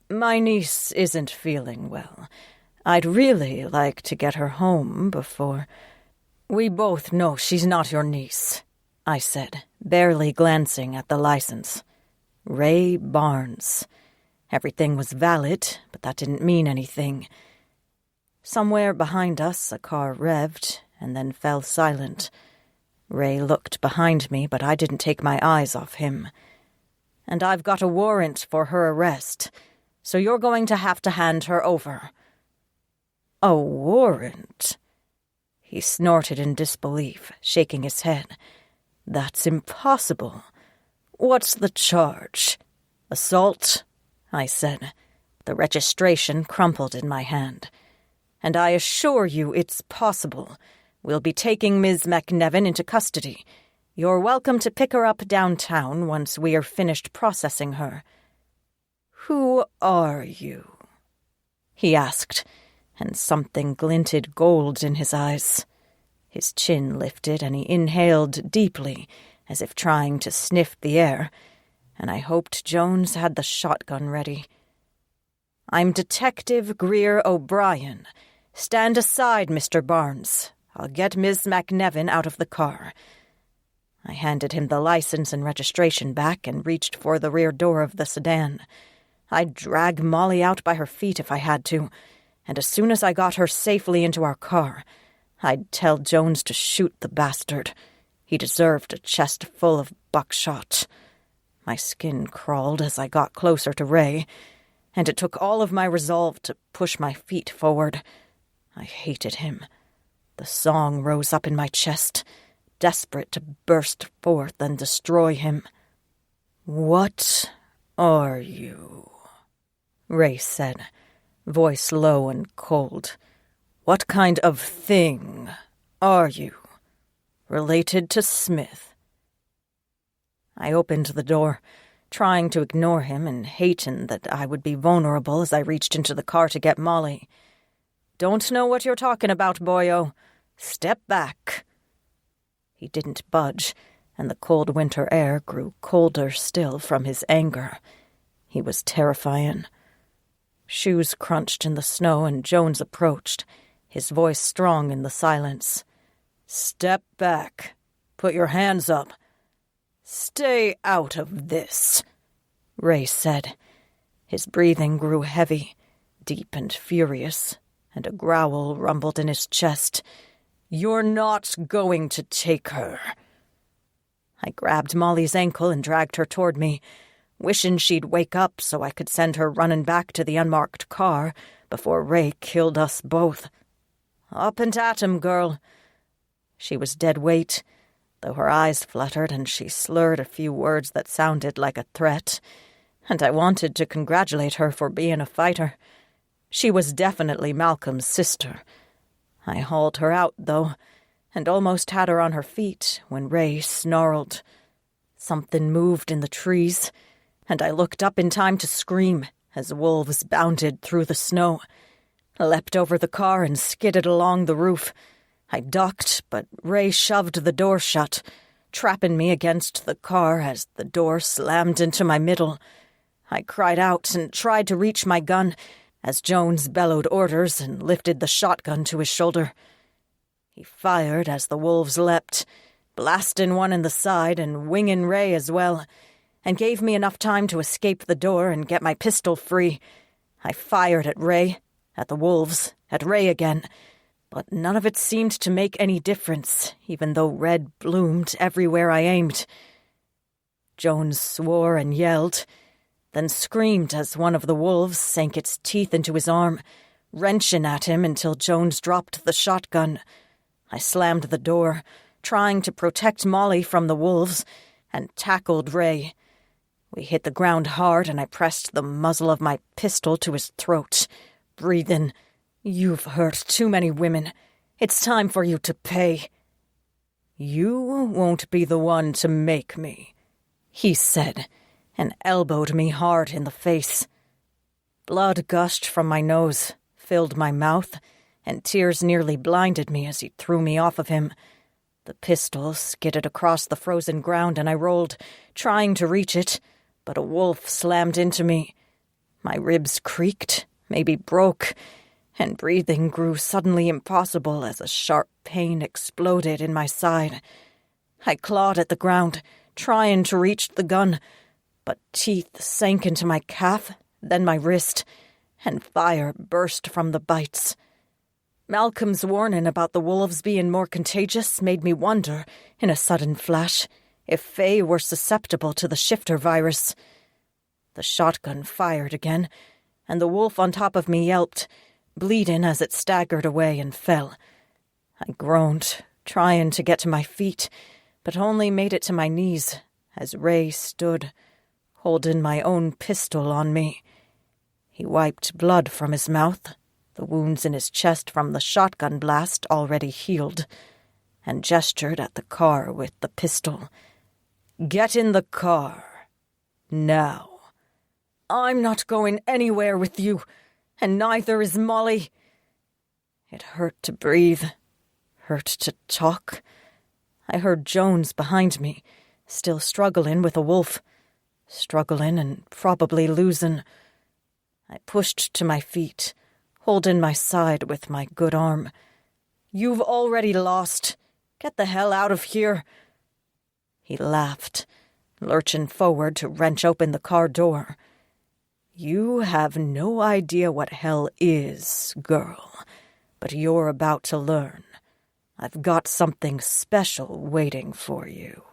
My niece isn't feeling well. I'd really like to get her home before... We both know she's not your niece, I said, barely glancing at the license. Ray Barnes. Everything was valid, but that didn't mean anything. Somewhere behind us, a car revved and then fell silent. Ray looked behind me, but I didn't take my eyes off him. And I've got a warrant for her arrest, so you're going to have to hand her over. A warrant? He snorted in disbelief, shaking his head. That's impossible. What's the charge? Assault? I said. The registration crumpled in my hand. And I assure you it's possible. We'll be taking Ms. McNevin into custody. You're welcome to pick her up downtown once we are finished processing her. Who are you? He asked, and something glinted gold in his eyes. His chin lifted and he inhaled deeply, as if trying to sniff the air, and I hoped Jones had the shotgun ready. I'm Detective Greer O'Brien. Stand aside, Mr. Barnes. I'll get Miss McNevin out of the car. I handed him the license and registration back and reached for the rear door of the sedan. I'd drag Molly out by her feet if I had to, and as soon as I got her safely into our car, I'd tell Jones to shoot the bastard. He deserved a chest full of buckshot. My skin crawled as I got closer to Ray, and it took all of my resolve to push my feet forward. I hated him. The song rose up in my chest, desperate to burst forth and destroy him. What are you? Ray said, voice low and cold. What kind of thing are you? Related to Smith? I opened the door, trying to ignore him and hating that I would be vulnerable as I reached into the car to get Molly. Don't know what you're talking about, boyo. Step back. He didn't budge, and the cold winter air grew colder still from his anger. He was terrifying. Shoes crunched in the snow, and Jones approached, his voice strong in the silence. Step back. Put your hands up. Stay out of this, Ray said. His breathing grew heavy, deep and furious, and a growl rumbled in his chest. You're not going to take her. I grabbed Molly's ankle and dragged her toward me, wishing she'd wake up so I could send her running back to the unmarked car before Ray killed us both. Up and at him, girl. She was dead weight, though her eyes fluttered and she slurred a few words that sounded like a threat, and I wanted to congratulate her for being a fighter. She was definitely Malcolm's sister. I hauled her out, though, and almost had her on her feet when Ray snarled. Something moved in the trees, and I looked up in time to scream as wolves bounded through the snow, leapt over the car and skidded along the roof. I ducked, but Ray shoved the door shut, trapping me against the car as the door slammed into my middle. I cried out and tried to reach my gun as Jones bellowed orders and lifted the shotgun to his shoulder. He fired as the wolves leapt, blasting one in the side and winging Ray as well, and gave me enough time to escape the door and get my pistol free. I fired at Ray, at the wolves, at Ray again, but none of it seemed to make any difference, even though red bloomed everywhere I aimed. Jones swore and yelled, then screamed as one of the wolves sank its teeth into his arm, wrenching at him until Jones dropped the shotgun. I slammed the door, trying to protect Molly from the wolves, and tackled Ray. We hit the ground hard, and I pressed the muzzle of my pistol to his throat. "Breathe in. You've hurt too many women. It's time for you to pay." "You won't be the one to make me," he said, and elbowed me hard in the face. Blood gushed from my nose, filled my mouth, and tears nearly blinded me as he threw me off of him. The pistol skidded across the frozen ground, and I rolled, trying to reach it, but a wolf slammed into me. My ribs creaked, maybe broke, and breathing grew suddenly impossible as a sharp pain exploded in my side. I clawed at the ground, trying to reach the gun, but teeth sank into my calf, then my wrist, and fire burst from the bites. Malcolm's warning about the wolves being more contagious made me wonder, in a sudden flash, if Faye were susceptible to the shifter virus. The shotgun fired again, and the wolf on top of me yelped, bleeding as it staggered away and fell. I groaned, trying to get to my feet, but only made it to my knees as Ray stood, holding my own pistol on me. He wiped blood from his mouth, the wounds in his chest from the shotgun blast already healed, and gestured at the car with the pistol. "Get in the car. Now." "I'm not going anywhere with you, and neither is Molly." It hurt to breathe, hurt to talk. I heard Jones behind me, still struggling with a wolf. Struggling and probably losing. I pushed to my feet, holding my side with my good arm. "You've already lost. Get the hell out of here." He laughed, lurching forward to wrench open the car door. "You have no idea what hell is, girl, but you're about to learn. I've got something special waiting for you."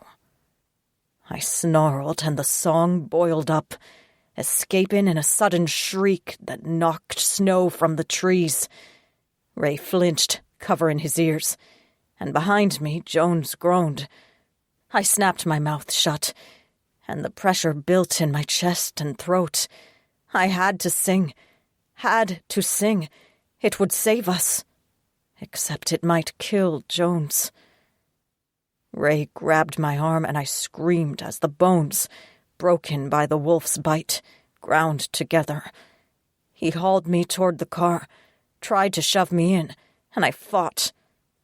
I snarled, and the song boiled up, escaping in a sudden shriek that knocked snow from the trees. Ray flinched, covering his ears, and behind me Jones groaned. I snapped my mouth shut, and the pressure built in my chest and throat. I had to sing. It would save us. Except it might kill Jones. Ray grabbed my arm, and I screamed as the bones, broken by the wolf's bite, ground together. He hauled me toward the car, tried to shove me in, and I fought.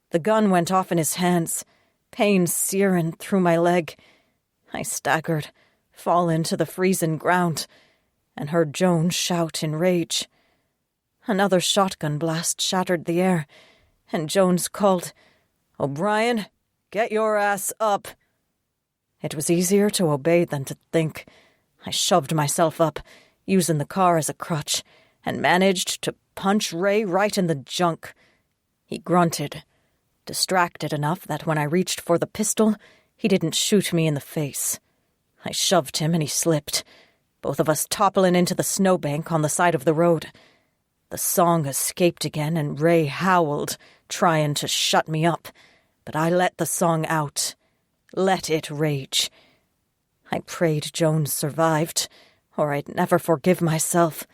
The gun went off in his hands, pain searing through my leg. I staggered, fallen to the freezing ground, and heard Jones shout in rage. Another shotgun blast shattered the air, and Jones called, "O'Brien, get your ass up." It was easier to obey than to think. I shoved myself up, using the car as a crutch, and managed to punch Ray right in the junk. He grunted, distracted enough that when I reached for the pistol, he didn't shoot me in the face. I shoved him and he slipped, both of us toppling into the snowbank on the side of the road. The song escaped again, and Ray howled, trying to shut me up, but I let the song out. Let it rage. I prayed Jones survived, or I'd never forgive myself.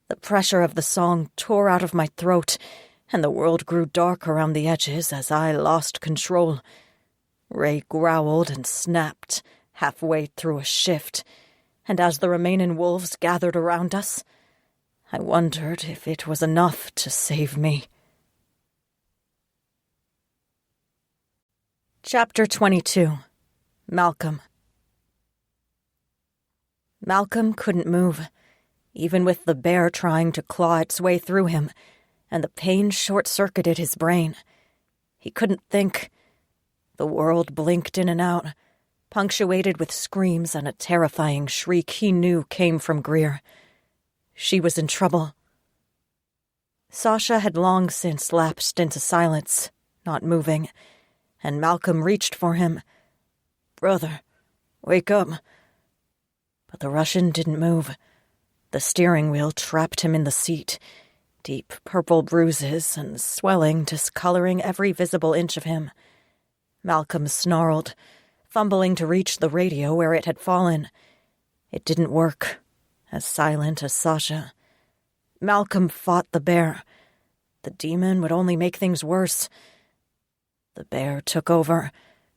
The pressure of the song tore out of my throat, and the world grew dark around the edges as I lost control. Ray growled and snapped, halfway through a shift, and as the remaining wolves gathered around us, I wondered if it was enough to save me. Chapter 22. Malcolm. Malcolm couldn't move, even with the bear trying to claw its way through him, and the pain short-circuited his brain. He couldn't think. The world blinked in and out, punctuated with screams and a terrifying shriek he knew came from Greer. She was in trouble. Sasha had long since lapsed into silence, not moving, and Malcolm reached for him. "Brother, wake up." But the Russian didn't move. The steering wheel trapped him in the seat, deep purple bruises and swelling discoloring every visible inch of him. Malcolm snarled, fumbling to reach the radio where it had fallen. It didn't work. As silent as Sasha. Malcolm fought the bear. The demon would only make things worse. The bear took over,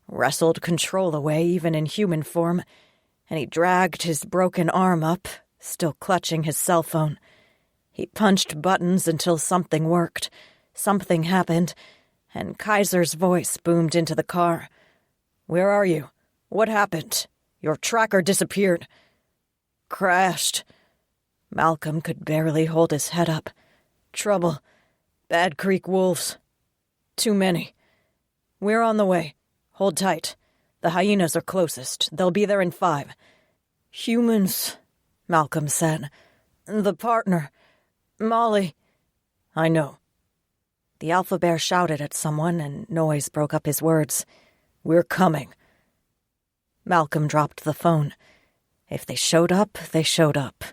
wrestled control away even in human form, and he dragged his broken arm up, still clutching his cell phone. He punched buttons until something worked. Something happened, and Kaiser's voice boomed into the car. "Where are you? What happened? Your tracker disappeared." "Crashed." Malcolm could barely hold his head up. "Trouble. Bad Creek wolves. Too many. We're on the way. Hold tight. The hyenas are closest. They'll be there in 5. "Humans," Malcolm said. "The partner. Molly." "I know." The alpha bear shouted at someone, and noise broke up his words. "We're coming." Malcolm dropped the phone. If they showed up, they showed up.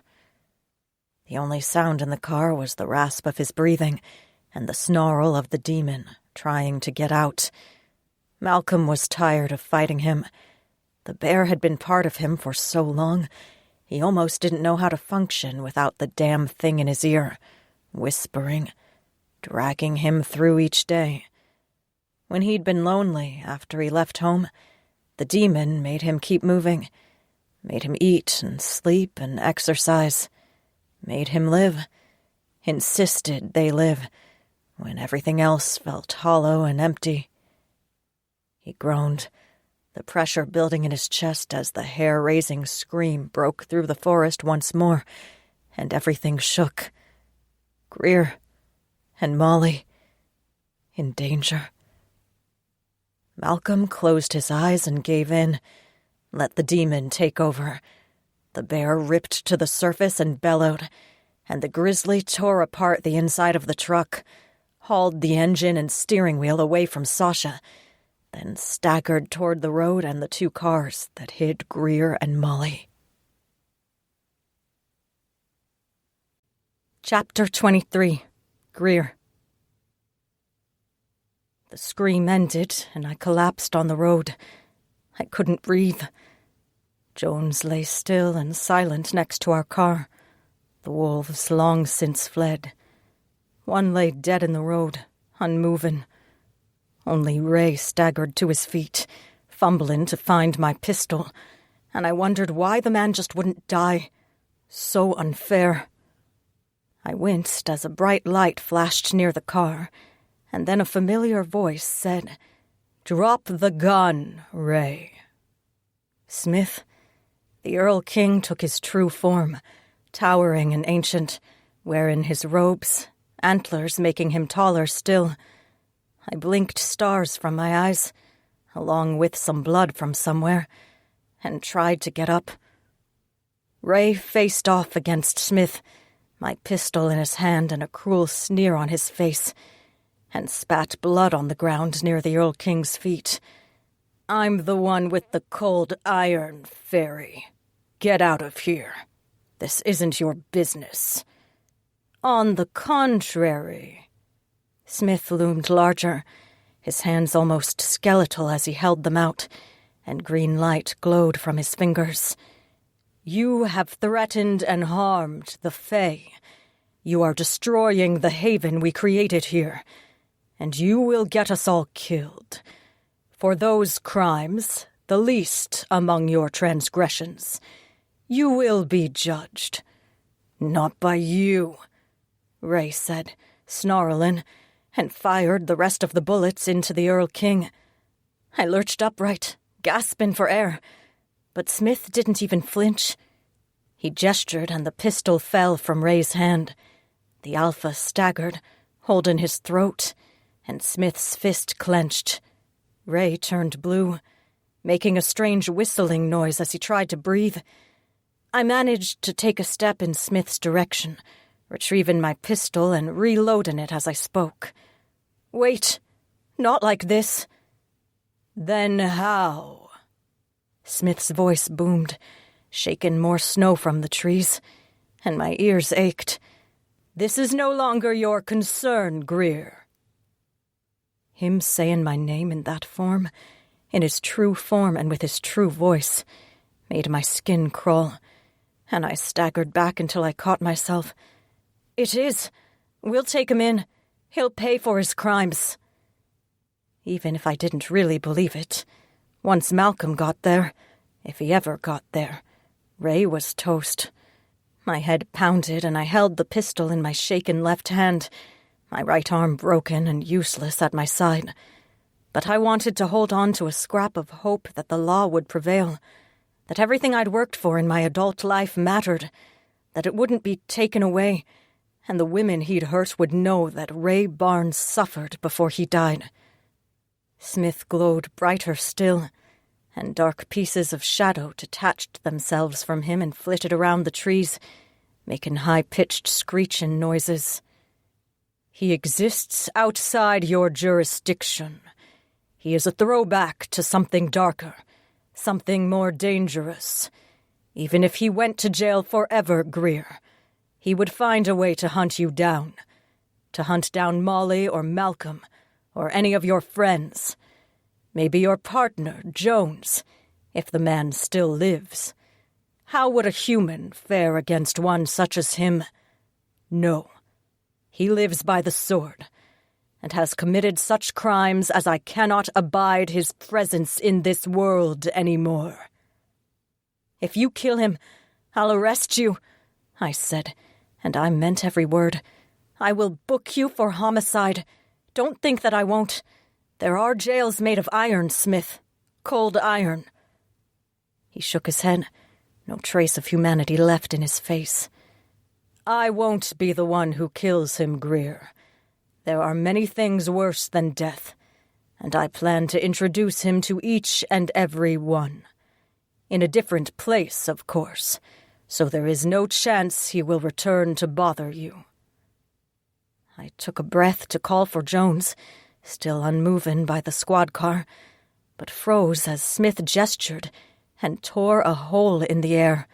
The only sound in the car was the rasp of his breathing and the snarl of the demon trying to get out. Malcolm was tired of fighting him. The bear had been part of him for so long, he almost didn't know how to function without the damn thing in his ear, whispering, dragging him through each day. When he'd been lonely after he left home, the demon made him keep moving, made him eat and sleep and exercise, made him live, insisted they live, when everything else felt hollow and empty. He groaned, the pressure building in his chest as the hair-raising scream broke through the forest once more, and everything shook. Greer and Molly in danger. Malcolm closed his eyes and gave in, let the demon take over. The bear ripped to the surface and bellowed, and the grizzly tore apart the inside of the truck, hauled the engine and steering wheel away from Sasha, then staggered toward the road and the 2 cars that hid Greer and Molly. Chapter 23. Greer. The scream ended, and I collapsed on the road. I couldn't breathe. Jones lay still and silent next to our car. The wolves long since fled. One lay dead in the road, unmoving. Only Ray staggered to his feet, fumbling to find my pistol, and I wondered why the man just wouldn't die. So unfair. I winced as a bright light flashed near the car, and then a familiar voice said, "Drop the gun, Ray." Smith, the Earl King, took his true form, towering and ancient, wearing his robes, antlers making him taller still. I blinked stars from my eyes, along with some blood from somewhere, and tried to get up. Ray faced off against Smith, my pistol in his hand and a cruel sneer on his face, and spat blood on the ground near the Earl King's feet. "I'm the one with the cold iron, fairy. Get out of here. This isn't your business." "On the contrary." Smith loomed larger, his hands almost skeletal as he held them out, and green light glowed from his fingers. "You have threatened and harmed the Fae. You are destroying the haven we created here, and you will get us all killed. For those crimes, the least among your transgressions, you will be judged. Not by you," Ray said, snarling, and fired the rest of the bullets into the Earl King. I lurched upright, gasping for air, but Smith didn't even flinch. He gestured and the pistol fell from Ray's hand. The Alpha staggered, holding his throat, and Smith's fist clenched. Ray turned blue, making a strange whistling noise as he tried to breathe. I managed to take a step in Smith's direction, retrieving my pistol and reloading it as I spoke. "Wait, not like this." "Then how?" Smith's voice boomed, shaking more snow from the trees, and my ears ached. "This is no longer your concern, Greer." Him saying my name in that form, in his true form and with his true voice, made my skin crawl. and I staggered back until I caught myself. "It is. We'll take him in. He'll pay for his crimes." Even if I didn't really believe it, once Malcolm got there, if he ever got there, Ray was toast. My head pounded, and I held the pistol in my shaken left hand, my right arm broken and useless at my side. But I wanted to hold on to a scrap of hope that the law would prevail, that everything I'd worked for in my adult life mattered, that it wouldn't be taken away, and the women he'd hurt would know that Ray Barnes suffered before he died. Smith glowed brighter still, and dark pieces of shadow detached themselves from him and flitted around the trees, making high-pitched screeching noises. "He exists outside your jurisdiction. He is a throwback to something darker, something more dangerous. Even if he went to jail forever, Greer, he would find a way to hunt you down, to hunt down Molly or Malcolm or any of your friends. Maybe your partner, Jones, if the man still lives. How would a human fare against one such as him? No. He lives by the sword, and has committed such crimes as I cannot abide his presence in this world anymore. If you kill him, I'll arrest you," I said, and I meant every word. "I will book you for homicide. Don't think that I won't. There are jails made of iron, Smith. Cold iron." He shook his head, no trace of humanity left in his face. "I won't be the one who kills him, Greer. There are many things worse than death, and I plan to introduce him to each and every one. In a different place, of course, so there is no chance he will return to bother you." I took a breath to call for Jones, still unmoving by the squad car, but froze as Smith gestured and tore a hole in the air.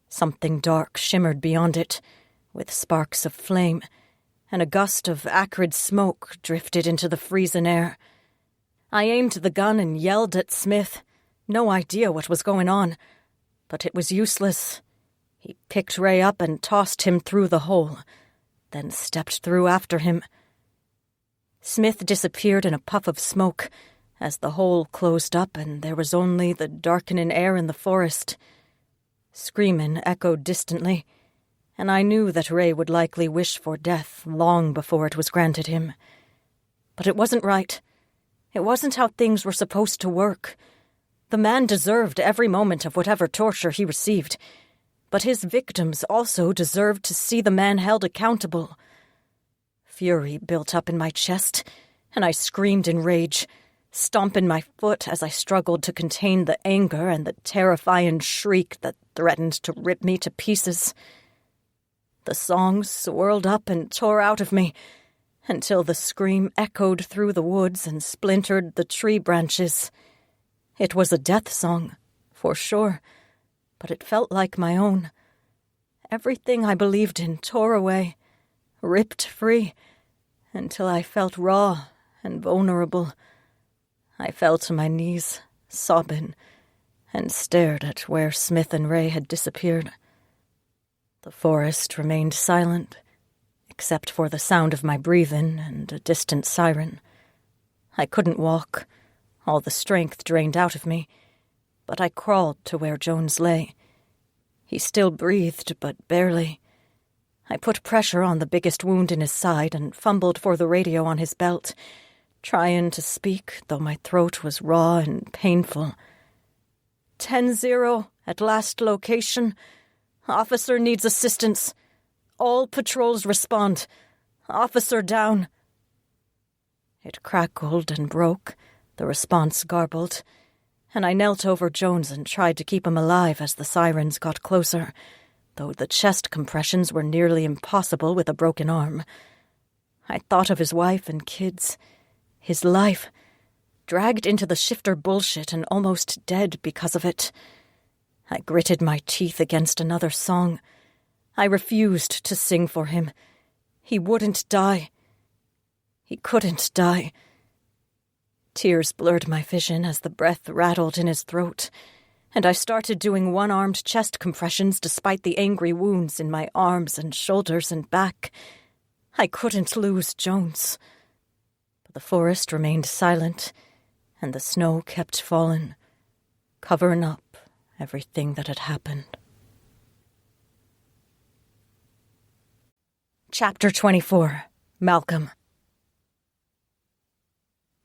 Something dark shimmered beyond it, with sparks of flame, and a gust of acrid smoke drifted into the freezing air. I aimed the gun and yelled at Smith, no idea what was going on, but it was useless. He picked Ray up and tossed him through the hole, then stepped through after him. Smith disappeared in a puff of smoke as the hole closed up and there was only the darkening air in the forest. Screaming echoed distantly, and I knew that Ray would likely wish for death long before it was granted him. But it wasn't right. It wasn't how things were supposed to work. The man deserved every moment of whatever torture he received, but his victims also deserved to see the man held accountable. Fury built up in my chest, and I screamed in rage, stomping my foot as I struggled to contain the anger and the terrifying shriek that threatened to rip me to pieces. The song swirled up and tore out of me, until the scream echoed through the woods and splintered the tree branches. It was a death song, for sure, but it felt like my own. Everything I believed in tore away, ripped free, until I felt raw and vulnerable. I fell to my knees, sobbing, and stared at where Smith and Ray had disappeared. The forest remained silent, except for the sound of my breathing and a distant siren. I couldn't walk, all the strength drained out of me, but I crawled to where Jones lay. He still breathed, but barely. I put pressure on the biggest wound in his side and fumbled for the radio on his belt, trying to speak, though my throat was raw and painful. 10-0 at last location. Officer needs assistance. All patrols respond. Officer down. It crackled and broke, the response garbled, and I knelt over Jones and tried to keep him alive as the sirens got closer, though the chest compressions were nearly impossible with a broken arm. I thought of his wife and kids, his life, dragged into the shifter bullshit and almost dead because of it. I gritted my teeth against another song. I refused to sing for him. He wouldn't die. He couldn't die. Tears blurred my vision as the breath rattled in his throat, and I started doing one-armed chest compressions despite the angry wounds in my arms and shoulders and back. I couldn't lose Jones. But the forest remained silent, and the snow kept falling, covering up everything that had happened. Chapter 24. Malcolm.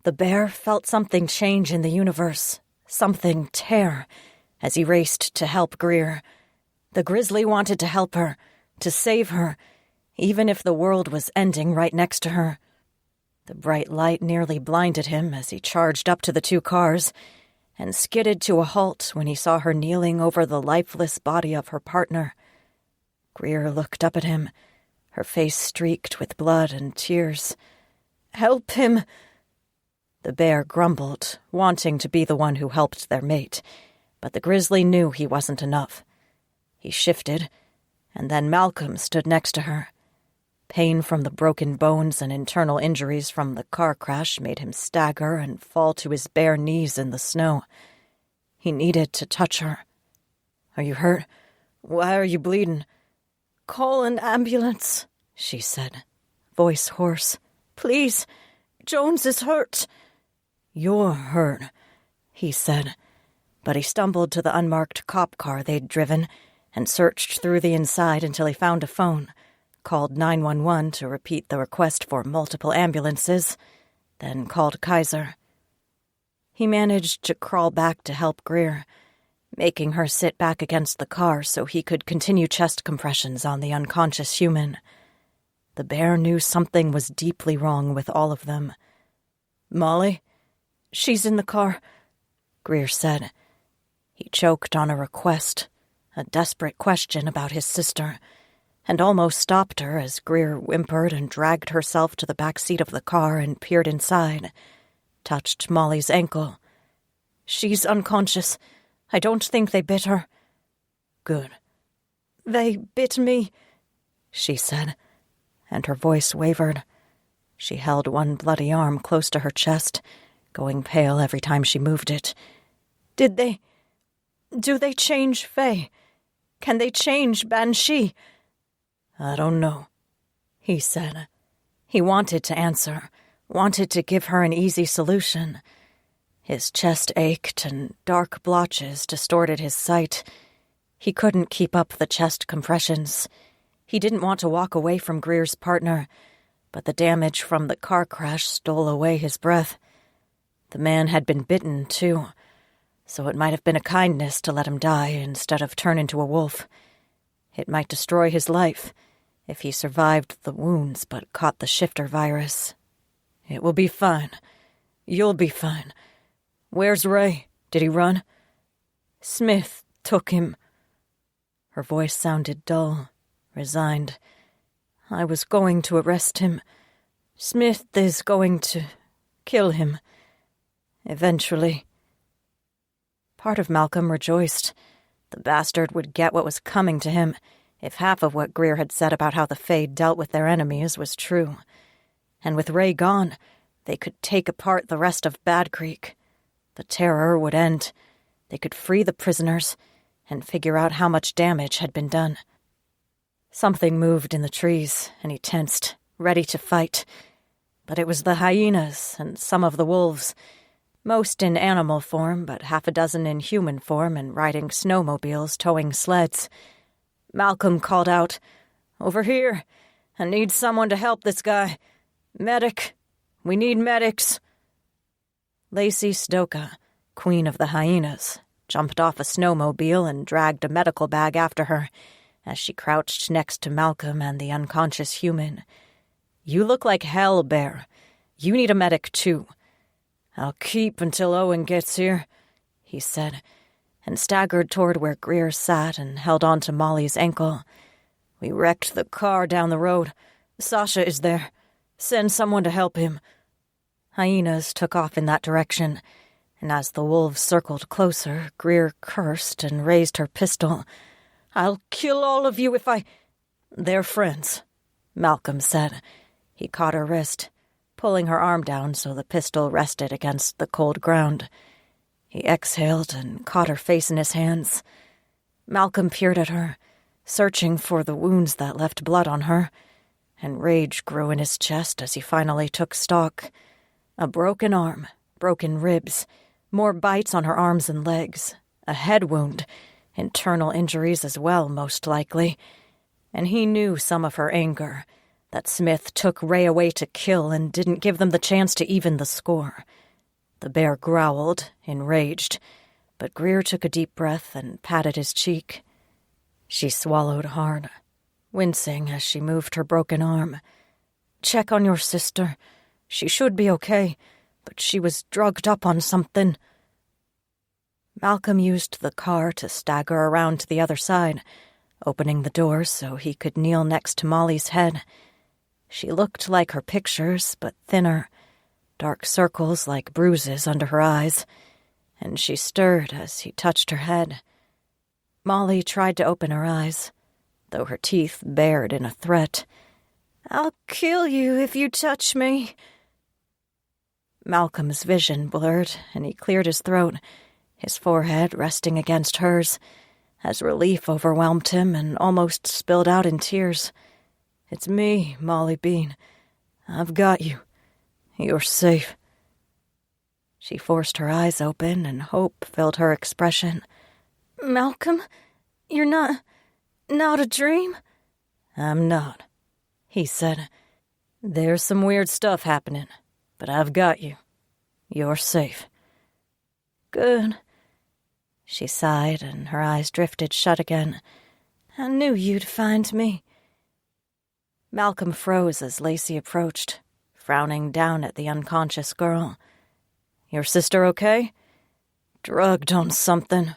The bear felt something change in the universe, something tear, as he raced to help Greer. The grizzly wanted to help her, to save her, even if the world was ending right next to her. The bright light nearly blinded him as he charged up to the two cars and skidded to a halt when he saw her kneeling over the lifeless body of her partner. Greer looked up at him, her face streaked with blood and tears. "Help him!" The bear grumbled, wanting to be the one who helped their mate, but the grizzly knew he wasn't enough. He shifted, and then Malcolm stood next to her. Pain from the broken bones and internal injuries from the car crash made him stagger and fall to his bare knees in the snow. He needed to touch her. "Are you hurt? Why are you bleeding?" "Call an ambulance," she said, voice hoarse. "Please, Jones is hurt." "You're hurt," he said, but he stumbled to the unmarked cop car they'd driven and searched through the inside until he found a phone, called 911 to repeat the request for multiple ambulances, then called Kaiser. He managed to crawl back to help Greer, making her sit back against the car so he could continue chest compressions on the unconscious human. The bear knew something was deeply wrong with all of them. "Molly?" "She's in the car," Greer said. He choked on a request, a desperate question about his sister, and almost stopped her as Greer whimpered and dragged herself to the back seat of the car and peered inside, touched Molly's ankle. "She's unconscious. I don't think they bit her." "Good." "They bit me," she said, and her voice wavered. She held one bloody arm close to her chest, going pale every time she moved it. Do they change Faye? Can they change Banshee?" "I don't know," he said. He wanted to answer, wanted to give her an easy solution. His chest ached and dark blotches distorted his sight. He couldn't keep up the chest compressions. He didn't want to walk away from Greer's partner, but the damage from the car crash stole away his breath. The man had been bitten, too, so it might have been a kindness to let him die instead of turn into a wolf. It might destroy his life if he survived the wounds but caught the shifter virus. "It will be fine. You'll be fine. Where's Ray? Did he run?" "Smith took him." Her voice sounded dull, resigned. "I was going to arrest him. Smith is going to kill him. Eventually." Part of Malcolm rejoiced. The bastard would get what was coming to him if half of what Greer had said about how the Fae dealt with their enemies was true. And with Ray gone, they could take apart the rest of Bad Creek. The terror would end. They could free the prisoners and figure out how much damage had been done. Something moved in the trees, and he tensed, ready to fight. But it was the hyenas and some of the wolves, most in animal form, but half a dozen in human form and riding snowmobiles towing sleds. Malcolm called out, "Over here! I need someone to help this guy. Medic! We need medics!" Lacey Stoka, queen of the hyenas, jumped off a snowmobile and dragged a medical bag after her as she crouched next to Malcolm and the unconscious human. "You look like hell, Bear. You need a medic, too." "I'll keep until Owen gets here," he said, and staggered toward where Greer sat and held on to Molly's ankle. "We wrecked the car down the road. Sasha is there. Send someone to help him." Hyenas took off in that direction, and as the wolves circled closer, Greer cursed and raised her pistol. "I'll kill all of you if I—" "They're friends," Malcolm said. He caught her wrist, pulling her arm down so the pistol rested against the cold ground. He exhaled and caught her face in his hands. Malcolm peered at her, searching for the wounds that left blood on her, and rage grew in his chest as he finally took stock. A broken arm, broken ribs, more bites on her arms and legs, a head wound, internal injuries as well, most likely. And he knew some of her anger, that Smith took Ray away to kill and didn't give them the chance to even the score. The bear growled, enraged, but Greer took a deep breath and patted his cheek. She swallowed hard, wincing as she moved her broken arm. "Check on your sister. She should be okay, but she was drugged up on something." Malcolm used the car to stagger around to the other side, opening the door so he could kneel next to Molly's head. She looked like her pictures, but thinner, dark circles like bruises under her eyes, and she stirred as he touched her head. Molly tried to open her eyes, though her teeth bared in a threat. "I'll kill you if you touch me." Malcolm's vision blurred, and he cleared his throat, his forehead resting against hers, as relief overwhelmed him and almost spilled out in tears. "It's me, Molly Bean. I've got you. You're safe." She forced her eyes open, and hope filled her expression. "Malcolm, you're not a dream?" "I'm not," he said. "There's some weird stuff happening, but I've got you. You're safe." "Good." She sighed, and her eyes drifted shut again. "I knew you'd find me." Malcolm froze as Lacey approached, frowning down at the unconscious girl. "Your sister okay?" "Drugged on something,"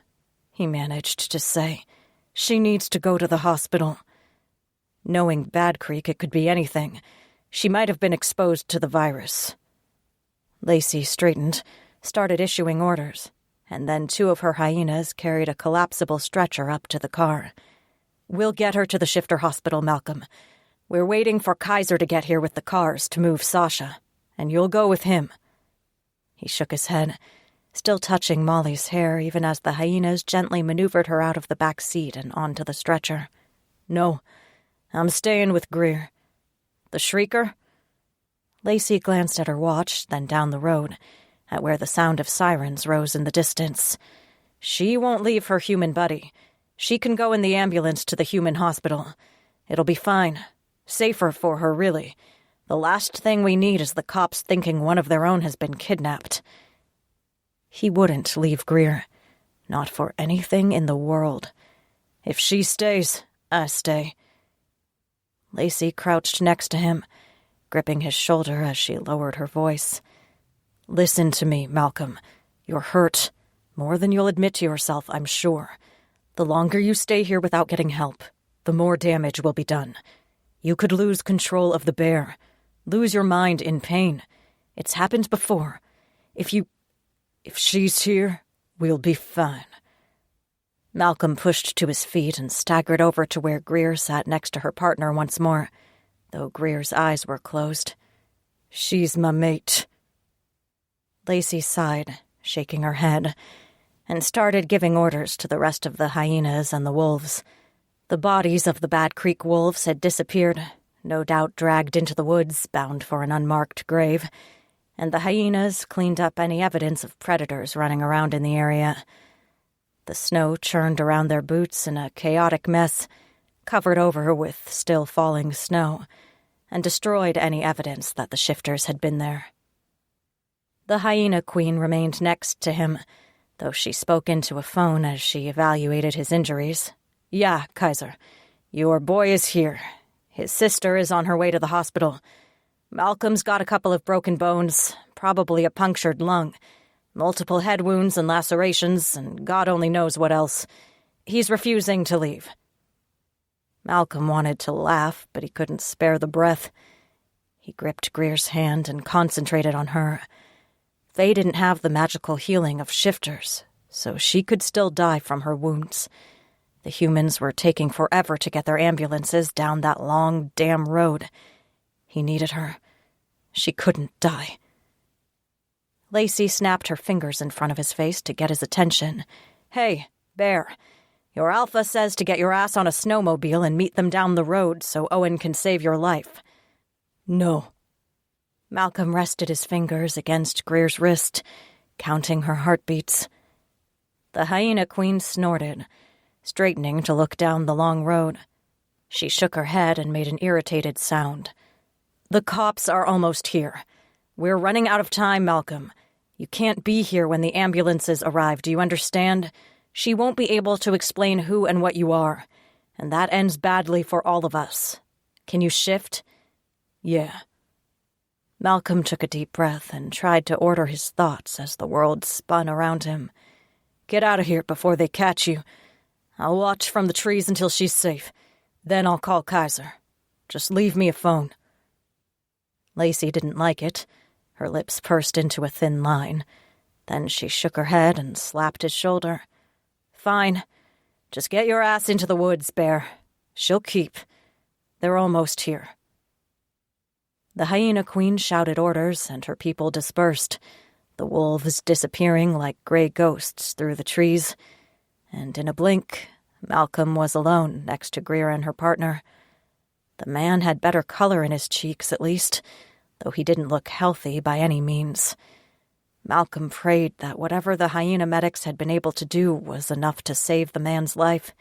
he managed to say. "She needs to go to the hospital." Knowing Bad Creek, it could be anything. She might have been exposed to the virus. Lacey straightened, started issuing orders, and then two of her hyenas carried a collapsible stretcher up to the car. "We'll get her to the Shifter Hospital, Malcolm. We're waiting for Kaiser to get here with the cars to move Sasha, and you'll go with him." He shook his head, still touching Molly's hair even as the hyenas gently maneuvered her out of the back seat and onto the stretcher. "No, I'm staying with Greer." "The Shrieker?" Lacey glanced at her watch, then down the road, at where the sound of sirens rose in the distance. "She won't leave her human buddy. She can go in the ambulance to the human hospital. It'll be fine. Safer for her, really. The last thing we need is the cops thinking one of their own has been kidnapped." He wouldn't leave Greer. Not for anything in the world. "If she stays, I stay." Lacey crouched next to him, gripping his shoulder as she lowered her voice. "Listen to me, Malcolm. You're hurt. More than you'll admit to yourself, I'm sure. The longer you stay here without getting help, the more damage will be done. You could lose control of the bear, lose your mind in pain. It's happened before. If she's here, we'll be fine." Malcolm pushed to his feet and staggered over to where Greer sat next to her partner once more, though Greer's eyes were closed. "She's my mate." Lacey sighed, shaking her head, and started giving orders to the rest of the hyenas and the wolves. The bodies of the Bad Creek wolves had disappeared, no doubt dragged into the woods, bound for an unmarked grave, and the hyenas cleaned up any evidence of predators running around in the area. The snow churned around their boots in a chaotic mess, covered over with still falling snow, and destroyed any evidence that the shifters had been there. The hyena queen remained next to him, though she spoke into a phone as she evaluated his injuries. "Yeah, Kaiser. Your boy is here. His sister is on her way to the hospital. Malcolm's got a couple of broken bones, probably a punctured lung, multiple head wounds and lacerations, and God only knows what else. He's refusing to leave." Malcolm wanted to laugh, but he couldn't spare the breath. He gripped Greer's hand and concentrated on her. They didn't have the magical healing of shifters, so she could still die from her wounds. The humans were taking forever to get their ambulances down that long, damn road. He needed her. She couldn't die. Lacey snapped her fingers in front of his face to get his attention. "Hey, Bear, your alpha says to get your ass on a snowmobile and meet them down the road so Owen can save your life." "No." Malcolm rested his fingers against Greer's wrist, counting her heartbeats. The hyena queen snorted, straightening to look down the long road. She shook her head and made an irritated sound. "The cops are almost here. We're running out of time, Malcolm. You can't be here when the ambulances arrive, do you understand? She won't be able to explain who and what you are, and that ends badly for all of us. Can you shift?" "Yeah." Malcolm took a deep breath and tried to order his thoughts as the world spun around him. "Get out of here before they catch you. I'll watch from the trees until she's safe. Then I'll call Kaiser. Just leave me a phone." Lacey didn't like it. Her lips pursed into a thin line. Then she shook her head and slapped his shoulder. "Fine. Just get your ass into the woods, Bear. She'll keep. They're almost here." The hyena queen shouted orders, and her people dispersed, the wolves disappearing like gray ghosts through the trees. And in a blink, Malcolm was alone next to Greer and her partner. The man had better color in his cheeks, at least, though he didn't look healthy by any means. Malcolm prayed that whatever the hyena medics had been able to do was enough to save the man's life.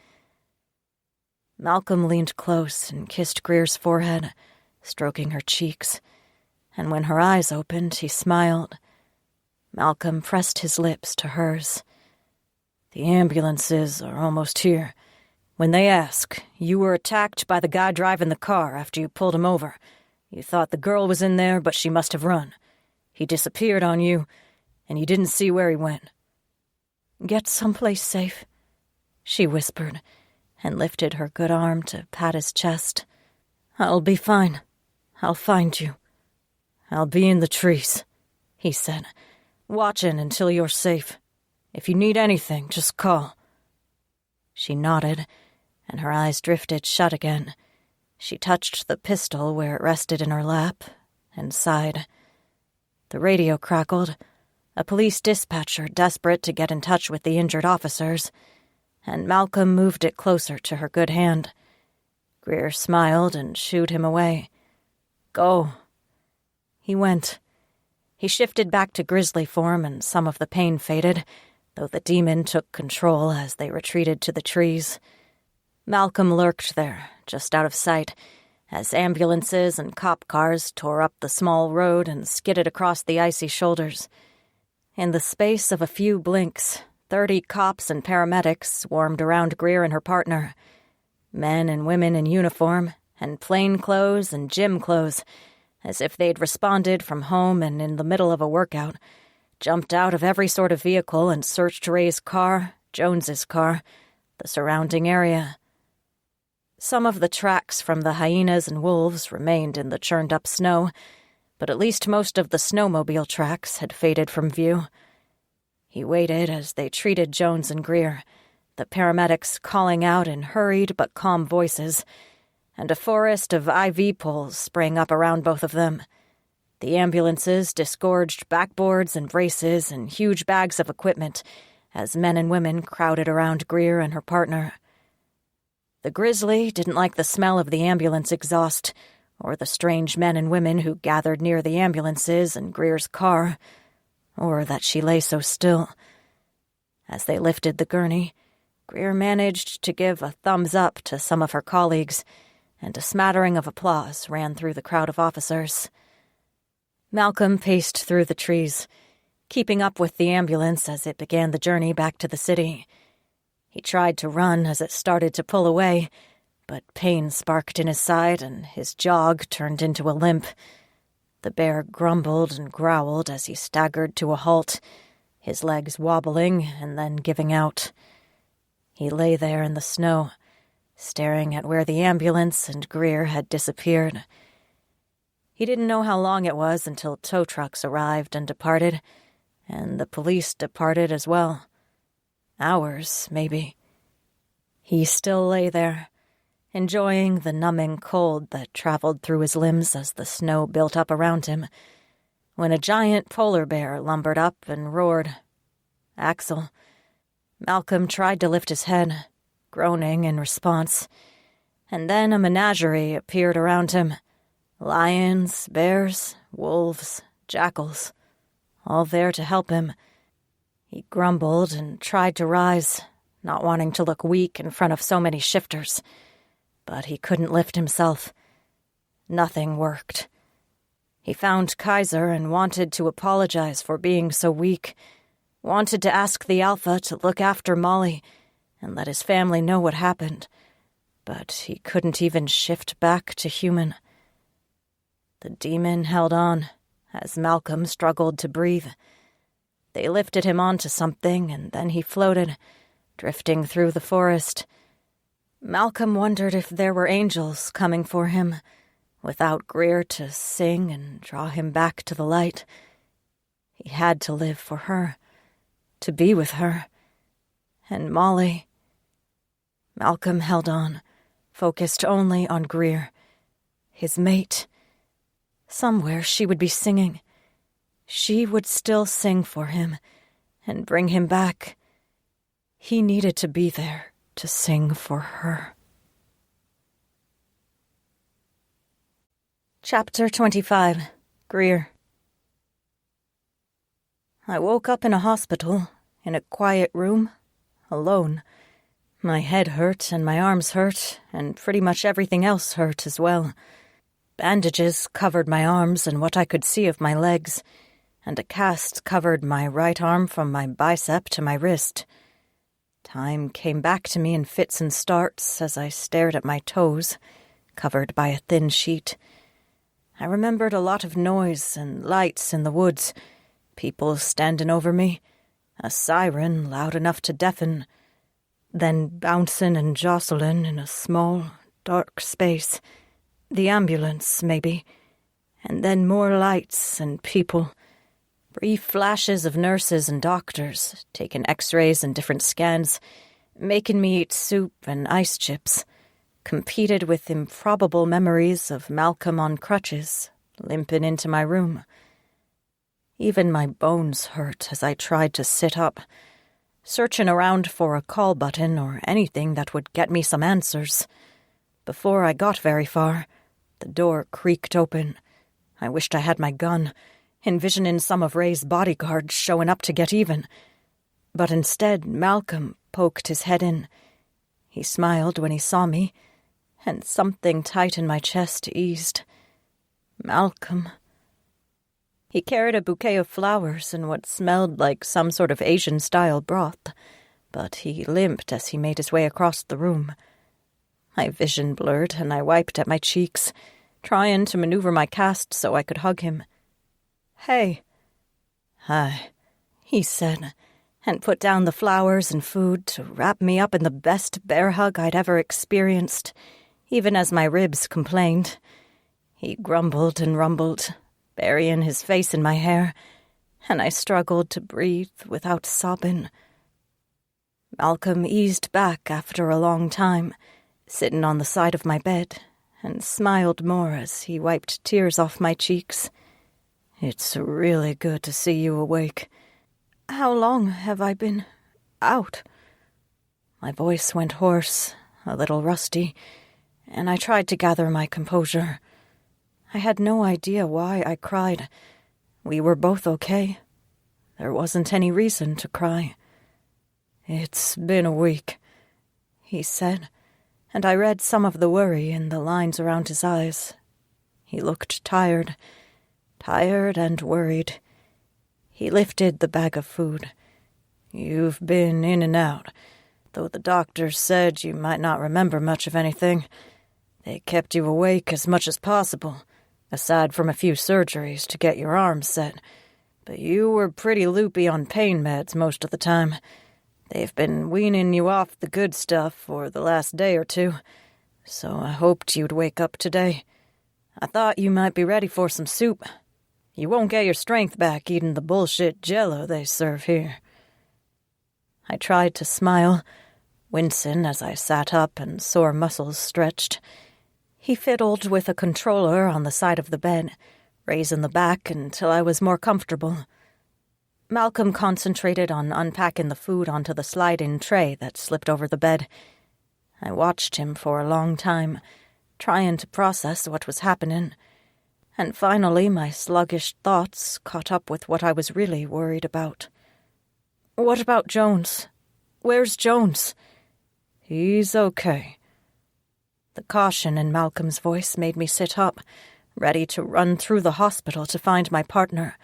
Malcolm leaned close and kissed Greer's forehead, stroking her cheeks, and when her eyes opened, he smiled. Malcolm pressed his lips to hers. "The ambulances are almost here. When they ask, you were attacked by the guy driving the car after you pulled him over. You thought the girl was in there, but she must have run. He disappeared on you, and you didn't see where he went." "Get someplace safe," she whispered, and lifted her good arm to pat his chest. "I'll be fine. I'll find you. I'll be in the trees," he said, "watching until you're safe. If you need anything, just call." She nodded, and her eyes drifted shut again. She touched the pistol where it rested in her lap and sighed. The radio crackled, a police dispatcher desperate to get in touch with the injured officers, and Malcolm moved it closer to her good hand. Greer smiled and shooed him away. "Go." He went. He shifted back to grizzly form, and some of the pain faded, though the demon took control as they retreated to the trees. Malcolm lurked there, just out of sight, as ambulances and cop cars tore up the small road and skidded across the icy shoulders. In the space of a few blinks, 30 cops and paramedics swarmed around Greer and her partner. Men and women in uniform, and plain clothes and gym clothes, as if they'd responded from home and in the middle of a workout, jumped out of every sort of vehicle and searched Ray's car, Jones's car, the surrounding area. Some of the tracks from the hyenas and wolves remained in the churned-up snow, but at least most of the snowmobile tracks had faded from view. He waited as they treated Jones and Greer, the paramedics calling out in hurried but calm voices, and a forest of IV poles sprang up around both of them. The ambulances disgorged backboards and braces and huge bags of equipment as men and women crowded around Greer and her partner. The grizzly didn't like the smell of the ambulance exhaust, or the strange men and women who gathered near the ambulances and Greer's car, or that she lay so still. As they lifted the gurney, Greer managed to give a thumbs up to some of her colleagues, and a smattering of applause ran through the crowd of officers. Malcolm paced through the trees, keeping up with the ambulance as it began the journey back to the city. He tried to run as it started to pull away, but pain sparked in his side and his jog turned into a limp. The bear grumbled and growled as he staggered to a halt, his legs wobbling and then giving out. He lay there in the snow, staring at where the ambulance and Greer had disappeared. He didn't know how long it was until tow trucks arrived and departed, and the police departed as well. Hours, maybe. He still lay there, enjoying the numbing cold that traveled through his limbs as the snow built up around him, when a giant polar bear lumbered up and roared. Axel. Malcolm tried to lift his head, groaning in response, and then a menagerie appeared around him. Lions, bears, wolves, jackals, all there to help him. He grumbled and tried to rise, not wanting to look weak in front of so many shifters, but he couldn't lift himself. Nothing worked. He found Kaiser and wanted to apologize for being so weak, wanted to ask the Alpha to look after Molly and let his family know what happened, but he couldn't even shift back to human. The demon held on as Malcolm struggled to breathe. They lifted him onto something, and then he floated, drifting through the forest. Malcolm wondered if there were angels coming for him, without Greer to sing and draw him back to the light. He had to live for her, to be with her. And Molly. Malcolm held on, focused only on Greer, his mate. Somewhere she would be singing. She would still sing for him and bring him back. He needed to be there to sing for her. Chapter 25. Greer. I woke up in a hospital, in a quiet room, alone. My head hurt and my arms hurt, and pretty much everything else hurt as well. Bandages covered my arms and what I could see of my legs, and a cast covered my right arm from my bicep to my wrist. Time came back to me in fits and starts as I stared at my toes, covered by a thin sheet. I remembered a lot of noise and lights in the woods, people standing over me, a siren loud enough to deafen, then bouncing and jostling in a small, dark space. The ambulance, maybe, and then more lights and people. Brief flashes of nurses and doctors, taking x-rays and different scans, making me eat soup and ice chips, competed with improbable memories of Malcolm on crutches, limping into my room. Even my bones hurt as I tried to sit up, searching around for a call button or anything that would get me some answers. Before I got very far, the door creaked open. I wished I had my gun, envisioning some of Ray's bodyguards showing up to get even. But instead, Malcolm poked his head in. He smiled when he saw me, and something tight in my chest eased. Malcolm. He carried a bouquet of flowers and what smelled like some sort of Asian-style broth, but he limped as he made his way across the room. My vision blurred, and I wiped at my cheeks, trying to maneuver my cast so I could hug him. "Hey." "Hi," he said, and put down the flowers and food to wrap me up in the best bear hug I'd ever experienced, even as my ribs complained. He grumbled and rumbled, burying his face in my hair, and I struggled to breathe without sobbing. Malcolm eased back after a long time, sitting on the side of my bed, and smiled more as he wiped tears off my cheeks. "It's really good to see you awake. How long have I been out?" My voice went hoarse, a little rusty, and I tried to gather my composure. I had no idea why I cried. We were both okay. There wasn't any reason to cry. "It's been a week," he said, and I read some of the worry in the lines around his eyes. He looked tired and worried. He lifted the bag of food. "You've been in and out, though the doctors said you might not remember much of anything. They kept you awake as much as possible, aside from a few surgeries to get your arm set. But you were pretty loopy on pain meds most of the time. They've been weaning you off the good stuff for the last day or two, so I hoped you'd wake up today. I thought you might be ready for some soup. You won't get your strength back eating the bullshit Jell-O they serve here." I tried to smile, wincing as I sat up and sore muscles stretched. He fiddled with a controller on the side of the bed, raising the back until I was more comfortable. Malcolm concentrated on unpacking the food onto the sliding tray that slipped over the bed. I watched him for a long time, trying to process what was happening, and finally my sluggish thoughts caught up with what I was really worried about. What about Jones? Where's Jones? He's okay. The caution in Malcolm's voice made me sit up, ready to run through the hospital to find my partner.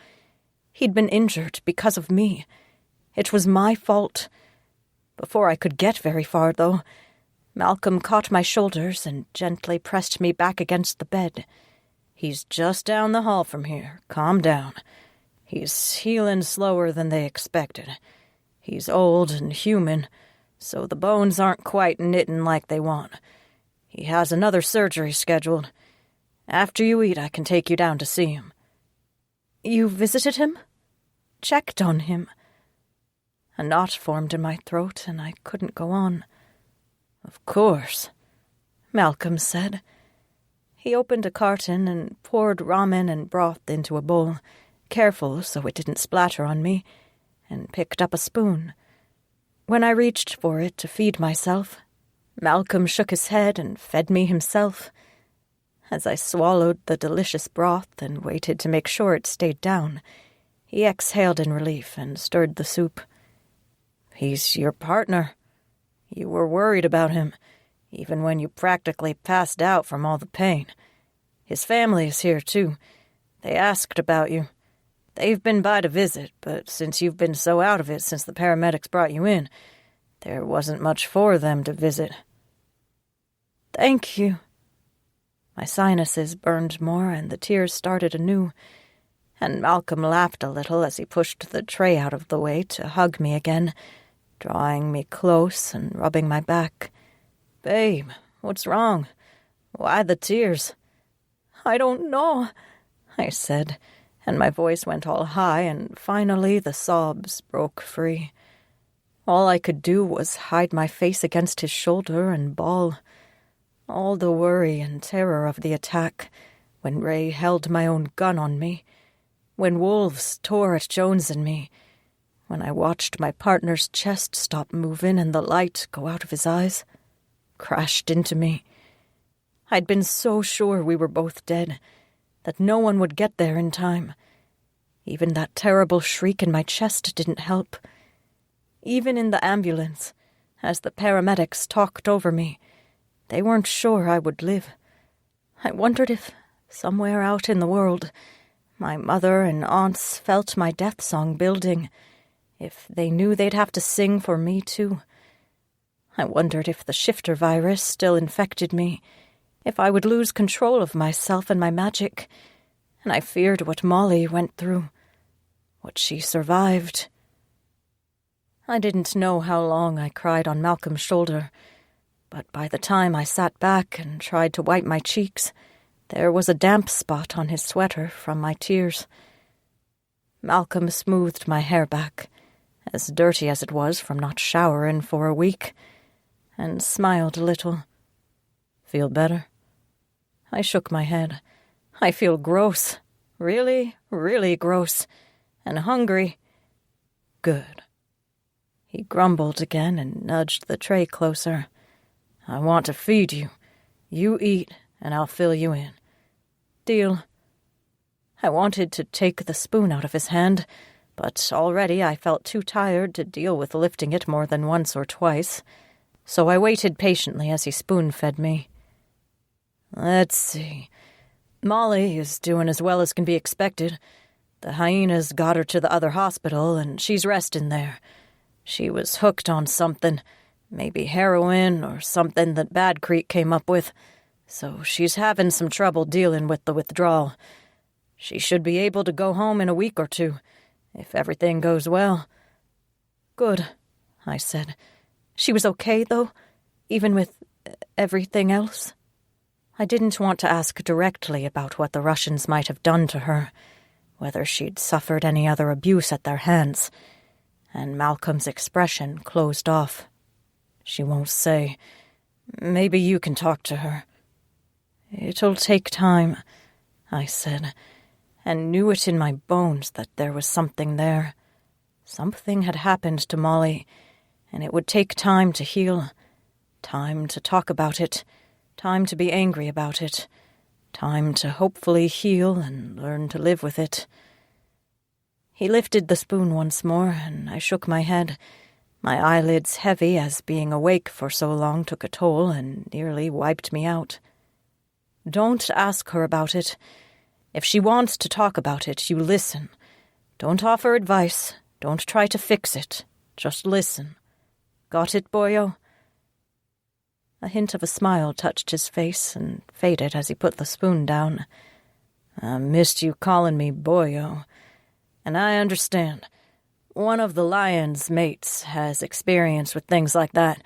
He'd been injured because of me. It was my fault. Before I could get very far, though, Malcolm caught my shoulders and gently pressed me back against the bed. He's just down the hall from here. Calm down. He's healing slower than they expected. He's old and human, so the bones aren't quite knitting like they want. He has another surgery scheduled. After you eat, I can take you down to see him. You visited him? Checked on him? A knot formed in my throat, and I couldn't go on. Of course, Malcolm said. He opened a carton and poured ramen and broth into a bowl, careful so it didn't splatter on me, and picked up a spoon. When I reached for it to feed myself, Malcolm shook his head and fed me himself. As I swallowed the delicious broth and waited to make sure it stayed down, he exhaled in relief and stirred the soup. He's your partner. You were worried about him, even when you practically passed out from all the pain. His family is here, too. They asked about you. They've been by to visit, but since you've been so out of it since the paramedics brought you in, there wasn't much for them to visit. Thank you. My sinuses burned more and the tears started anew, and Malcolm laughed a little as he pushed the tray out of the way to hug me again, drawing me close and rubbing my back. Babe, what's wrong? Why the tears? I don't know, I said, and my voice went all high, and finally the sobs broke free. All I could do was hide my face against his shoulder and bawl. All the worry and terror of the attack, when Ray held my own gun on me, when wolves tore at Jones and me, when I watched my partner's chest stop moving and the light go out of his eyes, crashed into me. I'd been so sure we were both dead, that no one would get there in time. Even that terrible shriek in my chest didn't help. Even in the ambulance, as the paramedics talked over me, they weren't sure I would live. I wondered if, somewhere out in the world, my mother and aunts felt my death song building, if they knew they'd have to sing for me too. I wondered if the shifter virus still infected me, if I would lose control of myself and my magic, and I feared what Molly went through, what she survived. I didn't know how long I cried on Malcolm's shoulder, but by the time I sat back and tried to wipe my cheeks, there was a damp spot on his sweater from my tears. Malcolm smoothed my hair back, as dirty as it was from not showering for a week, and smiled a little. Feel better? I shook my head. I feel gross. Really, really gross. And hungry. Good. He grumbled again and nudged the tray closer. I want to feed you. You eat, and I'll fill you in. Deal. I wanted to take the spoon out of his hand, but already I felt too tired to deal with lifting it more than once or twice, so I waited patiently as he spoon-fed me. Let's see. Molly is doing as well as can be expected. The hyenas got her to the other hospital, and she's resting there. She was hooked on something, maybe heroin or something that Bad Creek came up with, so she's having some trouble dealing with the withdrawal. She should be able to go home in a week or two, if everything goes well. Good, I said. She was okay, though, even with everything else? I didn't want to ask directly about what the Russians might have done to her, whether she'd suffered any other abuse at their hands, and Malcolm's expression closed off. She won't say. Maybe you can talk to her. It'll take time, I said, and knew it in my bones that there was something there. Something had happened to Molly, and it would take time to heal, time to talk about it, time to be angry about it, time to hopefully heal and learn to live with it. He lifted the spoon once more, and I shook my head, my eyelids heavy as being awake for so long took a toll and nearly wiped me out. Don't ask her about it. If she wants to talk about it, you listen. Don't offer advice. Don't try to fix it. Just listen. Got it, boyo? A hint of a smile touched his face and faded as he put the spoon down. I missed you calling me boyo. And I understand. One of the lion's mates has experience with things like that,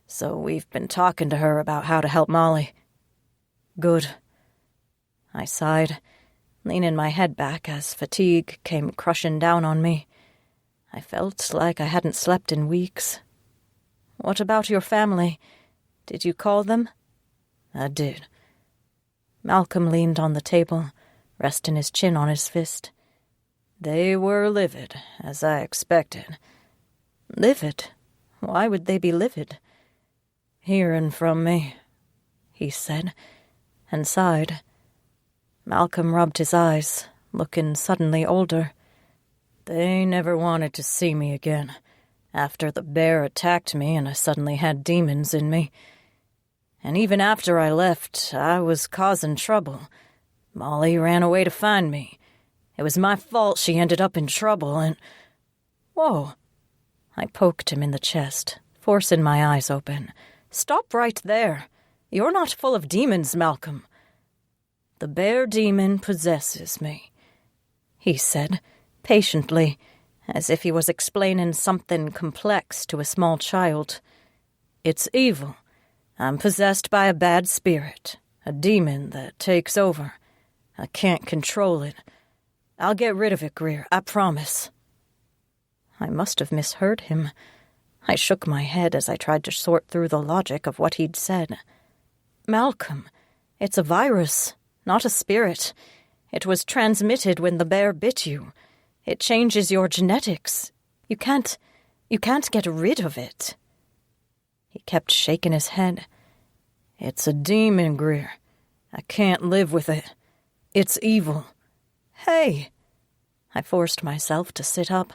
so we've been talking to her about how to help Molly. Good. I sighed, leaning my head back as fatigue came crushing down on me. I felt like I hadn't slept in weeks. What about your family? Did you call them? I did. Malcolm leaned on the table, resting his chin on his fist. They were livid, as I expected. Livid? Why would they be livid? Hearing from me, he said, and sighed. Malcolm rubbed his eyes, looking suddenly older. They never wanted to see me again, after the bear attacked me and I suddenly had demons in me. And even after I left, I was causing trouble. Molly ran away to find me. It was my fault she ended up in trouble, and... Whoa. I poked him in the chest, forcing my eyes open. Stop right there. You're not full of demons, Malcolm. The bear demon possesses me, he said, patiently, as if he was explaining something complex to a small child. It's evil. I'm possessed by a bad spirit, a demon that takes over. I can't control it. I'll get rid of it, Greer, I promise. I must have misheard him. I shook my head as I tried to sort through the logic of what he'd said. Malcolm, it's a virus, not a spirit. It was transmitted when the bear bit you. It changes your genetics. You can't get rid of it. He kept shaking his head. It's a demon, Greer. I can't live with it. It's evil. Hey! I forced myself to sit up,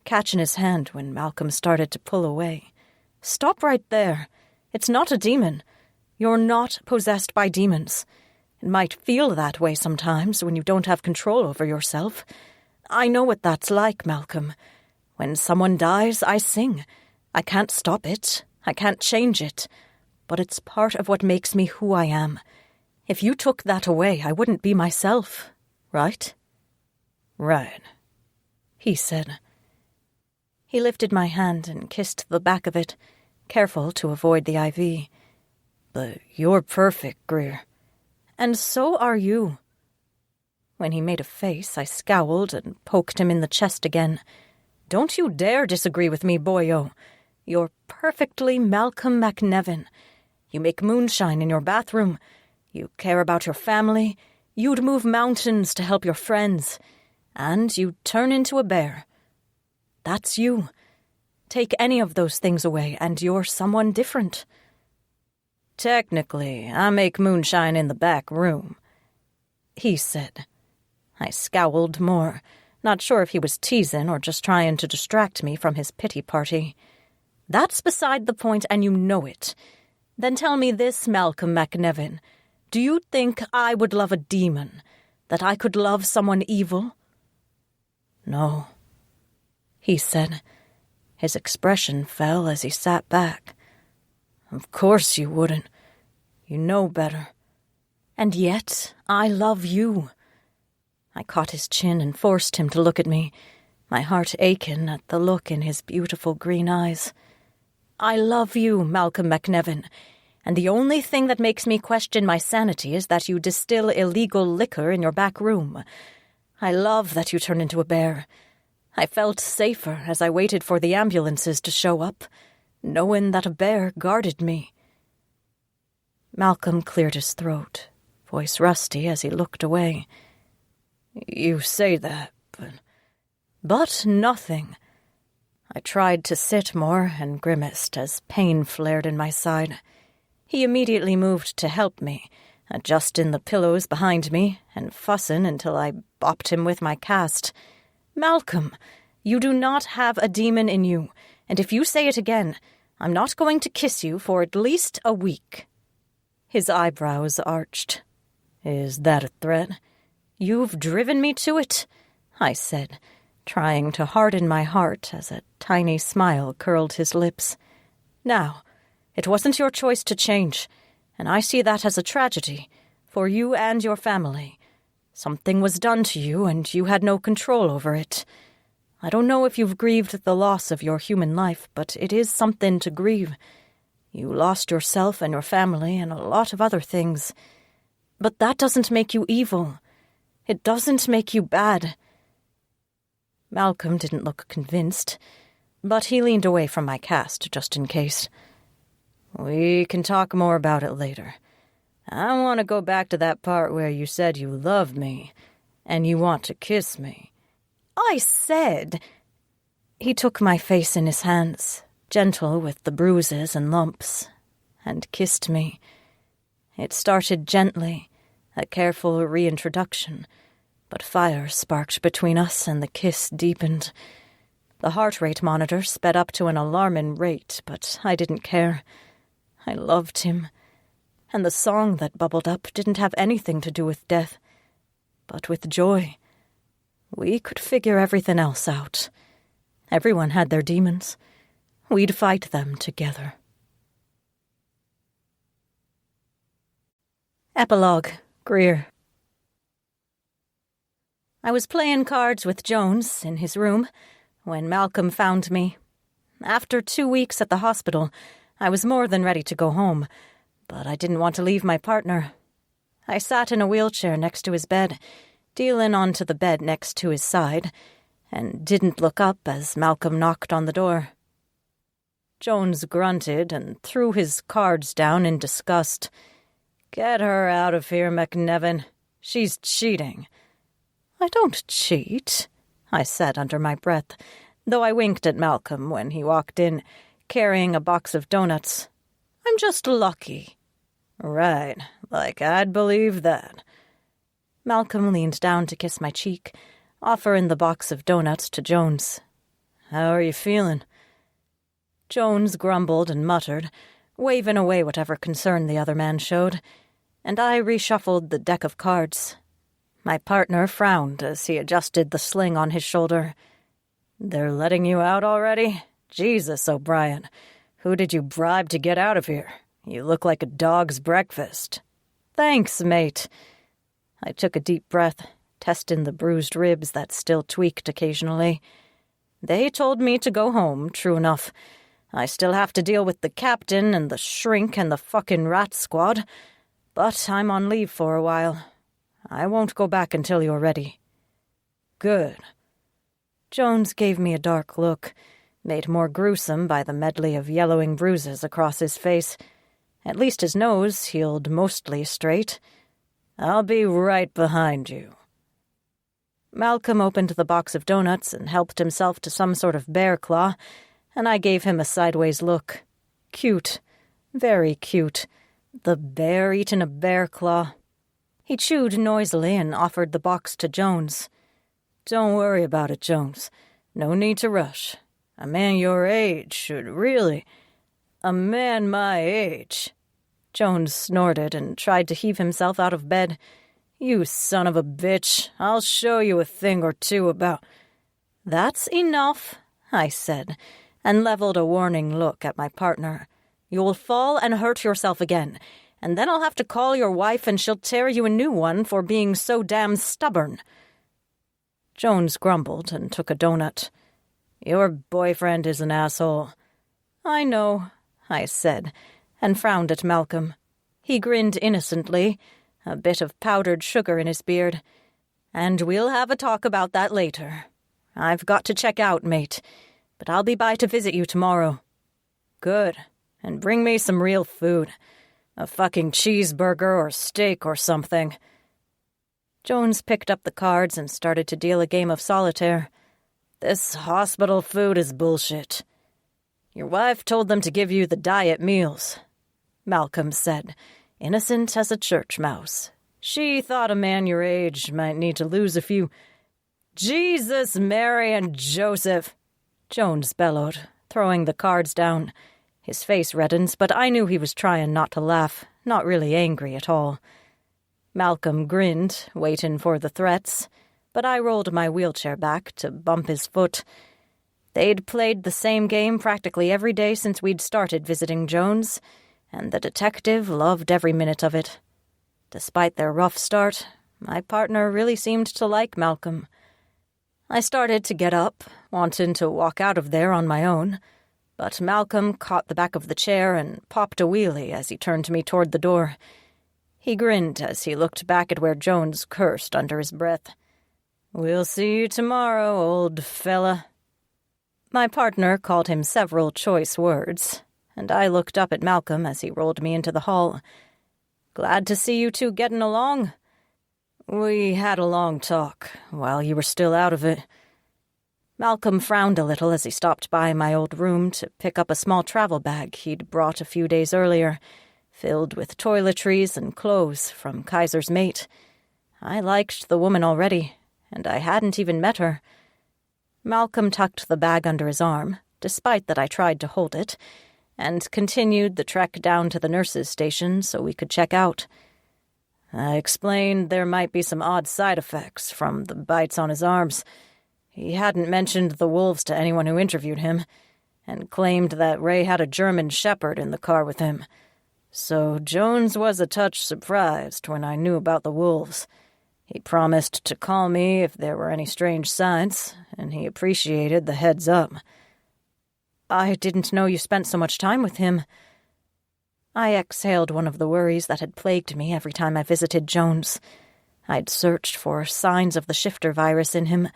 catching his hand when Malcolm started to pull away. Stop right there. It's not a demon. You're not possessed by demons. It might feel that way sometimes when you don't have control over yourself. I know what that's like, Malcolm. When someone dies, I sing. I can't stop it. I can't change it. But it's part of what makes me who I am. If you took that away, I wouldn't be myself, right? Right, he said. He lifted my hand and kissed the back of it, careful to avoid the IV. But you're perfect, Greer. And so are you. When he made a face, I scowled and poked him in the chest again. Don't you dare disagree with me, boyo. You're perfectly Malcolm McNevin. You make moonshine in your bathroom. You care about your family. You'd move mountains to help your friends. And you turn into a bear. That's you. Take any of those things away, and you're someone different. Technically, I make moonshine in the back room, he said. I scowled more, not sure if he was teasing or just trying to distract me from his pity party. That's beside the point, and you know it. Then tell me this, Malcolm McNevin. Do you think I would love a demon? That I could love someone evil? No, he said. His expression fell as he sat back. Of course you wouldn't. You know better. And yet, I love you. I caught his chin and forced him to look at me, my heart aching at the look in his beautiful green eyes. I love you, Malcolm McNevin, and the only thing that makes me question my sanity is that you distill illegal liquor in your back room. I love that you turn into a bear. I felt safer as I waited for the ambulances to show up, knowing that a bear guarded me. Malcolm cleared his throat, voice rusty as he looked away. You say that, but nothing. I tried to sit more and grimaced as pain flared in my side. He immediately moved to help me, adjusting the pillows behind me and fussing until I bopped him with my cast. Malcolm, you do not have a demon in you, and if you say it again, I'm not going to kiss you for at least a week. His eyebrows arched. Is that a threat? You've driven me to it, I said, trying to harden my heart as a tiny smile curled his lips. Now, it wasn't your choice to change, and I see that as a tragedy, for you and your family. Something was done to you, and you had no control over it. I don't know if you've grieved the loss of your human life, but it is something to grieve. You lost yourself and your family and a lot of other things. But that doesn't make you evil. It doesn't make you bad. Malcolm didn't look convinced, but he leaned away from my cast just in case. We can talk more about it later. I want to go back to that part where you said you love me, and you want to kiss me. I said... He took my face in his hands, gentle with the bruises and lumps, and kissed me. It started gently, a careful reintroduction, but fire sparked between us and the kiss deepened. The heart rate monitor sped up to an alarming rate, but I didn't care. I loved him, and the song that bubbled up didn't have anything to do with death, but with joy. We could figure everything else out. Everyone had their demons. We'd fight them together. Epilogue. Greer. I was playing cards with Jones in his room when Malcolm found me. After 2 weeks at the hospital, I was more than ready to go home, but I didn't want to leave my partner. I sat in a wheelchair next to his bed, dealing onto the bed next to his side, and didn't look up as Malcolm knocked on the door. Jones grunted and threw his cards down in disgust. Get her out of here, McNevin. She's cheating. I don't cheat, I said under my breath, though I winked at Malcolm when he walked in, carrying a box of donuts. I'm just lucky. Right, like I'd believe that. Malcolm leaned down to kiss my cheek, offering the box of donuts to Jones. How are you feeling? Jones grumbled and muttered, waving away whatever concern the other man showed, and I reshuffled the deck of cards. My partner frowned as he adjusted the sling on his shoulder. They're letting you out already? Jesus, O'Brien. Who did you bribe to get out of here? You look like a dog's breakfast. Thanks, mate. I took a deep breath, testing the bruised ribs that still tweaked occasionally. They told me to go home, true enough. I still have to deal with the captain and the shrink and the fucking rat squad, but I'm on leave for a while. I won't go back until you're ready. Good. Jones gave me a dark look, made more gruesome by the medley of yellowing bruises across his face. At least his nose healed mostly straight. I'll be right behind you. Malcolm opened the box of donuts and helped himself to some sort of bear claw, and I gave him a sideways look. Cute. Very cute. The bear eating a bear claw. He chewed noisily and offered the box to Jones. Don't worry about it, Jones. No need to rush. A man your age should really... A man my age... Jones snorted and tried to heave himself out of bed. You son of a bitch. I'll show you a thing or two about... That's enough, I said, and leveled a warning look at my partner. You'll fall and hurt yourself again, and then I'll have to call your wife and she'll tear you a new one for being so damn stubborn. Jones grumbled and took a donut. Your boyfriend is an asshole. I know, I said, and frowned at Malcolm. He grinned innocently, a bit of powdered sugar in his beard. And we'll have a talk about that later. I've got to check out, mate, but I'll be by to visit you tomorrow. Good, and bring me some real food. A fucking cheeseburger or steak or something. Jones picked up the cards and started to deal a game of solitaire. "This hospital food is bullshit. Your wife told them to give you the diet meals," Malcolm said, innocent as a church mouse. "She thought a man your age might need to lose a few—" "Jesus, Mary, and Joseph!" Jones bellowed, throwing the cards down. His face reddened, but I knew he was trying not to laugh, not really angry at all. Malcolm grinned, waiting for the threats, but I rolled my wheelchair back to bump his foot. They'd played the same game practically every day since we'd started visiting Jones, and the detective loved every minute of it. Despite their rough start, my partner really seemed to like Malcolm. I started to get up, wanting to walk out of there on my own, but Malcolm caught the back of the chair and popped a wheelie as he turned me toward the door. He grinned as he looked back at where Jones cursed under his breath. "We'll see you tomorrow, old fella." My partner called him several choice words, and I looked up at Malcolm as he rolled me into the hall. "Glad to see you two getting along." "We had a long talk while you were still out of it." Malcolm frowned a little as he stopped by my old room to pick up a small travel bag he'd brought a few days earlier, filled with toiletries and clothes from Kaiser's mate. I liked the woman already, and I hadn't even met her. Malcolm tucked the bag under his arm, despite that I tried to hold it, and continued the trek down to the nurse's station so we could check out. I explained there might be some odd side effects from the bites on his arms. He hadn't mentioned the wolves to anyone who interviewed him, and claimed that Ray had a German shepherd in the car with him. So Jones was a touch surprised when I knew about the wolves. He promised to call me if there were any strange signs, and he appreciated the heads up. "I didn't know you spent so much time with him." I exhaled one of the worries that had plagued me every time I visited Jones. I'd searched for signs of the shifter virus in him,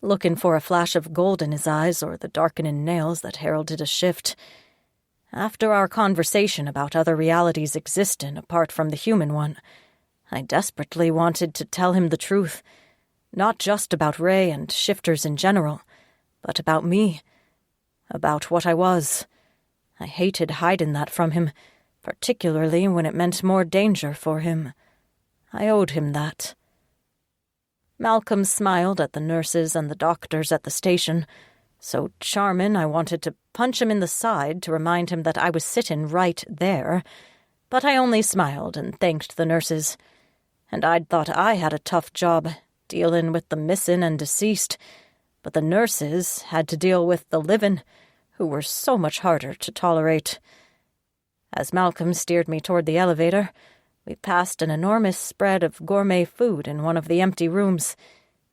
looking for a flash of gold in his eyes or the darkening nails that heralded a shift. After our conversation about other realities existing apart from the human one, I desperately wanted to tell him the truth, not just about Ray and shifters in general, but about me, about what I was. I hated hiding that from him, particularly when it meant more danger for him. I owed him that. Malcolm smiled at the nurses and the doctors at the station, so charming I wanted to punch him in the side to remind him that I was sitting right there, but I only smiled and thanked the nurses. And I'd thought I had a tough job, dealing with the missing and deceased, but the nurses had to deal with the living, who were so much harder to tolerate. As Malcolm steered me toward the elevator, we passed an enormous spread of gourmet food in one of the empty rooms,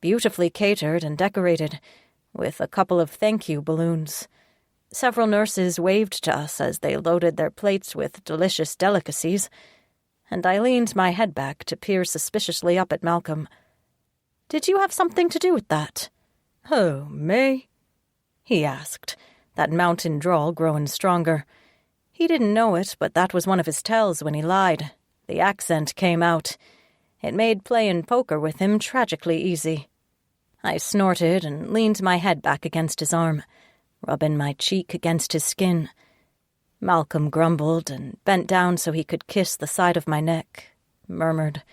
beautifully catered and decorated, with a couple of thank-you balloons. Several nurses waved to us as they loaded their plates with delicious delicacies, and I leaned my head back to peer suspiciously up at Malcolm. "Did you have something to do with that?" "Oh, me?" he asked, that mountain drawl growing stronger. He didn't know it, but that was one of his tells when he lied. The accent came out. It made playing poker with him tragically easy. I snorted and leaned my head back against his arm, rubbing my cheek against his skin. Malcolm grumbled and bent down so he could kiss the side of my neck, murmured,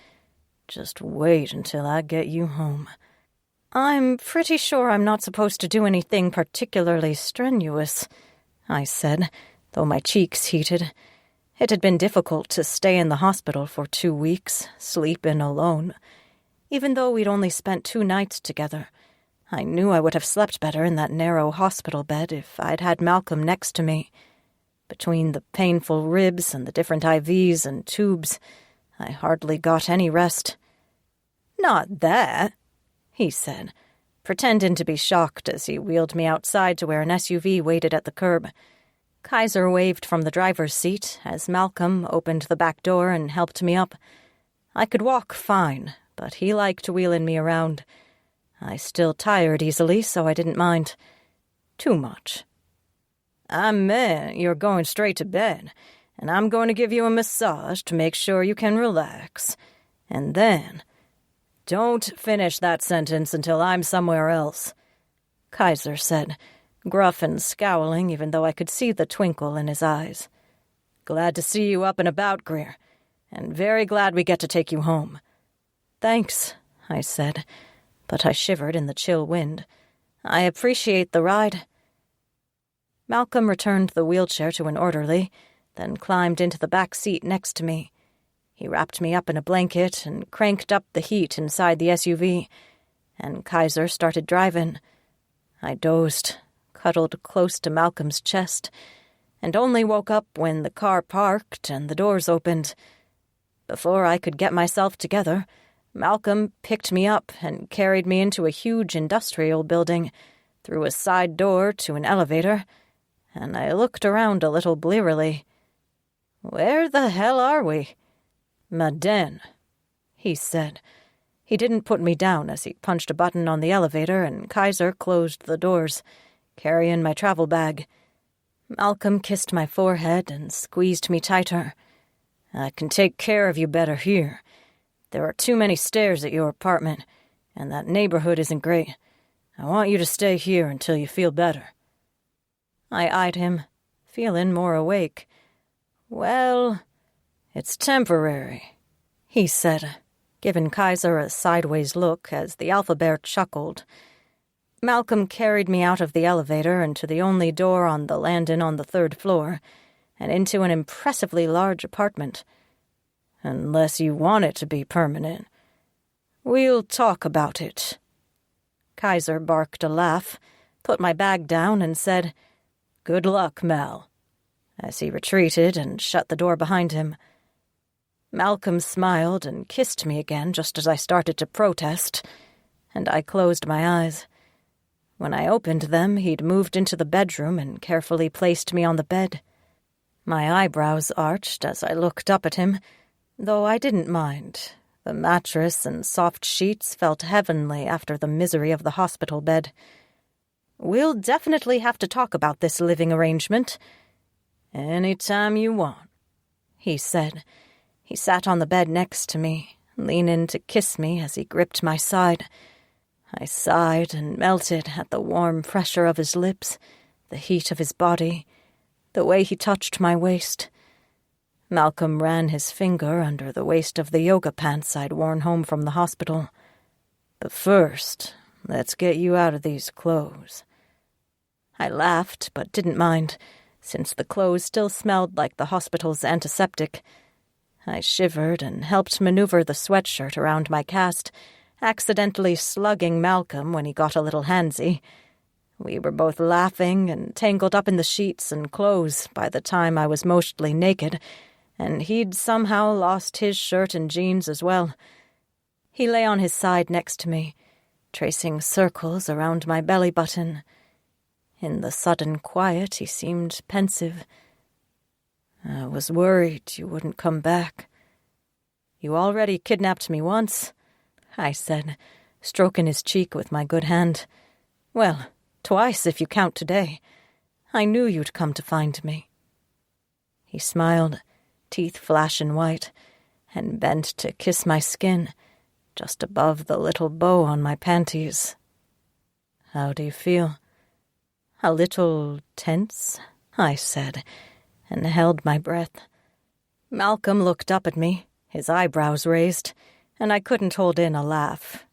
"Just wait until I get you home." "I'm pretty sure I'm not supposed to do anything particularly strenuous," I said, though my cheeks heated. It had been difficult to stay in the hospital for 2 weeks, sleeping alone. Even though we'd only spent 2 nights together, I knew I would have slept better in that narrow hospital bed if I'd had Malcolm next to me. Between the painful ribs and the different IVs and tubes, I hardly got any rest. "Not that," he said, pretending to be shocked as he wheeled me outside to where an SUV waited at the curb. Kaiser waved from the driver's seat as Malcolm opened the back door and helped me up. I could walk fine, but he liked wheeling me around. I still tired easily, so I didn't mind. Too much. "I meant you're going straight to bed, and I'm going to give you a massage to make sure you can relax. And then..." Don't finish that sentence until I'm somewhere else, Kaiser said, gruff and scowling even though I could see the twinkle in his eyes. Glad to see you up and about, Greer, and very glad we get to take you home. Thanks, I said, but I shivered in the chill wind. I appreciate the ride. Malcolm returned the wheelchair to an orderly, then climbed into the back seat next to me. He wrapped me up in a blanket and cranked up the heat inside the SUV, and Kaiser started driving. I dozed, cuddled close to Malcolm's chest, and only woke up when the car parked and the doors opened. Before I could get myself together, Malcolm picked me up and carried me into a huge industrial building, through a side door to an elevator, and I looked around a little blearily. Where the hell are we? Madden, he said. He didn't put me down as he punched a button on the elevator and Kaiser closed the doors, carrying my travel bag. Malcolm kissed my forehead and squeezed me tighter. I can take care of you better here. There are too many stairs at your apartment, and that neighborhood isn't great. I want you to stay here until you feel better. I eyed him, feeling more awake. Well, it's temporary, he said, giving Kaiser a sideways look as the alpha bear chuckled. Malcolm carried me out of the elevator and to the only door on the landing on the 3rd floor, and into an impressively large apartment. Unless you want it to be permanent. We'll talk about it. Kaiser barked a laugh, put my bag down, and said, Good luck, Mal, as he retreated and shut the door behind him. Malcolm smiled and kissed me again just as I started to protest, and I closed my eyes. When I opened them, he'd moved into the bedroom and carefully placed me on the bed. My eyebrows arched as I looked up at him, though I didn't mind. The mattress and soft sheets felt heavenly after the misery of the hospital bed. We'll definitely have to talk about this living arrangement. Any time you want, he said. He sat on the bed next to me, leaning to kiss me as he gripped my side. I sighed and melted at the warm pressure of his lips, the heat of his body, the way he touched my waist. Malcolm ran his finger under the waist of the yoga pants I'd worn home from the hospital. But first, let's get you out of these clothes. I laughed, but didn't mind, since the clothes still smelled like the hospital's antiseptic. I shivered and helped maneuver the sweatshirt around my cast, accidentally slugging Malcolm when he got a little handsy. We were both laughing and tangled up in the sheets and clothes by the time I was mostly naked, and he'd somehow lost his shirt and jeans as well. He lay on his side next to me, tracing circles around my belly button. In the sudden quiet, he seemed pensive. I was worried you wouldn't come back. You already kidnapped me once, I said, stroking his cheek with my good hand. Well, twice if you count today. I knew you'd come to find me. He smiled, teeth flashing white, and bent to kiss my skin, just above the little bow on my panties. How do you feel? A little tense, I said, and held my breath. Malcolm looked up at me, his eyebrows raised, and I couldn't hold in a laugh.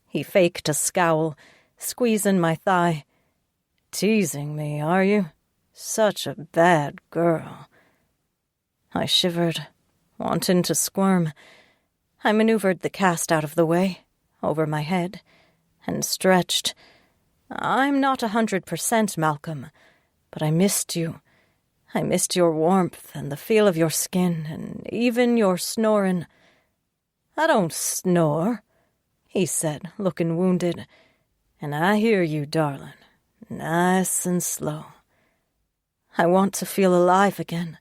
He faked a scowl, squeezing my thigh. Teasing me, are you? Such a bad girl. I shivered, wanting to squirm. I maneuvered the cast out of the way, over my head, and stretched. I'm not 100%, Malcolm, but I missed you. I missed your warmth and the feel of your skin and even your snoring. I don't snore, he said, looking wounded. And I hear you, darling, nice and slow. I want to feel alive again,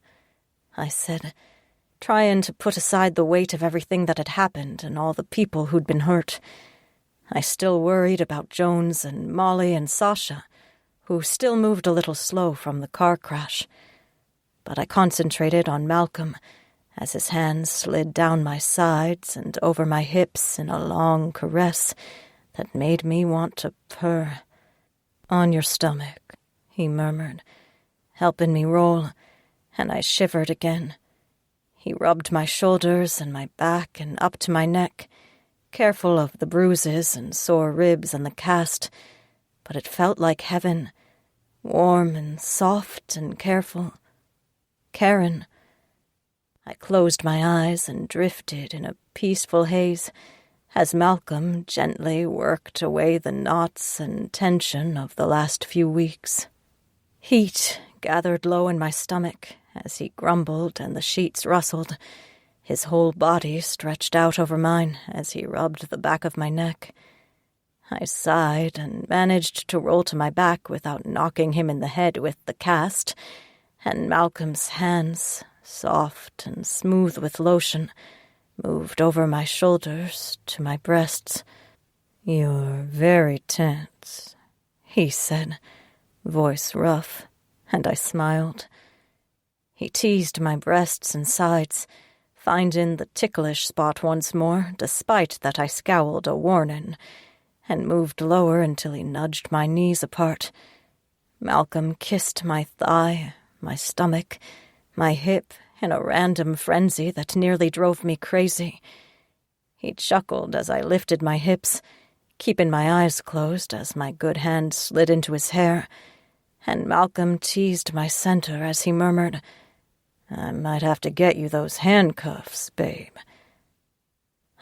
I said, trying to put aside the weight of everything that had happened and all the people who'd been hurt. I still worried about Jones and Molly and Sasha, who still moved a little slow from the car crash. But I concentrated on Malcolm as his hands slid down my sides and over my hips in a long caress that made me want to purr. "On your stomach," he murmured, helping me roll, and I shivered again. He rubbed my shoulders and my back and up to my neck, careful of the bruises and sore ribs and the cast, but it felt like heaven, warm and soft and careful. Karen. I closed my eyes and drifted in a peaceful haze as Malcolm gently worked away the knots and tension of the last few weeks. Heat gathered low in my stomach as he grumbled and the sheets rustled. His whole body stretched out over mine as he rubbed the back of my neck. I sighed and managed to roll to my back without knocking him in the head with the cast, and Malcolm's hands, soft and smooth with lotion, moved over my shoulders to my breasts. "You're very tense," he said, voice rough, and I smiled. He teased my breasts and sides, finding the ticklish spot once more, despite that I scowled a warning, and moved lower until he nudged my knees apart. Malcolm kissed my thigh, my stomach, my hip, in a random frenzy that nearly drove me crazy. He chuckled as I lifted my hips, keeping my eyes closed as my good hand slid into his hair, and Malcolm teased my center as he murmured, "I might have to get you those handcuffs, babe."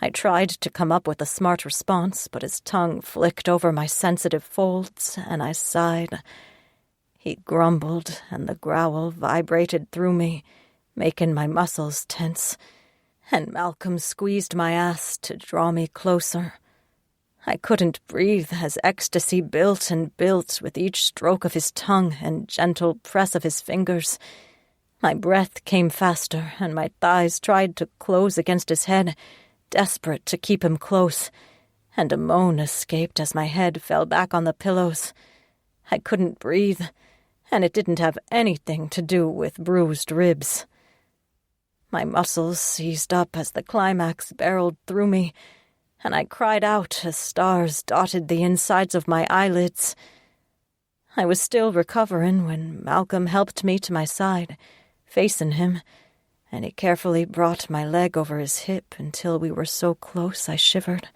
I tried to come up with a smart response, but his tongue flicked over my sensitive folds, and I sighed. He grumbled, and the growl vibrated through me, making my muscles tense, and Malcolm squeezed my ass to draw me closer. I couldn't breathe as ecstasy built and built with each stroke of his tongue and gentle press of his fingers. My breath came faster, and my thighs tried to close against his head, desperate to keep him close, and a moan escaped as my head fell back on the pillows. I couldn't breathe, and it didn't have anything to do with bruised ribs. My muscles seized up as the climax barreled through me, and I cried out as stars dotted the insides of my eyelids. I was still recovering when Malcolm helped me to my side, facing him, and he carefully brought my leg over his hip until we were so close I shivered.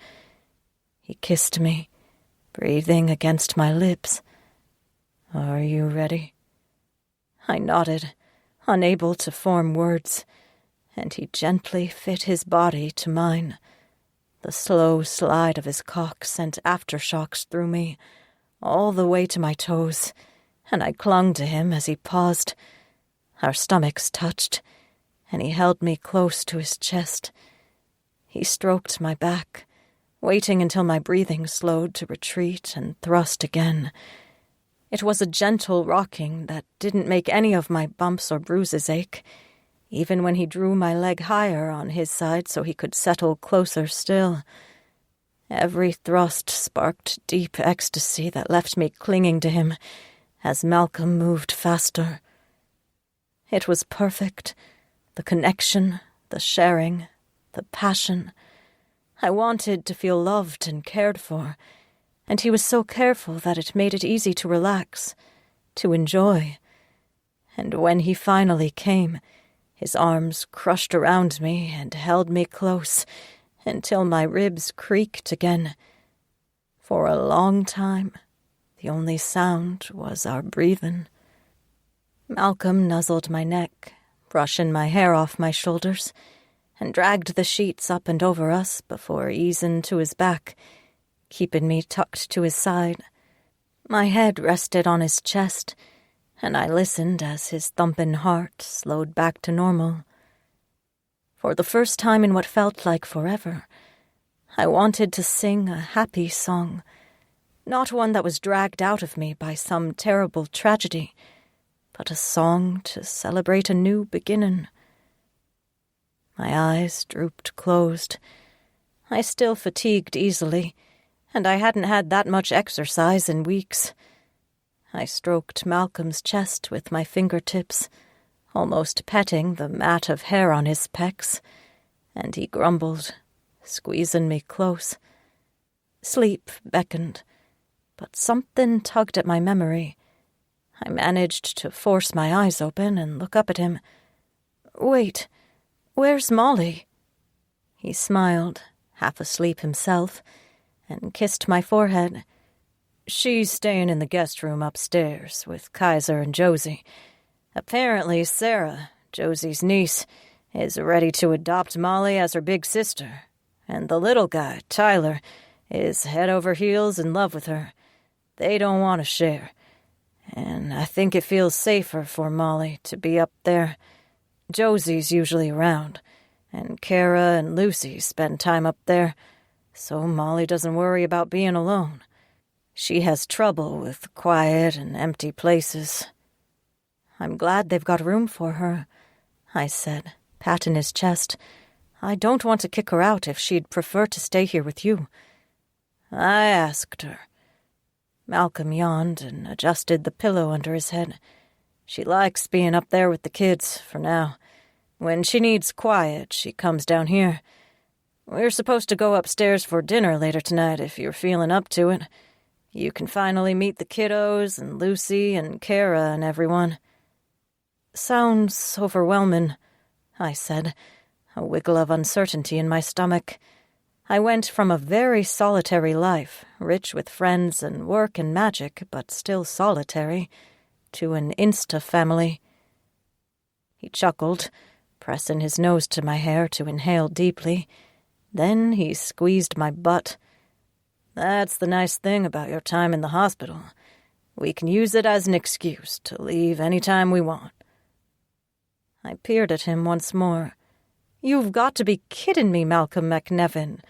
He kissed me, breathing against my lips. "Are you ready?" I nodded, unable to form words, and he gently fit his body to mine. The slow slide of his cock sent aftershocks through me, all the way to my toes, and I clung to him as he paused. Our stomachs touched, and he held me close to his chest. He stroked my back, waiting until my breathing slowed to retreat and thrust again. It was a gentle rocking that didn't make any of my bumps or bruises ache, even when he drew my leg higher on his side so he could settle closer still. Every thrust sparked deep ecstasy that left me clinging to him as Malcolm moved faster. It was perfect, the connection, the sharing, the passion. I wanted to feel loved and cared for, and he was so careful that it made it easy to relax, to enjoy. And when he finally came, his arms crushed around me and held me close until my ribs creaked again. For a long time, the only sound was our breathing. Malcolm nuzzled my neck, brushing my hair off my shoulders, and dragged the sheets up and over us before easing to his back, keeping me tucked to his side. My head rested on his chest, and I listened as his thumping heart slowed back to normal. For the first time in what felt like forever, I wanted to sing a happy song, not one that was dragged out of me by some terrible tragedy, but a song to celebrate a new beginning. My eyes drooped closed. I still fatigued easily, and I hadn't had that much exercise in weeks. I stroked Malcolm's chest with my fingertips, almost petting the mat of hair on his pecs, and he grumbled, squeezing me close. Sleep beckoned, but something tugged at my memory. I managed to force my eyes open and look up at him. "Wait, where's Molly?" He smiled, half asleep himself, and kissed my forehead. "She's staying in the guest room upstairs with Kaiser and Josie. Apparently Sarah, Josie's niece, is ready to adopt Molly as her big sister, and the little guy, Tyler, is head over heels in love with her. They don't want to share, and I think it feels safer for Molly to be up there. Josie's usually around, and Kara and Lucy spend time up there, so Molly doesn't worry about being alone. She has trouble with quiet and empty places." "I'm glad they've got room for her," I said, patting his chest. "I don't want to kick her out if she'd prefer to stay here with you." "I asked her." Malcolm yawned and adjusted the pillow under his head. "She likes being up there with the kids, for now. When she needs quiet, she comes down here. We're supposed to go upstairs for dinner later tonight if you're feeling up to it. You can finally meet the kiddos and Lucy and Kara and everyone." "Sounds overwhelming," I said, a wiggle of uncertainty in my stomach. I went from a very solitary life, rich with friends and work and magic, but still solitary, to an insta-family. He chuckled, pressing his nose to my hair to inhale deeply. Then he squeezed my butt. "That's the nice thing about your time in the hospital. We can use it as an excuse to leave any time we want." I peered at him once more. "You've got to be kidding me, Malcolm McNevin."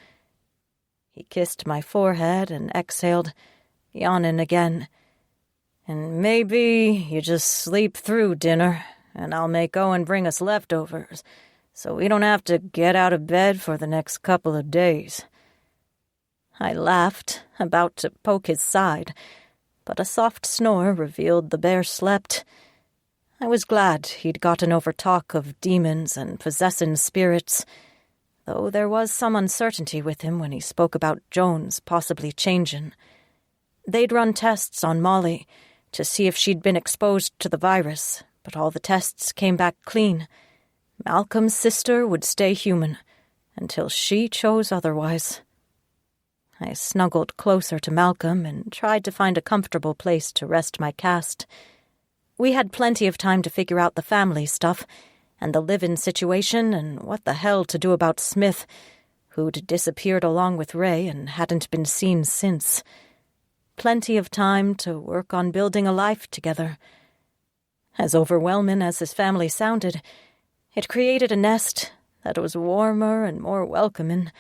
He kissed my forehead and exhaled, yawning again. "And maybe you just sleep through dinner, and I'll make Owen bring us leftovers, so we don't have to get out of bed for the next couple of days." I laughed, about to poke his side, but a soft snore revealed the bear slept. I was glad he'd gotten over talk of demons and possessing spirits, though there was some uncertainty with him when he spoke about Jones possibly changing. They'd run tests on Molly to see if she'd been exposed to the virus, but all the tests came back clean. Malcolm's sister would stay human until she chose otherwise. I snuggled closer to Malcolm and tried to find a comfortable place to rest my cast. We had plenty of time to figure out the family stuff and the live-in situation and what the hell to do about Smith, who'd disappeared along with Ray and hadn't been seen since. Plenty of time to work on building a life together. As overwhelming as his family sounded, it created a nest that was warmer and more welcoming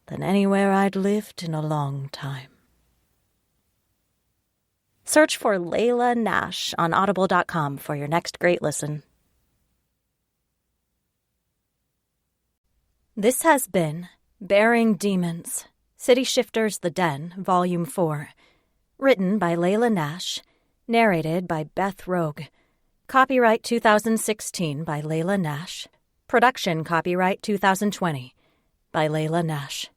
than anywhere I'd lived in a long time. Search for Layla Nash on Audible.com for your next great listen. This has been Bearing Demons, City Shifters The Den, Volume 4. Written by Layla Nash. Narrated by Beth Rogue. Copyright 2016 by Layla Nash. Production copyright 2020 by Layla Nash.